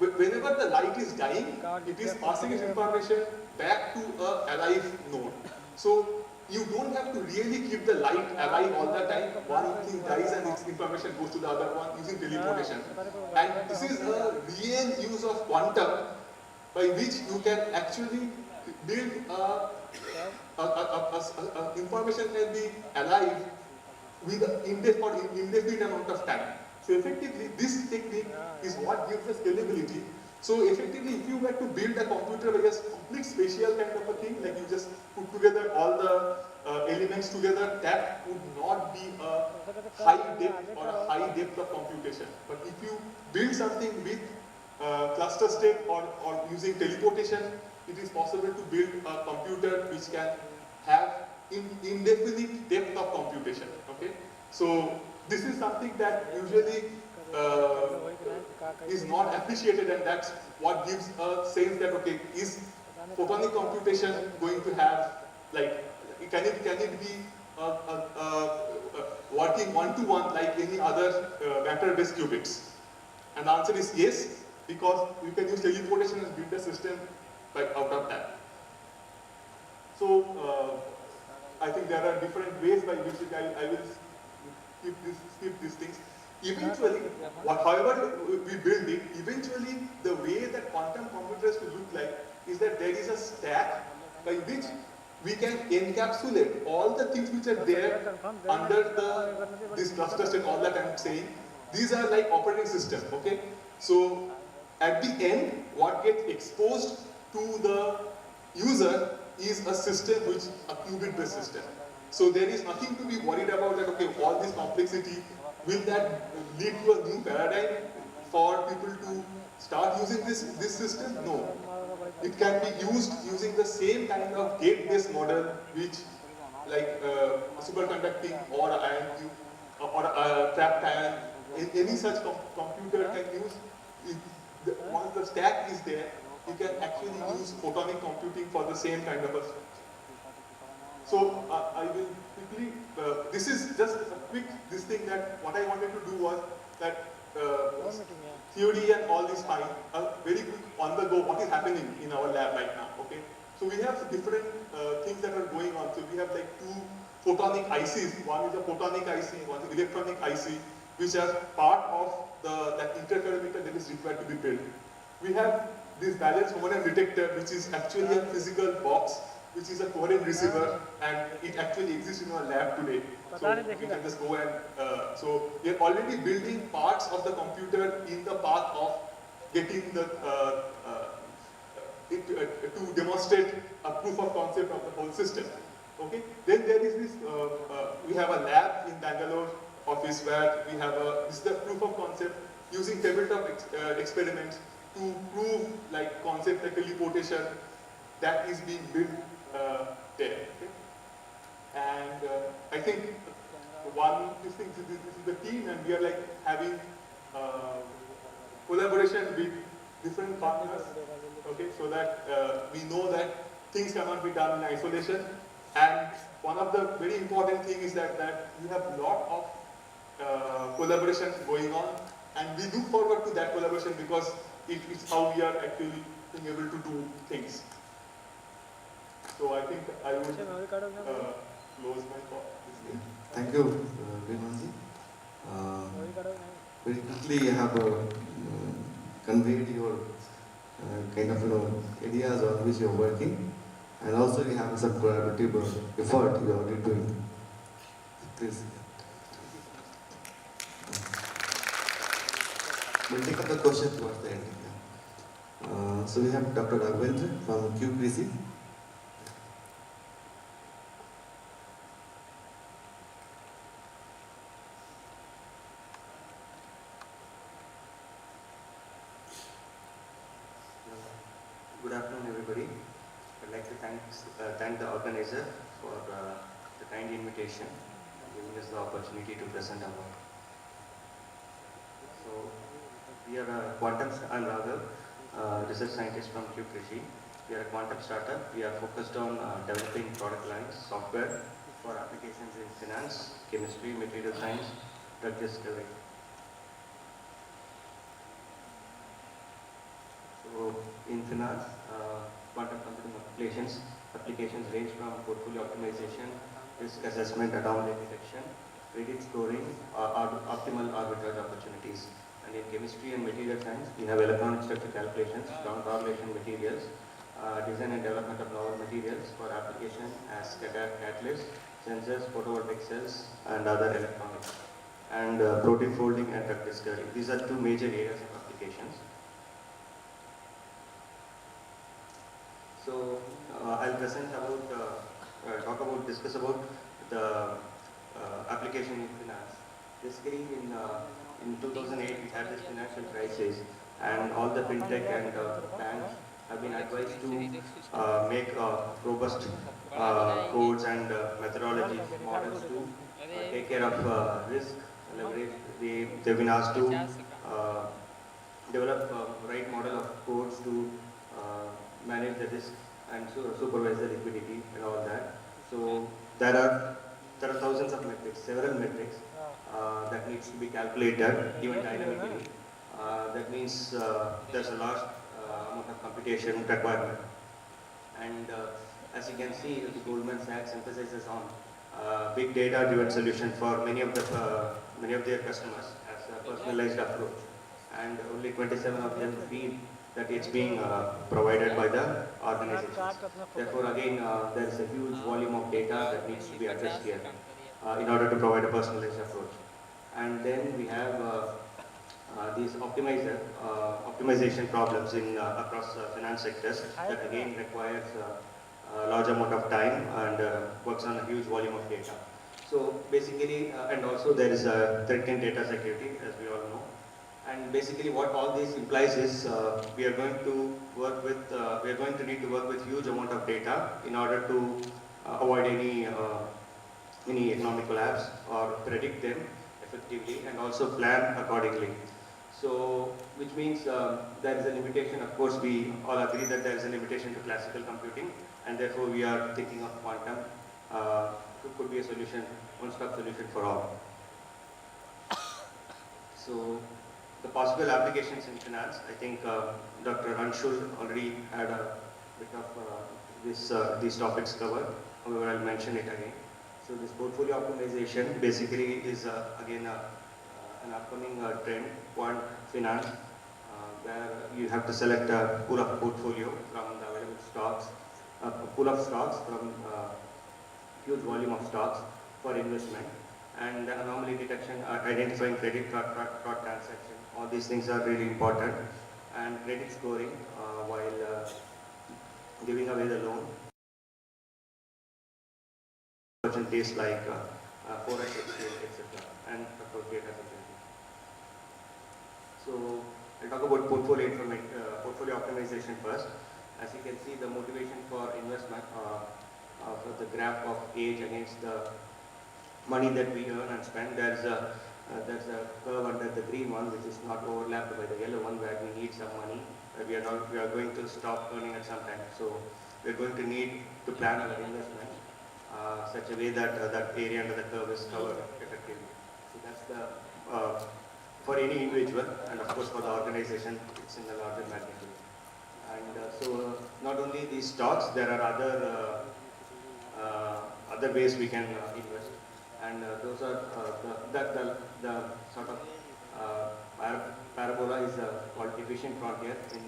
whenever the light is dying, it is passing its information back to a alive node. So you don't have to really keep the light alive all the time. One thing dies and its information goes to the other one using teleportation. And this is a real use of quantum by which you can actually build information can be alive with indefinite amount of time. So effectively, this technique is what gives the scalability. So effectively, if you were to build a computer with a complete spatial kind of a thing, like you just put together all the elements together, that would not be a high depth or a high depth of computation. But if you build something with cluster state or using teleportation, it is possible to build a computer which can have indefinite depth of computation. Okay, so this is something that usually is not appreciated, and that's what gives a sense that, okay, is photonic computation going to have, like, can it be working one-to-one like any other matter-based qubits? And the answer is yes, because you can use teleportation and build a system out of that. So I think there are different ways by which I will skip these things. Eventually, however we build it, eventually the way that quantum computers will look like is that there is a stack by which we can encapsulate all the things which are there under this cluster state, all that I'm saying. These are like operating system, okay? So at the end, what gets exposed to the user is a system which a qubit-based system. So there is nothing to be worried about that, okay, all this complexity, will that lead to a new paradigm for people to start using this system? No. It can be used using the same kind of gate-based model which like superconducting or ion tube or trapped ion, any such computer can use. Once the stack is there, you can actually use photonic computing for the same kind of a structure. So I will quickly, this is just a quick, this thing that what I wanted to do was that theory and all is fine, very quick on the go, what is happening in our lab right now, okay? So we have different things that are going on. So we have like two photonic ICs, one is a photonic IC, one is electronic IC, which are part of that interferometer that is required to be built. We have this balanced harmonic detector, which is actually a physical box, which is a coherent receiver, and it actually exists in our lab today. So we can just go and, so we are already building parts of the computer in the path of getting the, to demonstrate a proof of concept of the whole system. Okay. Then there is this, we have a lab in Bangalore office where we have this is the proof of concept using tabletop experiments to prove like concept like teleportation that is being built there. Okay? And I think this is the team, and we are like having collaboration with different partners, okay, so that we know that things cannot be done in isolation. And one of the very important thing is that we have a lot of collaborations going on, and we look forward to that collaboration because it's how we are actually being able to do things. So I think I would close my talk. Thank you, Vimanji. Very quickly, you have conveyed your kind of ideas on which you are working, and also you have some collaborative effort you are already doing. Please. We'll take up the question towards the end. So we have Dr. Raghavendra from ISQCI. Good afternoon, everybody. I'd like to thank the organizer for the kind invitation, giving us the opportunity to present our work. So, we are I'm Raghav, research scientist from ISQCI. We are a quantum startup. We are focused on developing product lines, software for applications in finance, chemistry, material science, drug discovery. So, in finance, quantum computing applications range from portfolio optimization, risk assessment, anomaly detection, credit scoring, optimal arbitrage opportunities. And in chemistry and material science, we have electronic structure calculations, strong correlation materials, design and development of novel materials for application as catalysts, sensors, photovoltaic cells, and other electronics, and protein folding and drug discovery. These are two major areas of applications. So I'll discuss about the application in finance. Basically, in 2008, we had this financial crisis, and all the fintech and banks have been advised to make robust codes and methodologies, models to take care of risk, leverage. They've been asked to develop a right model of codes to manage the risk and supervise the liquidity and all that. So there are thousands of metrics, several metrics that needs to be calculated even dynamically. That means there's a large amount of computation requirement. And as you can see, the Goldman Sachs emphasizes on big data driven solution for many of their customers as a personalized approach. And only 27 of them feel that it's being provided by the organizations. Therefore, again, there is a huge volume of data that needs to be addressed here in order to provide a personalized approach. And then we have these optimization problems in across finance sectors that again requires a large amount of time and works on a huge volume of data. So basically, and also there is a threat in data security, as we all know. And basically, what all this implies is we are going to need to work with huge amount of data in order to avoid any economic collapse or predict them effectively and also plan accordingly. So, which means there is a limitation. Of course, we all agree that there is a limitation to classical computing, and therefore we are thinking of quantum. Could be a solution, one-stop solution for all. So, the possible applications in finance, I think Dr. Anshul already had a bit of these topics covered. However, I'll mention it again. So, this portfolio optimization basically is again an upcoming trend, quant finance, where you have to select a pool of portfolio from the available stocks, a pool of stocks from huge volume of stocks for investment, and anomaly detection, identifying credit fraud transaction. All these things are really important, and credit scoring while giving away the loan. Percentage like 4x, etc., and appropriate assessment. So I'll talk about portfolio optimization first. As you can see, the motivation for investment for the graph of age against the money that we earn and spend. There's a curve under the green one, which is not overlapped by the yellow one, where we need some money. We are going to stop earning at some time. So we're going to need to plan our investment such a way that that area under the curve is covered effectively. So that's the for any individual, and of course for the organization, it's in the larger magnitude. And so not only these stocks, there are other ways we can invest, and those are the sort of parabola is called efficient frontier in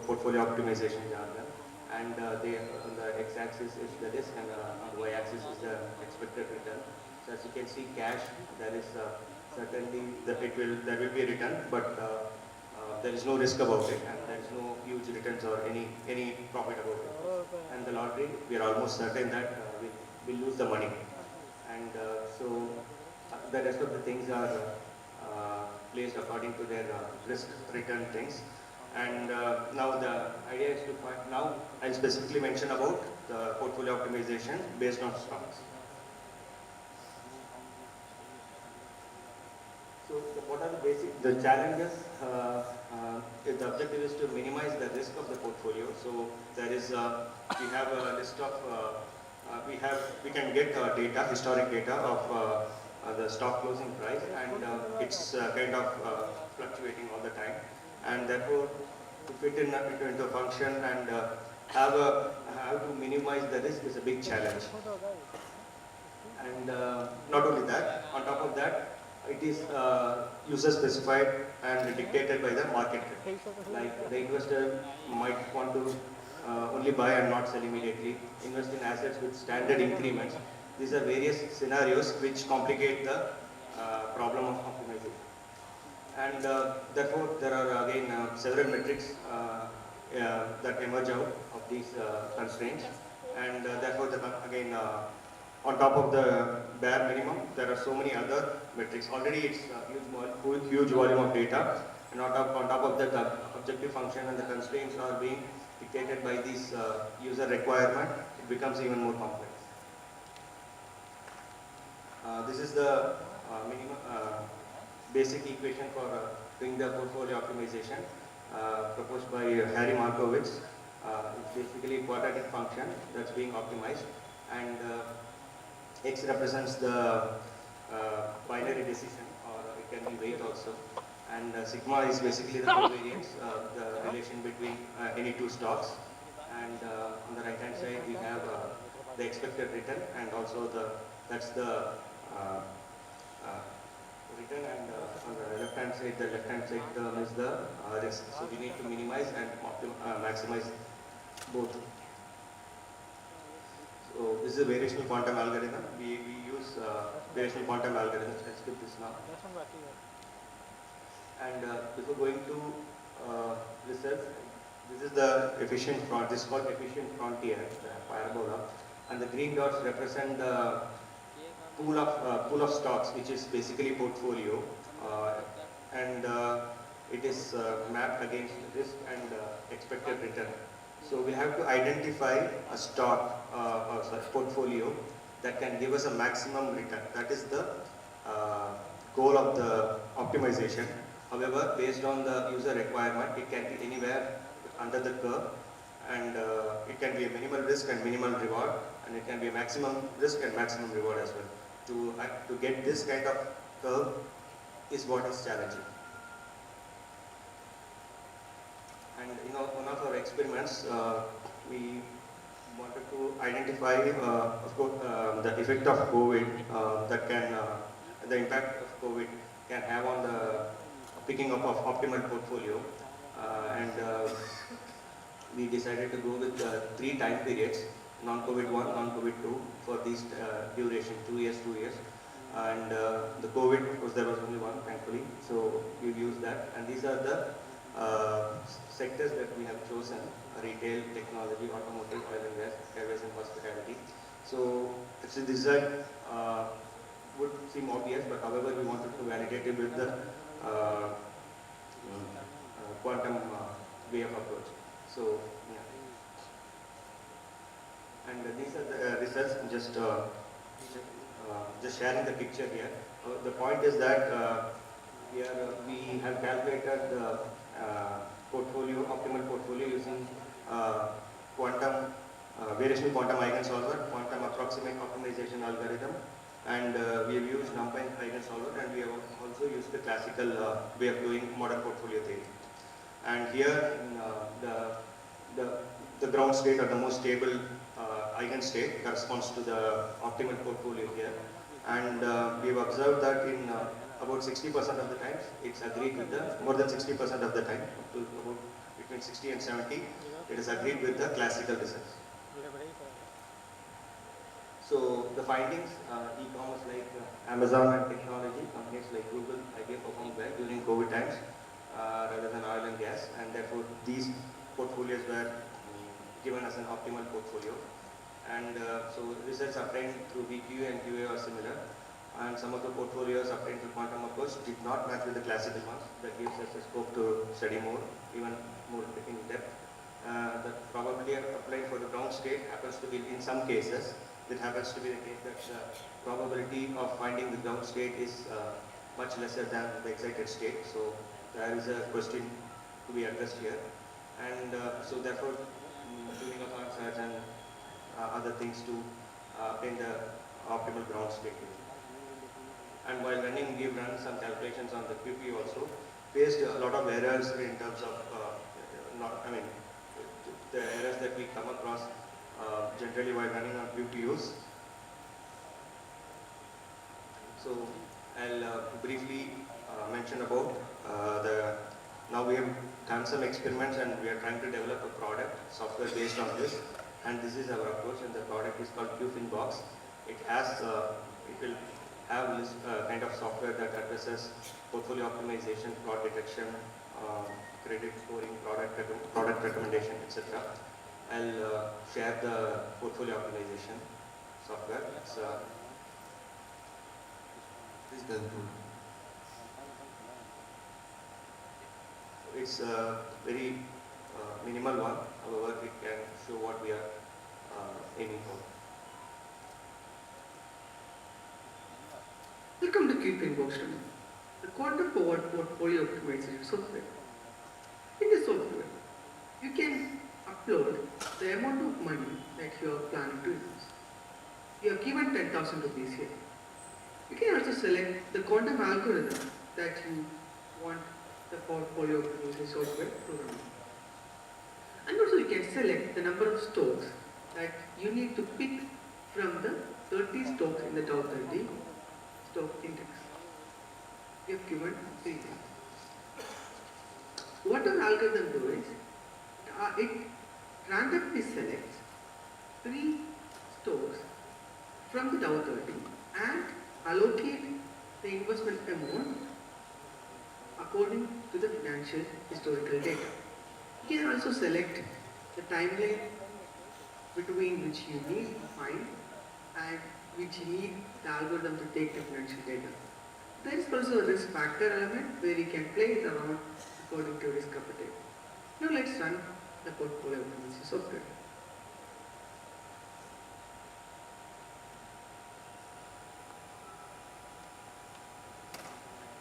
portfolio optimization jargon, and on the x-axis is the risk, and on the y-axis is the expected return. So as you can see, cash, there is certainly there will be a return, but there is no risk about it, and there is no huge returns or any profit about it. And the lottery, we are almost certain that we will lose the money, and so the rest of the things are placed according to their risk return things. And now the idea is to find, now I'll specifically mention about the portfolio optimization based on stocks. So what are the challenges? The objective is to minimize the risk of the portfolio. So there is, we have a list of, we can get data, historic data of the stock closing price, and it's kind of fluctuating all the time. And therefore, to fit into a function and have to minimize the risk is a big challenge. And not only that, on top of that, it is user specified and dictated by the market. Like the investor might want to only buy and not sell immediately, invest in assets with standard increments. These are various scenarios which complicate the problem of optimization. And therefore, there are again several metrics that emerge out of these constraints. And therefore, again, on top of the bare minimum, there are so many other metrics. Already it's a huge volume of data, and on top of that, the objective function and the constraints are being dictated by this user requirement. It becomes even more complex. This is the minimum basic equation for doing the portfolio optimization proposed by Harry Markowitz. It's basically a quadratic function that's being optimized, and X represents the binary decision, or it can be weight also, and sigma is basically the covariance, the relation between any two stocks, and on the right hand side we have the expected return, and also that's the return, and on the left hand side term is the risk. So we need to minimize and maximize both. So this is a variational quantum algorithm. We use variational quantum algorithms. Let's skip this now. And before going to results, this is the efficient front. This is called efficient frontier, the parabola, and the green dots represent the pool of stocks, which is basically portfolio, and it is mapped against risk and expected return. So we have to identify a stock or portfolio that can give us a maximum return. That is the goal of the optimization. However, based on the user requirement, it can be anywhere under the curve, and it can be a minimal risk and minimal reward, and it can be a maximum risk and maximum reward as well. To get this kind of curve is what is challenging. And one of our experiments, we wanted to identify, of course, the effect of COVID the impact of COVID can have on the picking up of optimal portfolio, and we decided to go with 3 time periods: non-COVID 1, non-COVID 2, for these duration, 2 years, 2 years. And the COVID, of course, there was only one, thankfully, so we've used that. And these are the sectors that we have chosen: retail, technology, automotive, oil and gas, airways and hospitality. So actually this would seem obvious, but however we wanted to validate it with the quantum way of approach. So yeah. And these are the results. Just sharing the picture here. The point is that here we have calculated the optimal portfolio using quantum variational quantum eigensolver, quantum approximate optimization algorithm, and we have used NumPy eigensolver, and we have also used the classical way of doing modern portfolio theory. And here the ground state, or the most stable eigenstate, corresponds to the optimal portfolio here. And we have observed that in about 60% of the times, it's agreed with more than 60% of the time, up to about between 60 and 70, it is agreed with the classical results. So the findings, e-commerce like Amazon and technology companies like Google, IBM performed well during COVID times rather than oil and gas, and therefore these portfolios were given as an optimal portfolio. And so results obtained through VQA and QA are similar, and some of the portfolios obtained through quantum approach did not match with the classical ones. That gives us a scope to study more, even more in depth. The probability of applying for the ground state happens to be, in some cases, it happens to be the case that the probability of finding the ground state is much lesser than the excited state. So there is a question to be addressed here. And so therefore, tuning of our search and other things to obtain the optimal ground state. And while running, we've run some calculations on the QP also, faced a lot of errors in terms of, the errors that we come across generally while running on QPUs. So I'll briefly mention about now we have done some experiments and we are trying to develop a product, software based on this. And this is our approach, and the product is called QFinBox. It will have this kind of software that addresses portfolio optimization, fraud detection, credit scoring, product recommendation, etc. I'll share the portfolio optimization software. Please conclude. It's a very minimal one, however it can show what we are aiming for. Welcome to QFinBox today, the quantum powered portfolio optimization software. In this software, you can upload the amount of money that you are planning to invest. You are given 10,000 rupees here. You can also select the quantum algorithm that you want the portfolio optimization software to run. And also you can select the number of stocks that you need to pick from the 30 stocks in the Dow 30 stock index. You have given 3 things. What an algorithm does is, it randomly selects 3 stocks from the Dow 30 and allocate the investment amount according to the financial historical data. You can also select the timeline between which you need to find and which you need the algorithm to take the financial data. There is also a risk factor element where you can play it around according to risk appetite. Now let's run the portfolio optimization software.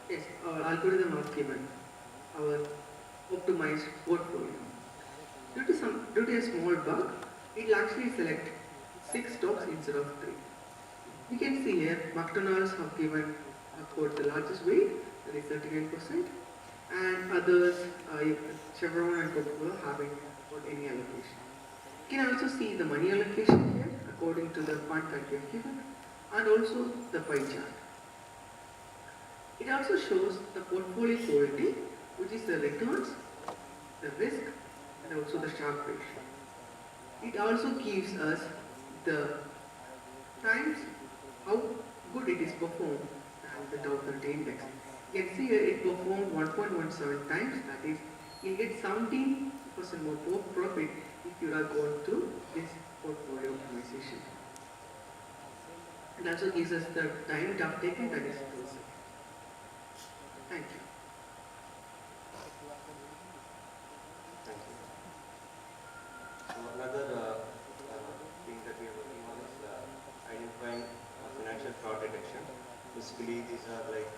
Yes, our algorithm was given, our optimized portfolio. Due to a small bug, it will actually select 6 stocks instead of 3. You can see here McDonald's have given the largest weight, that is 39%, and others, Chevron and Coca-Cola having about any allocation. You can also see the money allocation here according to the fund that we have given, and also the pie chart. It also shows the portfolio quality, which is the returns, the risk, and also the Sharpe ratio. It also gives us the times how good it is performed and the Dow 30 index. You can see here it performed 1.17 times, that is, you get 17% more profit if you are going through this portfolio optimization. It also gives us the time it has taken, that is 2 seconds. Thank you. Thank you. So another thing that we are working on is identifying financial fraud detection. Basically, these are like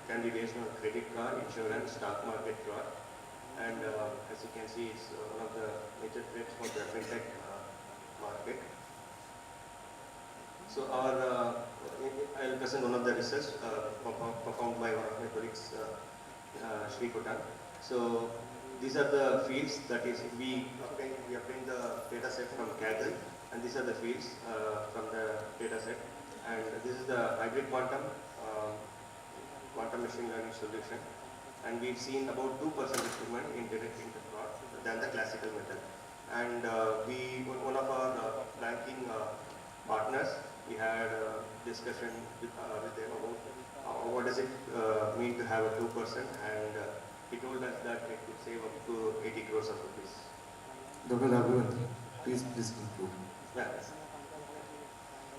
can be based on credit card, insurance, stock market fraud, and as you can see, it's one of the major threats for the fintech market. So I'll present one of the research performed by one of my colleagues, Sri Kutan. So these are the fields, that is, we obtain the data set from Kaggle, and these are the fields from the data set. And this is the hybrid quantum machine learning solution. And we've seen about 2% improvement in detecting the fraud than the classical method. And one of our banking partners, we had a discussion with them about what does it mean to have a 2%, and he told us that it could save up to 80 crores of rupees. Dr. Raghuvan, please conclude. Yes.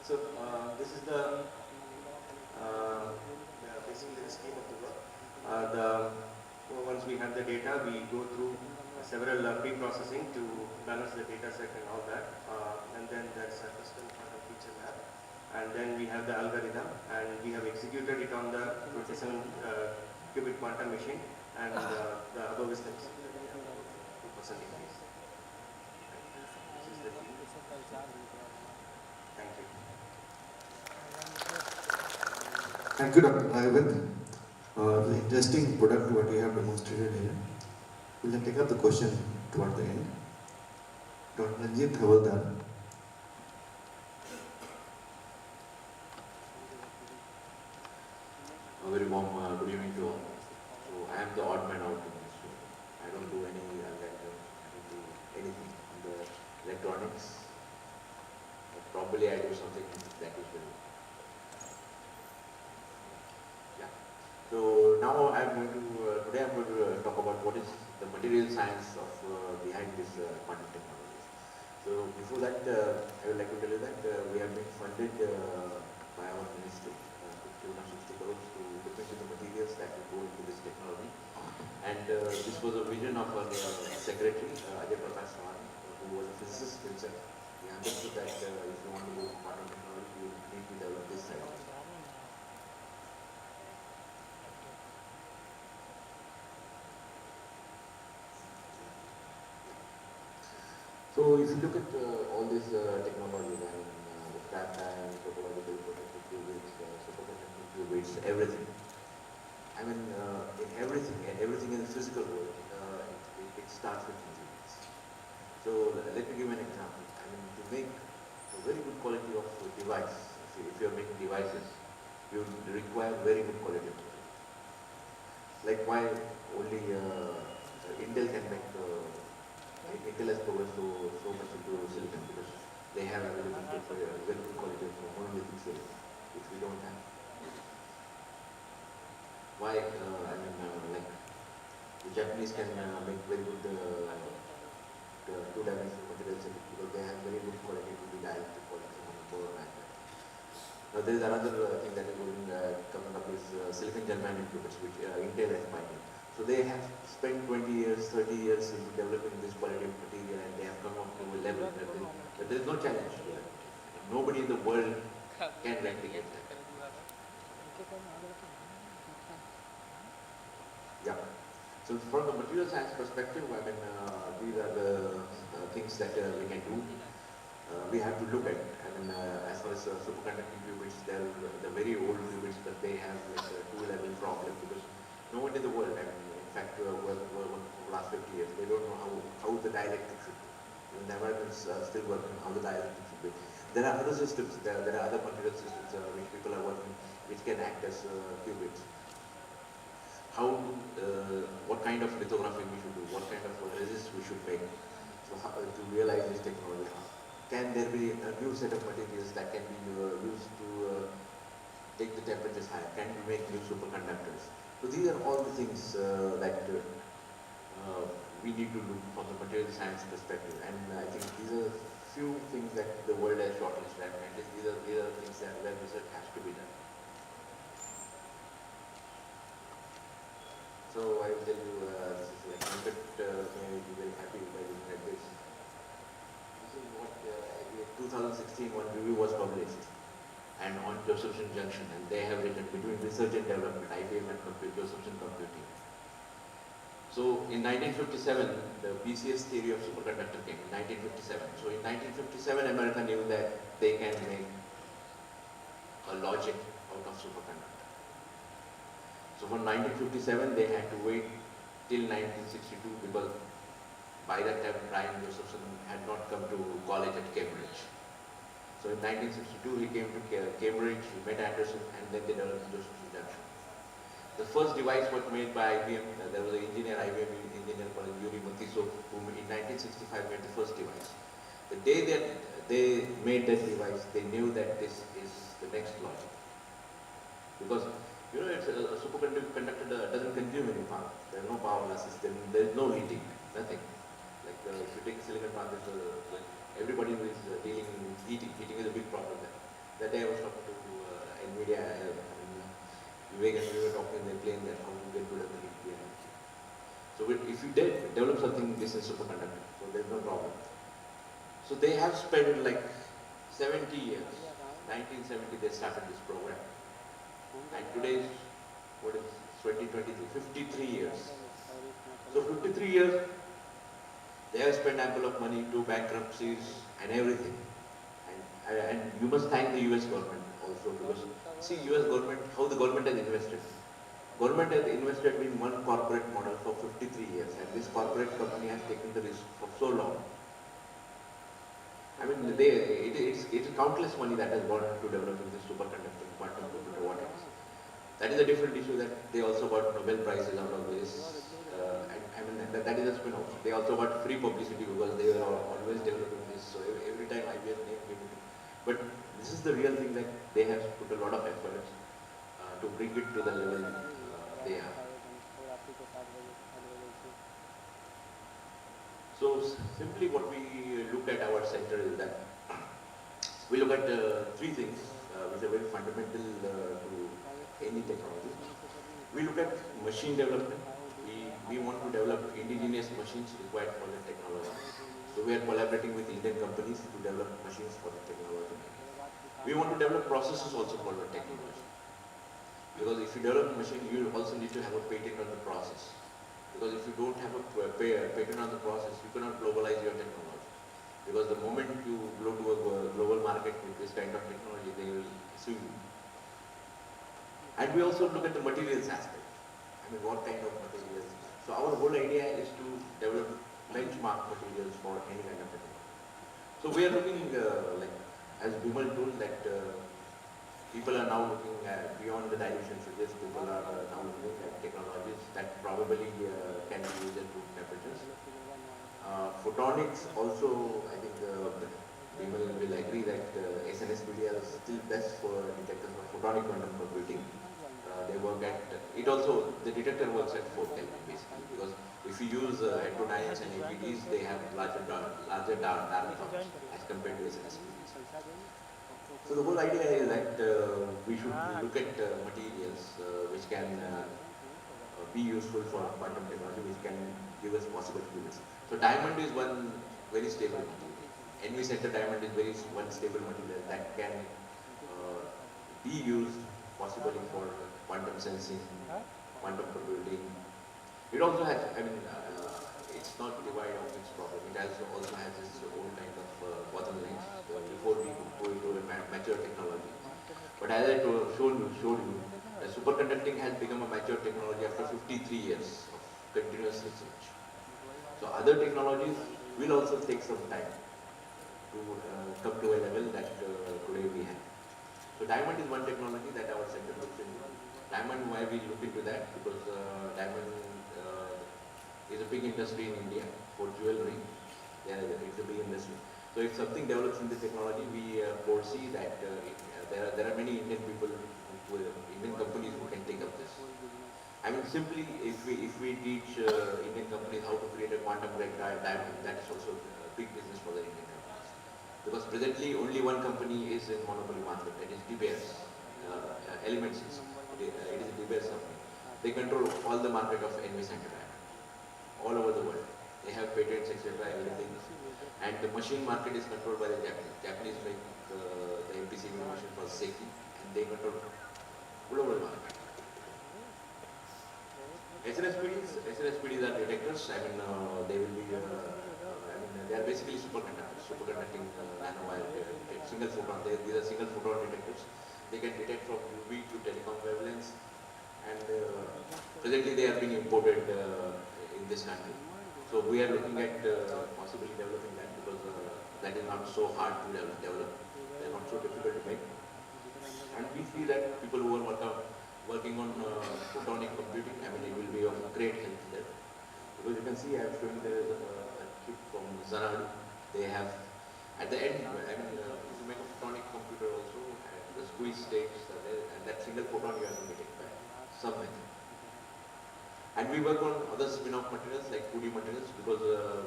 So this is the basically the scheme of the work. Once we have the data, we go through several pre-processing to balance the data set and all that, and then there's a custom quantum feature lab, and then we have the algorithm, and we have executed it on the 27 qubit quantum machine, and the above is the 2% increase. This is the Thank you. Thank you, Dr. Raghuvan. The interesting product what you have demonstrated here. We will take up the question toward the end. Dr. Ranjit Havaldar. A very warm good evening to all. So I am the odd man out in this show. I don't do any algorithm, I don't do anything in the electronics. But probably I do something that is very. Yeah. So now I'm going to today I'm going to talk about what is the material science of behind this quantum technology. So before that, I would like to tell you that we have been funded by our ministry, 260 crores to look into the materials that will go into this technology. And this was a vision of our secretary, Ajay Prakash Sawan, who was a physicist himself. He understood that if you want to go to quantum technology, you need to develop this side. So if you look at all these technologies, I mean, the flat time, topological protected qubits, superconducting qubits, everything. I mean, in everything in the physical world, it starts with materials. So let me give you an example. I mean, to make a very good quality of device, if you're making devices, you require very good quality of material. Like why only Intel can make Intel has progressed so much into silicon, because they have availability for a very good quality of monolithic silicon, which we don't have. why, like, the Japanese can make very good two-dimensional materials because they have very good quality to the dielectric quality on the board and now there is another thing that is going coming up is silicon germanium qubits, which Intel has pioneered. So they have spent 20 years, 30 years in developing this quality of material, and they have come up to a level that there is no challenge to that. Nobody in the world can replicate that. Yeah. So from the material science perspective, these are the things that we can do. We have to look at, as far as superconducting qubits, they're the very old qubits, but they have like a two-level problem because no one in the world, in fact, for the last 50 years, they don't know how the dielectric should be. Even the Americans still work on how the dielectric should be. There are other systems, there are other material systems which people are working, which can act as qubits. What kind of lithography we should do, what kind of resist we should make, so how, to realize this technology. Can there be a new set of materials that can be used to take the temperatures higher? Can we make new superconductors? So these are all the things that we need to look from the material science perspective. And I think these are few things that the world has shortlisted, and these are things that where research has to be done. So I will tell you, this is like, I'm be very happy by looking at this. This is what 2016 one review was published, and on Josephson Junction, and they have written between research and development, IBM and Josephson Computing. So in 1957, the PCS theory of superconductor came in 1957. So in 1957, America knew that they can make a logic out of superconductor. So from 1957, they had to wait till 1962 because by that time, Brian Josephson had not come to college at Cambridge. So in 1962, he came to Cambridge, he met Anderson, and then they developed Josephson Junction. The first device was made by IBM. There was an engineer, IBM engineer called Yuri Matissov, who in 1965 made the first device. The day that they made that device, they knew that this is the next logic. Because you know, it's a superconductor doesn't consume any power. There are no power losses, there is no heating, nothing. Like if you take silicon transistor, like everybody who is dealing with heating is a big problem there. That day I was talking to NVIDIA, Vivek and we were talking in the plane that how to get rid of the heat. So if you develop something, this is superconductor, so there's no problem. So they have spent like 70 years. 1970 they started this program. And today, what is 2023? 53 years. So 53 years, they have spent ample of money, 2 bankruptcies and everything. And you must thank the US government also because see US government, how the government has invested. Government has invested in one corporate model for 53 years and this corporate company has taken the risk for so long. I mean, it's countless money that has gone into developing this superconducting quantum computer, what else. That is a different issue that they also got Nobel Prizes out of this. That is a spin-off. They also got free publicity because they were always developing this. So every time IBM name came in. But this is the real thing that they have put a lot of efforts to bring it to the level they are. So simply what we look at our center is that we look at 3 things which are very fundamental to any technology. We look at machine development. We want to develop indigenous machines required for the technology. So we are collaborating with Indian companies to develop machines for the technology. We want to develop processes also for the technology. Because if you develop a machine, you also need to have a patent on the process. Because if you don't have a patent on the process, you cannot globalize your technology. Because the moment you go to a global market with this kind of technology, they will sue you. And we also look at the materials aspect. I mean, what kind of materials. So our whole idea is to develop benchmark materials for any kind of technology. So we are looking, like, as Bimal told, that people are now looking at beyond the dilution physics. People are now looking at technologies that probably can be used at room temperatures. Photonics also, I think Bimal will agree that SNSPDR is still best for detectors of photonic quantum computing. they work at, it also, the detector works at 4 Kelvin basically, because if you use N2 and APDs, they have larger dark zones as compared to SLSPDs. So the whole idea is that we should look at materials which can be useful for quantum technology, which can give us possible qubits. So diamond is one very stable material. NV center diamond is one stable material that can be used possibly for quantum sensing, quantum computing. It also has, I mean, it's not devoid of its problem. It also has its own kind of bottlenecks before we go into a mature technology. But as I showed you, superconducting has become a mature technology after 53 years of continuous research. So other technologies will also take some time to come to a level that today we have. So diamond is one technology that our center looks into. Diamond, why we look into that? Because diamond is a big industry in India for jewelry. Yeah, it's a big industry. So if something develops in the technology, we foresee that there are many Indian people, Indian companies who can take up this. I mean, simply if we teach Indian companies how to create a quantum grade diamond, that is also a big business for the Indian companies. Because presently only one company is in monopoly market, that is De Beers, Elements. It is a De Beers company. They control all the market of NV center diamond, all over the world. They have patents, etc., everything. And the machine market is controlled by the Japanese. Japanese make the MPCB machine for safety, and they control all over the market. SLSPDs are detectors. I mean, they will be, they are basically superconductors, superconducting nanowire, single photon. These are single photon detectors. They can detect from UV to telecom wavelengths, and presently they are being imported in this country. So we are looking at possibly developing that, because that is not so hard to develop. They are not so difficult to make. And we see that people who are working on photonic computing, I mean, it will be of great help there. Because you can see, I have shown there is a chip from Zanadu. They have, at the end, I mean, if you make a photonic computer also, the squeeze states are there, and that single photon you have to detect by some method. And we work on other spin-off materials like 2D materials, because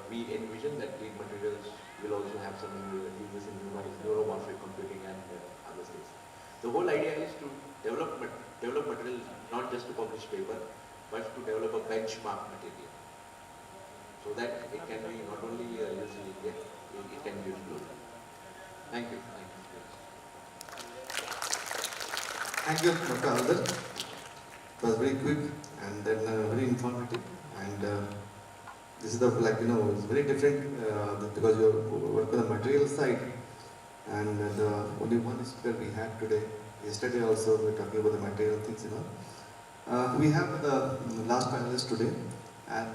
we envision that these materials will also have some uses in neuromorphic computing and other things. The whole idea is to develop material not just to publish paper, but to develop a benchmark material, so that it can be not only used in India, it can be used globally. Thank you. Thank you, Dr. Alder. It was very quick and then very informative. And this is the, like, you know, it's very different because you work on the material side. And the only one speaker we had today, yesterday also we were talking about the material things, you know. We have the last panelist today, and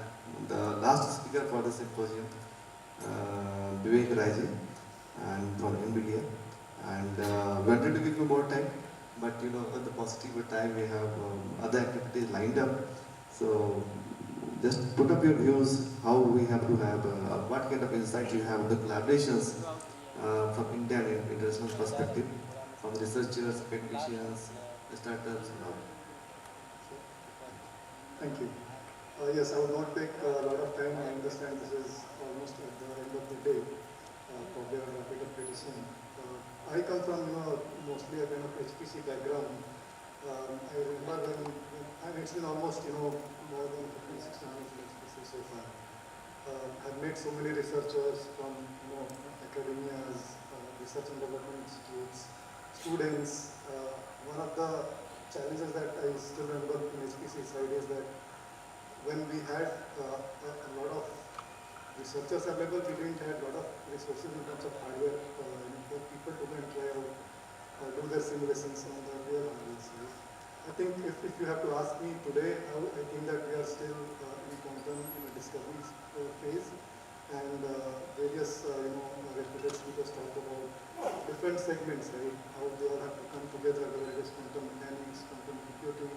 the last speaker for the symposium, Vivek Raji, and from NVIDIA. And we wanted to give you more time, but you know, at the positive time we have other activities lined up. So just put up your views, how we have to have, what kind of insight you have, the collaborations from Indian and international perspective, from researchers, academicians, startups and all. Thank you. Yes, I will not take a lot of time. I understand this is almost at the end of the day. Probably I'll wrap it up pretty soon. I come from, you know, mostly a kind of HPC background. I remember when and it's been almost, you know, more than 15, 16 hours in HPC so far. I've met so many researchers from, you know, academias, research and development institutes, students. One of the challenges that I still remember in HPC side is that when we had a lot of researchers available, we didn't have a lot of resources in terms of hardware for people to go and try out, do their simulations on the real hardware side. I think if you have to ask me today, I think that we are still in quantum in a discovery phase, and various reputed speakers talk about different segments, right? How they all have to come together, whether it is quantum mechanics, quantum computing,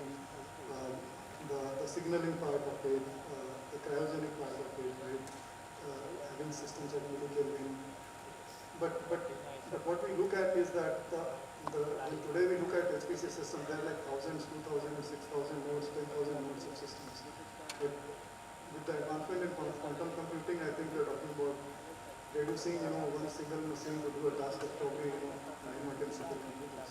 the signaling part of it, the cryogenic part of it, right? Having systems at millikelvin. but what we look at is that today we look at HPC systems, there are like thousands, 2,000, 6,000 nodes, 10,000 nodes of systems. But with the advancement in quantum computing, I think we are talking about reducing, one single machine to do a task of probably, 9 or 10 supercomputers.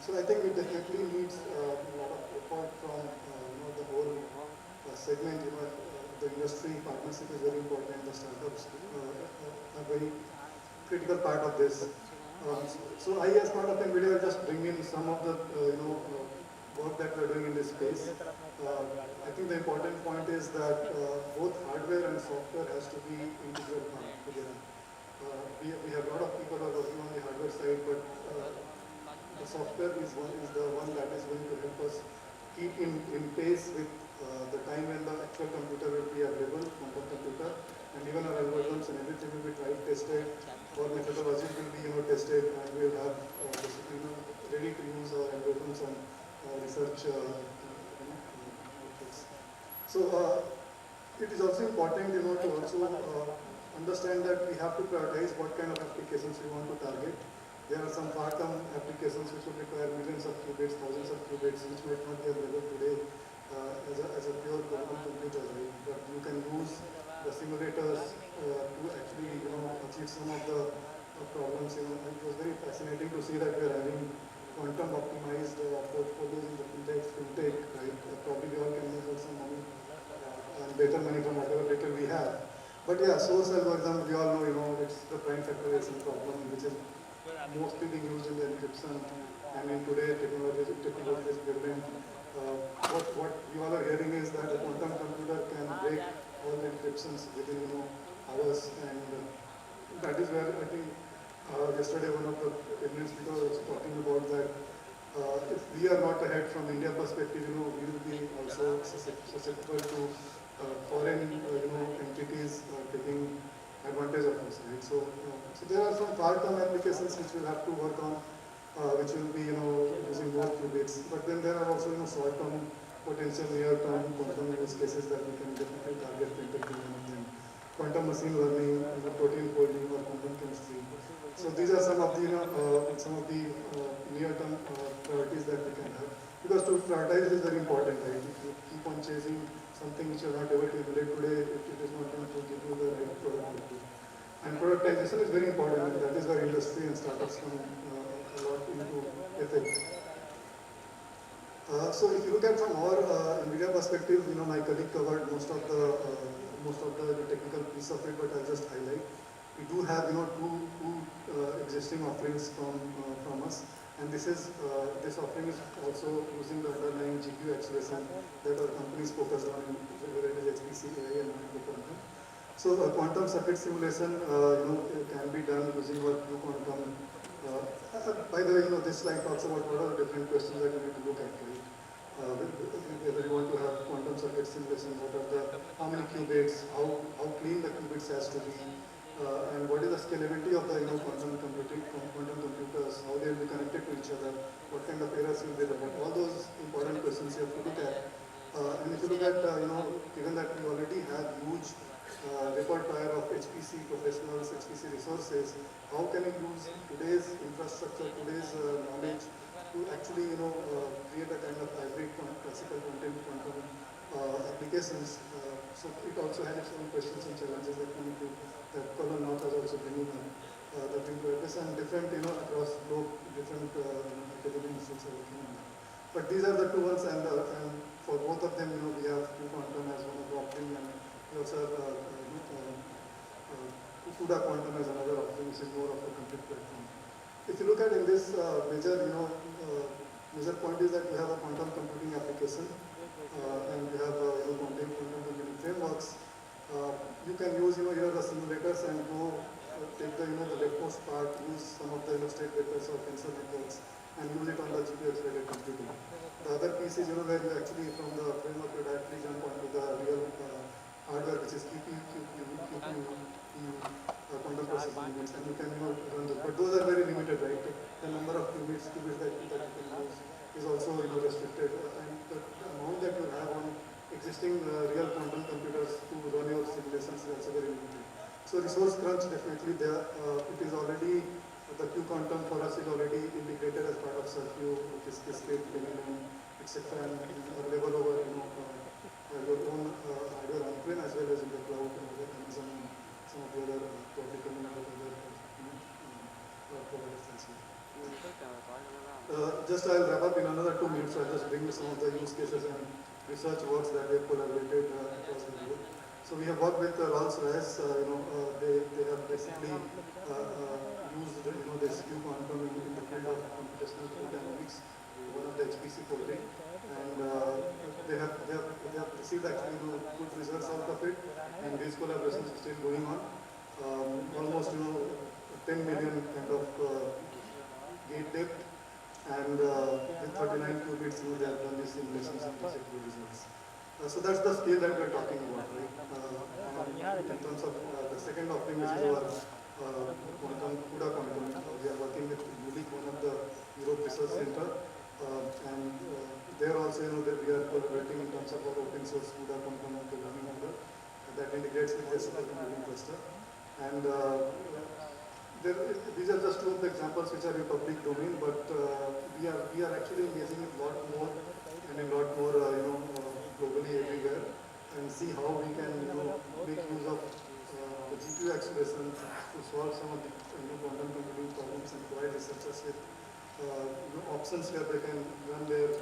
So I think it definitely needs a lot of effort from, the whole segment, the industry partnership is very important, the startups are very critical part of this. So I, as part of NVIDIA, will just bring in some of the, work that we're doing in this space. I think the important point is that both hardware and software has to be integral together. We have a lot of people who are working on the hardware side, but the software is the one that is going to help us keep in pace with the time when the actual computer will be available, quantum computer, and even our algorithms and everything will be tried, tested, our methodologies will be tested, and we will have basically ready to use our algorithms and research outputs. So it is also important, to also understand that we have to prioritize what kind of applications we want to target. There are some far-term applications which will require millions of qubits, thousands of qubits, which might not be available today as a pure quantum computer, right? But you can use the simulators to actually, achieve some of the problems. It was very fascinating to see that we are having quantum optimized portfolios in the fintech, right? Probably we all can make some money and better money from whatever data we have. But yeah, source algorithm, we all know, it's the prime factorization problem, which is mostly being used in the encryption. And in today, technology is brilliant. What you all are hearing is that a quantum computer can break all the encryptions within, hours. And that is where I think yesterday one of the eminent speakers was talking about that if we are not ahead from India perspective, we will be also susceptible to foreign, entities taking advantage of us, right? So there are some far-term applications which we'll have to work on, which will be, using more qubits. But then there are also, short-term, potential near-term quantum use cases that we can definitely target for interviewing them. Quantum machine learning, protein folding, or quantum chemistry. So these are some of the, near-term priorities that we can have. Because to prioritize is very important, right? If you keep on chasing something which you are not able to emulate today, it is not going to give you the right product. And productization is very important, and that is where industry and startups come a lot into effect. So if you look at from our NVIDIA perspective, my colleague covered most of the technical piece of it, but I'll just highlight. We do have, two existing offerings from us. And this offering is also using the underlying GPU acceleration that our company is focused on, whether it is ISQCI and quantum. So quantum circuit simulation, can be done using our Q-quantum. By the way, this slide talks about what are the different questions that you need to look at, right? Whether you want to have quantum circuit simulation, how many qubits, how clean the qubits has to be. And what is the scalability of the quantum computers, how they will be connected to each other, what kind of errors will be there, all those important questions you have to look at. And if you look at, given that we already have huge repertoire of HPC professionals, HPC resources, how can we use today's infrastructure, today's knowledge to actually, create a kind of hybrid classical content quantum applications. So it also has its own questions and challenges that we need to, that Colonel North has also bringing on, that we address, and different, across globe, different academic institutes are working on that. But these are the two ones, and for both of them, we have Q-quantum as one of the offering, and we also have CUDA quantum as another offering, which is more of a complete platform. If you look at in this major point is that we have a quantum computing application, and we have quantum computing frameworks. You can use either the simulators and go take the the leftmost part, use some of the state vectors or tensor networks, and use it on the GPU accelerated computing. The other piece is where you actually from the framework you directly jump onto the real hardware, which is QPU quantum processing units, and you can run those. But those are very limited, right? The number of qubits that you can use is also restricted, and the amount that you have on existing real quantum computers to run your simulations is also very limited. So resource crunch, definitely there. It is already, the Q quantum for us is already integrated as part of Circu, which is Qiskit, Minimum, etc. and available over your own hardware on-prem as well as in the cloud and other Amazon and some of the other public and other providers as well. Just I'll wrap up in another 2 minutes. I'll just bring some of the use cases and research works that we have collaborated across the board. So we have worked with Rolls-Royce. They have basically used this Q quantum in the field of computational fluid dynamics, one of the HPC project, and they have received actually good results out of it, and these collaborations are still going on. Almost 10 million kind of gate depth, and with 39 qubits, they have done these simulations and checked the results. So that's the scale that we're talking about, right? In terms of the second offering, which is our quantum, CUDA quantum, we are working with ULIC, one of the Europe Research Center, and there also, that we are collaborating in terms of our open source CUDA quantum programming model that integrates with the supercomputing cluster. And these are just 2 of the examples which are in public domain, but we are actually engaging in a lot more and a lot more, globally everywhere, and see how we can, make use of the GPU acceleration to solve some of the quantum computing problems and provide researchers with options where they can run their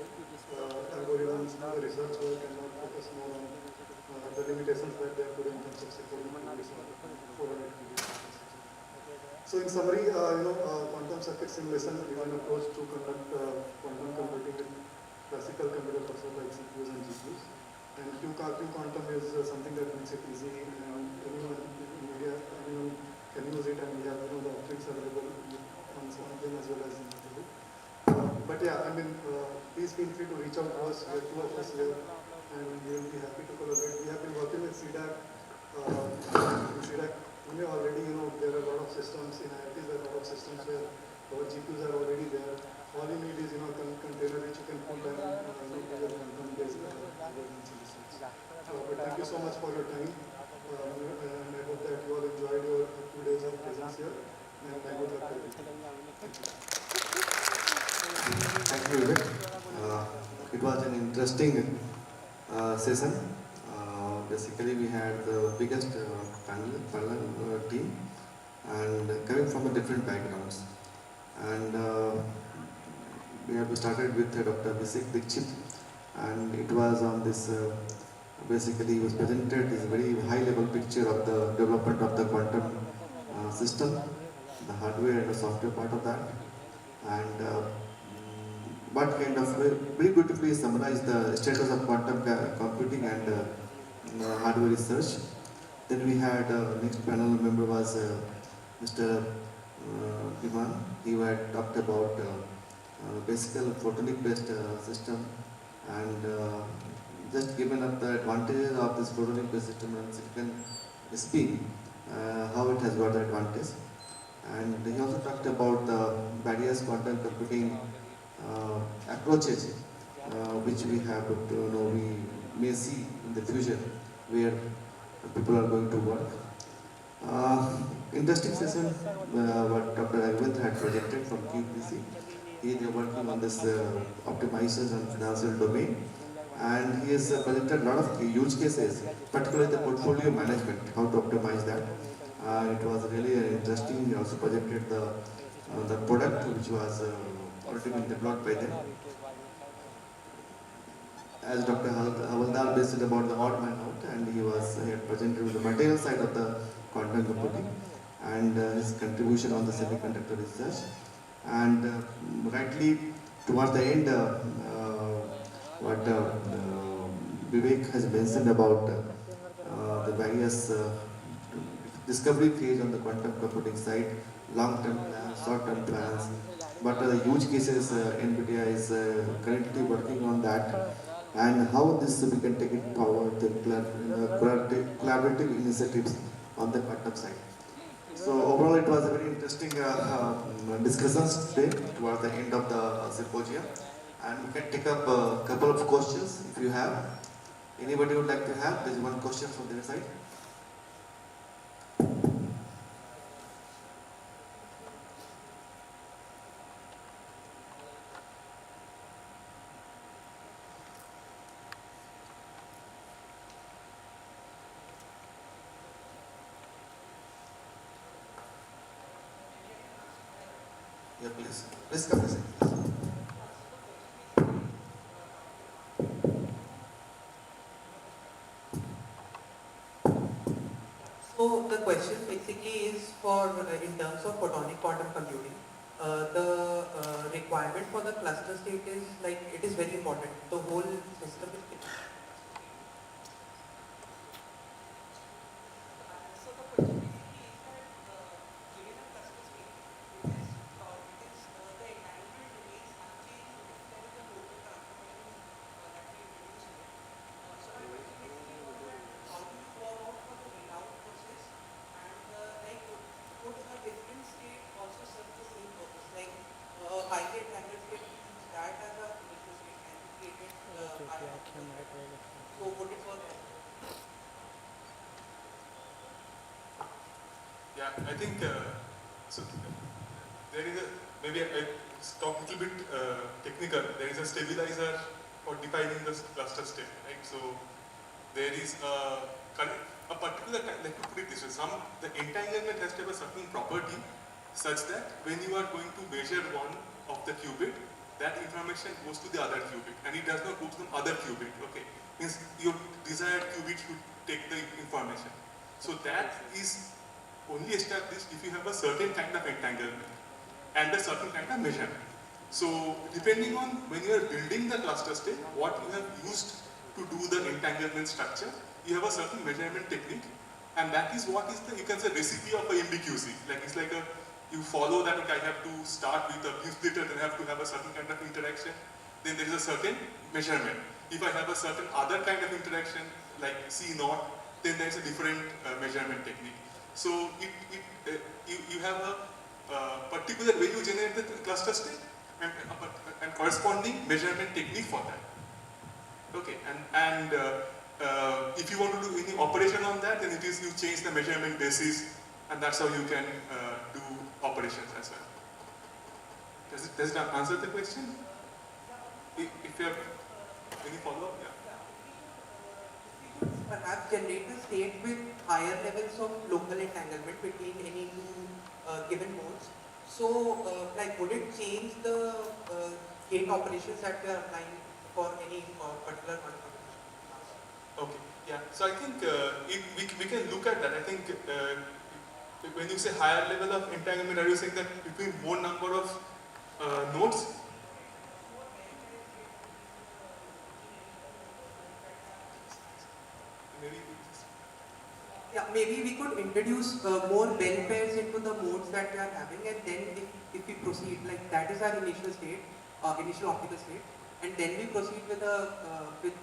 algorithms, do the research work, and not focus more on the limitations that they are put in terms of security for So in summary, quantum circuit simulation is an approach to conduct quantum computing with classical computer processors like CPUs and GPUs. And Q quantum is something that makes it easy, and anyone in India, anyone can use it, and we have the offerings available on them as well as in the field. But yeah, please feel free to reach out to us. We have 2 of us here, and we will be happy to collaborate. We have been working with C-DAC. In C-DAC, already, there are a lot of systems in IITs. There are a lot of systems where our GPUs are already there. All you need is, a container which you can put and do your quantum-based solutions. But thank you so much for your time, and I hope that you all enjoyed your 2 days of presence here, and I good luck to you. Thank you, Vivek. It was an interesting session. Basically, we had the biggest panel team, and coming from different backgrounds. And we have started with Dr. Visik Dikshit, and it was on this, basically he was presented this very high level picture of the development of the quantum system, the hardware and the software part of that, and what kind of, very beautifully summarized the status of quantum computing and hardware research. Then we had next panel member was Mr. Iman. He had talked about basic photonic based system, and just given up the advantages of this photonic based system and silicon spin, how it has got the advantage. And he also talked about the various quantum computing approaches which we have, we may see in the future where people are going to work. Interesting session what Dr. Arvind had projected from QPC. He is working on this optimizers and financial domain, and he has presented a lot of use cases, particularly the portfolio management, how to optimize that. It was really interesting. He also projected the product which was already been developed by them. As Dr. Havaldar mentioned about the odd man out, and he had presented with the material side of the quantum computing and his contribution on the semiconductor research. And rightly towards the end, what Vivek has mentioned about the various discovery phase on the quantum computing side, long-term plans, short-term plans, what are the use cases NVIDIA is currently working on that, and how this we can take it forward, the collaborative initiatives on the quantum side. So overall, it was a very interesting discussions today towards the end of the symposium, and we can take up a couple of questions if you have. Anybody would like to have? There is one question from their side. Yeah, please. Please come this side, please. So the question basically is for in terms of photonic quantum computing, the requirement for the cluster state is like it is very important. The whole system is. Yeah, I think so. There is a maybe I talk a little bit technical. There is a stabilizer for defining the cluster state, right? So there is a particular let me put it this way. The entanglement has to have a certain property such that when you are going to measure one of the qubit, that information goes to the other qubit and it does not go to the other qubit. Okay, means your desired qubit should take the information. So that is only established if you have a certain kind of entanglement and a certain kind of measurement. So depending on when you are building the cluster state, what you have used to do the entanglement structure, you have a certain measurement technique, and that is what is the, you can say, recipe of a ISQCI. Like it's like you follow that, okay, I have to start with a beam splitter, then I have to have a certain kind of interaction, then there is a certain measurement. If I have a certain other kind of interaction, like C0, then there is a different measurement technique. So you have a particular way you generate the cluster state and corresponding measurement technique for that. Okay, and if you want to do any operation on that, then it is you change the measurement basis, and that's how you can do operations as well. Does it answer the question? If you have any follow-up, yeah. Perhaps generate a state with higher levels of local entanglement between any two given modes. So, like, would it change the gate operations that we are applying for any particular one? Okay, yeah. So I think we can look at that. I think when you say higher level of entanglement, are you saying that between more number of nodes? Yeah, maybe we could introduce more bell pairs into the modes that we are having, and then if we proceed, like that is our initial state, initial optical state, and then we proceed with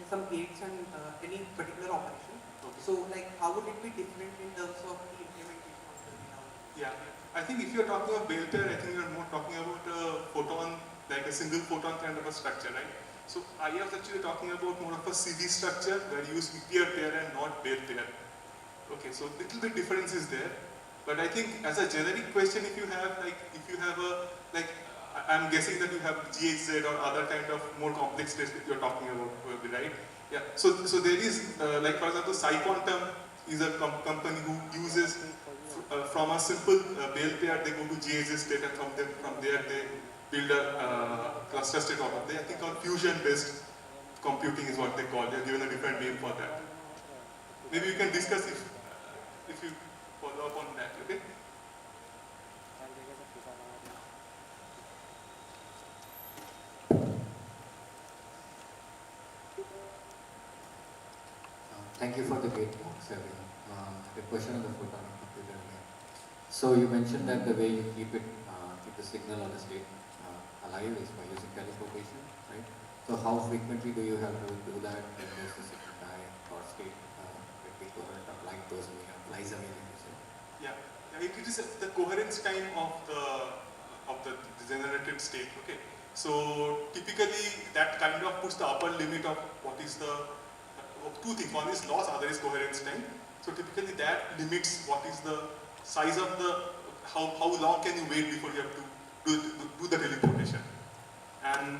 some gates and any particular operation. Okay. So, like, how would it be different in terms of the implementation of the layout? Yeah, I think if you're talking of bell pair, I think you're more talking about a photon, like a single photon kind of a structure, right? So I was actually talking about more of a CD structure where you use peer pair and not bell pair. Okay, so little bit difference is there, but I think as a generic question, if you have I'm guessing that you have GHZ or other kind of more complex states that you're talking about, right? Yeah. So there is like for example, PsiQuantum is a company who uses from a simple bell pair they go to GHZ state, and from there they build a cluster state out of there. I think on fusion-based computing is what they call. They're given a different name for that. Maybe we can discuss if you follow up on that, okay? Thank you for the great talks, everyone. The question on the photonic computer again. So you mentioned that the way you keep the signal or the state alive is by using teleportation, right? So how frequently do you have to do that when there's a signal die or state coherent or light goes away or flies away, like you said? Yeah, it is the coherence time of the generated state. Okay, so typically that kind of puts the upper limit of what is the two things. One is loss, other is coherence time. So typically that limits what is the size of the how long can you wait before you have to do the teleportation. And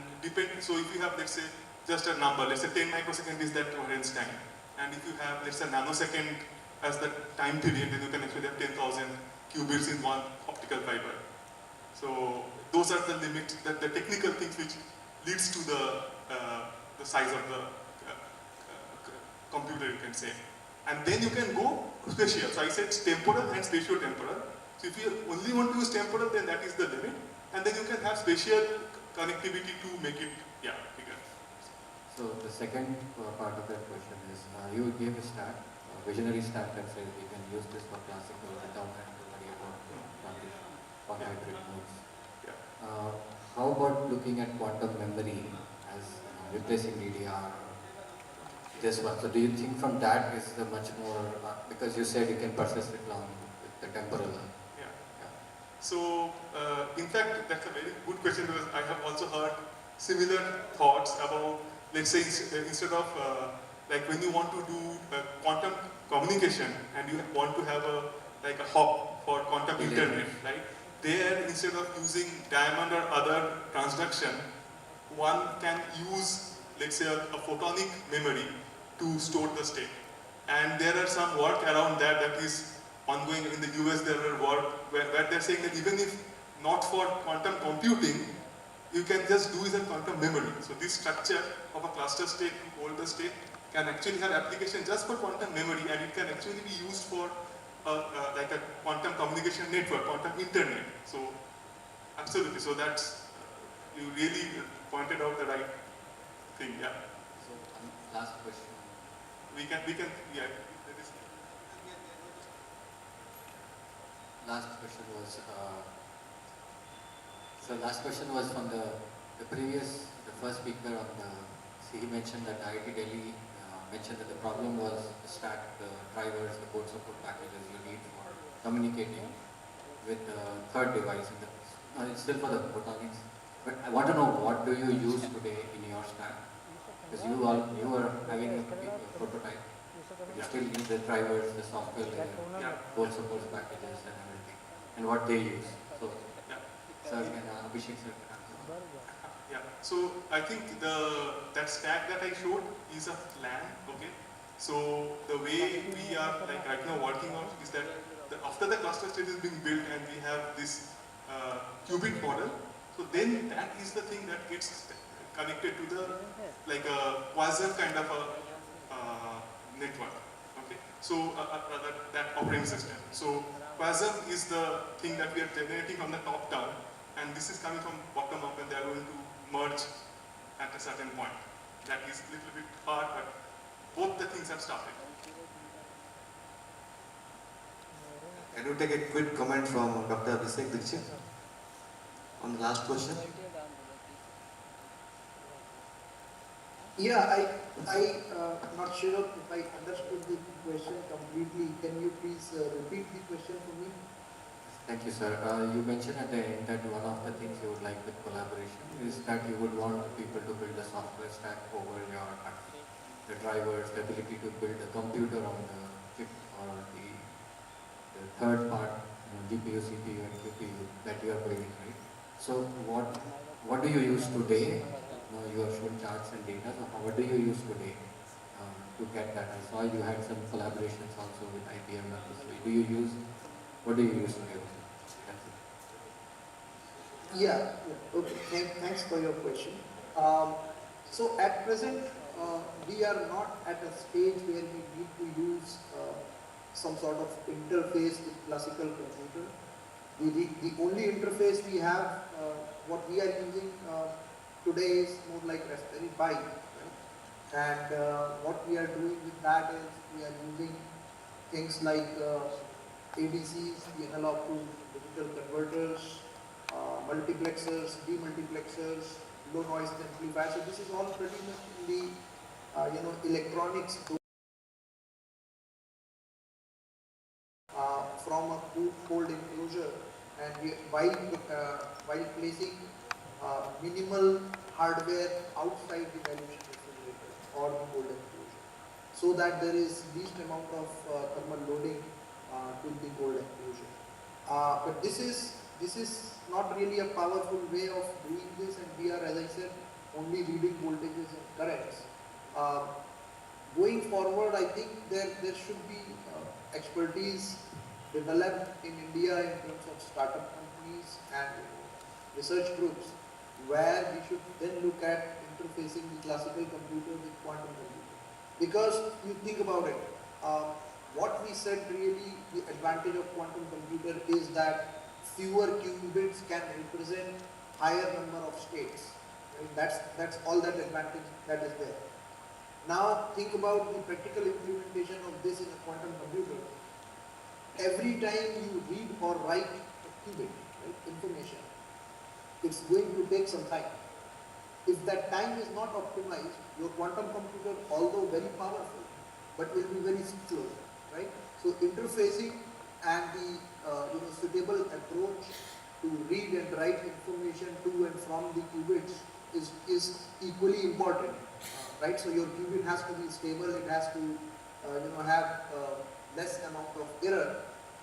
so if you have, let's say, just a number, let's say 10 microsecond is that coherence time. And if you have, let's say, nanosecond as the time period, then you can actually have 10,000 qubits in one optical fiber. So those are the limits, the technical things which leads to the size of the computer, you can say. And then you can go spatial. So I said temporal and spatio-temporal. So if you only want to use temporal, then that is the limit. And then you can have spatial connectivity to make it, yeah, bigger. So the second part of that question is, you gave a stat, a visionary stat that says we can use this for classical without having to worry about transition or hybrid modes. How about looking at quantum memory as replacing DDR? This one. So do you think from that is the much more, because you said you can persist it long with the temporal? Yeah. So in fact, that's a very good question because I have also heard similar thoughts about, let's say, instead of like when you want to do quantum communication and you want to have a like a hop for quantum internet, right? There, instead of using diamond or other transduction, one can use, let's say, a photonic memory to store the state. And there are some work around that that is ongoing. In the US, there are work where they're saying that even if not for quantum computing, you can just do is a quantum memory. So this structure of a cluster state to hold the state can actually have application just for quantum memory, and it can actually be used for like a quantum communication network, quantum internet. So absolutely. So that's you really pointed out the right thing. Yeah. So last question. We can yeah. Last question was last question was from the first speaker on the. He mentioned that IIT Delhi mentioned that the problem was the stack, the drivers, the code support packages you need for communicating with the third device. It's still for the photonics. But I want to know, what do you use today in your stack? Because you are having a prototype. You still use the drivers, the software layer, code support packages and everything. And what they use. So, sir, can Abhishek sir can answer. Yeah, so I think that stack that I showed is a plan, okay? So the way we are like right now working on is that after the cluster state is being built and we have this qubit model, so then that is the thing that gets connected to the like a quasar kind of a network, okay? So that operating system. So quasar is the thing that we are generating from the top down, and this is coming from bottom up, and they are going to merge at a certain point. That is a little bit hard, but both the things have started. Can you take a quick comment from Dr. Abhishek Dixit on the last question? Yeah, I not sure if I understood the question completely. Can you please repeat the question for me? Thank you, sir. You mentioned at the end that one of the things you would like with collaboration is that you would want people to build a software stack over your the drivers, the ability to build a computer on the chip or the third part, GPU, CPU, and QPU that you are building, right? So what do you use today? You have shown charts and data. So what do you use today to get that? I saw you had some collaborations also with IBM. Do you use? What do you use today? Yeah, okay. Thanks for your question. So at present, we are not at a stage where we need to use some sort of interface with classical computer. The only interface we have, what we are using today is more like Raspberry Pi. Right? And what we are doing with that is we are using things like ADCs, the analog to digital converters, multiplexers, demultiplexers, low noise amplifiers. So this is all pretty much in the electronics from a cold enclosure, and while placing minimal hardware outside the dilution refrigerator or the cold enclosure, so that there is least amount of thermal loading to the cold enclosure. But this is not really a powerful way of doing this, and we are, as I said, only reading voltages and currents. Going forward, I think there should be expertise developed in India in terms of startup companies and research groups where we should then look at interfacing the classical computer with quantum computer. Because you think about it, what we said really the advantage of quantum computer is that fewer qubits can represent higher number of states. Right? That's all that advantage that is there. Now think about the practical implementation of this in a quantum computer. Every time you read or write a qubit, right, information, it's going to take some time. If that time is not optimized, your quantum computer, although very powerful, but will be very slow, right? So interfacing and the suitable approach to read and write information to and from the qubits is equally important, right? So your qubit has to be stable, it has to have less amount of error,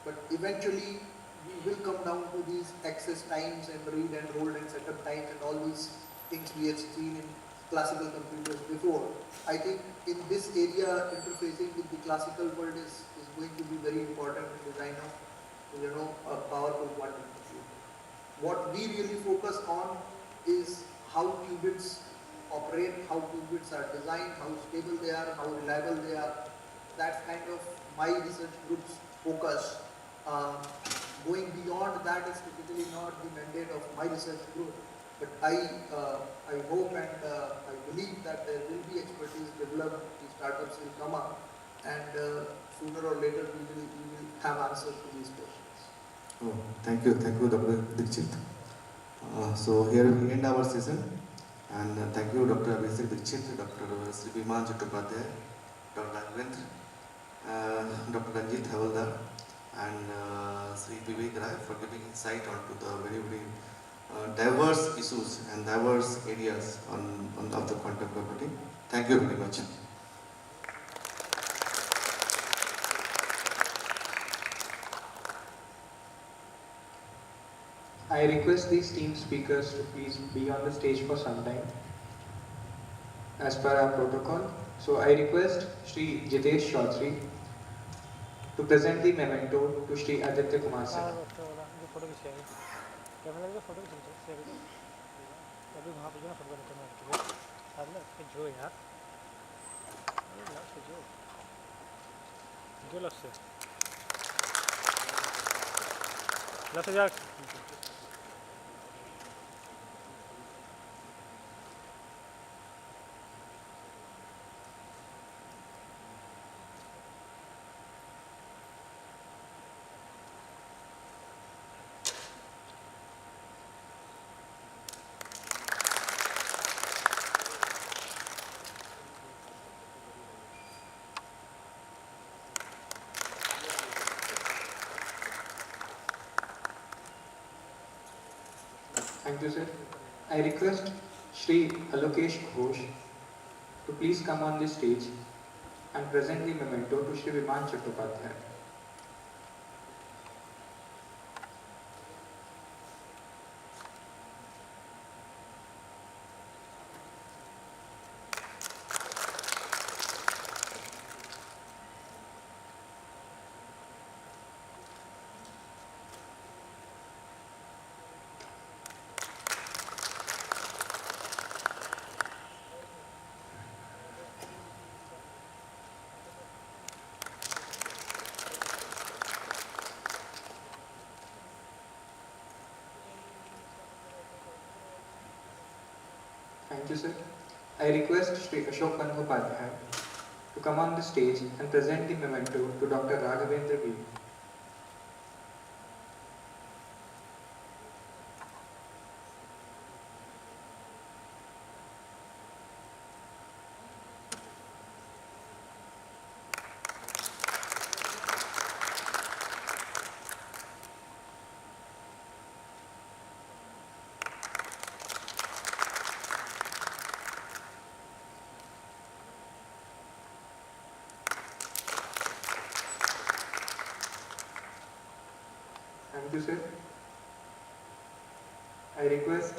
but eventually we will come down to these access times and read and hold and setup times and all these things we have seen in classical computers before. I think in this area, interfacing with the classical world is going to be very important in design of a powerful quantum computer. What we really focus on is how qubits operate, how qubits are designed, how stable they are, how reliable they are. That's kind of my research group's focus. Going beyond that is typically not the mandate of my research group, but I hope and I believe that there will be expertise developed, the startups will come up, and sooner or later we will have answers to these questions. Oh, thank you, Dr. Dikshit. So here we end our session, and thank you, Dr. Abhishek Dikshit, Dr. Sri Biman Chattopadhyay, Dr. Raghavendra, Dr. Ranjit Havaldar, and Sri Vivek Rai for giving insight onto the very, very diverse issues and diverse areas of the quantum computing. Thank you very much. I request these team speakers to please be on the stage for some time as per our protocol. So I request Shri Jitesh Chaudhary to present the memento to Shri Aditya Kumar Singh. Thank you, sir. I request Shri Alokesh Ghosh to please come on the stage and present the memento to Shri Biman Chattopadhyay. Thank you, sir. I request Shri Ashok Bandhopadhyay to come on the stage and present the memento to Dr. Raghavendra B. Thank you, sir. I request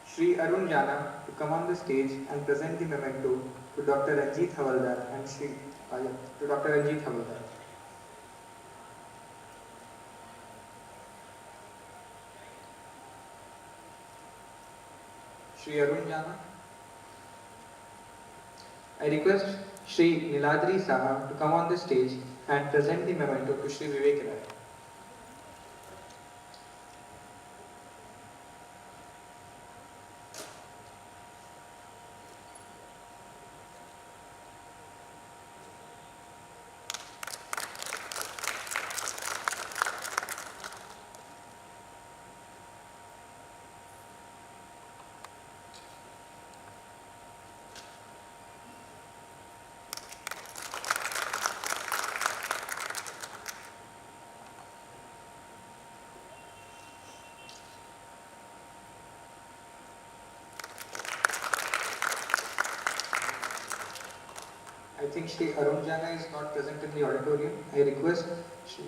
Shri Arun Jana to come on the stage and present the memento to Dr. Ranjit Havaldar and to Dr. Ranjit Havaldar. Shri Arun Jana. I request Shri Niladri Saha to come on the stage and present the memento to Shri Vivek Rai. I think Shri Arun Jana is not present in the auditorium. I request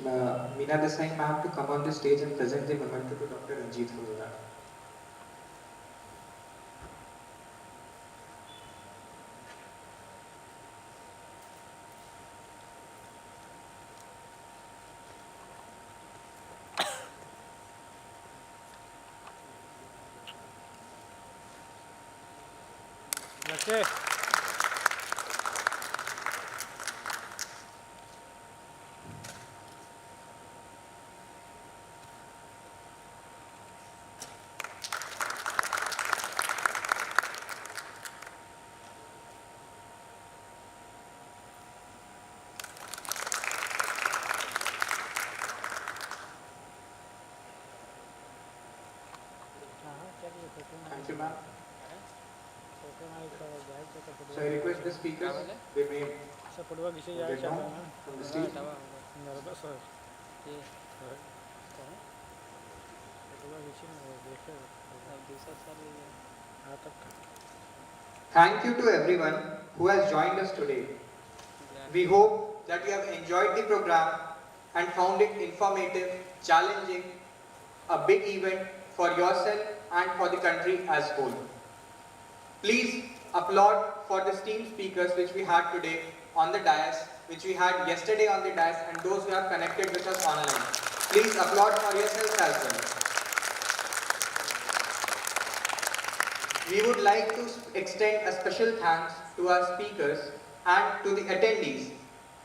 Meena Desai ma'am to come on the stage and present the memento to Dr. Ranjit Huzza. Okay. Thank you, ma'am. So I request the speakers, they may get down from the stage. Thank you to everyone who has joined us today. We hope that you have enjoyed the program and found it informative, challenging, a big event for yourself and for the country as whole. Please applaud for the esteemed speakers which we had today on the dais, which we had yesterday on the dais, and those who have connected with us online. Please applaud for yourselves as well. We would like to extend a special thanks to our speakers and to the attendees,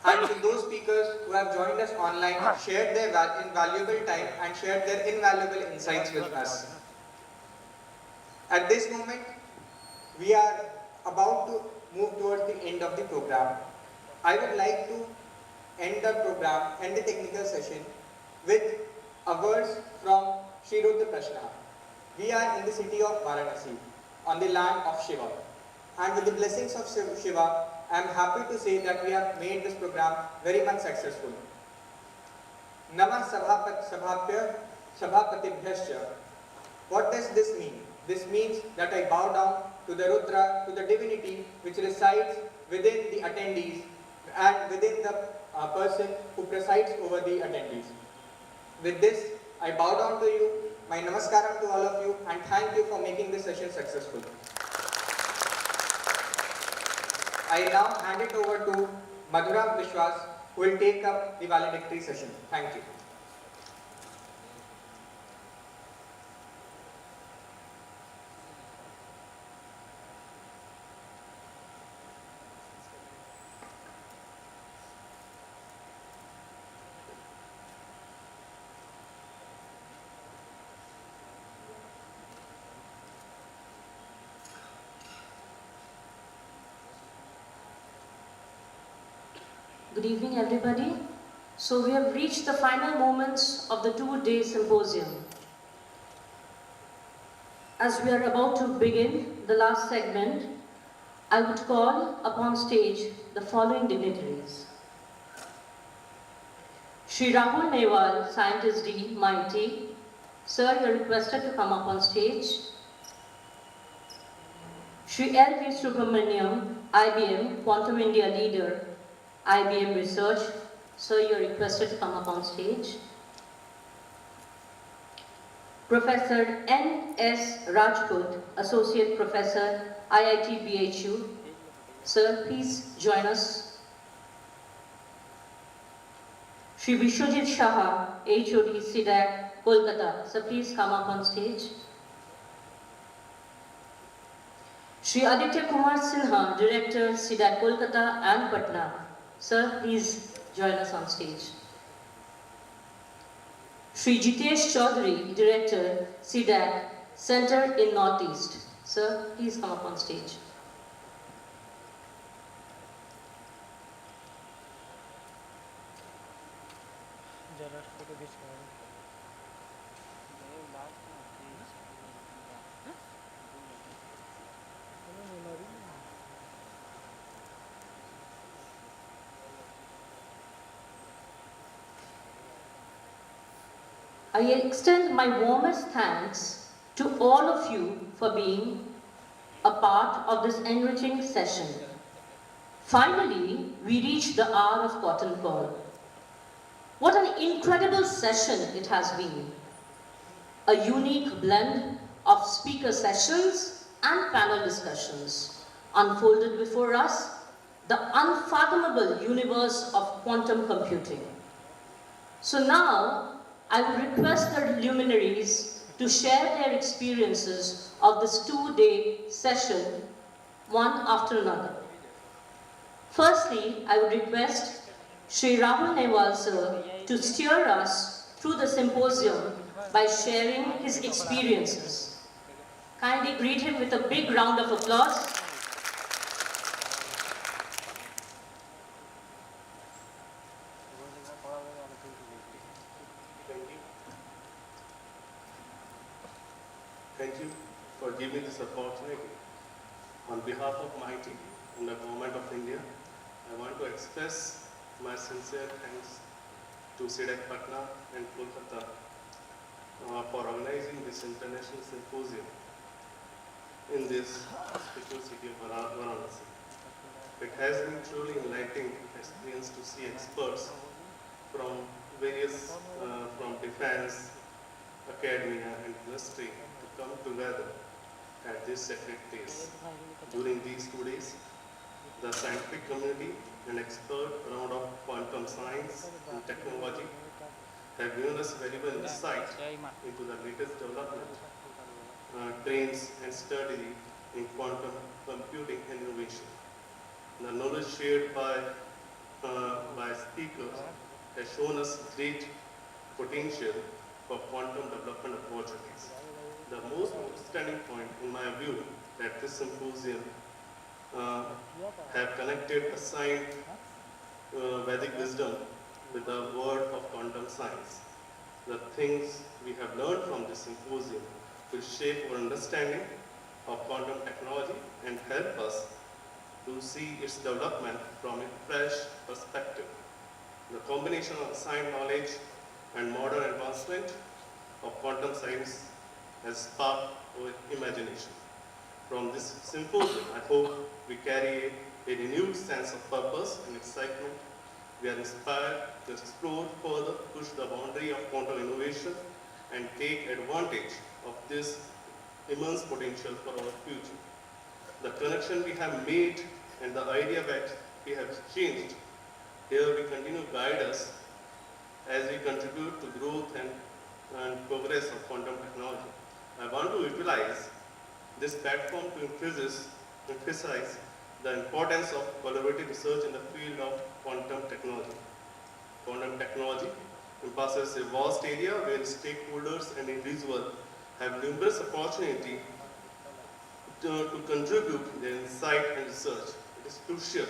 and to those speakers who have joined us online, shared their invaluable time and shared their invaluable insights with us. At this moment, we are about to move towards the end of the program. I would like to end the technical session with a verse from Shri Rudra Prashna. We are in the city of Varanasi, on the land of Shiva. And with the blessings of Shiva, I am happy to say that we have made this program very much successful. Namah Sabhapatibhyascha. What does this mean? This means that I bow down to the Rudra, to the divinity which resides within the attendees and within the person who presides over the attendees. With this, I bow down to you, my namaskaram to all of you, and thank you for making this session successful. I now hand it over to Madhuram Vishwas, who will take up the valedictory session. Thank you. Good evening, everybody. So we have reached the final moments of the 2-day symposium. As we are about to begin the last segment, I would call upon stage the following dignitaries. Shri Rahul Newal, Scientist D, Mighty. Sir, you are requested to come up on stage. Shri L.V. Subramaniam, IBM, Quantum India Leader, IBM Research. Sir, you are requested to come up on stage. Professor N.S. Rajput, Associate Professor, IIT BHU. Sir, please join us. Shri Vishwajit Shah, HOD, C-DAC, Kolkata. Sir, please come up on stage. Shri Aditya Kumar Sinha, Director, C-DAC Kolkata and Patna. Sir, please join us on stage. Shri Jitesh Chaudhary, Director, C-DAC, Center in Northeast. Sir, please come up on stage. I extend my warmest thanks to all of you for being a part of this enriching session. Finally, we reach the hour of cotton call. What an incredible session it has been. A unique blend of speaker sessions and panel discussions unfolded before us the unfathomable universe of quantum computing. So now, I would request the luminaries to share their experiences of this two-day session, one after another. Firstly, I would request Sri Rahul Newal sir to steer us through the symposium by sharing his experiences. Kindly greet him with a big round of applause. Thank you for giving me this opportunity. On behalf of my team and the Government of India, I want to express my sincere thanks to C-DAC Patna and Kolkata for organizing this international symposium in this special city of Varanasi. It has been truly enlightening experience to see experts from various, from defense, academia and industry to come together at this sacred place. During these 2 days, the scientific community and expert around of quantum science and technology have given us valuable insight into the latest development, trends and strategy in quantum computing and innovation. The knowledge shared by speakers has shown us great potential for quantum development opportunities. The most outstanding point in my view that this symposium have connected assigned Vedic wisdom with the world of quantum science. The things we have learned from this symposium will shape our understanding of quantum technology and help us to see its development from a fresh perspective. The combination of assigned knowledge and modern advancement of quantum science has sparked our imagination. From this symposium, I hope we carry a renewed sense of purpose and excitement. We are inspired to explore further, push the boundary of quantum innovation, and take advantage of this immense potential for our future. The connection we have made and the idea that we have exchanged here will continue to guide us as we contribute to growth and progress of quantum technology. I want to utilize this platform to emphasize the importance of collaborative research in the field of quantum technology. Quantum technology encompasses a vast area where stakeholders and individuals have numerous opportunities to contribute their insight and research. It is crucial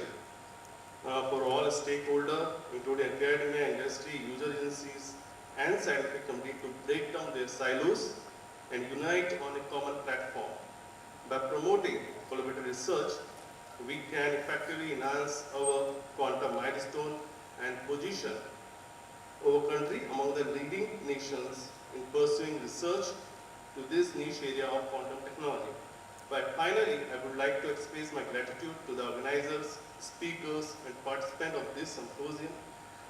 for all stakeholders, including academia, industry, user agencies, and scientific community to break down their silos and unite on a common platform. By promoting collaborative research, we can effectively enhance our quantum milestone and position our country among the leading nations in pursuing research to this niche area of quantum technology. But finally, I would like to express my gratitude to the organizers, speakers, and participants of this symposium.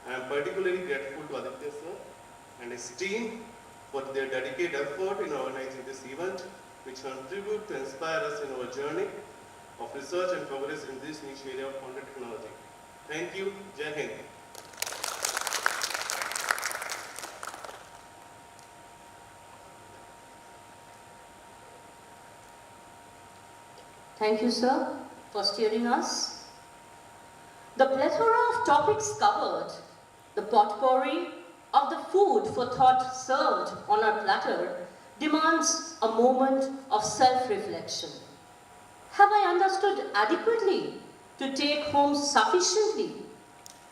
I am particularly grateful to Aditya sir and his team for their dedicated effort in organizing this event, which contribute to inspire us in our journey of research and progress in this niche area of quantum technology. Thank you. Jai Hind. Thank you, sir, for steering us. The plethora of topics covered, the potpourri of the food for thought served on our platter demands a moment of self-reflection. Have I understood adequately to take home sufficiently?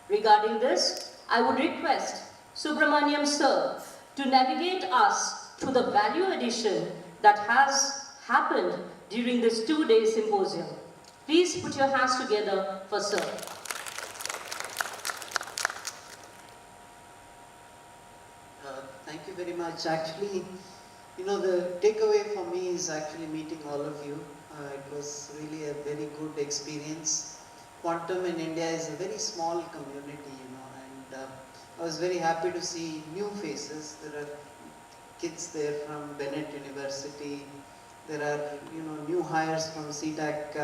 Regarding this, I would request Subramaniam sir to navigate us through the value addition that has happened during this 2-day symposium. Please put your hands together for sir. Thank you very much. Actually, you know, the takeaway for me is actually meeting all of you. It was really a very good experience. Quantum in India is a very small community, you know, and I was very happy to see new faces. There are kids there from Bennett University. There are, you know, new hires from C-DAC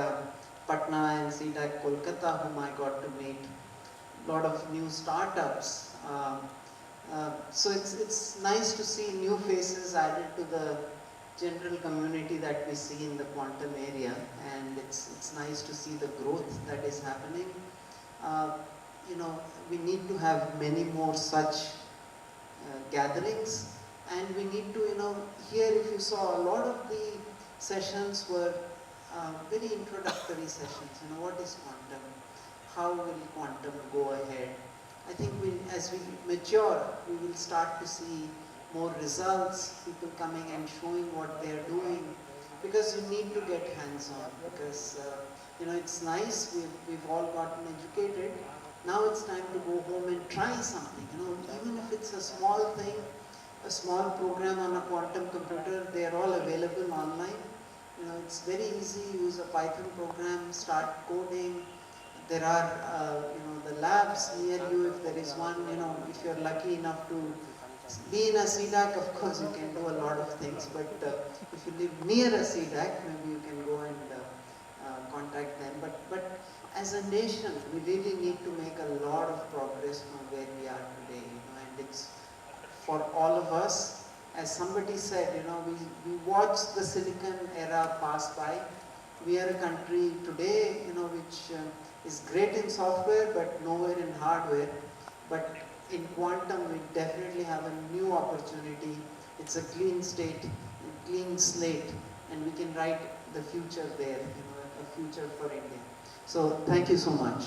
Patna and C-DAC Kolkata whom I got to meet. A lot of new startups. So it's nice to see new faces added to the general community that we see in the quantum area, and it's nice to see the growth that is happening. You know, we need to have many more such gatherings, and we need to, you know, here if you saw a lot of the sessions were very introductory sessions. You know, what is quantum? How will quantum go ahead? I think as we mature, we will start to see more results, people coming and showing what they are doing, because you need to get hands-on, because you know, it's nice, we've all gotten educated. Now it's time to go home and try something, you know, even if it's a small thing, a small program on a quantum computer, they are all available online. You know, it's very easy, use a Python program, start coding. There are, you know, the labs near you, if there is one, you know, if you're lucky enough to be in a C-DAC, of course you can do a lot of things, but if you live near a C-DAC, maybe you can go and contact them. But as a nation, we really need to make a lot of progress from where we are today, you know, and it's for all of us. As somebody said, you know, we watched the Silicon era pass by. We are a country today, you know, which is great in software, but nowhere in hardware. But in quantum, we definitely have a new opportunity. It's a clean state, a clean slate, and we can write the future there, you know, a future for India. So thank you so much.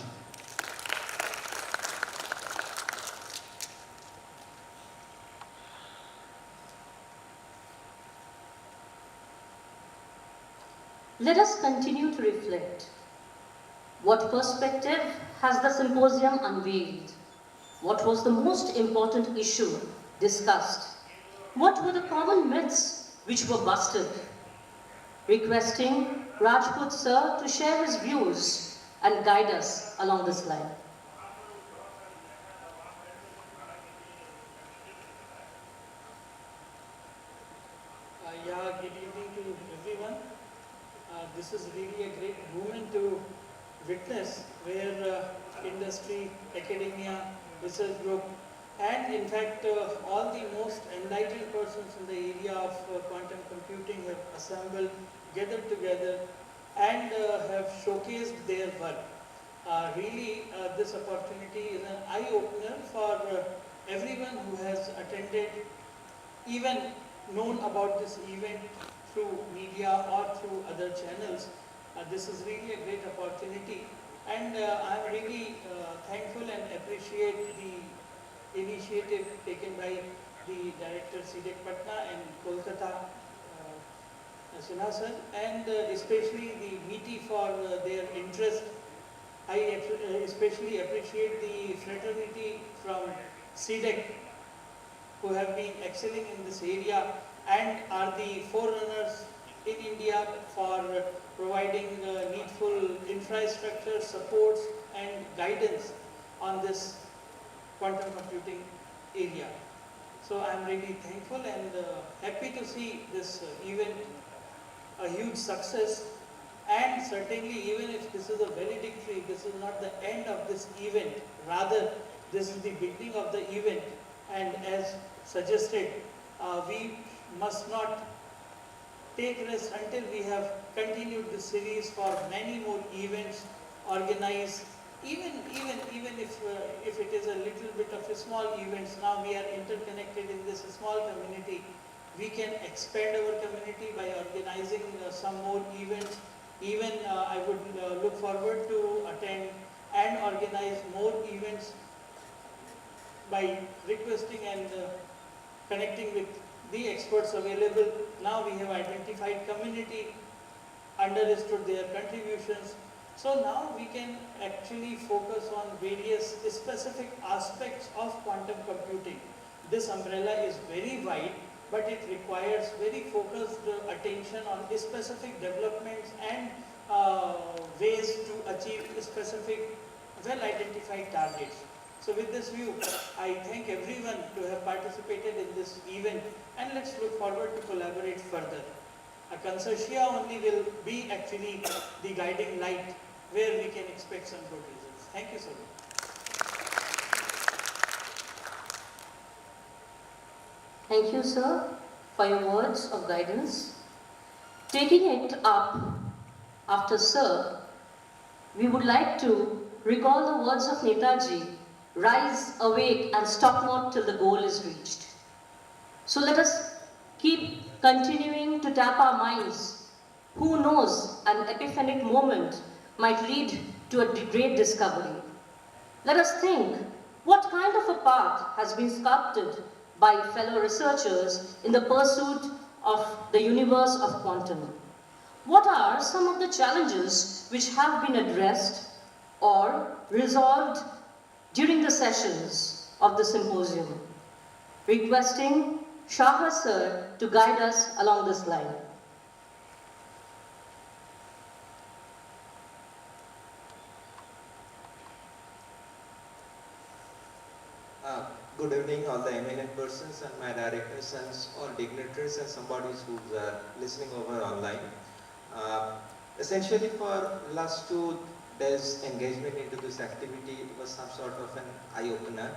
Let us continue to reflect. What perspective has the symposium unveiled? What was the most important issue discussed? What were the common myths which were busted? Requesting Rajput sir to share his views and guide us along this line. Yeah, good evening to everyone. This is really a great moment to witness where industry, academia, research group, and in fact all the most enlightened persons in the area of quantum computing have assembled, gathered together, and have showcased their work. Really, this opportunity is an eye-opener for everyone who has attended, even known about this event through media or through other channels. This is really a great opportunity, and I'm really thankful and appreciate the initiative taken by the director C-DAC Patna and Kolkata, Sinha sir, and especially the MITI for their interest. I especially appreciate the fraternity from C-DAC who have been excelling in this area and are the forerunners in India for providing needful infrastructure, supports and guidance on this quantum computing area. So I am really thankful and happy to see this event a huge success, and certainly even if this is a valedictory, this is not the end of this event, rather this is the beginning of the event, and as suggested, we must not take rest until we have continued this series for many more events organized. Even if it is a little bit of a small events, now we are interconnected in this small community. We can expand our community by organizing some more events. Even I would look forward to attend and organize more events by requesting and connecting with the experts available. Now we have identified community, understood their contributions. So now we can actually focus on various specific aspects of quantum computing. This umbrella is very wide, but it requires very focused attention on specific developments and ways to achieve specific well-identified targets. So with this view, I thank everyone to have participated in this event, and let's look forward to collaborate further. A consortia only will be actually the guiding light where we can expect some good results. Thank you so much. Thank you, sir, for your words of guidance. Taking it up after sir, we would like to recall the words of Netaji, rise, awake, and stop not till the goal is reached. So let us keep continuing to tap our minds. Who knows, an epiphanic moment might lead to a great discovery. Let us think, what kind of a path has been sculpted by fellow researchers in the pursuit of the universe of quantum? What are some of the challenges which have been addressed or resolved during the sessions of the symposium? Requesting Shah sir to guide us along this line. Good evening, all the eminent persons and my directors and all dignitaries and somebody who's listening over online. Essentially, for last 2 days engagement into this activity was some sort of an eye-opener.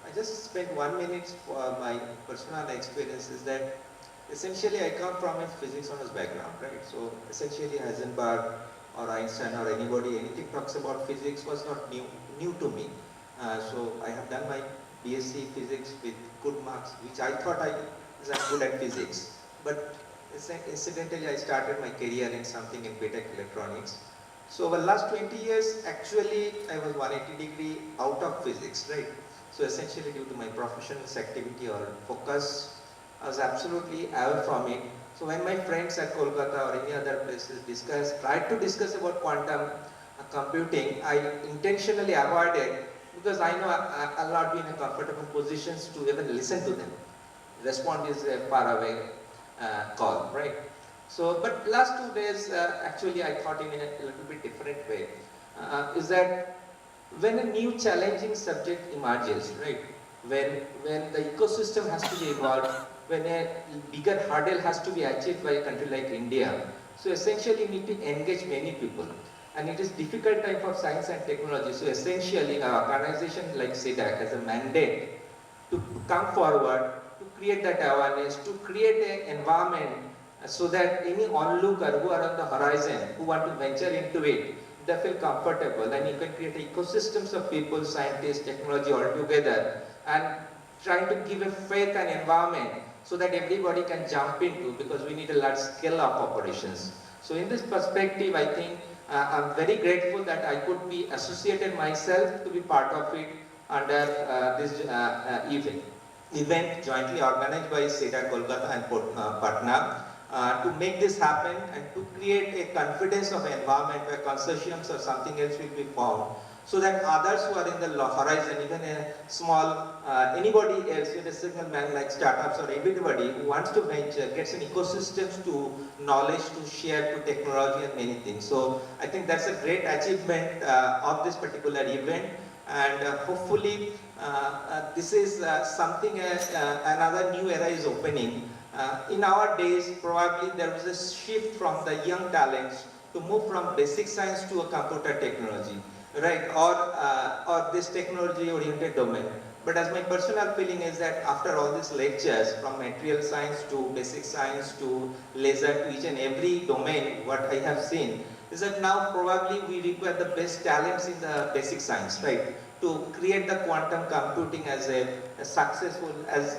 I just spent 1 minute for my personal experiences that essentially I come from a physics honors background, right? So essentially Heisenberg or Einstein or anybody, anything talks about physics was not new to me. So I have done my BSc physics with good marks, which I thought I was good at physics. But incidentally, I started my career in something in BTech electronics. So over the last 20 years, actually, I was 180 degree out of physics, right? So essentially, due to my professional activity or focus, I was absolutely away from it. So when my friends at Kolkata or any other places tried to discuss about quantum computing, I intentionally avoided because I know I'll not be in a comfortable position to even listen to them. Respond is a far away call, right? So, but last 2 days, actually I thought in a little bit different way, is that when a new challenging subject emerges, right? When the ecosystem has to be evolved, when a bigger hurdle has to be achieved by a country like India, so essentially you need to engage many people. And it is difficult time for science and technology. So essentially, an organization like C-DAC has a mandate to come forward, to create that awareness, to create an environment so that any onlooker who are on the horizon, who want to venture into it, they feel comfortable. And you can create ecosystems of people, scientists, technology all together, and trying to give a faith and environment so that everybody can jump into, because we need a large scale of operations. So in this perspective, I think I'm very grateful that I could be associated myself to be part of it under this event jointly organized by C-DAC Kolkata and Patna to make this happen and to create a confidence of environment where consortiums or something else will be formed, so that others who are in the horizon, even a small, anybody else with a signal man like startups or everybody who wants to venture, gets an ecosystem to knowledge to share to technology and many things. So I think that's a great achievement of this particular event, and hopefully this is something, another new era is opening. In our days, probably there was a shift from the young talents to move from basic science to a computer technology, right, or this technology-oriented domain. But as my personal feeling is that after all these lectures, from material science to basic science to laser to each and every domain, what I have seen is that now probably we require the best talents in the basic science, right? To create the quantum computing as successful as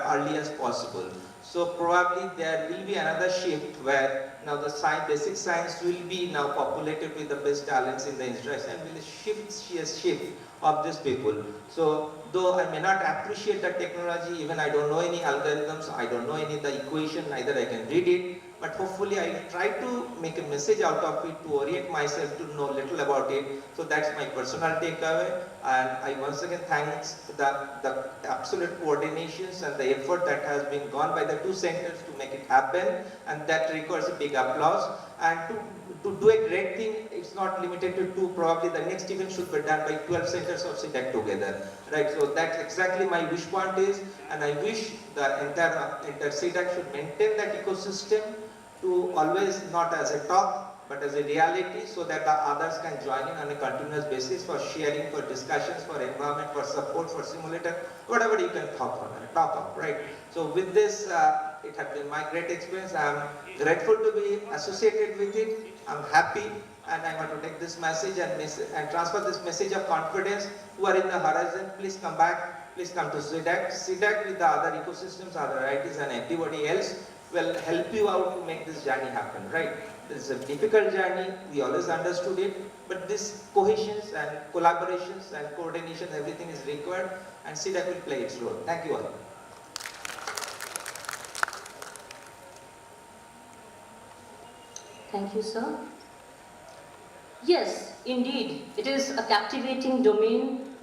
early as possible. So probably there will be another shift where now the basic science will be now populated with the best talents in the industry and will shift of these people. So though I may not appreciate the technology, even I don't know any algorithms, I don't know any of the equation, neither I can read it, but hopefully I try to make a message out of it to orient myself to know little about it. So that's my personal takeaway, and I once again thanks the absolute coordinations and the effort that has been gone by the two centers to make it happen, and that requires a big applause. And to do a great thing, it's not limited to two, probably the next event should be done by 12 centers of C-DAC together, right? So that's exactly my wish point is, and I wish the entire C-DAC should maintain that ecosystem to always not as a talk, but as a reality, so that the others can join in on a continuous basis for sharing, for discussions, for environment, for support, for simulator, whatever you can talk of, right? So with this, it has been my great experience. I'm grateful to be associated with it. I'm happy, and I want to take this message and transfer this message of confidence. Who are in the horizon, please come back. Please come to C-DAC. C-DAC with the other ecosystems, other IITs and everybody else will help you out to make this journey happen, right? This is a difficult journey, we always understood it, but this cohesions and collaborations and coordination, everything is required, and C-DAC will play its role. Thank you all. Thank you, sir. Yes, indeed, it is a captivating domain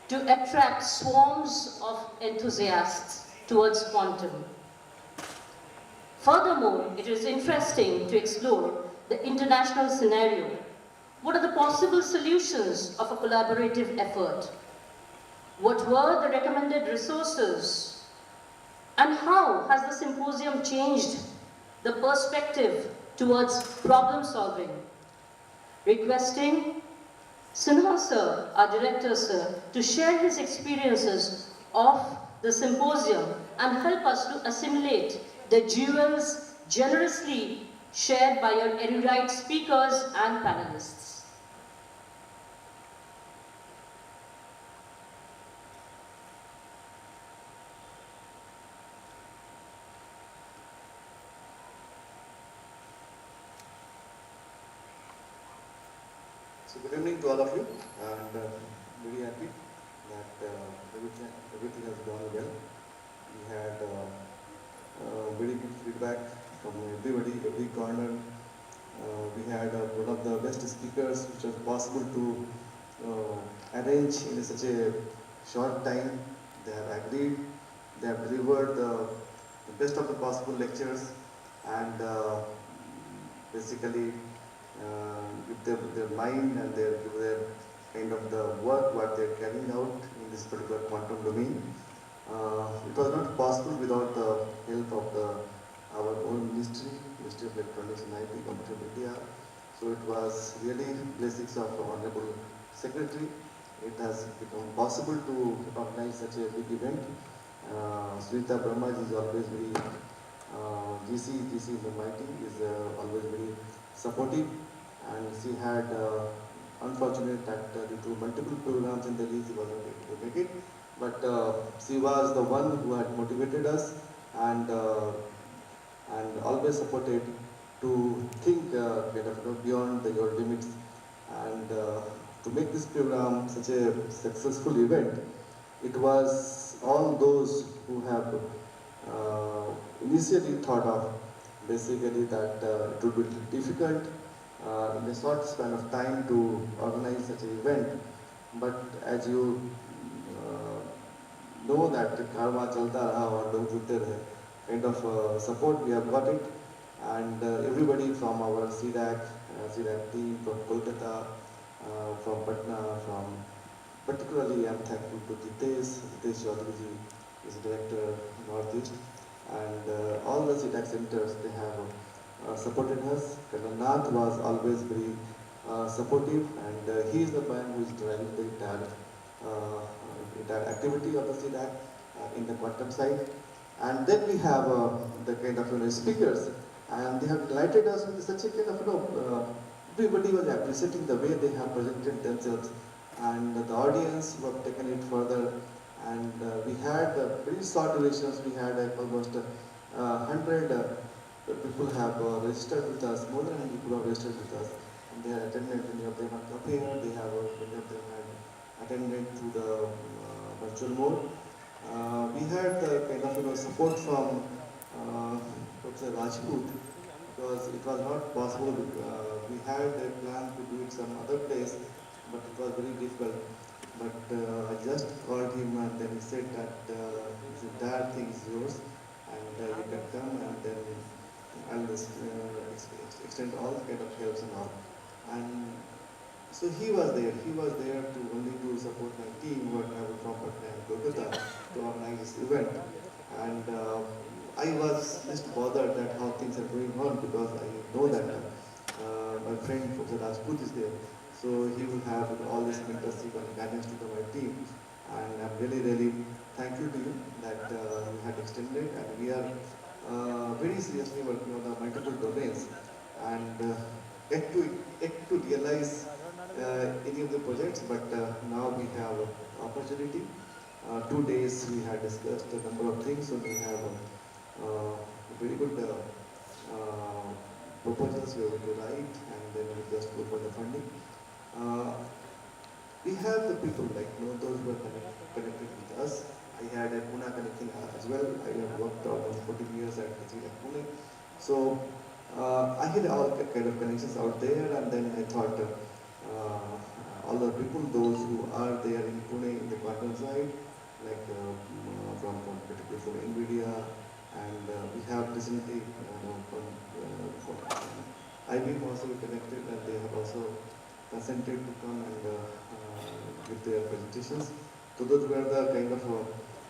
to attract swarms of enthusiasts towards quantum. Furthermore, it is interesting to explore the international scenario. What are the possible solutions of a collaborative effort? What were the recommended resources? And how has the symposium changed the perspective towards problem solving? Requesting Sinha sir, our director sir, to share his experiences of the symposium and help us to assimilate the jewels generously shared by your erudite speakers and panelists. So good evening to all of you, and very happy that everything has gone well. We had very good feedback from everybody, every corner. We had one of the best speakers which was possible to arrange in such a short time. They have agreed, they have delivered the best of the possible lectures, and basically with their mind and their kind of the work what they're carrying out in this particular quantum domain. It was not possible without the help of our own Ministry of Electronics and IT, Computer India. So it was really blessings of Honorable Secretary. It has become possible to organize such a big event. Srita Brahmaji is always very, GC in the mighty is always very supportive, and she had unfortunate that due to multiple programs in the list she wasn't able to make it, but she was the one who had motivated us and always supported to think kind of beyond your limits, and to make this program such a successful event. It was all those who have initially thought of basically that it would be difficult in a short span of time to organize such an event, but as you know that karma chalta raha aur log jute rahe, kind of support we have got it, and everybody from our C-DAC team from Kolkata, from Patna, from particularly I am thankful to Jitesh Chaudhary ji is director Northeast, and all the C-DAC centers, they have supported us. Nath was always very supportive, and he is the man who is driving the entire entire activity of the C-DAC in the quantum side. And then we have the kind of speakers, and they have delighted us with such a kind of everybody was appreciating the way they have presented themselves, and the audience who have taken it further. And we had very short durations. We had almost 100 people have registered with us. More than 100 people have registered with us, and they have attended. Many of them have come here. They have many of them had attended through the virtual mode. We had kind of support from Professor Rajput, because it was not possible. We had a plan to do it some other place, but it was very difficult. But I just called him, and then he said that the entire thing is yours, and you can come, and then I'll just extend all kind of helps and all. And so he was there. He was there to only to support my team who had traveled from Patna and Kolkata to organize this event. And I was just bothered that how things are going on, because I know that my friend Professor Rajput is there. So he will have all this mentorship and guidance to my team. And I'm really, really thankful to you that you had extended, and we are very seriously working on the multiple domains, and yet to realize any of the projects, but now we have opportunity. 2 days we had discussed a number of things, so we have very good proposals we are going to write, and then we just go for the funding. We have the people like those who are connected with us. I had a Pune connecting as well. I have worked almost 14 years at the C-DAC Pune. So I had all kind of connections out there, and then I thought all the people, those who are there in Pune in the quantum side, like particularly from NVIDIA, and we have recently from IBM also connected, and they have also consented to come and give their presentations. So those were the kind of,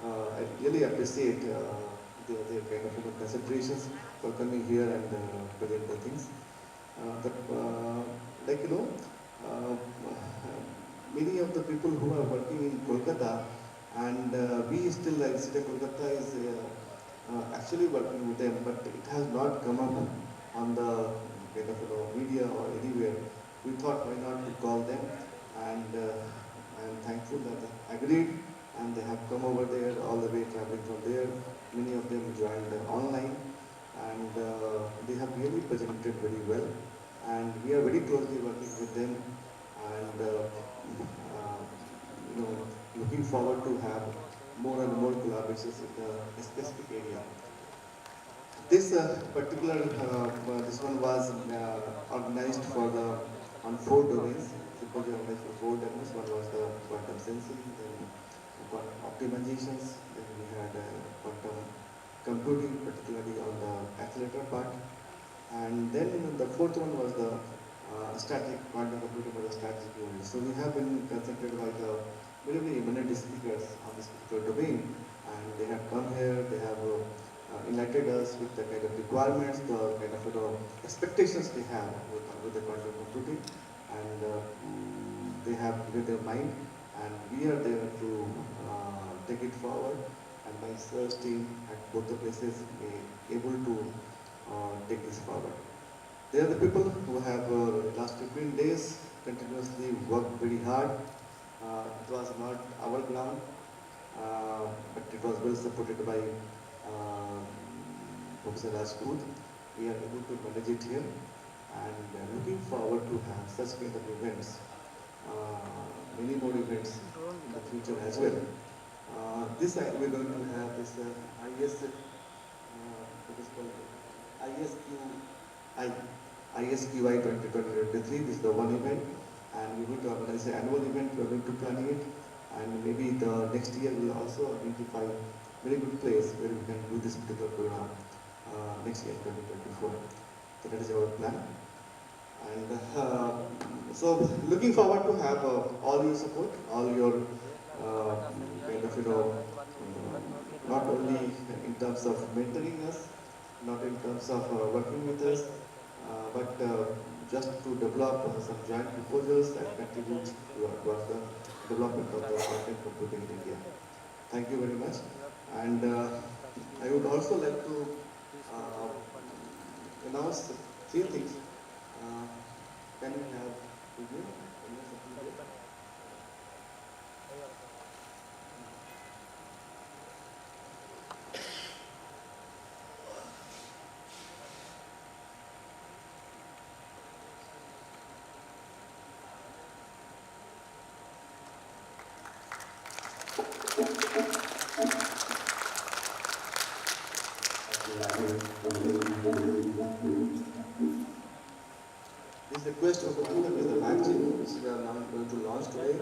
I really appreciate their kind of considerations for coming here and present the things. Many of the people who are working in Kolkata, and we still, like C-DAC Kolkata is actually working with them, but it has not come up on the kind of media or anywhere. We thought, why not to call them, and I am thankful that they agreed, and they have come over there, all the way traveling from there. Many of them joined online, and they have really presented very well, and we are very closely working with them, and looking forward to have more and more collaborations in the specific area. This particular this one was organized on 4 domains. Symposium organized for 4 domains. One was the quantum sensing, then quantum optimizations, then we had quantum computing, particularly on the accelerator part, and then the 4th one was the static quantum computing for the strategic unit. So we have been consulted by the very eminent speakers on this particular domain, and they have come here. They have enlightened us with the kind of requirements, the kind of expectations they have with the quantum computing, and they have given their mind, and we are there to take it forward, and my research team at both the places be able to take this forward. They are the people who have last 15 days continuously worked very hard. It was not our ground, but it was well supported by Professor Rajput. We are able to manage it here, and looking forward to have such kind of events, many more events in the future as well. This we're going to have this ISQI 2023. This is the one event, and we're going to organize an annual event. We're going to plan it, and maybe the next year we'll also identify a very good place where we can do this particular program next year, 2024. So that is our plan. And so looking forward to have all your support, all your kind of, not only in terms of mentoring us, not in terms of working with us, but just to develop some joint proposals and contribute towards the development of the quantum computing in India. Thank you very much. And I would also like to announce three things. Can we have video? This request of Quantum is the magazine which we are now going to launch today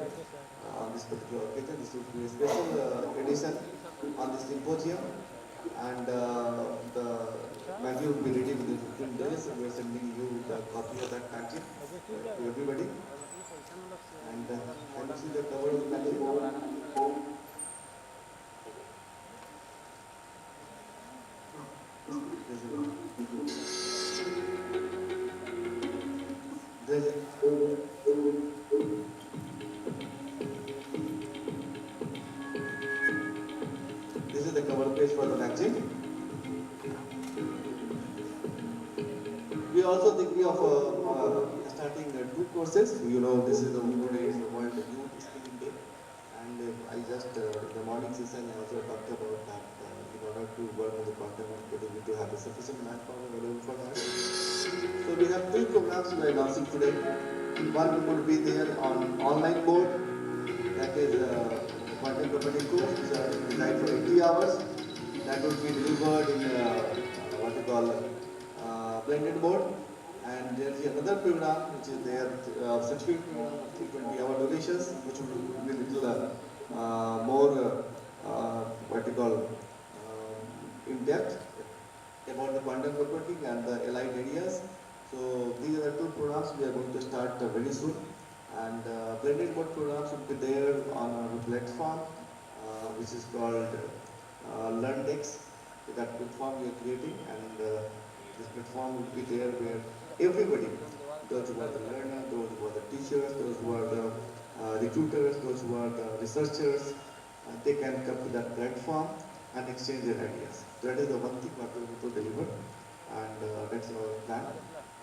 on this particular occasion. This will be a special edition on the Symposium, and the magazine will be ready within 15 days. We are sending you the copy of that magazine to everybody. And can you see the cover of the magazine? This is the cover page for the magazine. We are also thinking of starting two courses. You know, this is the today is the World Youth Skilling Day, and I just in the morning session I also talked about that in order to work on the quantum computing, we need to have a sufficient manpower available for that. So we have three programs we are announcing today. One would be there on online mode, that is quantum computing course, which are designed for 80 hours. That would be delivered in what you call blended mode. And there is another program which is there, certificate program of 320-hour durations, which will be a little more what you call in depth about the quantum computing and the allied areas. So these are the two programs we are going to start very soon. And blended mode programs will be there on our platform, which is called LearnDex. That platform we are creating, and this platform will be there where everybody, those who are the learner, those who are the teachers, those who are the recruiters, those who are the researchers, they can come to that platform and exchange their ideas. That is the one thing what we want to deliver, and that's our plan.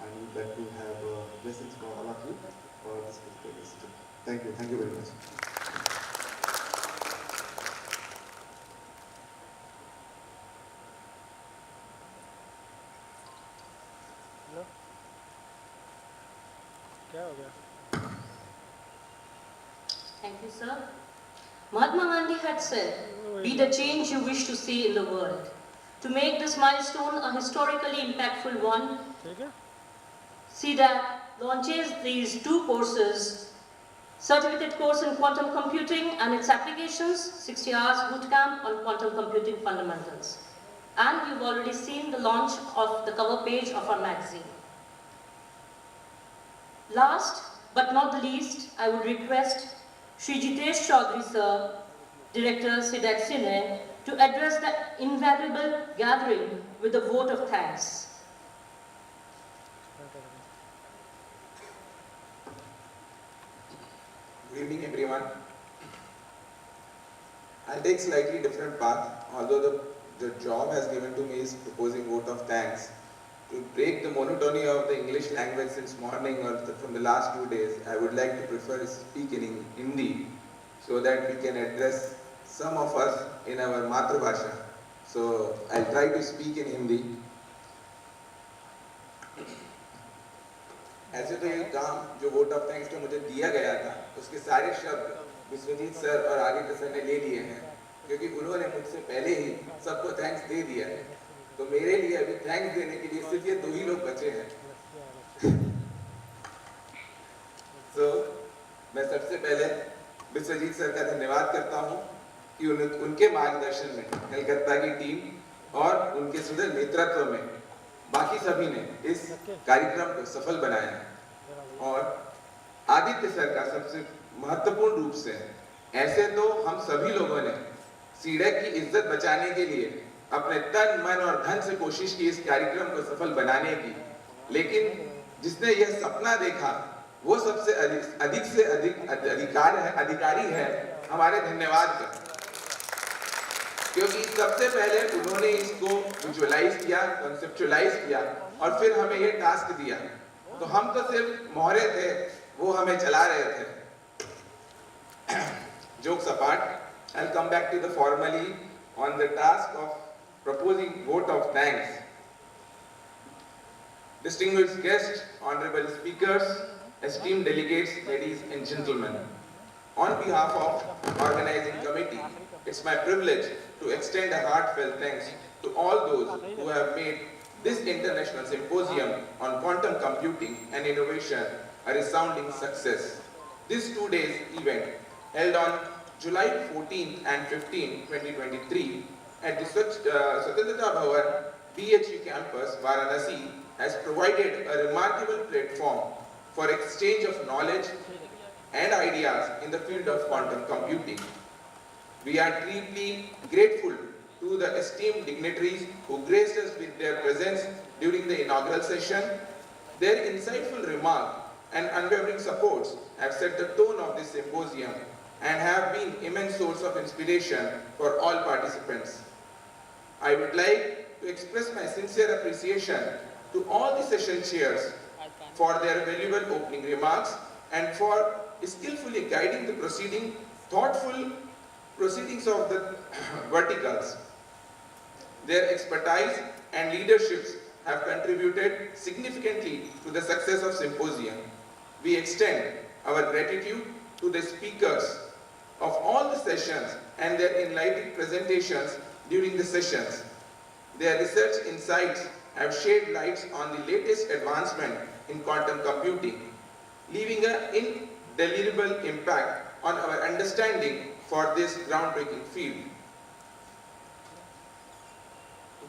And we'd like to have blessings for all of you for this particular decision. Thank you. Thank you very much. क्या हो गया? Thank you, sir. Mahatma Gandhi had said, "Be the change you wish to see in the world." To make this milestone a historically impactful one, C-DAC launches these two courses: certificate course in quantum computing and its applications, 60 hours bootcamp on quantum computing fundamentals. And you've already seen the launch of the cover page of our magazine. Last but not the least, I would request Shri Jitesh Chaudhary sir, Director C-DAC Cine, to address the invaluable gathering with a vote of thanks. Good evening, everyone. I'll take slightly different path, although the job has given to me is proposing vote of thanks. To break the monotony of the English language since morning or from the last 2 days, I would like to prefer speak in Hindi so that we can address some of us in our Matrabhasha. So I'll try to speak in Hindi. ऐसे तो ये काम जो vote of thanks का मुझे दिया गया था, उसके सारे शब्द विश्वजीत सर और आगे के सर ने ले लिए हैं, क्योंकि उन्होंने मुझसे पहले ही सबको थैंक्स दे दिया है। तो मेरे लिए अभी थैंक्स देने के लिए सिर्फ ये 2 ही लोग बचे हैं। तो मैं सबसे पहले विश्वजीत सर का धन्यवाद करता हूँ कि उनके मार्गदर्शन में कलकत्ता की टीम और उनके सुंदर नेतृत्व में बाकी सभी ने इस कार्यक्रम को सफल बनाया है। और आदित्य सर का सबसे महत्वपूर्ण रूप से, ऐसे तो हम सभी लोगों ने C-DAC की इज्जत बचाने के लिए अपने तन मन और धन से कोशिश की इस कार्यक्रम को सफल बनाने की, लेकिन जिसने यह सपना देखा वो सबसे अधिक से अधिक अधिकारी है हमारे धन्यवाद का, क्योंकि सबसे पहले उन्होंने इसको विजुअलाइज किया, कॉन्सेप्चुअलाइज किया और फिर हमें ये टास्क दिया। तो हम तो सिर्फ मोहरे थे, वो हमें चला रहे थे। Jokes apart, I'll come back to the formally on the task of proposing vote of thanks. Distinguished guests, honorable speakers, esteemed delegates, ladies and gentlemen. On behalf of organizing committee, it's my privilege to extend a heartfelt thanks to all those who have made this international symposium on quantum computing and innovation a resounding success. This 2 days event, held on July 14th and 15th, 2023 at the Swatantrata Bhavan, BHU campus, Varanasi, has provided a remarkable platform for exchange of knowledge and ideas in the field of quantum computing. We are deeply grateful to the esteemed dignitaries who graced us with their presence during the inaugural session. Their insightful remarks and unwavering supports have set the tone of this symposium and have been immense source of inspiration for all participants. I would like to express my sincere appreciation to all the session chairs for their valuable opening remarks and for skillfully guiding the thoughtful proceedings of the verticals. Their expertise and leaderships have contributed significantly to the success of Symposium. We extend our gratitude to the speakers of all the sessions and their enlightening presentations during the sessions. Their research insights have shed light on the latest advancement in quantum computing, leaving an indelible impact on our understanding for this groundbreaking field.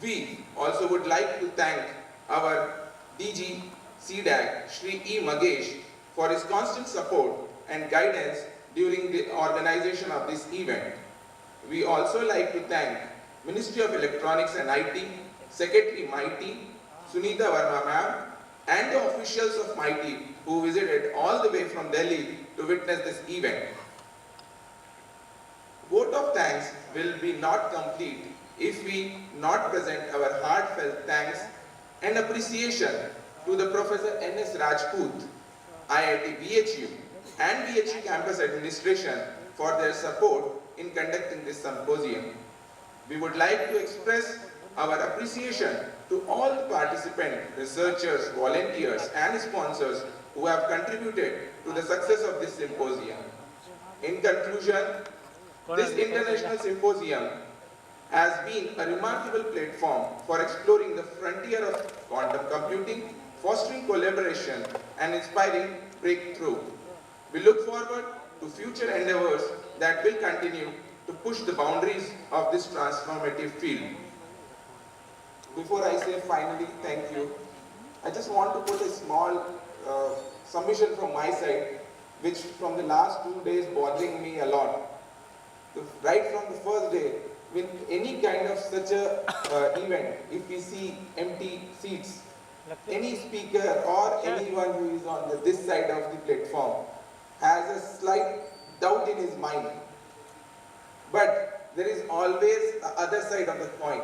We also would like to thank our DG C-DAC, Shri E. Magesh, for his constant support and guidance during the organization of this event. We also like to thank Ministry of Electronics and IT, Secretary MIT, Sunita Verma ma'am, and the officials of MIT who visited all the way from Delhi to witness this event. Vote of thanks will be not complete if we not present our heartfelt thanks and appreciation to the Professor N.S. Rajput, IIT BHU and BHU campus administration for their support in conducting this symposium. We would like to express our appreciation to all the participants, researchers, volunteers and sponsors who have contributed to the success of this symposium. In conclusion, this international symposium has been a remarkable platform for exploring the frontier of quantum computing, fostering collaboration and inspiring breakthrough. We look forward to future endeavors that will continue to push the boundaries of this transformative field. Before I say finally thank you, I just want to put a small submission from my side, which from the last 2 days bothering me a lot. Right from the first day, with any kind of such a event, if we see empty seats, any speaker or anyone who is on this side of the platform has a slight doubt in his mind. But there is always the other side of the coin.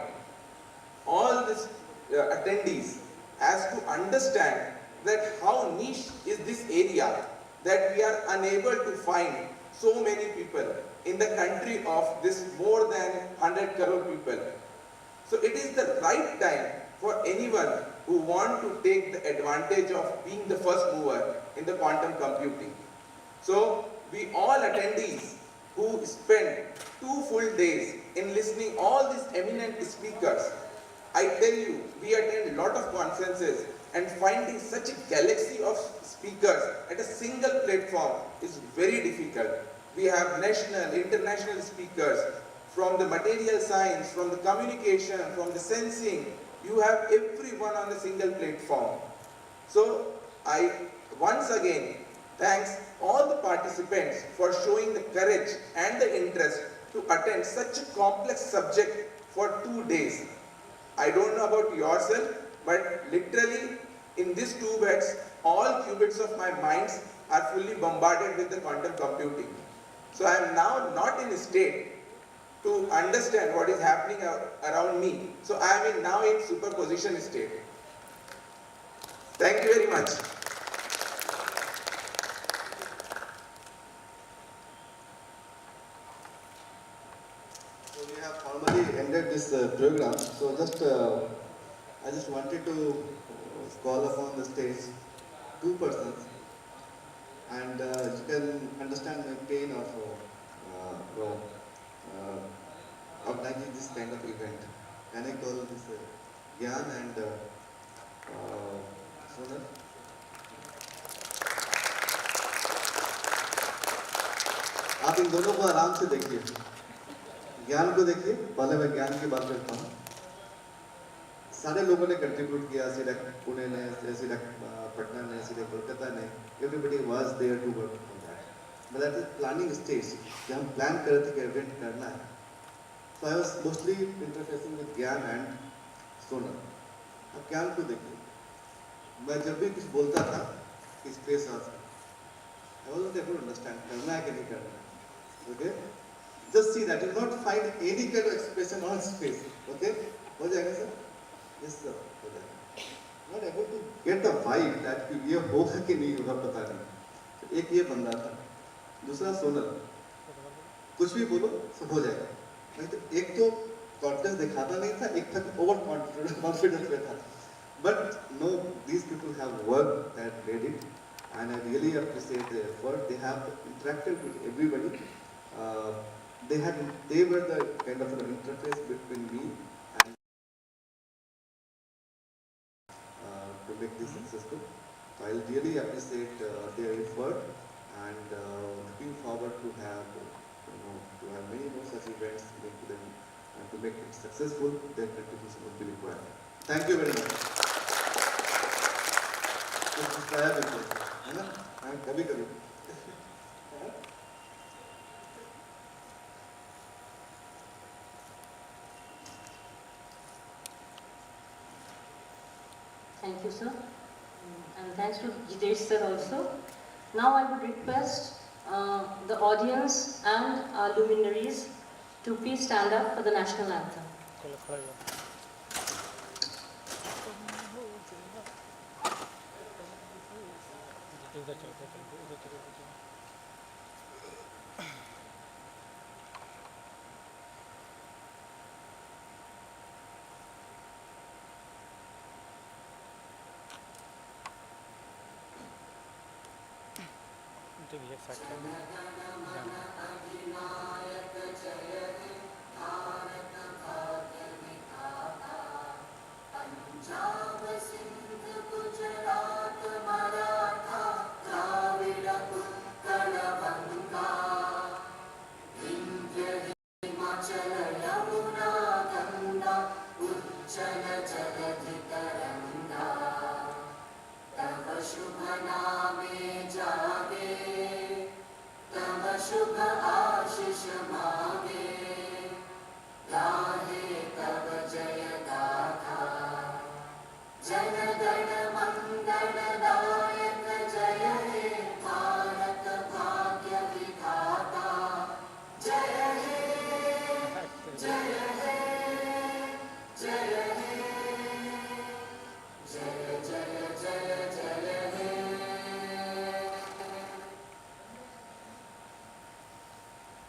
All these attendees has to understand that how niche is this area that we are unable to find so many people in the country of this more than 100 crore people. So it is the right time for anyone who want to take the advantage of being the first mover in the quantum computing. So we all attendees who spend 2 full days in listening all these eminent speakers, I tell you, we attend a lot of conferences and finding such a galaxy of speakers at a single platform is very difficult. We have national, international speakers from the material science, from the communication, from the sensing. You have everyone on a single platform. So I once again thanks all the participants for showing the courage and the interest to attend such a complex subject for 2 days. I don't know about yourself, but literally in these 2 beds, all qubits of my minds are fully bombarded with the quantum computing. So I am now not in a state to understand what is happening around me. So I am now in superposition state. Thank you very much. So we have formally ended this program. So I just wanted to call upon the stage two persons, and you can understand my pain of organizing this kind of event. Can I call this Gyan and Sonal? आप इन दोनों को आराम से देखिए, ज्ञान को देखिए। पहले मैं ज्ञान की बात करता हूँ। सारे लोगों ने कंट्रीब्यूट किया, C-DAC पुणे ने, C-DAC पटना ने, C-DAC कोलकाता ने, everybody was there to work on that. But at the planning stage, जब हम प्लान कर रहे थे कि इवेंट करना है, so I was mostly interfacing with ज्ञान and Sonal. अब ज्ञान को देखिए, मैं जब भी कुछ बोलता था, इस place of, I wasn't able to understand करना है कि नहीं करना है. Okay? Just see that you will not find any kind of expression on his face. Okay? हो जाएगा सर? Yes sir. हो जाएगा. Not able to get the vibe that ये होगा कि नहीं होगा पता नहीं. एक ये बंदा था, दूसरा सोनल. कुछ भी बोलो सब हो जाएगा. नहीं तो एक तो कॉन्फिडेंस दिखाता नहीं था, एक था ओवर कॉन्फिडेंस में था. But no, these people have worked and made it, and I really appreciate their effort. They have interacted with everybody. They were the kind of an interface between me and to make this successful. So I really appreciate their effort, and looking forward to have many more such events linked to them, and to make it successful. Their contribution will be required. Thank you very much. कभी-कभी. Thank you, sir. And thanks to Jitesh sir also. Now I would request the audience and our luminaries to please stand up for the national anthem.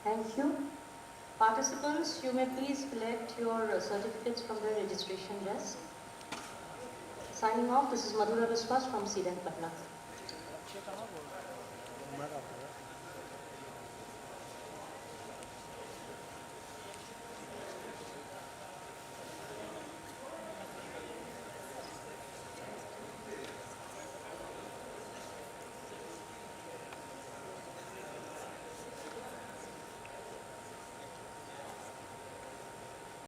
Thank you. Participants, you may please collect your certificates from the registration desk. Signing off, this is Madhura Viswas from C-DAC Patna.